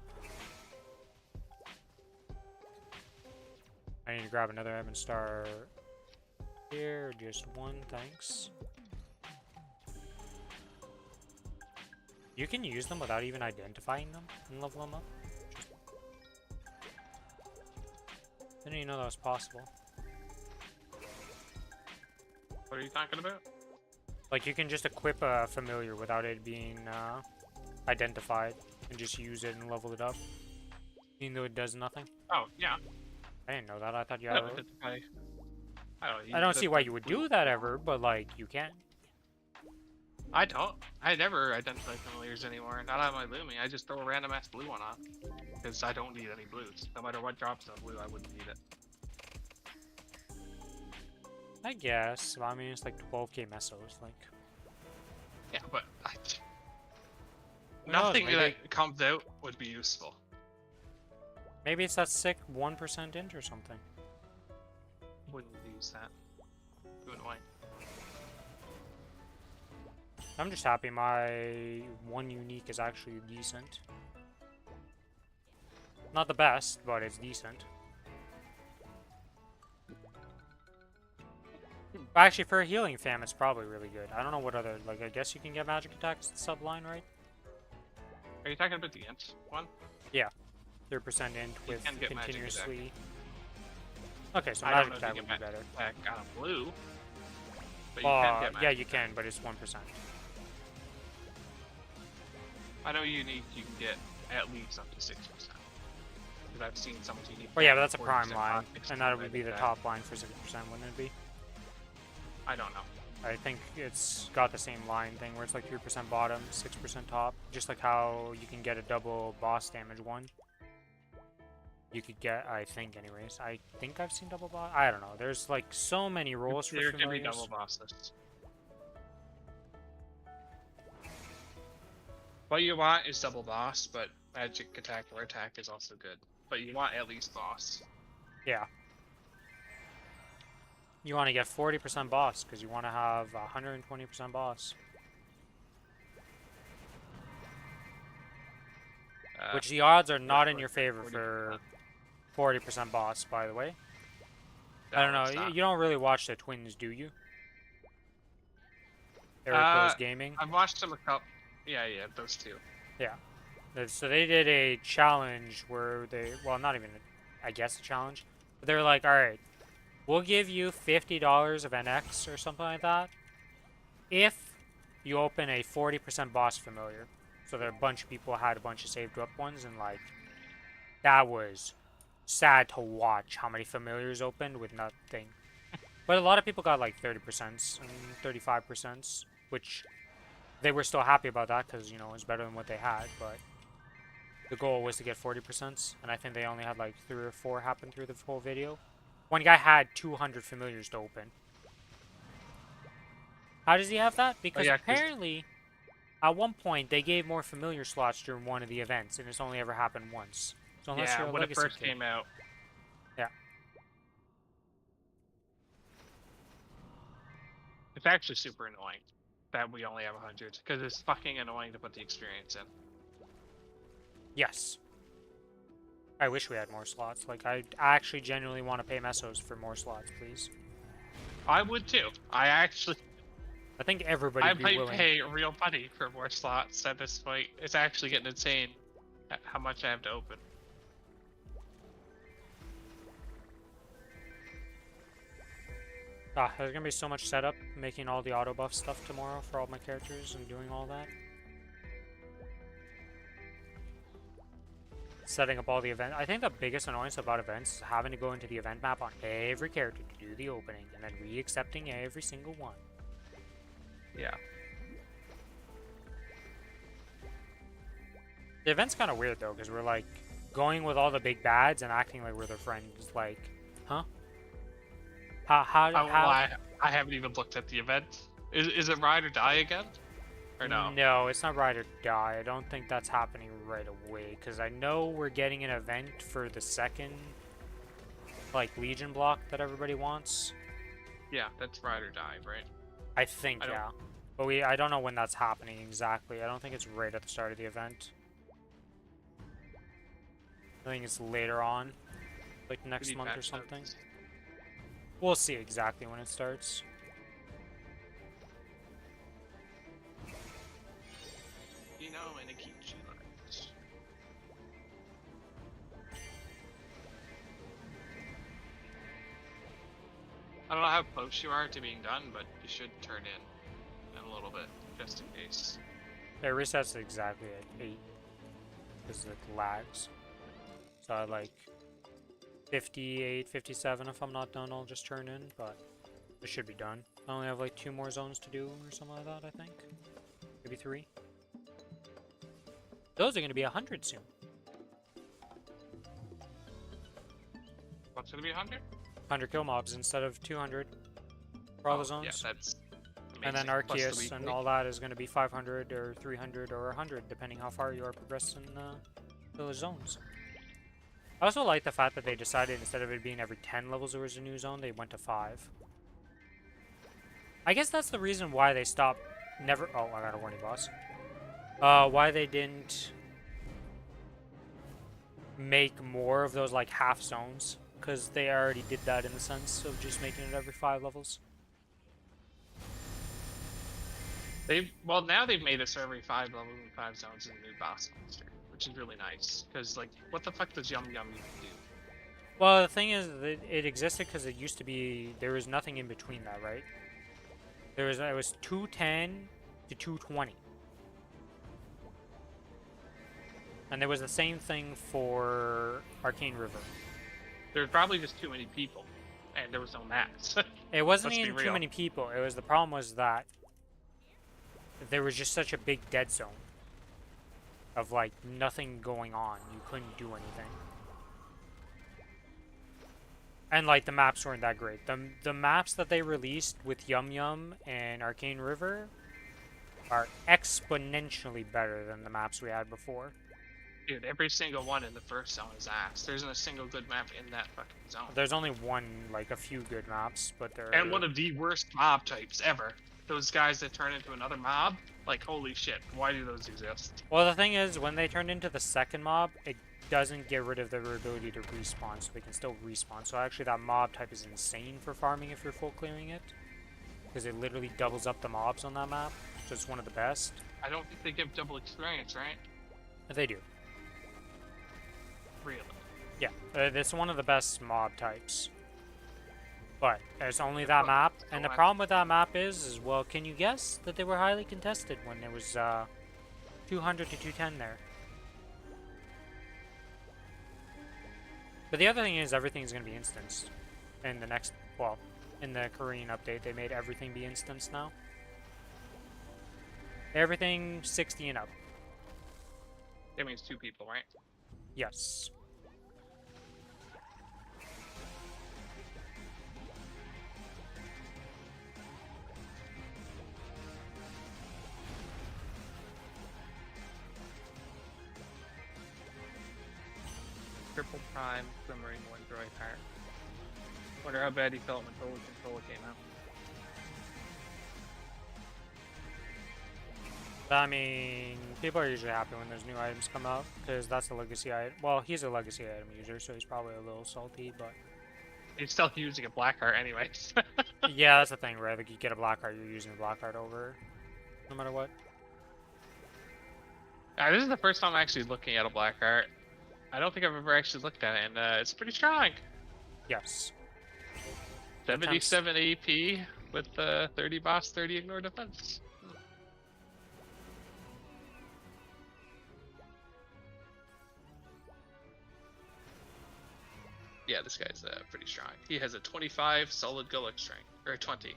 I need to grab another Evan Star here. Just one, thanks. You can use them without even identifying them and level them up. I didn't even know that was possible. What are you talking about? Like, you can just equip a familiar without it being identified and just use it and level it up. Even though it does nothing. Oh, yeah. I didn't know that. I thought you had I don't see why you would do that ever, but, like, you can. I don't. I never identify familiars anymore. Not on my Lumi. I just throw a random ass blue one on. Because I don't need any blues. No matter what drops on blue, I wouldn't need it. I guess. I mean, it's like 12k mesos. Like, Yeah, but Who knows, nothing maybe- that comes out would be useful. maybe it's that sick 1% int or something. Wouldn't use that. Too annoying. I'm just happy my one unique is actually decent. Not the best, but it's decent. Actually, for a healing fam, it's probably really good. I don't know what other, like, I guess you can get magic attacks subline, right? Are you talking about the int one? Yeah. 3% int You with can get magic continuously... Okay, so I magic don't know attack if you would can be better. attack on a blue. But you can get Yeah, magic you can, attack. but it's 1%. I know unique you can get at least up to 6%. Because I've seen some unique. Well, yeah, but that's a 40% prime line, on and that would magic be the attack. top line for 6%, wouldn't it be? I don't know. I think it's got the same line thing where it's like 3% bottom, 6% top. Just like how you can get a double boss damage one. You could get, I think anyways. I think I've seen double boss. I don't know. There's like so many roles for There can be familiars. double bosses. What you want is double boss, but magic attack or attack is also good. But you want at least boss. Yeah. You want to get 40% boss, because you want to have 120% boss. Which the odds are not in your favor for 40% boss, by the way. No, I don't know, you don't really watch the twins, do you? Eric Gaming? I've watched them a couple. Yeah, those two. Yeah. So they did a challenge where they, well, not even, I guess a challenge. But they're like, alright, we'll give you $50 of NX or something like that if you open a 40% boss familiar. So that a bunch of people had a bunch of saved up ones, and like, that was sad to watch how many familiars opened with nothing. But a lot of people got like 30% and 35%, which they were still happy about that because, you know, it was better than what they had, but the goal was to get 40%, and I think they only had like 3 or 4 happen through the whole video. One guy had 200 familiars to open. How does he have that? Because apparently, at one point, they gave more familiar slots during one of the events, and it's only ever happened once. So unless you're a when it first kid, came out. Yeah. It's actually super annoying that we only have 100, because it's fucking annoying to put the experience in. Yes. I wish we had more slots. Like, I actually genuinely want to pay Mesos for more slots, please. I would too. I think everybody would be willing. might pay real money for more slots at this point. It's actually getting insane how much I have to open. There's gonna be so much setup, making all the auto buff stuff tomorrow for all my characters and doing all that. Setting up all the events. I think the biggest annoyance about events is having to go into the event map on every character to do the opening, and then re-accepting every single one. Yeah. The event's kind of weird though, because we're like going with all the big bads and acting like we're their friends. Like, huh? I haven't even looked at the event. Is it ride or die again? Or no? No, it's not ride or die. I don't think that's happening right away, because I know we're getting an event for the second, like, Legion block that everybody wants. Yeah, that's ride or die, right? I think, yeah. But I don't know when that's happening exactly. I don't think it's right at the start of the event. I think it's later on, like next month or something. We'll see exactly when it starts. You know, and it keeps you right. I don't know how close you are to being done, but you should turn in a little bit, just in case. It resets exactly at 8, because it lags. So I like 58, 57, if I'm not done, I'll just turn in, but it should be done. I only have like 2 more zones to do, or something like that, I think. Maybe 3. Those are going to be 100 soon. What's going to be 100? 100 kill mobs instead of 200 for all the zones. Yeah, that's amazing. And then Arceus and all that is going to be 500 or 300 or 100, depending how far you are progressing those zones. I also like the fact that they decided instead of it being every 10 levels there was a new zone, they went to 5. I guess that's the reason why they stopped Oh, I got a warning boss. Why they didn't make more of those like half zones, because they already did that in the sense of just making it every 5 levels. Now they've made it so every 5 levels and 5 zones in the new boss monster, which is really nice. Because like, what the fuck does Yum Yum even do? Well, the thing is, that it existed because it used to be there was nothing in between that, right? It was 210 to 220. And there was the same thing for Arcane River. There's probably just too many people, and there was no maps. It wasn't even too many people. It was the problem was that there was just such a big dead zone of like nothing going on. You couldn't do anything. And like the maps weren't that great. The maps that they released with Yum Yum and Arcane River are exponentially better than the maps we had before. Dude, every single one in the first zone is ass. There isn't a single good map in that fucking zone. There's only one, like a few good maps, but they're... And one of the worst mob types ever. Those guys that turn into another mob, like, holy shit, why do those exist? Well, the thing is, when they turned into the second mob, it doesn't get rid of their ability to respawn, so they can still respawn. So actually that mob type is insane for farming if you're full clearing it. Because it literally doubles up the mobs on that map. So it's one of the best. I don't think they give double experience, right? They do. Really? Yeah, it's one of the best mob types. But there's only that map, and the problem with that map is, well, can you guess that they were highly contested when there was 200 to 210 there? But the other thing is, everything's going to be instanced in the next, well, in the Korean update, they made everything be instanced now. Everything 60 and up. That means 2 people, right? Yes. Triple Prime, Glimmering, One Droid Heart. Wonder how bad he felt when Total Control came out. I mean, people are usually happy when there's new items come out, because that's a legacy item. Well, he's a legacy item user, so he's probably a little salty, but... He's still using a black heart anyways. Yeah, that's the thing, right? Like, you get a black heart, you're using a black heart over, no matter what. This is the first time I'm actually looking at a black heart. I don't think I've ever actually looked at it, and it's pretty strong. Yes. 77 AP with 30 boss, 30 ignore defense. Yeah, this guy's pretty strong. He has a 25 solid Gulick strength, or 20.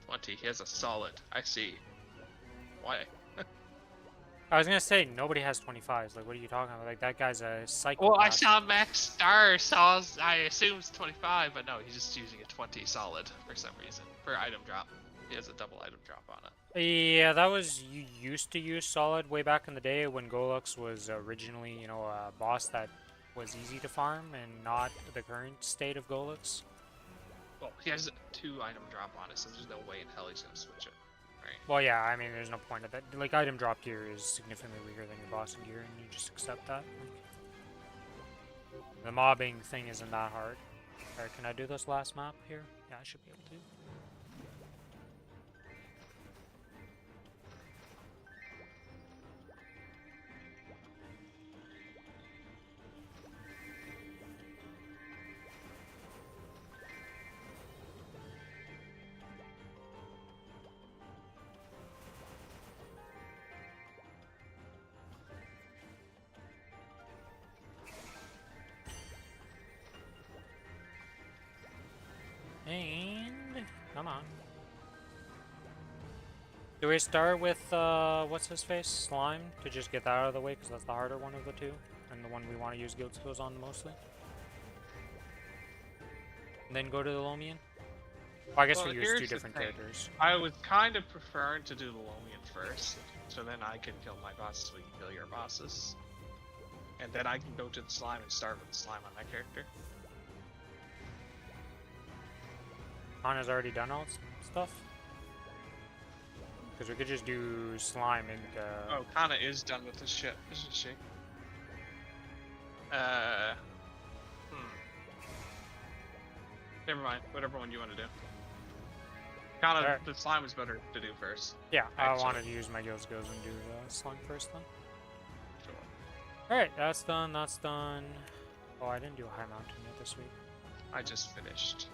20. He has a solid. I see. Why? I was gonna say, nobody has 25s. Like, what are you talking about? Like, that guy's a psychopath. Well, I saw Max Star, so I assumed it's 25, but no, he's just using a 20 solid for some reason. For item drop. He has a double item drop on it. Yeah, that was... You used to use solid way back in the day when Golux was originally, you know, a boss that was easy to farm and not the current state of Golux. Well, he has a 2 item drop on it, so there's no way in hell he's gonna switch it. Right. Well, yeah, I mean, there's no point of that. Like, item drop gear is significantly weaker than your boss gear, and you just accept that. Like, the mobbing thing isn't that hard. Alright, can I do this last map here? Yeah, I should be able to. And come on. Do we start with what's his face? Slime to just get that out of the way because that's the harder one of the two and the one we want to use guild skills on mostly. And then go to the Lomian? Well, I guess we use 2 different characters. I would kind of prefer to do the Lomian first, so then I can kill my bosses, we can kill your bosses. And then I can go to the slime and start with the slime on my character. Hana's already done all stuff? Because we could just do slime and Oh, Kana is done with this shit, isn't she? Never mind, whatever one you want to do. Kana, Alright. the slime is better to do first. yeah, Actually. I wanted to use my guild skills and do slime first then. Sure. Alright, that's done, that's done. Oh, I didn't do a high mountain yet this week. I just finished.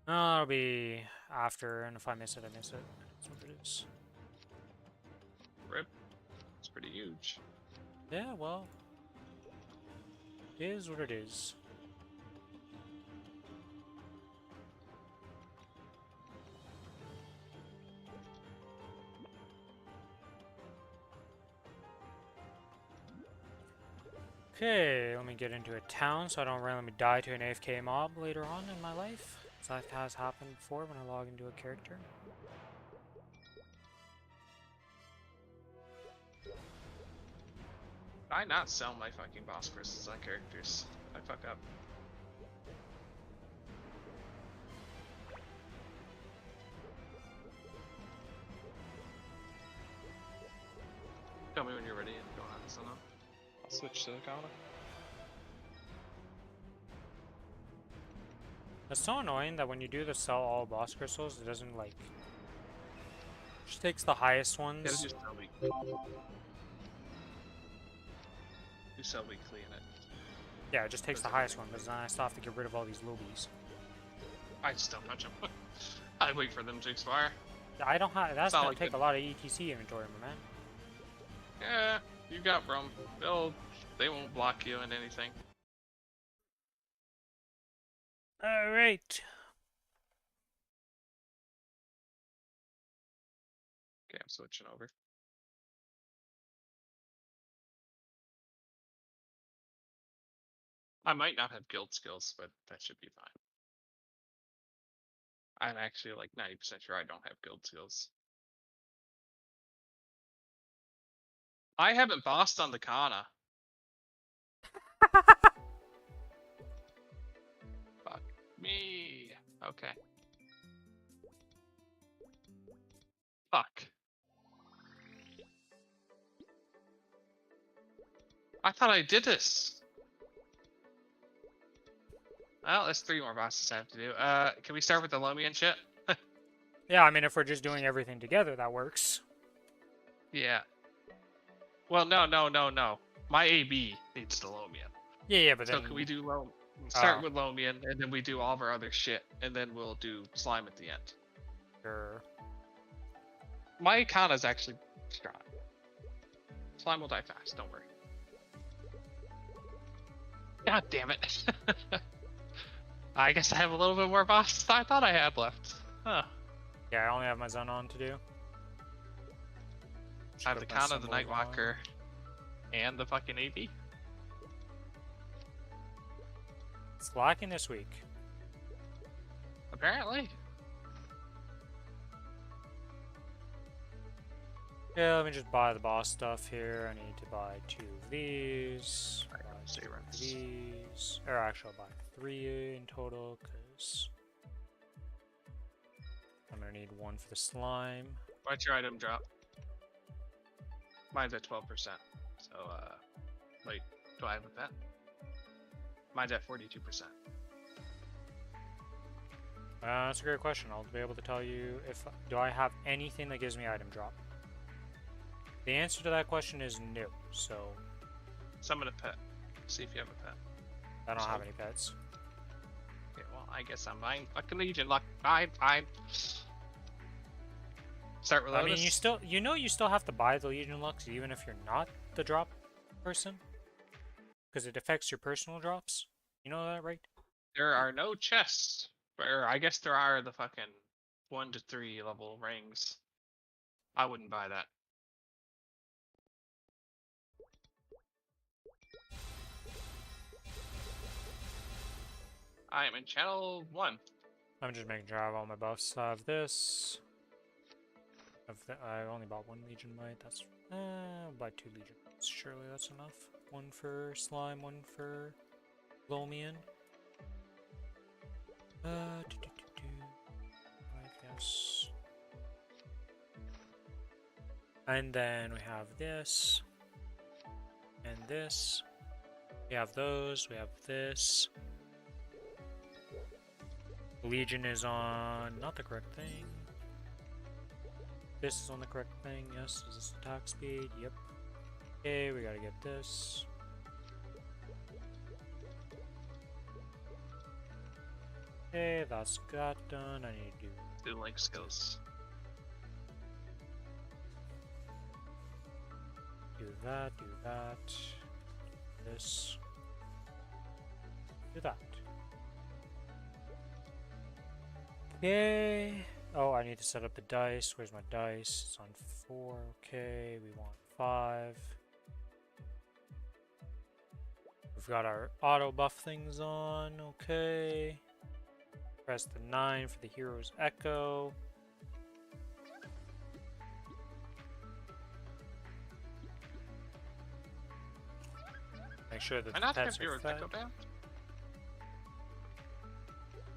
No, that'll be after, and if I miss it, I miss it. That's what it is. Rip. It's pretty huge. Yeah, well, it is what it is. Okay, let me get into a town so I don't randomly die to an AFK mob later on in my life. So that has happened before when I log into a character. I not sell my fucking boss crystals on characters? I fuck up. Tell me when you're ready and go on this one. I'll switch to the counter. It's so annoying that when you do the sell all boss crystals, it doesn't like. Just takes the highest ones. Yeah, just sell weekly. You sell weekly in it. Yeah, it just takes the highest one, because then I still have to get rid of all these lobies. I just don't touch them. I wait for them to expire. Yeah, I don't have. That's gonna like take a lot of ETC inventory, my man. Yeah, you got room. They won't block you in anything. All right. Okay, I'm switching over. I might not have guild skills, but that should be fine. I'm actually like 90% sure I don't have guild skills. I haven't bossed on the Kana. Fuck me. Okay. Fuck. I thought I did this. Well, there's 3 more bosses I have to do. Can we start with the Lomi and shit? Yeah, I mean, if we're just doing everything together, that works. Yeah. Well, no. My AB needs the Lomian. Yeah, but So then. can we do start with Lomian, and then we do all of our other shit, and then we'll do slime at the end. Sure. My Kana's actually strong. Slime will die fast, don't worry. God damn it. I guess I have a little bit more bosses than I thought I had left. Huh. Yeah, I only have my Zen on to do. I have the Kana, the Nightwalker, and the fucking AB. It's lacking this week. Apparently. Yeah, let me just buy the boss stuff here. I need to buy 2 of these. Alright, Buy stay 2 right. of these. Or actually, I'll buy 3 in total, because I'm gonna need 1 for the slime. What's your item drop? Mine's at 12%. So, wait, do I have a pet? Mine's at 42%. That's a great question. I'll be able to tell you if do I have anything that gives me item drop. The answer to that question is no. So Summon a pet. See if you have a pet. I don't have any pets. Okay, well, I guess I'm buying fucking Legion luck. Fine. Start with Lotus. I mean, you still have to buy the Legion Lux even if you're not the drop person, because it affects your personal drops. You know that, right? There are no chests. Or I guess there are the fucking 1 to 3 level rings. I wouldn't buy that. I am in channel 1. I'm just making sure I have all my buffs. I have this. I only bought 1 Legion Might. That's I'll buy 2 Legion Mights. Surely that's enough. 1 for slime, 1 for Lomian. I guess. And then we have this. And this. We have those. We have this. Legion is on not the correct thing. This is on the correct thing. Yes. Is this attack speed? Yep. Okay, we gotta get this. Okay, that's got done. I need to Do link skills. do that, this, do that. Okay. Oh, I need to set up the dice. Where's my dice? It's on 4. Okay, we want 5. We've got our auto buff things on. Okay. Press the 9 for the hero's echo. Make sure that I the not pets have are Heroes fed. Echo Bound?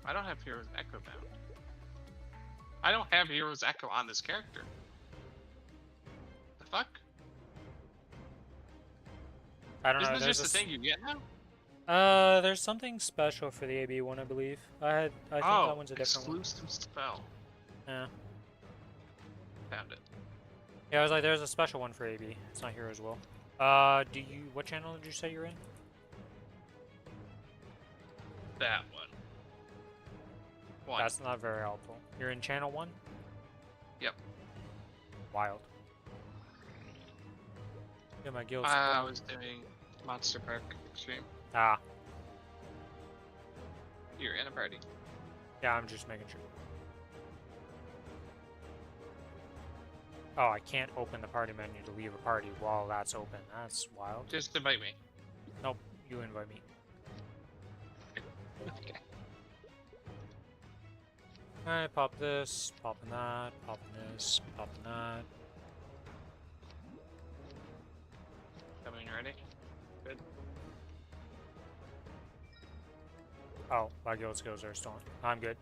I don't have Heroes Echo Bound. I don't have Heroes Echo on this character. The fuck? I don't Isn't know. this just a thing you get now? There's something special for the AB one, I believe. I think that Oh, one's a different one. exclusive spell. Yeah. Found it. Yeah, I was like, there's a special one for AB. It's not here as well. What channel did you say you're in? That one. One. That's not very helpful. You're in channel 1? Yep. Wild. Yeah, my guild's I was doing Monster Park Extreme. Ah. You're in a party. Yeah, I'm just making sure. Oh, I can't open the party menu to leave a party while that's open. That's wild. Just invite me. Nope, you invite me. Okay. Alright, pop this, popping that, popping this, popping that. Coming ready? Good. Oh, my guild skills are stolen. I'm good.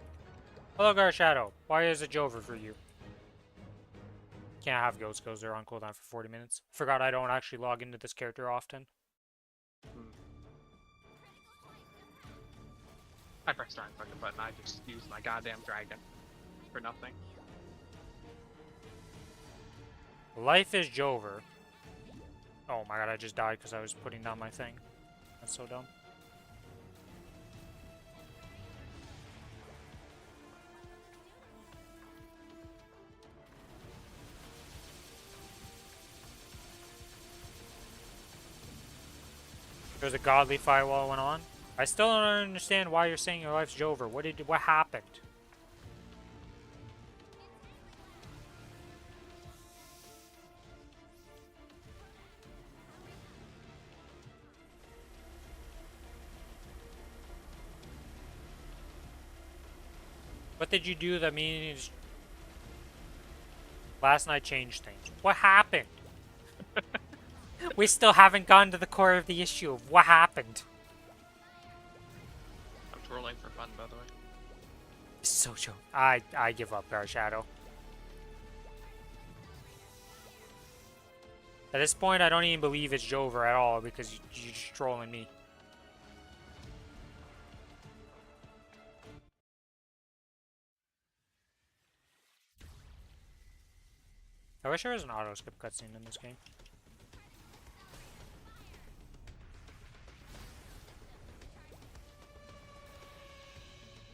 Hello, Gar Shadow. Why is it Jover for you? Can't have guild skills. They're on cooldown for 40 minutes. Forgot I don't actually log into this character often. I pressed the wrong fucking button. I just used my goddamn dragon for nothing. Life is Jover. Oh my god, I just died because I was putting down my thing. That's so dumb. There's a godly firewall went on. I still don't understand why you're saying your life's Jover. What happened? What did you do that means last night changed things? What happened? We still haven't gotten to the core of the issue of what happened. I'm trolling for fun, by the way. So joke. I give up, Gar Shadow. At this point, I don't even believe it's Jover at all because you're just trolling me. I wish there was an auto skip cutscene in this game.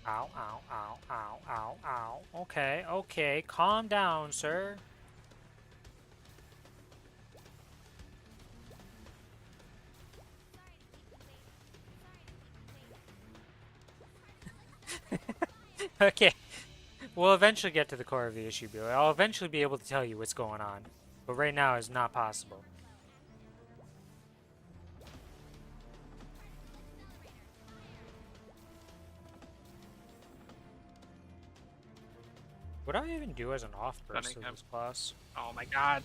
Ow, ow, ow, ow, ow, ow. Okay, okay, calm down, sir. Okay, we'll eventually get to the core of the issue, Billy. I'll eventually be able to tell you what's going on. But right now is not possible. What do I even do as an off-burst of this class? Oh my god.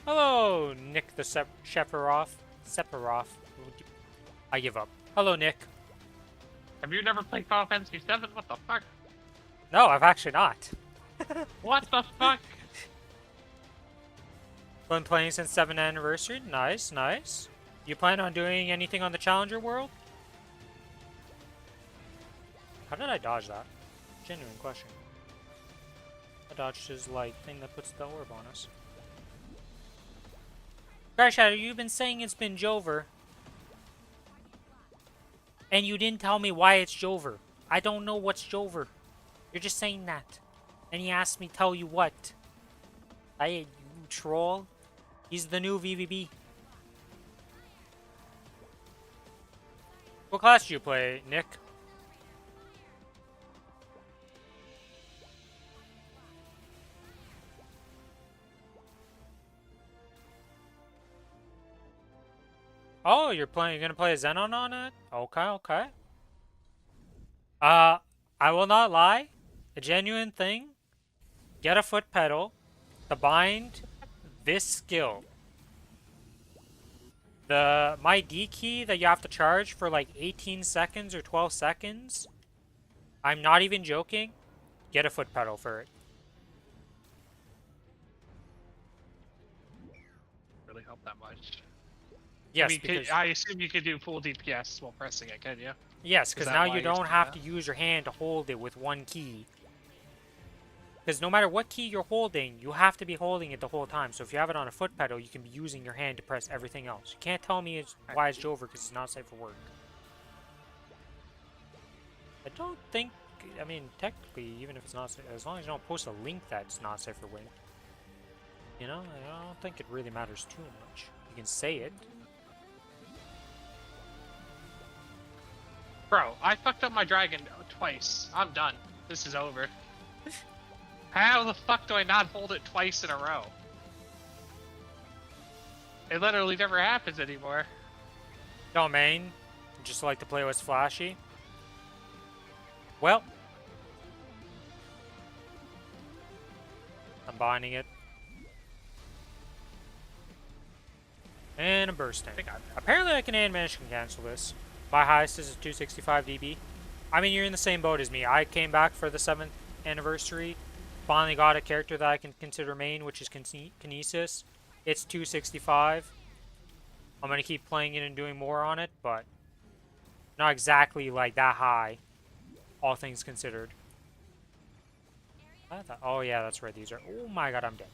Hello, Nick the Sephiroth. I give up. Hello, Nick. Have you never played Final Fantasy VII? What the fuck? No, I've actually not. What the fuck? Been playing since 7th anniversary. Nice, nice. You plan on doing anything on the Challenger world? How did I dodge that? Genuine question. I dodged his light thing that puts the orb on us. Gar Shadow, you've been saying it's been Jover. And you didn't tell me why it's Jover. I don't know what's Jover. You're just saying that. And he asked me tell you what. You troll. He's the new VVB. What class do you play, Nick? Oh, you're gonna play a Xenon on it? Okay, okay. I will not lie. A genuine thing. Get a foot pedal to bind this skill, my D key that you have to charge for like 18 seconds or 12 seconds, I'm not even joking, get a foot pedal for it. Really help that much. Yes, I mean, because I assume you could do full DPS while pressing it, can you? yes, Is because that now why you you're don't saying have that? to use your hand to hold it with one key. Because no matter what key you're holding, you have to be holding it the whole time. So if you have it on a foot pedal, you can be using your hand to press everything else. You can't tell me why it's over because it's not safe for work. I don't think, I mean, technically, even if it's not safe, as long as you don't post a link that's not safe for work, you know, I don't think it really matters too much. You can say it. Bro, I fucked up my dragon twice. I'm done. This is over. How the fuck do I not hold it twice in a row? It literally never happens anymore. No, main. Just like to play what's flashy. Well, I'm binding it. And I'm bursting. Apparently I can animation cancel this. My highest is 265 dB. I mean, you're in the same boat as me. I came back for the 7th anniversary. Finally got a character that I can consider main, which is Kinesis. It's 265. I'm going to keep playing it and doing more on it, but not exactly like that high, all things considered. Oh yeah, that's right, these are... Oh my god, I'm dead.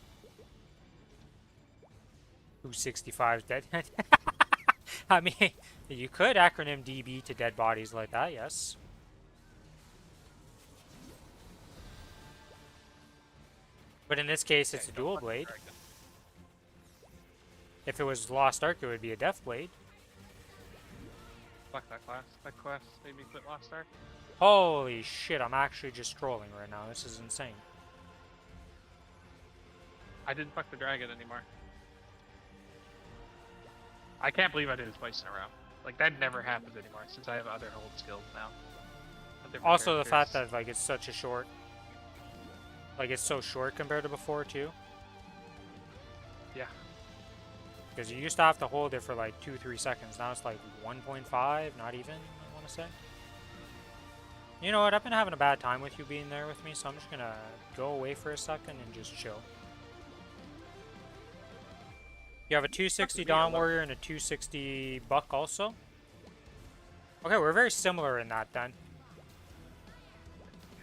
265 is dead. I mean, you could acronym DB to dead bodies like that, yes. But in this case, it's a dual blade. If it was Lost Ark, it would be a Death Blade. Fuck that class. That class made me quit Lost Ark. Holy shit, I'm actually just trolling right now. This is insane. I didn't fuck the dragon anymore. I can't believe I did it twice in a row. Like, that never happens anymore since I have other hold skills now. Also, the fact that, like, it's such a short... Like, it's so short compared to before, too. Yeah. Because you used to have to hold it for, like, 2-3 seconds. Now it's, like, 1.5, not even, I want to say. You know what? I've been having a bad time with you being there with me, so I'm just gonna go away for a second and just chill. You have a 260 Dawn Warrior and a 260 Buck also? Okay, we're very similar in that then.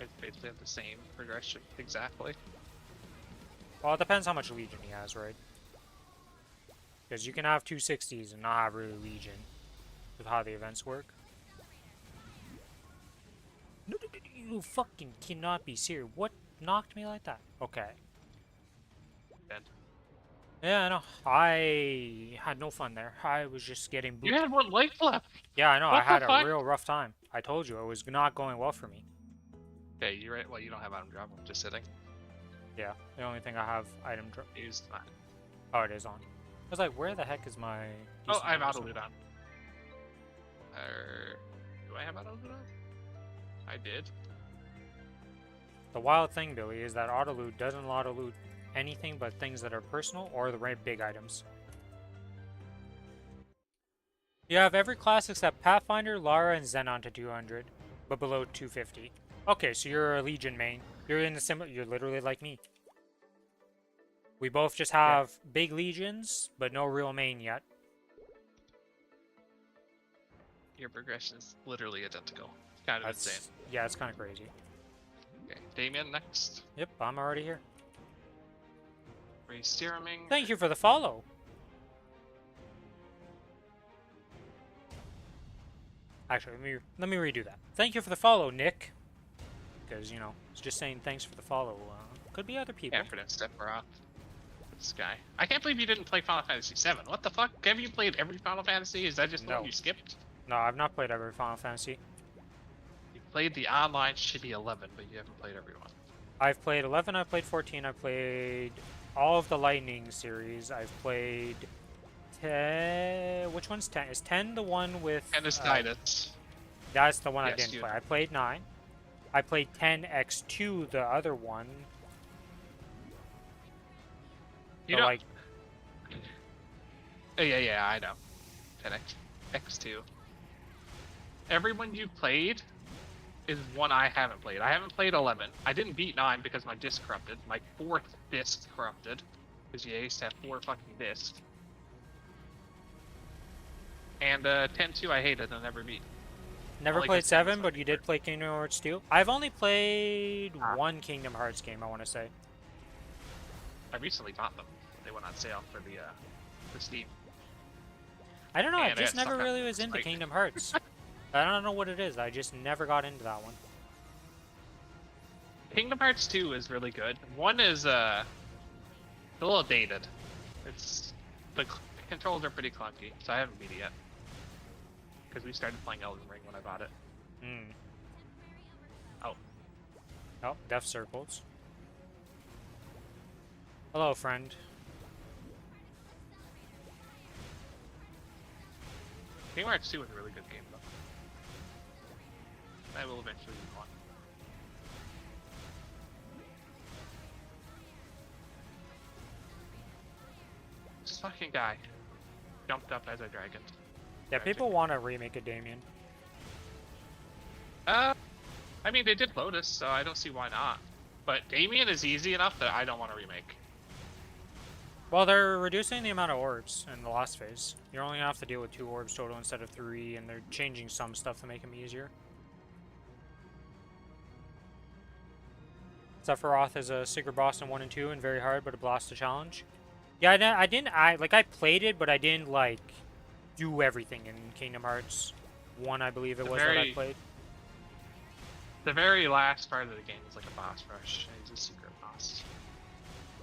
It's basically have the same progression, exactly. Well, it depends how much Legion he has, right? Because you can have 260s and not have really Legion with how the events work. No, you fucking cannot be serious. What knocked me like that? Okay. Dead. Yeah, I know. I had no fun there. I was just getting booped. You had one life left! Yeah, I know. What I had the a fuck? real rough time. I told you, it was not going well for me. Okay, you're right. Well, you don't have item drop. I'm just sitting. Yeah, the only thing I have item drop. Use that. Oh, it is on. I was like, where the heck is my... Oh, I have decent auto loot on. Do I have auto loot on? I did. The wild thing, Billy, is that auto loot doesn't auto loot anything but things that are personal or the right big items. You have every class except Pathfinder, Lara, and Xenon to 200, but below 250. Okay, so you're a Legion main. You're in the similar. You're literally like me. We both just have big Legions, but no real main yet. Your progression is literally identical. Kind of insane. Yeah, it's kind of crazy. Okay, Damien next. Yep, I'm already here. Re-steering. Thank you for the follow. Actually, let me redo that. Thank you for the follow, Nick. Because, you know, it's just saying thanks for the follow. Could be other people. Yeah, for that step off. This guy. I can't believe you didn't play Final Fantasy VII. What the fuck? Have you played every Final Fantasy? Is that just the one you skipped? No, I've not played every Final Fantasy. You played the online shitty 11, but you haven't played every one. I've played 11, I've played 14, I've played all of the Lightning series. I've played 10... Which one's 10? Is 10 the one with... 10 is Tidus. That's the one Yes, I didn't you play. know. I played 9. I played 10x2, the other one. You The, know, like, Yeah, I know. 10x, X2. Everyone you've played is one I haven't played. I haven't played 11. I didn't beat 9 because my disc corrupted. My 4th disc corrupted. Because you used to have 4 fucking discs. And 10-2 I hated and never beat. Never Only played 'cause 10 was 7, but my you did favorite. play Kingdom Hearts 2. I've only played Ah. one Kingdom Hearts game, I want to say. I recently bought them. They went on sale for the Steam. I don't know, I And I just got never stuck on really the was into site. Kingdom Hearts. I don't know what it is, I just never got into that one. Kingdom Hearts 2 is really good. 1 is a little dated. It's the controls are pretty clunky, so I haven't beat it yet. Because we started playing Elden Ring when I bought it. Hmm. Oh. Oh, Death Circles. Hello, friend. Kingdom Hearts 2 is a really good game, though. I will eventually move on. This fucking guy jumped up as a dragon. Yeah, people want to remake a Damien. I mean, they did Lotus, so I don't see why not. But Damien is easy enough that I don't want to remake. Well, they're reducing the amount of orbs in the last phase. You're only gonna have to deal with 2 orbs total instead of 3, and they're changing some stuff to make them easier. Sephiroth is a secret boss in 1 and 2 and very hard, but a blast to challenge. Yeah, I played it, but I didn't, like, do everything in Kingdom Hearts 1, I believe it was that I played. The very last part of the game is like a boss rush. He's a secret boss.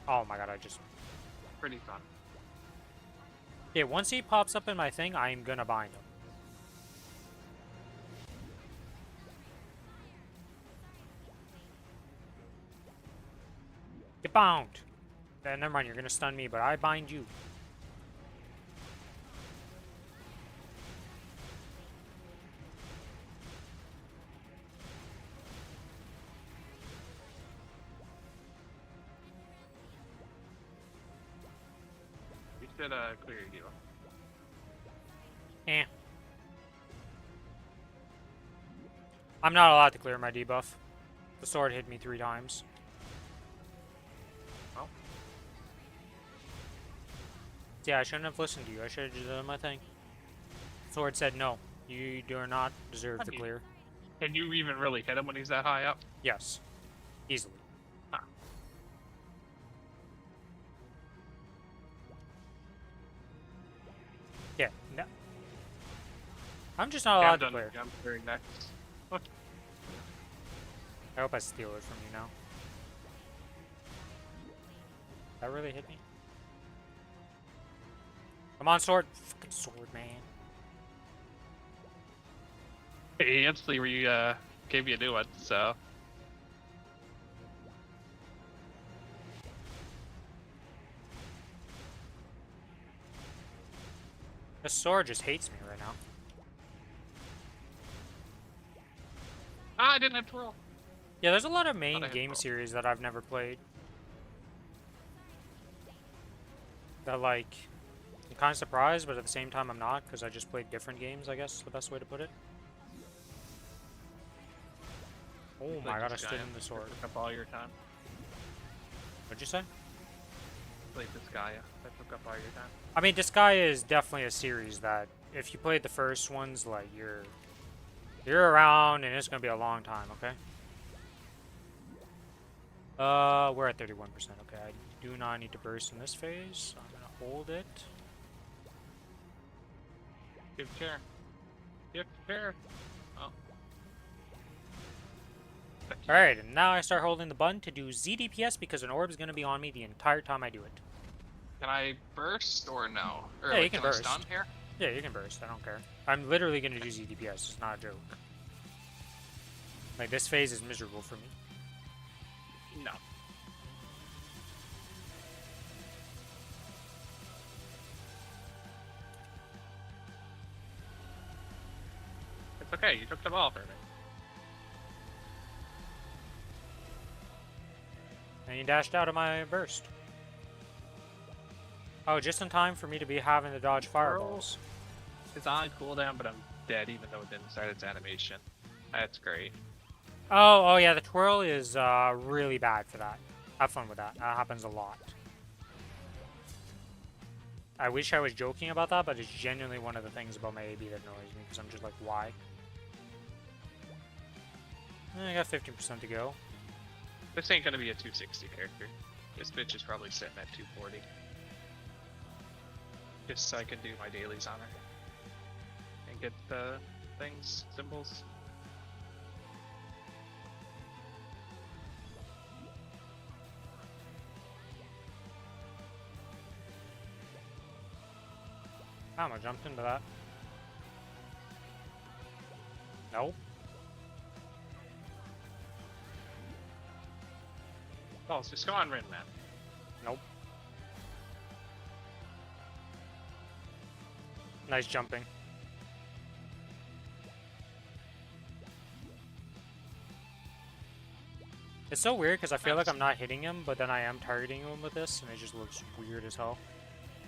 Oh my god, I just... Pretty fun. Yeah, once he pops up in my thing, I'm gonna bind him. Get bound! Never mind, you're gonna stun me, but I bind you. You should clear your deal. Eh. I'm not allowed to clear my debuff. The sword hit me 3 times. Well. Yeah, I shouldn't have listened to you. I should have just done my thing. Sword said no. You do not deserve the clear. Can you even really hit him when he's that high up? Yes. Easily. Huh. Yeah, no. I'm just not Yeah, allowed I'm to done. clear. I'm clearing next. I hope I steal it from you now. That really hit me? Come on, sword. Fucking sword, man. He instantly gave you a new one, so. This sword just hates me right now. Ah, I didn't have to roll. Yeah, there's a lot of main I hit game roll. series that I've never played. That, like, I'm kind of surprised, but at the same time I'm not, because I just played different games, I guess is the best way to put it. Oh my god, I stood in the sword. Took up all your time. What'd you say? Played this guy. That took up all your time. I mean, Disgaea is definitely a series that, if you played the first ones, like, you're around, and it's gonna be a long time, okay? We're at 31%, okay. I do not need to burst in this phase, so I'm gonna hold it. Give chair. Give chair. Oh. Alright, and now I start holding the button to do ZDPS because an orb is gonna be on me the entire time I do it. Can I burst or no? Or Yeah, like, you can I burst. stun here? Yeah, you can burst, I don't care. I'm literally gonna do ZDPS, it's not a joke. Like, this phase is miserable for me. No. It's okay, you took the ball for me. And you dashed out of my burst. Oh, just in time for me to be having to dodge fireballs. It's on cooldown, but I'm dead even though it didn't start its animation. That's great. Oh, yeah, the twirl is really bad for that. Have fun with that. That happens a lot. I wish I was joking about that, but it's genuinely one of the things about my AB that annoys me, because I'm just like, why? I got 15% to go. This ain't gonna be a 260 character. This bitch is probably sitting at 240. Just so I can do my dailies on her. And get the things, symbols. Damn, I jumped into that. Nope. Oh, just go on Rin, man. Nope. Nice jumping. It's so weird because I feel like I'm not hitting him, but then I am targeting him with this, and it just looks weird as hell.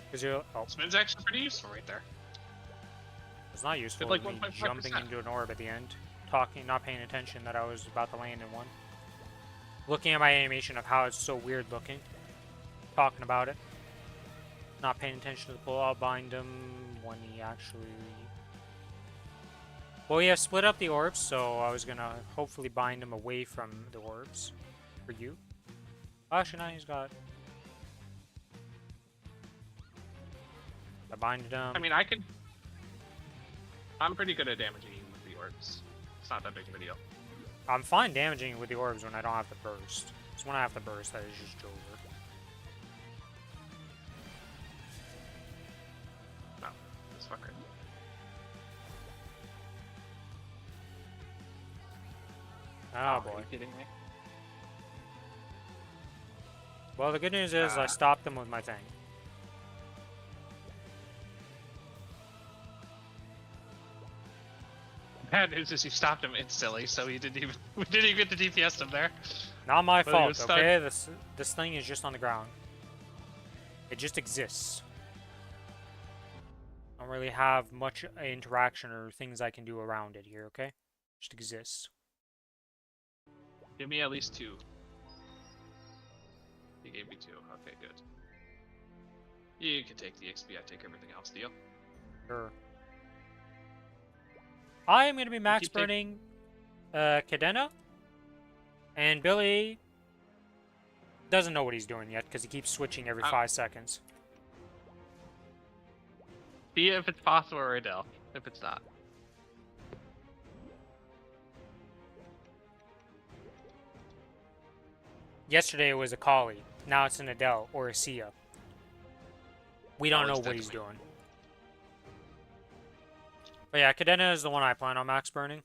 Because you're, oh, Spin's actually pretty useful right there. it's not useful. like Me 1.5%. jumping into an orb at the end, talking, not paying attention that I was about to land in one. Looking at my animation of how it's so weird looking, talking about it, not paying attention to the pull. I'll bind him when he actually. Well, we have split up the orbs, so I was gonna hopefully bind him away from the orbs for you. Actually, now he's got. I binded him. I mean, I'm pretty good at damaging you with the orbs. It's not that big of a deal. I'm fine damaging with the orbs when I don't have to burst. It's when I have to burst that is just over. No, this fucker. Oh Are boy. you kidding me? Well, the good news is I stopped them with my thing. Bad news is you stopped him instantly, so we didn't even get the DPS him there. Not my Well, he was fault, stuck. okay? This thing is just on the ground. It just exists. I don't really have much interaction or things I can do around it here, okay? Just exists. Give me at least 2. He gave me 2. Okay, good. You can take the XP, I take everything else, deal? Sure. I am going to be max keep taking- burning Cadena. And Billy doesn't know what he's doing yet because he keeps switching every 5 seconds. See if it's possible or Adele. If it's not. Yesterday it was a Kali. Now it's an Adele or a Sia. We don't know it's what he's definitely- doing. But yeah, Cadena is the one I plan on max burning.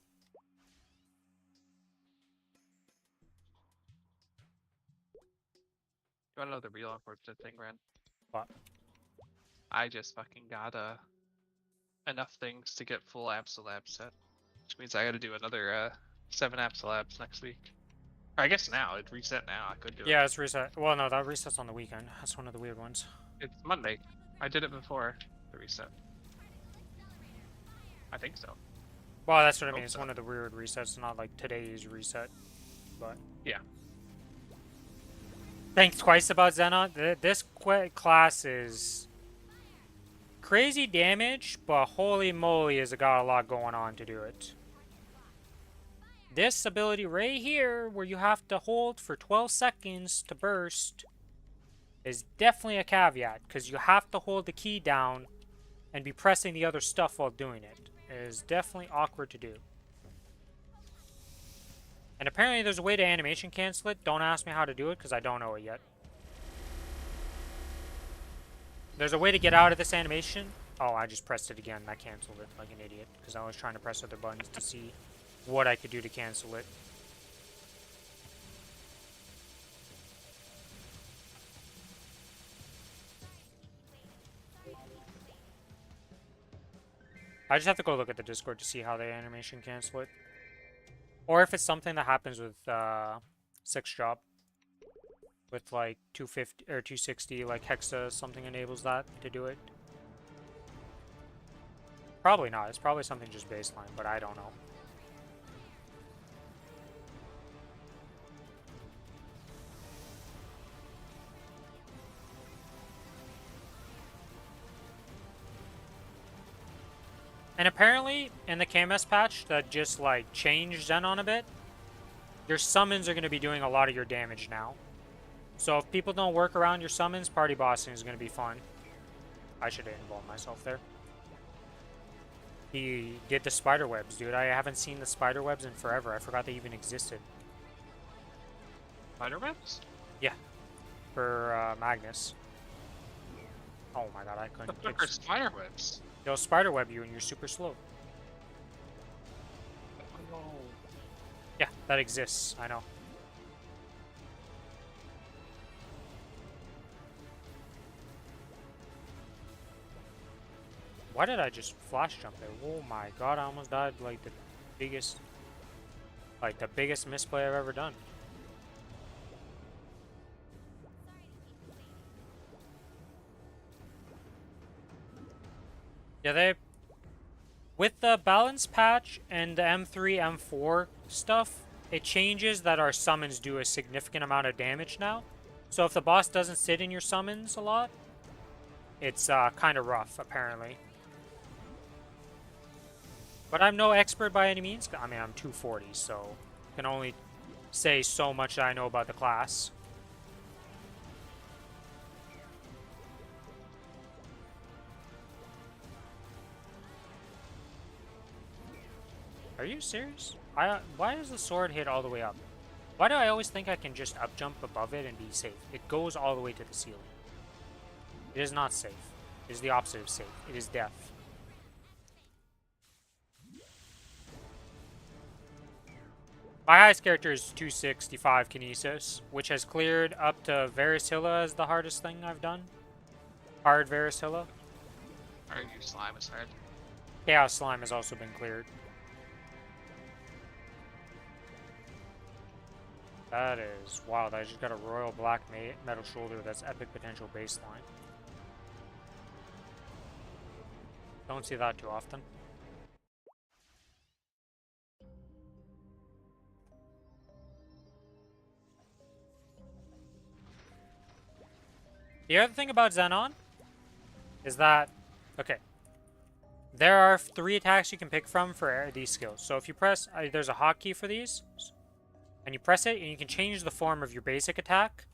You wanna know the real unfortunate thing, Ren? What? I just fucking got enough things to get full Absolab set. Which means I gotta do another 7 Absolabs next week. Or I guess now, it reset now, I could do it. Yeah, it's reset. Well, no, that resets on the weekend. That's one of the weird ones. It's Monday. I did it before the reset. I think so. Well, that's what I mean. Hope It's so. one of the weird resets, not like today's reset. But Yeah. thanks twice about Xenon. This class is crazy damage, but holy moly, has it got a lot going on to do it. This ability right here, where you have to hold for 12 seconds to burst, is definitely a caveat, because you have to hold the key down and be pressing the other stuff while doing it. It is definitely awkward to do. And apparently there's a way to animation cancel it. Don't ask me how to do it, because I don't know it yet. There's a way to get out of this animation. Oh, I just pressed it again. I canceled it like an idiot, because I was trying to press other buttons to see what I could do to cancel it. I just have to go look at the Discord to see how they animation cancel it. Or if it's something that happens with 6 Job. with like 250 or 260, like Hexa something enables that to do it. Probably not. It's probably something just baseline, but I don't know. And apparently, in the KMS patch that just like changed Xenon a bit, your summons are going to be doing a lot of your damage now. So if people don't work around your summons, party bossing is going to be fun. I should have involved myself there. He did the spider webs, dude. I haven't seen the spider webs in forever. I forgot they even existed. Spider webs? Yeah. For Magnus. Oh my god, I couldn't. What the fuck are spider webs? They'll spider web you and you're super slow. Oh. Yeah, that exists. I know. Why did I just flash jump there? Oh my god, I almost died like the biggest misplay I've ever done. Yeah, with the balance patch and the M3, M4 stuff, it changes that our summons do a significant amount of damage now. So if the boss doesn't sit in your summons a lot, it's kind of rough, apparently. But I'm no expert by any means. I mean, I'm 240, so can only say so much that I know about the class. Are you serious? Why does the sword hit all the way up? Why do I always think I can just up jump above it and be safe? It goes all the way to the ceiling. It is not safe. It is the opposite of safe. It is death. My highest character is 265 Kinesis, which has cleared up to Varusilla as the hardest thing I've done. Hard Varusilla. Are you slime is hard? Chaos Slime has also been cleared. That is wild. I just got a Royal Black Metal Shoulder that's epic potential baseline. Don't see that too often. The other thing about Xenon is that, okay, there are 3 attacks you can pick from for these skills. So if you press, there's a hotkey for these, and you press it, and you can change the form of your basic attack.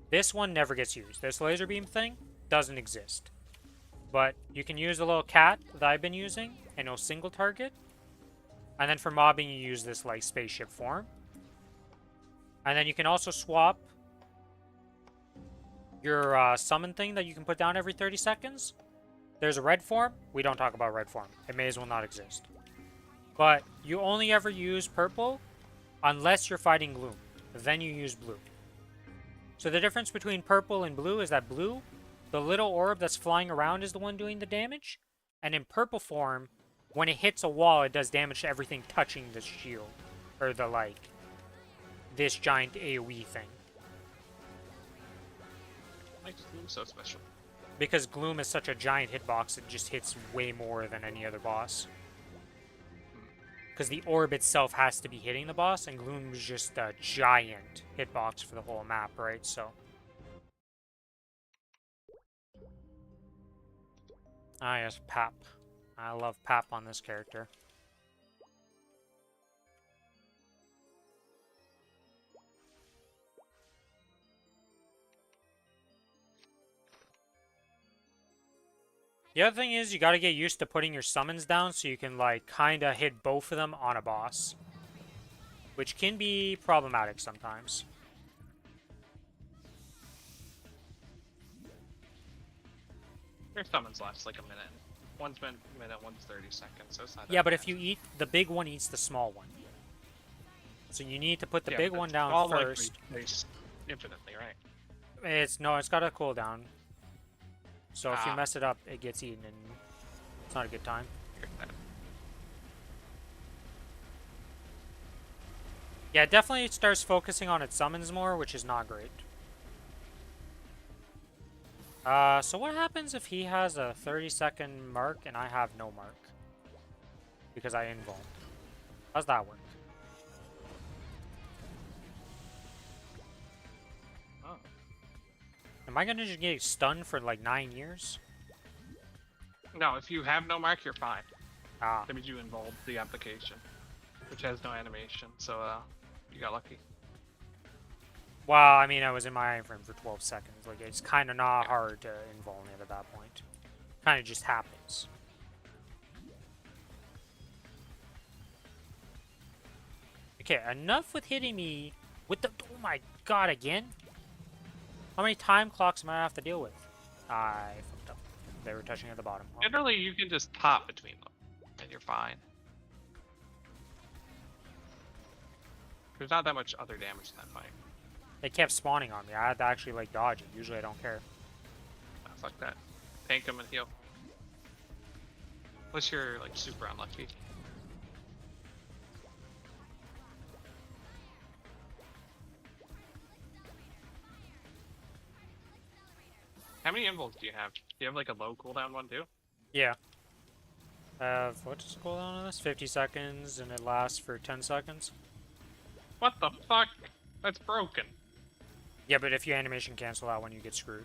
This one never gets used. This laser beam thing doesn't exist. But you can use the little cat that I've been using, and it'll single target. And then for mobbing, you use this like spaceship form. And then you can also swap your summon thing that you can put down every 30 seconds. There's a red form. We don't talk about red form. It may as well not exist. But you only ever use purple unless you're fighting gloom. Then you use blue. So the difference between purple and blue is that blue, the little orb that's flying around is the one doing the damage. And in purple form, when it hits a wall, it does damage to everything touching the shield. Or the, like, this giant AoE thing. Makes Gloom so special. Because Gloom is such a giant hitbox, it just hits way more than any other boss. Because the orb itself has to be hitting the boss, and Gloom is just a giant hitbox for the whole map, right? So. Ah, yes, Pap. I love Pap on this character. The other thing is you gotta get used to putting your summons down so you can like kinda hit both of them on a boss. Which can be problematic sometimes. Your summons last like a minute. One's been a minute, one's 30 seconds, so it's not that Yeah, but bad. if you eat, the big one eats the small one. So you need to put the Yeah, big but one it's down all first. likely infinitely, right? It's got a cooldown. So if you Ah. mess it up, it gets eaten and it's not a good time. Yeah, it definitely starts focusing on its summons more, which is not great. So what happens if he has a 30-second mark and I have no mark? Because I invuln. How's that work? Oh. Am I gonna just get stunned for like 9 years? No, if you have no mark, you're fine. Ah. That means you involved the application, which has no animation, so you got lucky. Well, I mean, I was in my iframe for 12 seconds. Like, it's kind of not Yeah. hard to invuln it at that point. Kind of just happens. Okay, enough with hitting me with the... Oh my god, again? How many time clocks am I have to deal with? I fucked up. They were touching at the bottom. Oh. Generally, you can just pop between them, and you're fine. There's not that much other damage in that fight. They kept spawning on me. I had to actually, like, dodge it. Usually I don't care. Oh, fuck that. Tank them and heal. Unless you're, like, super unlucky. How many invols do you have? Do you have, like, a low cooldown one, too? Yeah. What's the cooldown on this? 50 seconds, and it lasts for 10 seconds. What the fuck? That's broken. Yeah, but if you animation cancel that one, you get screwed.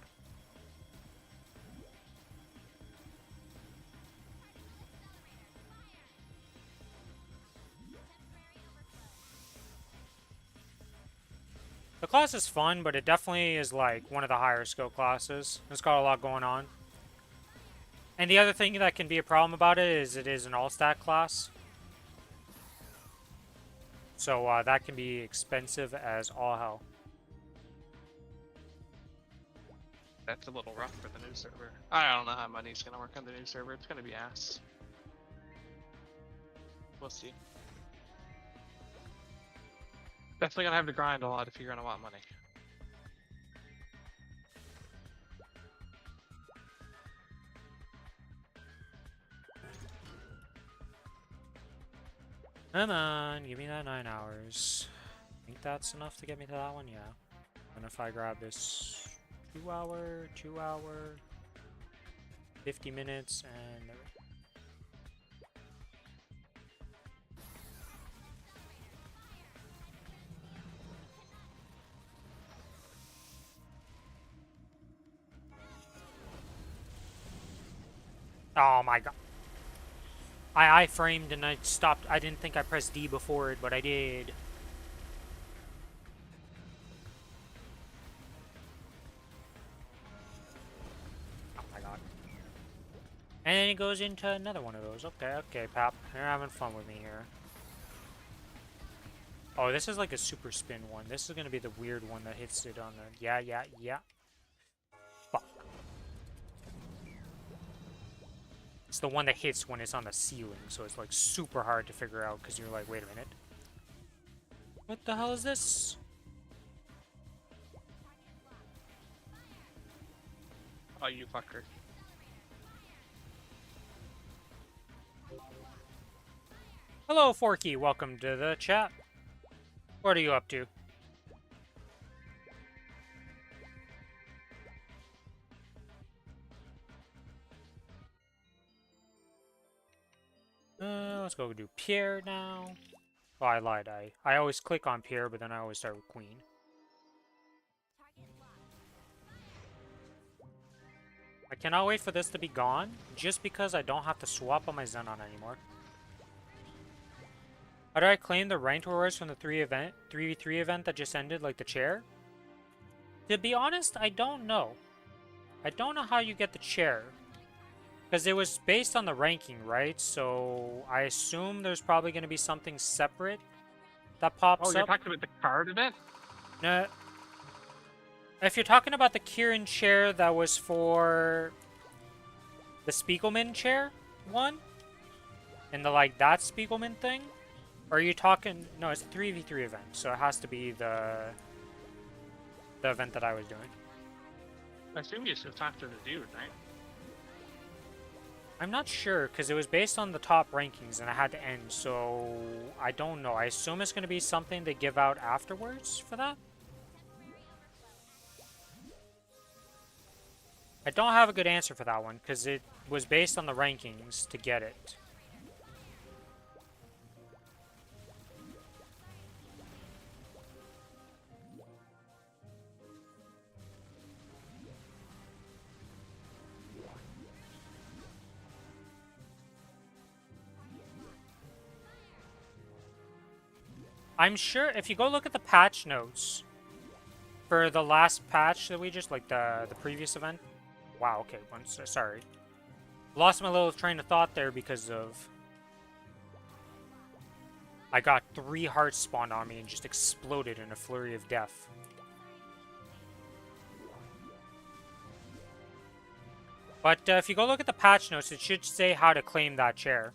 The class is fun, but it definitely is like one of the higher skill classes. It's got a lot going on. And the other thing that can be a problem about it is an all-stat class. So that can be expensive as all hell. That's a little rough for the new server. I don't know how money's gonna work on the new server. It's gonna be ass. We'll see. Definitely gonna have to grind a lot if you're gonna want money. Come on, give me that 9 hours. Think that's enough to get me to that one? Yeah. And if I grab this 2 hour, 50 minutes, and... Oh my god. I framed and I stopped. I didn't think I pressed D before it, but I did. Oh my god. And then it goes into another one of those. Okay, okay, Pap. You're having fun with me here. Oh, this is like a super spin one. This is gonna be the weird one that hits it on the... Yeah, yeah, yeah. Fuck. It's the one that hits when it's on the ceiling, so it's like super hard to figure out because you're like, wait a minute. What the hell is this? Oh, you fucker. Hello, Forky. Welcome to the chat. What are you up to? Let's go do Pierre now. Oh, I lied. I always click on Pierre, but then I always start with Queen. I cannot wait for this to be gone, just because I don't have to swap on my Xenon anymore. How do I claim the ranked rewards from the 3v3 event that just ended, like the chair? To be honest, I don't know. I don't know how you get the chair. Because it was based on the ranking, right? So I assume there's probably going to be something separate that pops Oh, you're up. talking about the card event? No. If you're talking about the Kieran chair that was for the Spiegelman chair one, and the like that Spiegelman thing, or are you talking? No, it's a 3v3 event, so it has to be the event that I was doing. I assume you just have to the dude, right? I'm not sure, because it was based on the top rankings and I had to end, so I don't know. I assume it's going to be something they give out afterwards for that? I don't have a good answer for that one, because it was based on the rankings to get it. I'm sure if you go look at the patch notes for the last patch that we just, like the previous event. Wow, okay, sorry. Lost my little train of thought there because of... I got 3 hearts spawned on me and just exploded in a flurry of death. But if you go look at the patch notes, it should say how to claim that chair.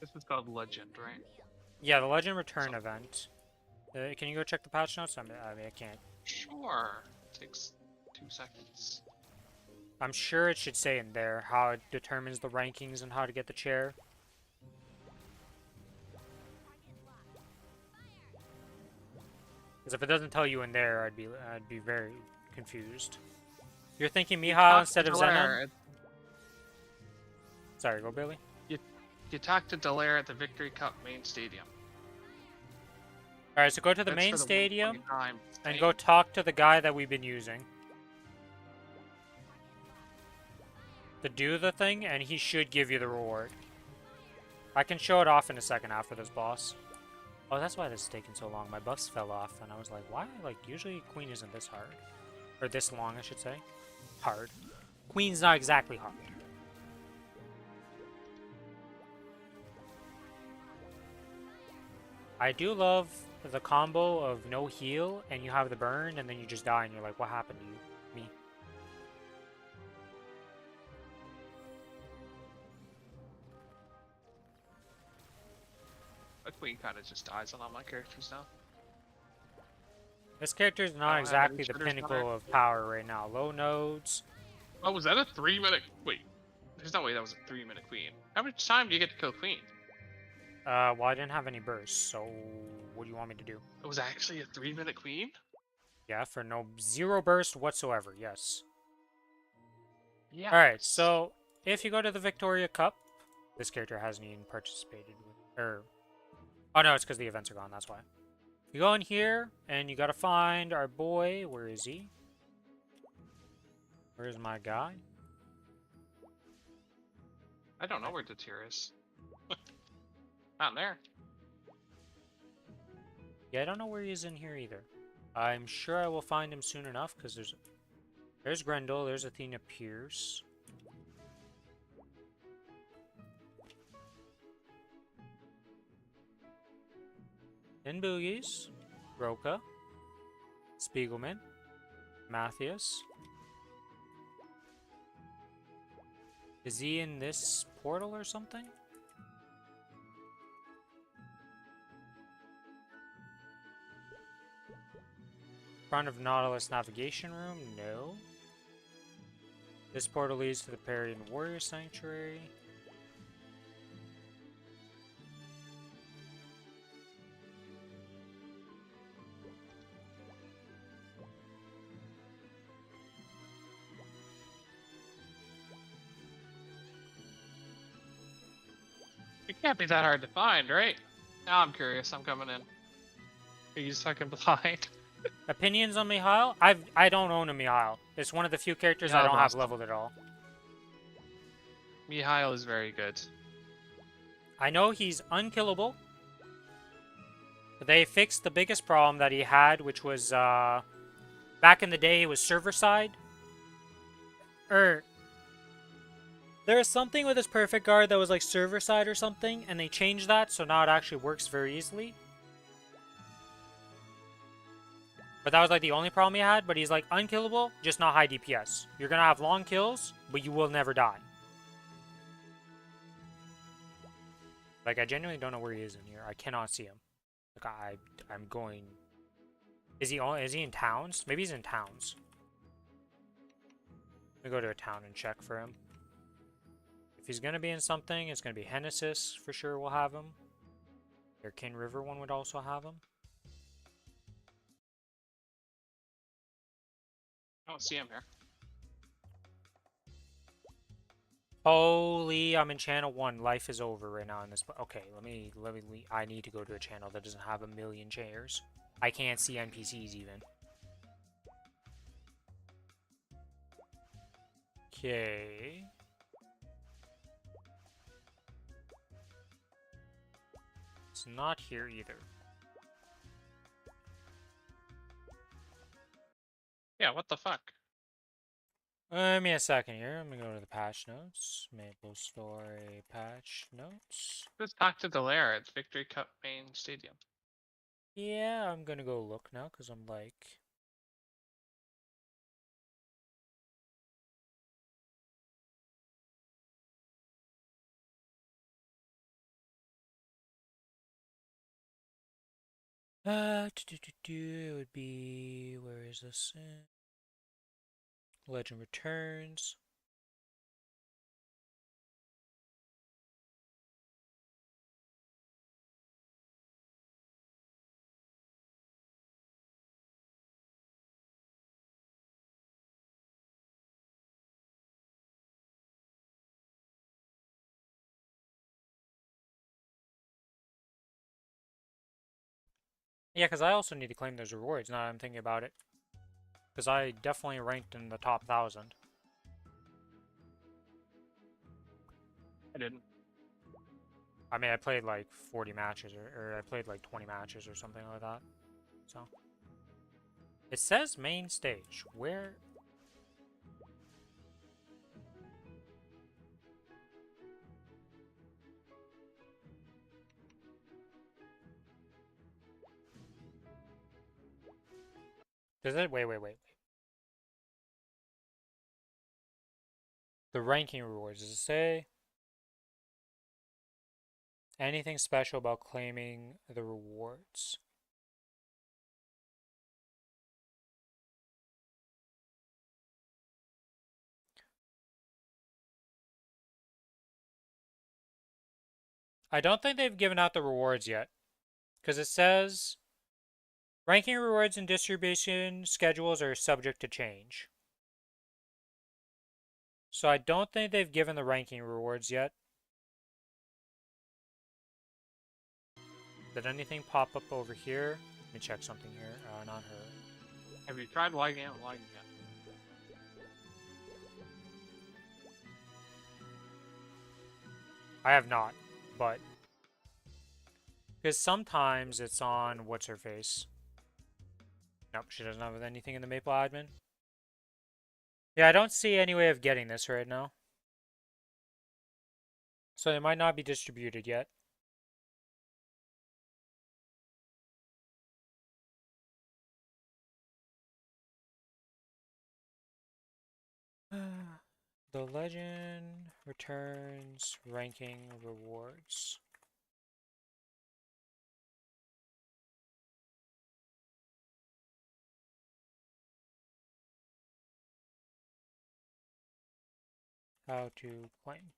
This is called Legend, right? Yeah, the Legend Return event. Can you go check the patch notes? I mean, I can't. Sure. Takes 2 seconds. I'm sure it should say in there how it determines the rankings and how to get the chair. Because if it doesn't tell you in there, I'd be very confused. You're thinking Mihal instead of Zenon? Sorry, go Billy. You talk to Delaire at the Victory Cup main stadium. Alright, so go to the That's main for the stadium 120 time and thing. go talk to the guy that we've been using to do the thing, and he should give you the reward. I can show it off in a second after this boss. Oh, that's why this is taking so long. My buffs fell off, and I was like, why? Like, usually Queen isn't this hard. Or this long, I should say. Hard. Queen's not exactly hard. I do love the combo of no heal, and you have the burn, and then you just die, and you're like, what happened to you? Me. A Queen kind of just dies on all my characters now. This character is I not don't have exactly any the triggers on pinnacle her. of power right now. Low nodes. Oh, was that a 3-minute? Wait, there's no way that was a 3-minute Queen. How much time do you get to kill Queen? Well, I didn't have any bursts, so what do you want me to do? It was actually a 3-minute Queen? Yeah, for zero burst whatsoever, yes. Yeah. Alright, so if you go to the Victoria Cup, this character hasn't even participated with, oh no, it's because the events are gone, that's why. You go in here, and you gotta find our boy. Where is he? Where's my guy? I don't know where Datir is. Not there. Yeah, I don't know where he is in here either. I'm sure I will find him soon enough, because there's Grendel, there's Athena Pierce. Then Boogies, Roka, Spiegelman, Matthias. Is he in this portal or something? Front of Nautilus navigation room? No. This portal leads to the Parian Warrior Sanctuary. It can't be that hard to find, right? Now I'm curious. I'm coming in. Are you fucking blind? Opinions on Mihail? I don't own a Mihail. It's one of the few characters I Mihail's don't have awesome. leveled at all. Mihail is very good. I know he's unkillable. But they fixed the biggest problem that he had, which was back in the day it was server side. There was something with his perfect guard that was like server side or something, and they changed that so now it actually works very easily. But that was like the only problem he had, but he's like unkillable, just not high DPS. You're gonna have long kills, but you will never die. Like, I genuinely don't know where he is in here. I cannot see him. Like, I'm going Is he in towns? Maybe he's in towns. Let me go to a town and check for him. If he's gonna be in something, it's gonna be Hennesis for sure. We'll have him. Their Kin River one would also have him. I don't see him here. Holy, I'm in channel 1. Life is over right now in this. Okay, let me I need to go to a channel that doesn't have a million chairs. I can't see NPCs even. Okay. It's not here either. Yeah, what the fuck? Give me a second here. I'm gonna go to the patch notes. Maplestory patch notes. Just talk to Delaire at Victory Cup main stadium. Yeah, I'm gonna go look now because I'm like. It would be. Where is this? Legend Returns. Yeah, because I also need to claim those rewards now that I'm thinking about it. Because I definitely ranked in the top 1,000. I didn't. I mean, I played like 40 matches, or I played like 20 matches or something like that. So. It says main stage. Where? Does it? Wait. The ranking rewards. Does it say anything special about claiming the rewards? I don't think they've given out the rewards yet. Because it says ranking rewards and distribution schedules are subject to change. So I don't think they've given the ranking rewards yet. Did anything pop up over here? Let me check something here. Not her. Have you tried logging out and logging in? I have not, but because sometimes it's on what's her face. Nope, she doesn't have anything in the Maple admin. Yeah, I don't see any way of getting this right now. So it might not be distributed yet. The legend returns ranking rewards. How to claim.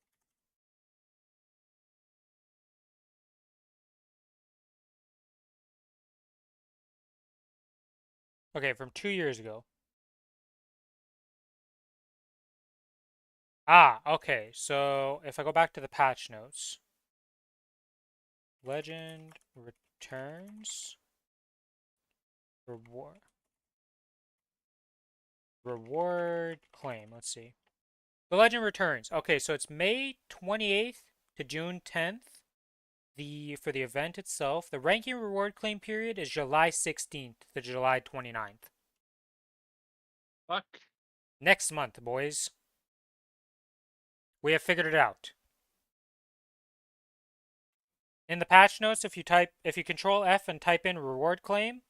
Okay, from 2 years ago. Ah, okay. So if I go back to the patch notes, legend returns reward claim. Let's see. The legend returns. Okay, so it's May 28th to June 10th. For the event itself, the ranking reward claim period is July 16th to July 29th. Fuck. Next month, boys. We have figured it out. In the patch notes, if you control F and type in reward claim,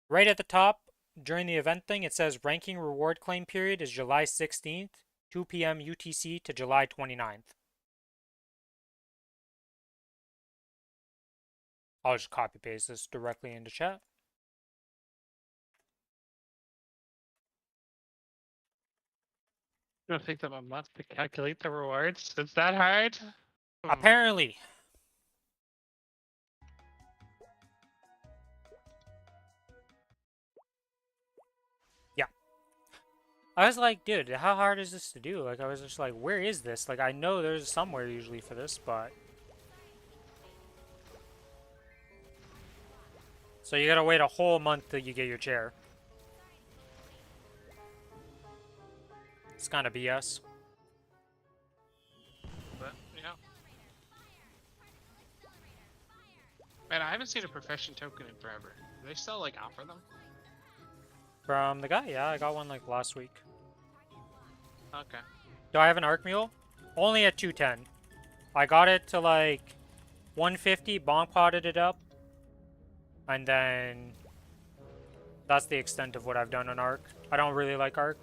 right at the top during the event thing, it says ranking reward claim period is July 16th, 2 p.m. UTC to July 29th. I'll just copy paste this directly into chat. It'll take them a month to calculate the rewards. It's that hard? Apparently. Yeah. I was like, dude, how hard is this to do? Like, I was just like, where is this? Like, I know there's somewhere usually for this, but... So you gotta wait a whole month till you get your chair. It's kind of BS. But, yeah. Man, I haven't seen a profession token in forever. Do they still, like, offer them? From the guy, yeah, I got one like last week. Okay. Do I have an Arc Mule? Only at 210. I got it to like 150, bonk potted it up, and then that's the extent of what I've done on Arc. I don't really like Arc.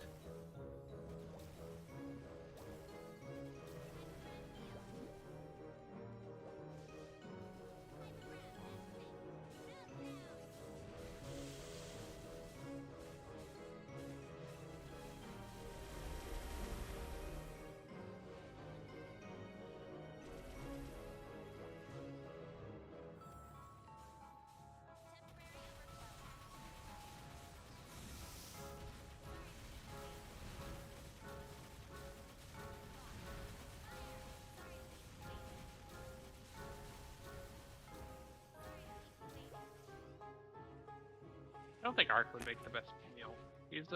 I don't think Arc would make the best meal. He's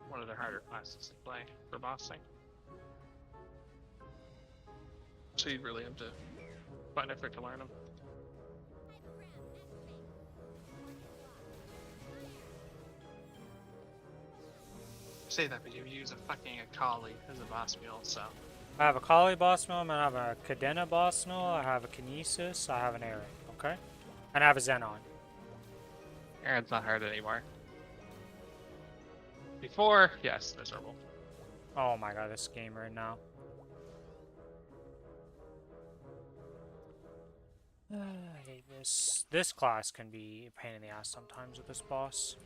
one of the harder classes to play for bossing. So you'd really have to put an effort to learn him. Say that, but you use a fucking Akali as a boss mule, so. I have a Kali boss mule, I have a Cadena boss mule, I have a Kinesis, I have an Aaron, okay? And I have a Xenon. Aaron's not hard anymore. Before, yes, miserable. Oh my god, this game right now. I hate this. This class can be a pain in the ass sometimes with this boss.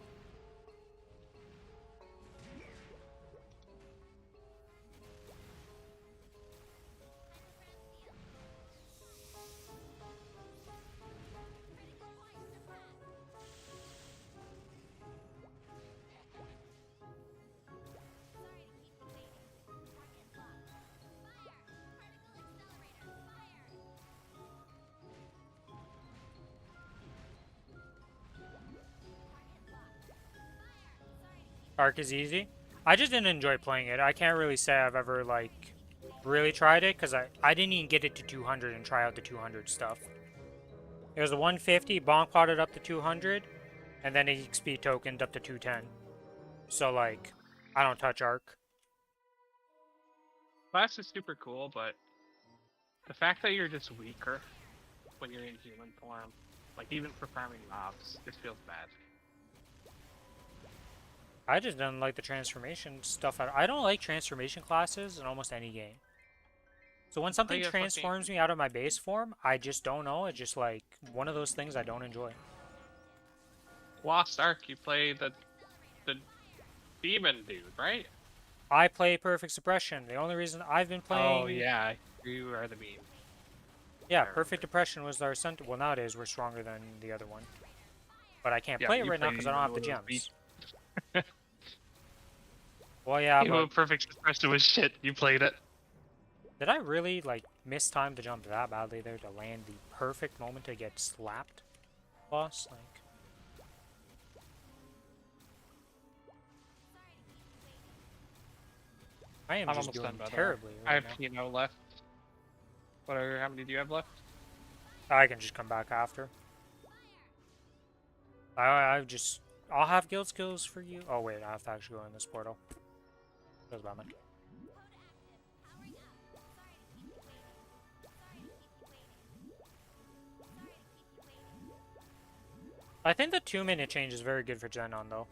Arc is easy. I just didn't enjoy playing it. I can't really say I've ever, like, really tried it, because I didn't even get it to 200 and try out the 200 stuff. It was a 150, bonk potted up to 200, and then XP tokened up to 210. So, like, I don't touch Arc. Class is super cool, but the fact that you're just weaker when you're in human form, like even for farming mobs, just feels bad. I just didn't like the transformation stuff. I don't like transformation classes in almost any game. So when something yeah, transforms me out of my base form, I just don't know. It's just like one of those things I don't enjoy. Lost Ark, you play the demon dude, right? I play Perfect Suppression. The only reason I've been playing... Oh yeah, you are the meme. Yeah, Perfect Depression was our center. Well, nowadays we're stronger than the other one. But I can't Yeah, play it you right now play because I don't have the one of those gems. Well, yeah, You know, but Perfect Suppression was shit. You played it. did I really, like, miss time to jump that badly there to land the perfect moment to get slapped? Boss? Like... I am I'm just almost doing done, by the way. terribly I right have, now. left. Whatever, how many do you have left? I can just come back after. I'll have guild skills for you. Oh wait, I have to actually go in this portal. That was about me. I think the 2-minute change is very good for Xenon though.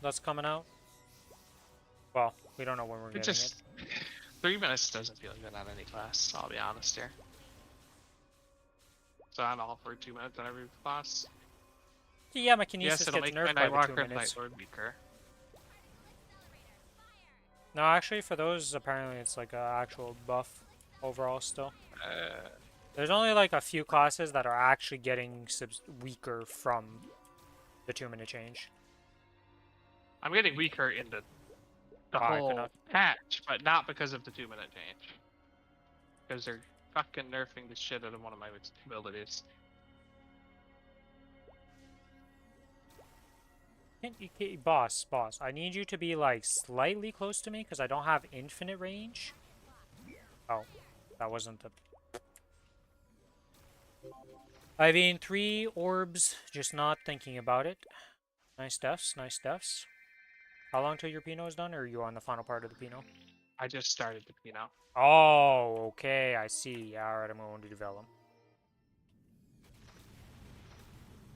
That's coming out. Well, we don't know when we're getting it. 3 minutes doesn't feel good on any class, I'll be honest here. So I'm all for 2 minutes on every class. Yeah, my Kinesis Yes, it'll gets make my nerfed by the 2 Nightwalker and minutes. Nightlord weaker. No, actually, for those, apparently it's like a actual buff overall still. Uh, There's only like a few classes that are actually getting weaker from the 2-minute change. I'm getting weaker in the Wow, I could not. whole patch, but not because of the 2-minute change. Because they're fucking nerfing the shit out of one of my abilities. Boss, I need you to be like slightly close to me because I don't have infinite range. Oh, that wasn't the. I mean, 3 orbs, just not thinking about it. Nice deaths, nice deaths. How long till your Pinot is done, or are you on the final part of the Pinot? I just started to, you know. Oh, okay, I see. Alright, I'm going to develop.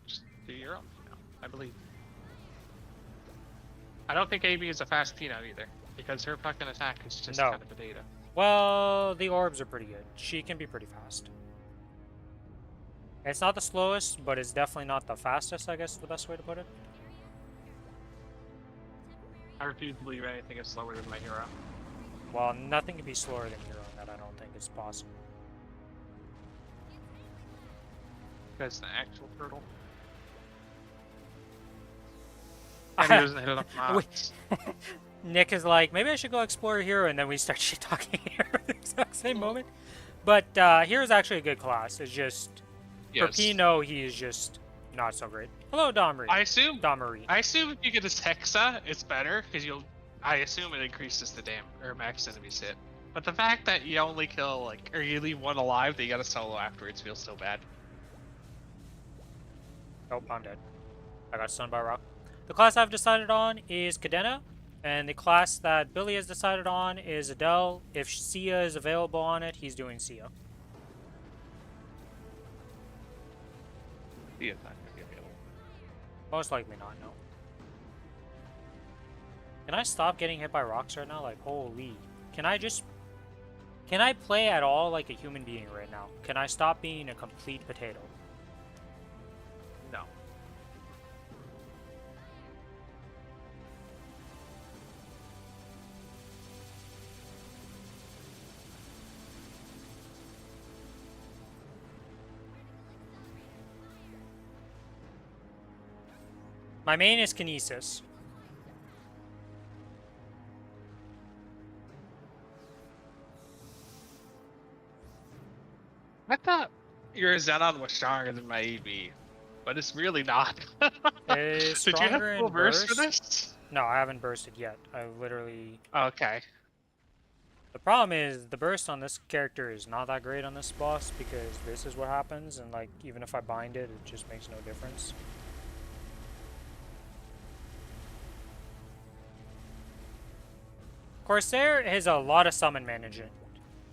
Just do your own Pinot, I believe. I don't think Amy is a fast Pinot either, because her fucking attack is just No. kind of a data. Well, the orbs are pretty good. She can be pretty fast. It's not the slowest, but it's definitely not the fastest, I guess is the best way to put it. I refuse to believe anything is slower than my hero. Well, nothing can be slower than Hero, that I don't think is possible. That's the actual turtle. And he doesn't hit enough mobs. Nick is like, maybe I should go explore Hero, and then we start shit talking here at the exact same moment. But Hero's actually a good class. It's just for Pinot, he is just not so great. Hello, Domri. I assume Domri. if you get this Hexa, it's better because I assume it increases the or max enemies hit. But the fact that you only kill or you leave one alive, that you gotta solo afterwards feels so bad. Oh, I'm dead. I got stunned by a rock. The class I've decided on is Cadena, and the class that Billy has decided on is Adele. If Sia is available on it, he's doing Sia. Sia's not gonna be available. Most likely not, no. Can I stop getting hit by rocks right now? Like, holy. Can I play at all like a human being right now? Can I stop being a complete potato? No. My main is Kinesis. I thought your Xenon was stronger than my EV, but it's really not. Is Did you have stronger full in burst for burst? this? No, I haven't bursted yet. I literally... Okay. The problem is, the burst on this character is not that great on this boss, because this is what happens, and like, even if I bind it, it just makes no difference. Corsair has a lot of summon management.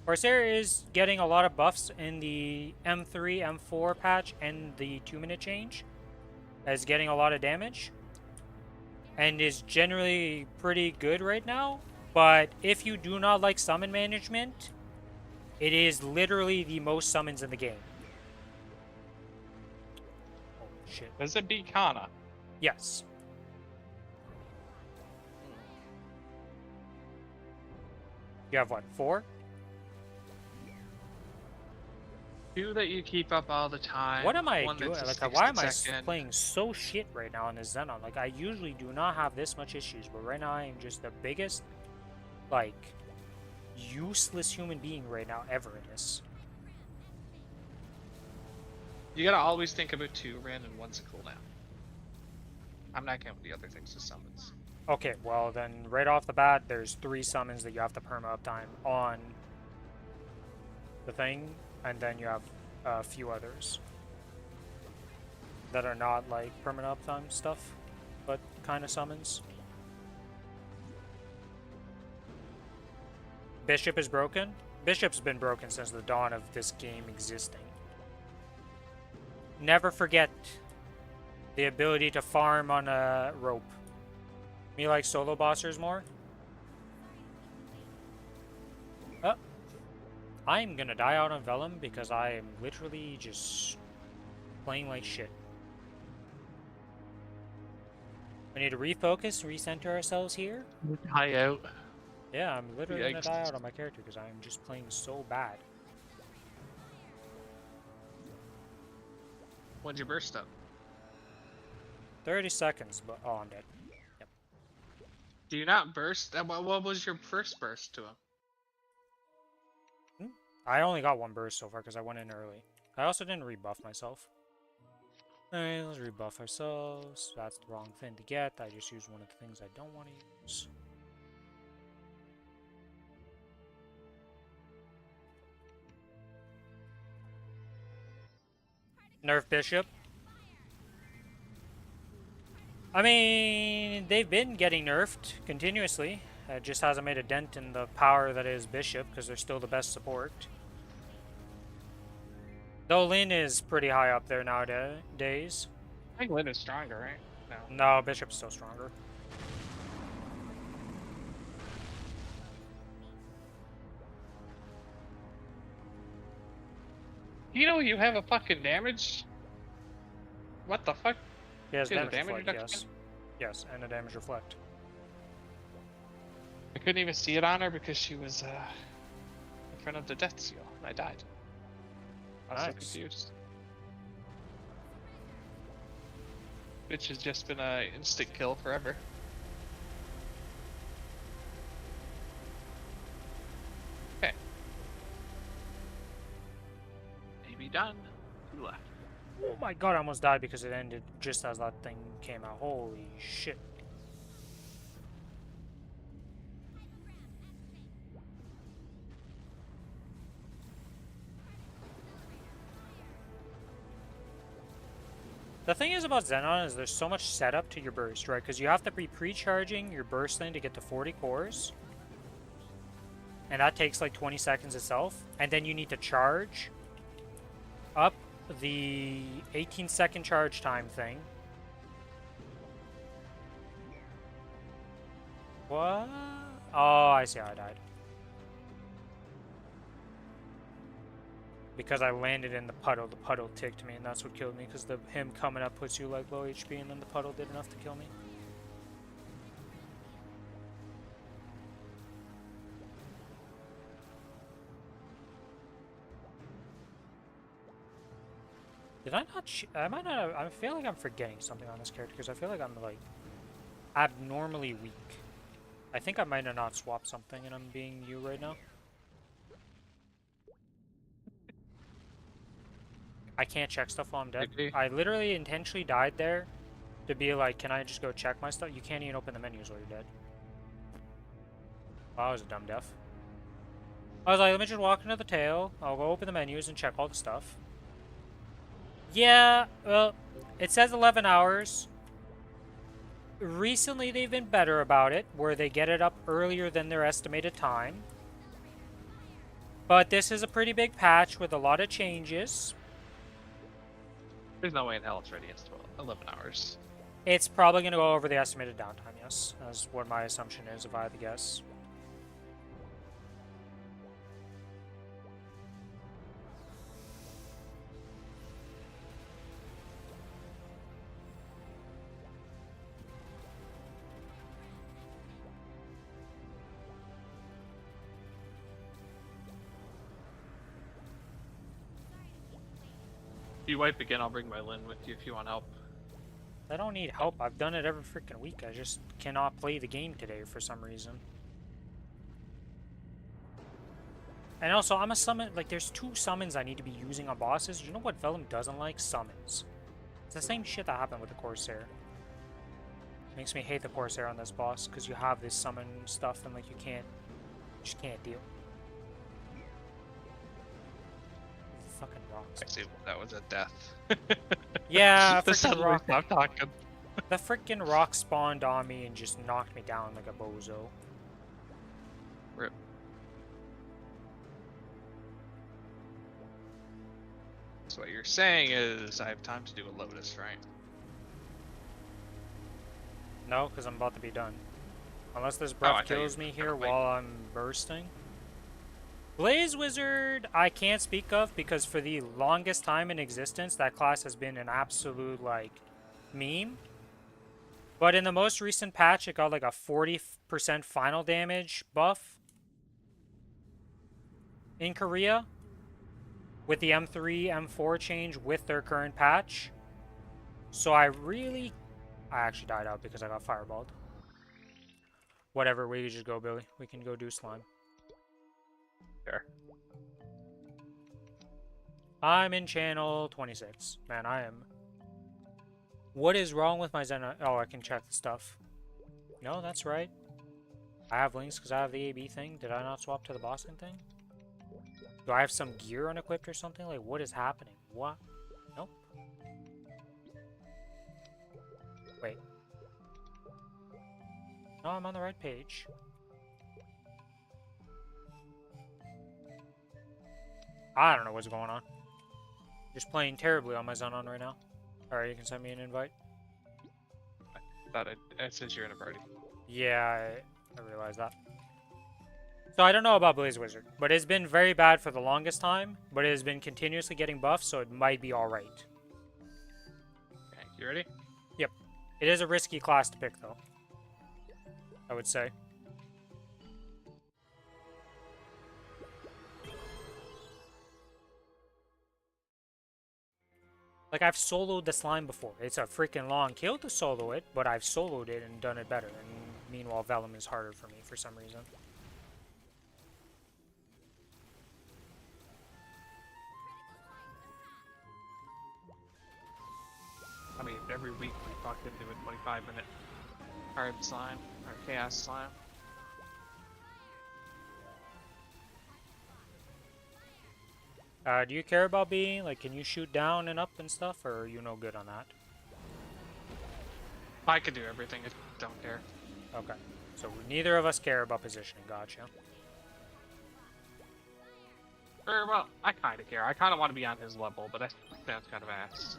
Corsair is getting a lot of buffs in the M3, M4 patch, and the 2-minute change. Is getting a lot of damage. And is generally pretty good right now. But if you do not like summon management, it is literally the most summons in the game. Oh, shit. Does it beat Kana? Yes. You have what, 4? 2 that you keep up all the time. What am I one doing? that's a Like, why am I 60-second. playing so shit right now on this Xenon? Like, I usually do not have this much issues, but right now I am just the biggest, like, useless human being right now ever in this. You gotta always think about 2 random and 1's a cooldown. I'm not counting the other things as summons. Okay, well then, right off the bat, there's 3 summons that you have to perma uptime on the thing, and then you have a few others that are not like permanent uptime stuff, but kind of summons. Bishop is broken. Bishop's been broken since the dawn of this game existing. Never forget the ability to farm on a rope. Me like solo bossers more. I'm gonna die out on Vellum because I am literally just playing like shit. We need to refocus, recenter ourselves here. Die out. Yeah, I'm literally gonna Yikes. die out on my character because I'm just playing so bad. When'd you burst up? 30 seconds, but oh, I'm dead. Yep. Do you not burst? What was your first burst to him? I only got one burst so far because I went in early. I also didn't rebuff myself. Alright, let's rebuff ourselves. That's the wrong thing to get. I just used one of the things I don't want to use. Nerf Bishop. I mean, they've been getting nerfed continuously. It just hasn't made a dent in the power that is Bishop because they're still the best support. Though Lyn is pretty high up there nowadays. I think Lyn is stronger, right? No. No, Bishop's still stronger. You know you have a fucking damage? What the fuck? He has She has a damage damage reflect, yes. reduction? Yes, and a damage reflect. I couldn't even see it on her because she was in front of the death seal, and I died. I was so Nice. confused. Bitch has just been a instant kill forever. Okay. Maybe done. Two left. Oh my god, I almost died because it ended just as that thing came out. Holy shit. The thing is about Xenon is there's so much setup to your burst, right? Because you have to be pre-charging your burst thing to get to 40 cores. And that takes like 20 seconds itself. And then you need to charge up the 18-second charge time thing. What? Oh, I see how I died. Because I landed in the puddle ticked me, and that's what killed me, because him coming up puts you like low HP, and then the puddle did enough to kill me. Did I not I might not I feel like I'm forgetting something on this character, because I feel like I'm, like, abnormally weak. I think I might have not swapped something, and I'm being you right now. I can't check stuff while I'm dead. Maybe. I literally intentionally died there to be like, can I just go check my stuff? You can't even open the menus while you're dead. Wow, I was a dumb deaf. I was like, let me just walk into the tail. I'll go open the menus and check all the stuff. Yeah, well, it says 11 hours. Recently, they've been better about it, where they get it up earlier than their estimated time. But this is a pretty big patch with a lot of changes. There's no way in hell it's ready in 11 hours. It's probably going to go over the estimated downtime, yes. That's what my assumption is, if I had to guess. If you wipe again, I'll bring my Lyn with you if you want help. I don't need help. I've done it every freaking week. I just cannot play the game today for some reason. And also, I'm a summon. Like, there's 2 summons I need to be using on bosses. You know what Vellum doesn't like? Summons. It's the same shit that happened with the Corsair. Makes me hate the Corsair on this boss because you have this summon stuff and, like, you just can't deal. Fucking rocks. I see that was a death. Yeah, The freaking suddenly rock. stopped talking. The freaking rock spawned on me and just knocked me down like a bozo. Rip. So what you're saying is I have time to do a Lotus, right? No, because I'm about to be done. Unless this I breath thought you kills were me gonna here wait. while I'm bursting. Blaze Wizard, I can't speak of because for the longest time in existence, that class has been an absolute, like, meme. But in the most recent patch, it got like a 40% final damage buff in Korea with the M3, M4 change with their current patch. So I actually died out because I got fireballed. Whatever, we can just go, Billy. We can go do slime. Sure. I'm in channel 26. Man, I am... What is wrong with my Zen? Oh, I can check the stuff. No, that's right. I have links because I have the AB thing. Did I not swap to the Boston thing? Do I have some gear unequipped or something? Like, what is happening? What? Nope. Wait. No, I'm on the right page. I don't know what's going on. Just playing terribly on my Xenon right now. Alright, you can send me an invite. Thought it says you're in a party. Yeah, I realized that. So I don't know about Blaze Wizard, but it's been very bad for the longest time, but it has been continuously getting buffed, so it might be alright. Okay, you ready? Yep. It is a risky class to pick, though. I would say. Like, I've soloed the slime before. It's a freaking long kill to solo it, but I've soloed it and done it better. And meanwhile, Vellum is harder for me for some reason. I mean, every week we fucked into a 25-minute hard slime or chaos slime. Do you care about being, like, can you shoot down and up and stuff, or are you no good on that? I could do everything, I don't care. Okay. So neither of us care about positioning, gotcha. Or, well, I kind of care. I kind of want to be on his level, but that's kind of ass.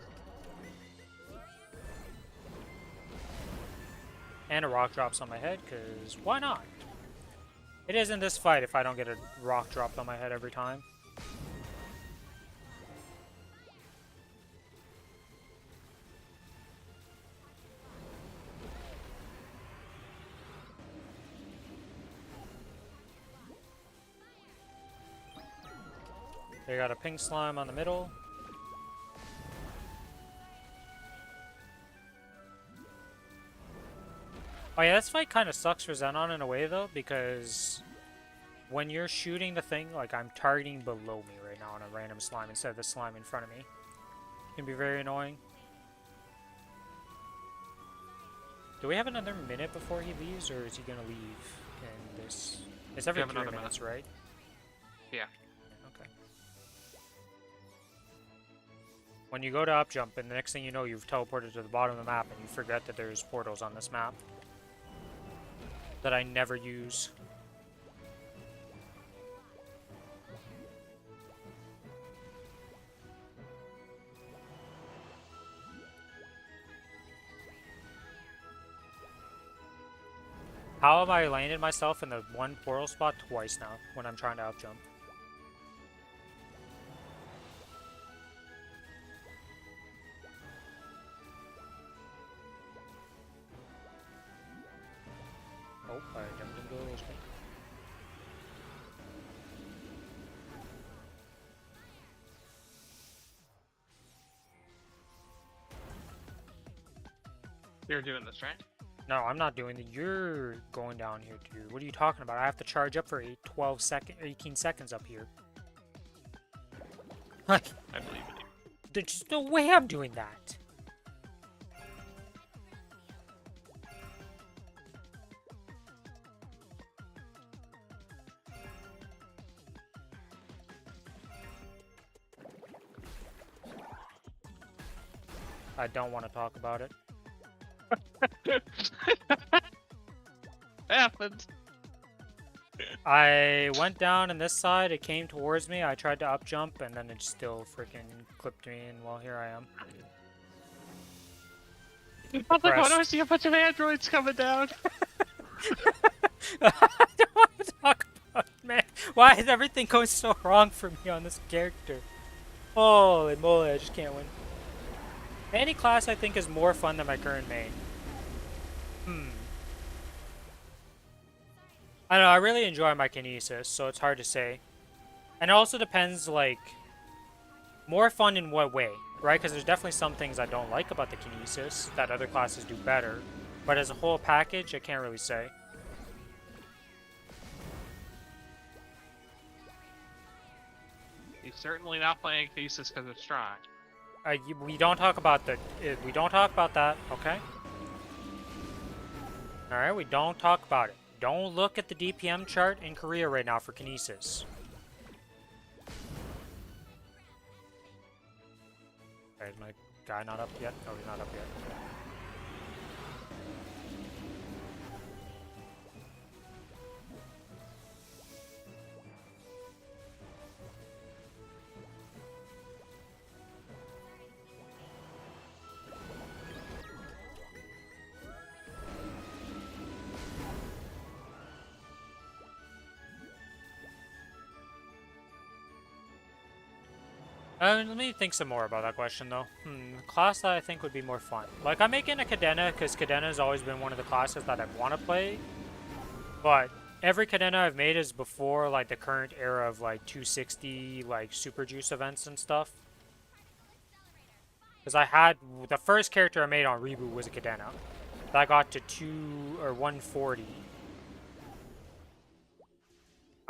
And a rock drops on my head, because why not? It isn't this fight if I don't get a rock dropped on my head every time. They got a pink slime on the middle. Oh yeah, this fight kind of sucks for Xenon in a way though, because when you're shooting the thing, like I'm targeting below me right now on a random slime instead of the slime in front of me. It can be very annoying. Do we have another minute before he leaves, or is he gonna leave in this? It's every 3 minutes, right? Yeah. Okay. When you go to up jump, and the next thing you know, you've teleported to the bottom of the map, and you forget that there's portals on this map that I never use. How have I landed myself in the one portal spot twice now when I'm trying to up jump? Oh, I didn't go this way. You're doing this, right? No, I'm not doing it. You're going down here, dude. What are you talking about? I have to charge up for 18 seconds up here. Like, I believe in you. there's no way I'm doing that. I don't want to talk about it. Happens. I went down on this side, it came towards me, I tried to up jump, and then it still freaking clipped me, and well, here I am. I was like, why do I see a bunch of androids coming down? I don't want to talk about it, man. Why is everything going so wrong for me on this character? Holy moly, I just can't win. Any class I think is more fun than my current main. I don't know, I really enjoy my Kinesis, so it's hard to say. And it also depends, like, more fun in what way, right? Because there's definitely some things I don't like about the Kinesis that other classes do better. But as a whole package, I can't really say. He's certainly not playing Thesis because it's strong. We don't talk about we don't talk about that, okay? Alright, we don't talk about it. Don't look at the DPM chart in Korea right now for Kinesis. Okay, is my guy not up yet? No, he's not up yet. Let me think some more about that question, though. Class that I think would be more fun. Like, I'm making a Cadena, because Cadena has always been one of the classes that I want to play. But every Cadena I've made is before, like, the current era of, like, 260, like, Super Juice events and stuff. Because I had... The first character I made on Reboot was a Cadena. That got to 140.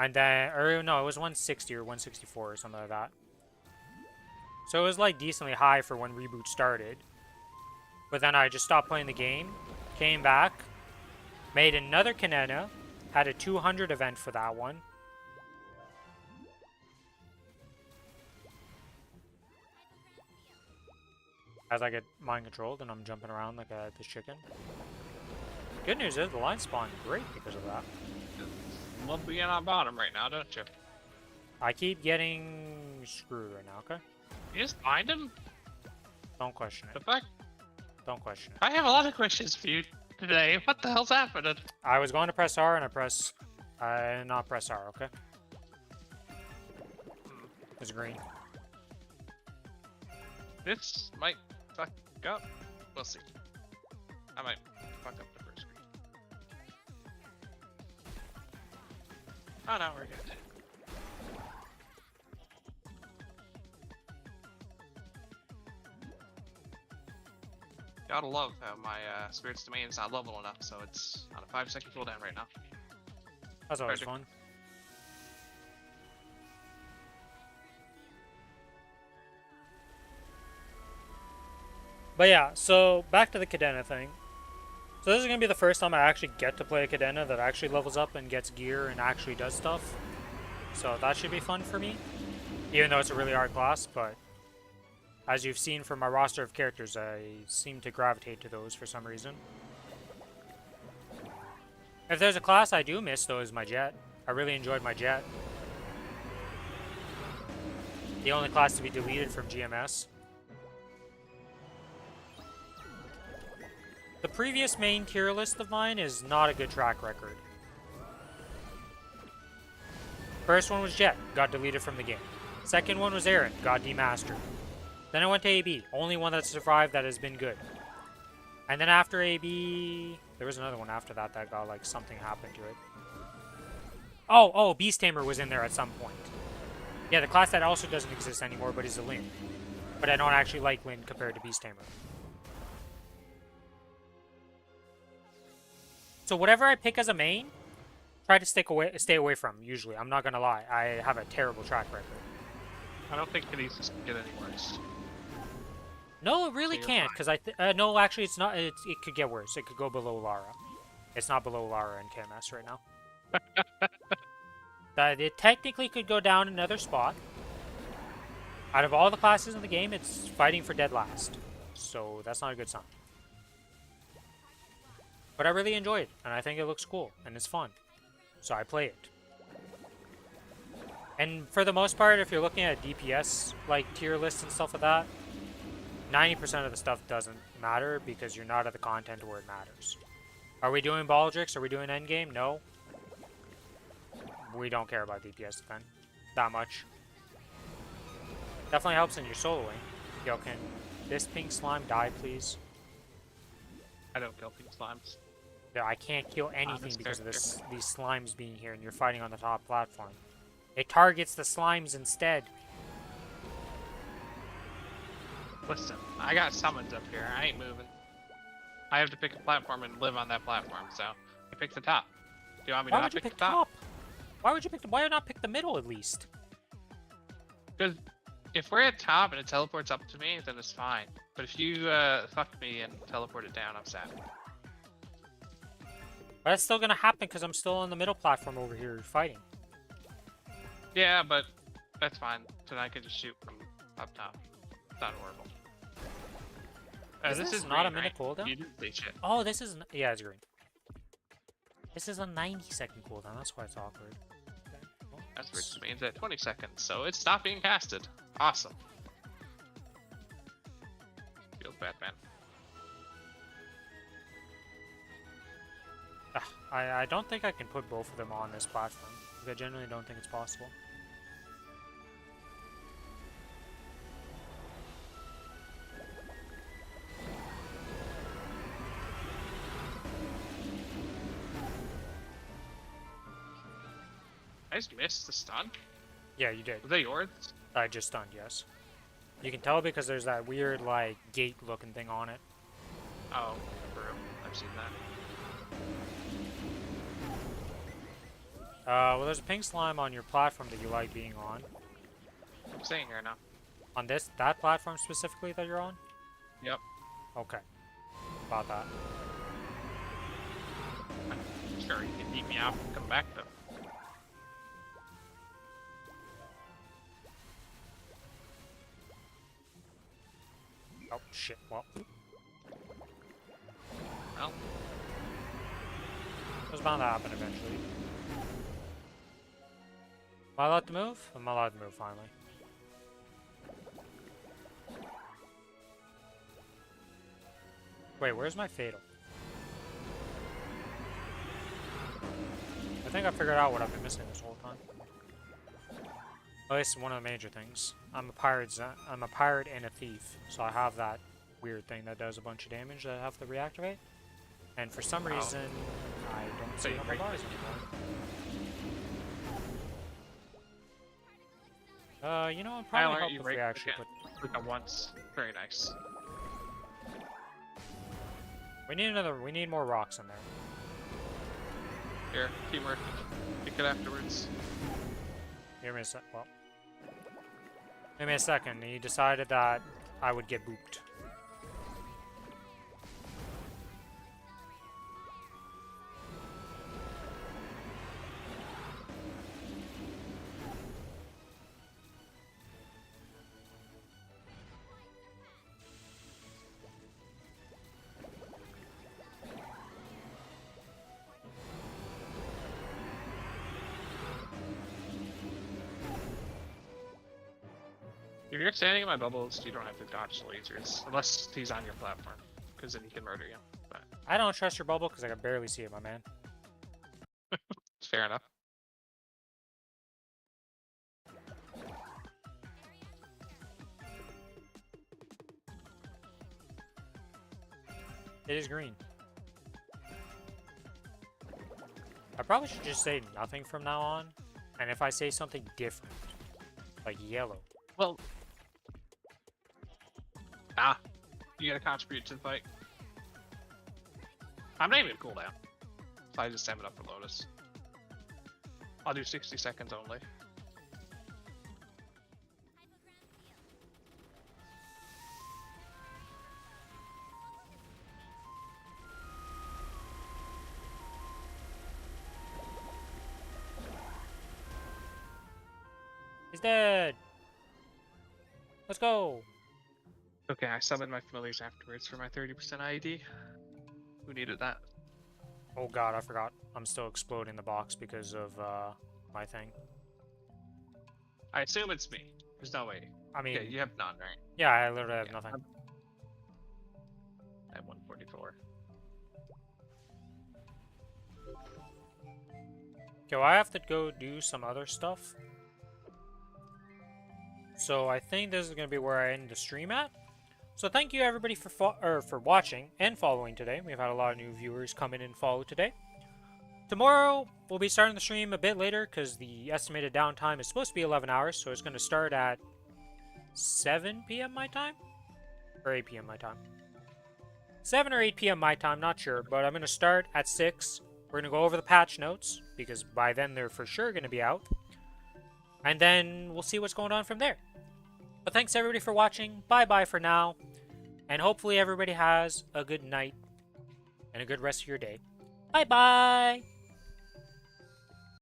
And then... Or, no, it was 160 or 164 or something like that. So it was like decently high for when Reboot started. But then I just stopped playing the game, came back, made another Canena, had a 200 event for that one. As I get mind controlled and I'm jumping around like this chicken. Good news is the line spawned great because of that. Love being on bottom right now, don't you? I keep getting screwed right now, okay? You just find him? Don't question it. The fuck? Don't question it. I have a lot of questions for you today. What the hell's happening? I was going to press R and I press... not press R, okay? It's green. This might fuck up. We'll see. I might fuck up the first screen. Oh no, we're good. Gotta love how my Spirit's Domain is not level enough, so it's on a 5-second cooldown right now. That's always fun. But yeah, so back to the Cadena thing. So this is going to be the first time I actually get to play a Cadena that actually levels up and gets gear and actually does stuff. So that should be fun for me. Even though it's a really hard class, but... As you've seen from my roster of characters, I seem to gravitate to those for some reason. If there's a class I do miss, though, is my Jet. I really enjoyed my Jet. The only class to be deleted from GMS. The previous main tier list of mine is not a good track record. First one was Jet, got deleted from the game. Second one was Aaron, got demastered. Then I went to AB, only one that survived that has been good. And then after AB, there was another one after that that got like something happened to it. Oh, Beast Tamer was in there at some point. Yeah, the class that also doesn't exist anymore, but is a Lyn. But I don't actually like Lyn compared to Beast Tamer. So whatever I pick as a main, try to stay away from, usually. I'm not gonna lie, I have a terrible track record. I don't think Kinesis can get any worse. No, it really can't, because no, actually, it's not. It could get worse. It could go below Lara. It's not below Lara and KMS right now. It technically could go down another spot. Out of all the classes in the game, it's fighting for dead last. So that's not a good sign. But I really enjoy it, and I think it looks cool, and it's fun. So I play it. And for the most part, if you're looking at DPS, like tier lists and stuff like that, 90% of the stuff doesn't matter because you're not at the content where it matters. Are we doing Baldrix? Are we doing endgame? No. We don't care about DPS then. That much. Definitely helps in your soloing. Yo, can this pink slime die, please? I don't kill pink slimes. Yeah, I can't kill anything because of these slimes being here, and you're fighting on the top platform. It targets the slimes instead. Listen, I got summons up here. I ain't moving. I have to pick a platform and live on that platform, so I picked the top. Do you want me to Why not would you pick pick the top? Why would you pick why not pick the middle at least? Because if we're at top and it teleports up to me, then it's fine. But if you fuck me and teleport it down, I'm sad. But that's still gonna happen because I'm still on the middle platform over here fighting. Yeah, but that's fine. Then I can just shoot from up top. It's not horrible. This is not green, a minute right? cooldown? You didn't say shit. Oh, this is yeah, it's green. This is a 90-second cooldown. That's why it's awkward. That's which means at 20 seconds, so it's not being casted. Awesome. Feels bad, man. I don't think I can put both of them on this platform. I genuinely don't think it's possible. I just missed the stun. Yeah, you did. Was that yours? I just stunned, yes. You can tell because there's that weird, like, gate-looking thing on it. Oh, true. I've seen that. Well, there's a pink slime on your platform that you like being on. I'm staying here now. On that platform specifically that you're on? Yep. Okay. About that. Sure, you can beat me out and come back though. Oh, shit. Well. Well, It was bound to happen eventually. Am I allowed to move? I'm allowed to move, finally. Wait, where's my fatal? I think I figured out what I've been missing this whole time. At least one of the major things. I'm a pirate and a thief, so I have that weird thing that does a bunch of damage that I have to reactivate. And for some reason, I don't see you my break bars anymore. You know, it'd probably help if we actually put... Click on once. Very nice. We need more rocks in there. Here, teamwork. Pick it afterwards. Give me a sec. Well, give me a second. He decided that I would get booped. If you're standing in my bubbles, you don't have to dodge lasers. Unless he's on your platform. Because then he can murder you. But I don't trust your bubble because I can barely see it, my man. it's fair enough. It is green. I probably should just say nothing from now on. And if I say something different, like yellow. Well, you gotta contribute to the fight. I'm not even cooldown. So I just slam it up for Lotus. I'll do 60 seconds only. He's dead! Let's go! Okay, I summoned my familiars afterwards for my 30% IED. Who needed that? Oh god, I forgot. I'm still exploding the box because of, my thing. I assume it's me. There's no way. I mean... Yeah, you have none, right? Yeah, I literally have Yeah, nothing. I have 144. Okay, well, I have to go do some other stuff. So I think this is going to be where I end the stream at. So thank you everybody for watching and following today. We've had a lot of new viewers come in and follow today. Tomorrow, we'll be starting the stream a bit later because the estimated downtime is supposed to be 11 hours, so it's going to start at 7 p.m. my time? Or 8 p.m. my time. 7 or 8 p.m. my time, not sure, but I'm going to start at 6. We're going to go over the patch notes, because by then they're for sure going to be out. And then we'll see what's going on from there. But thanks everybody for watching. Bye-bye for now. And hopefully everybody has a good night and a good rest of your day. Bye-bye!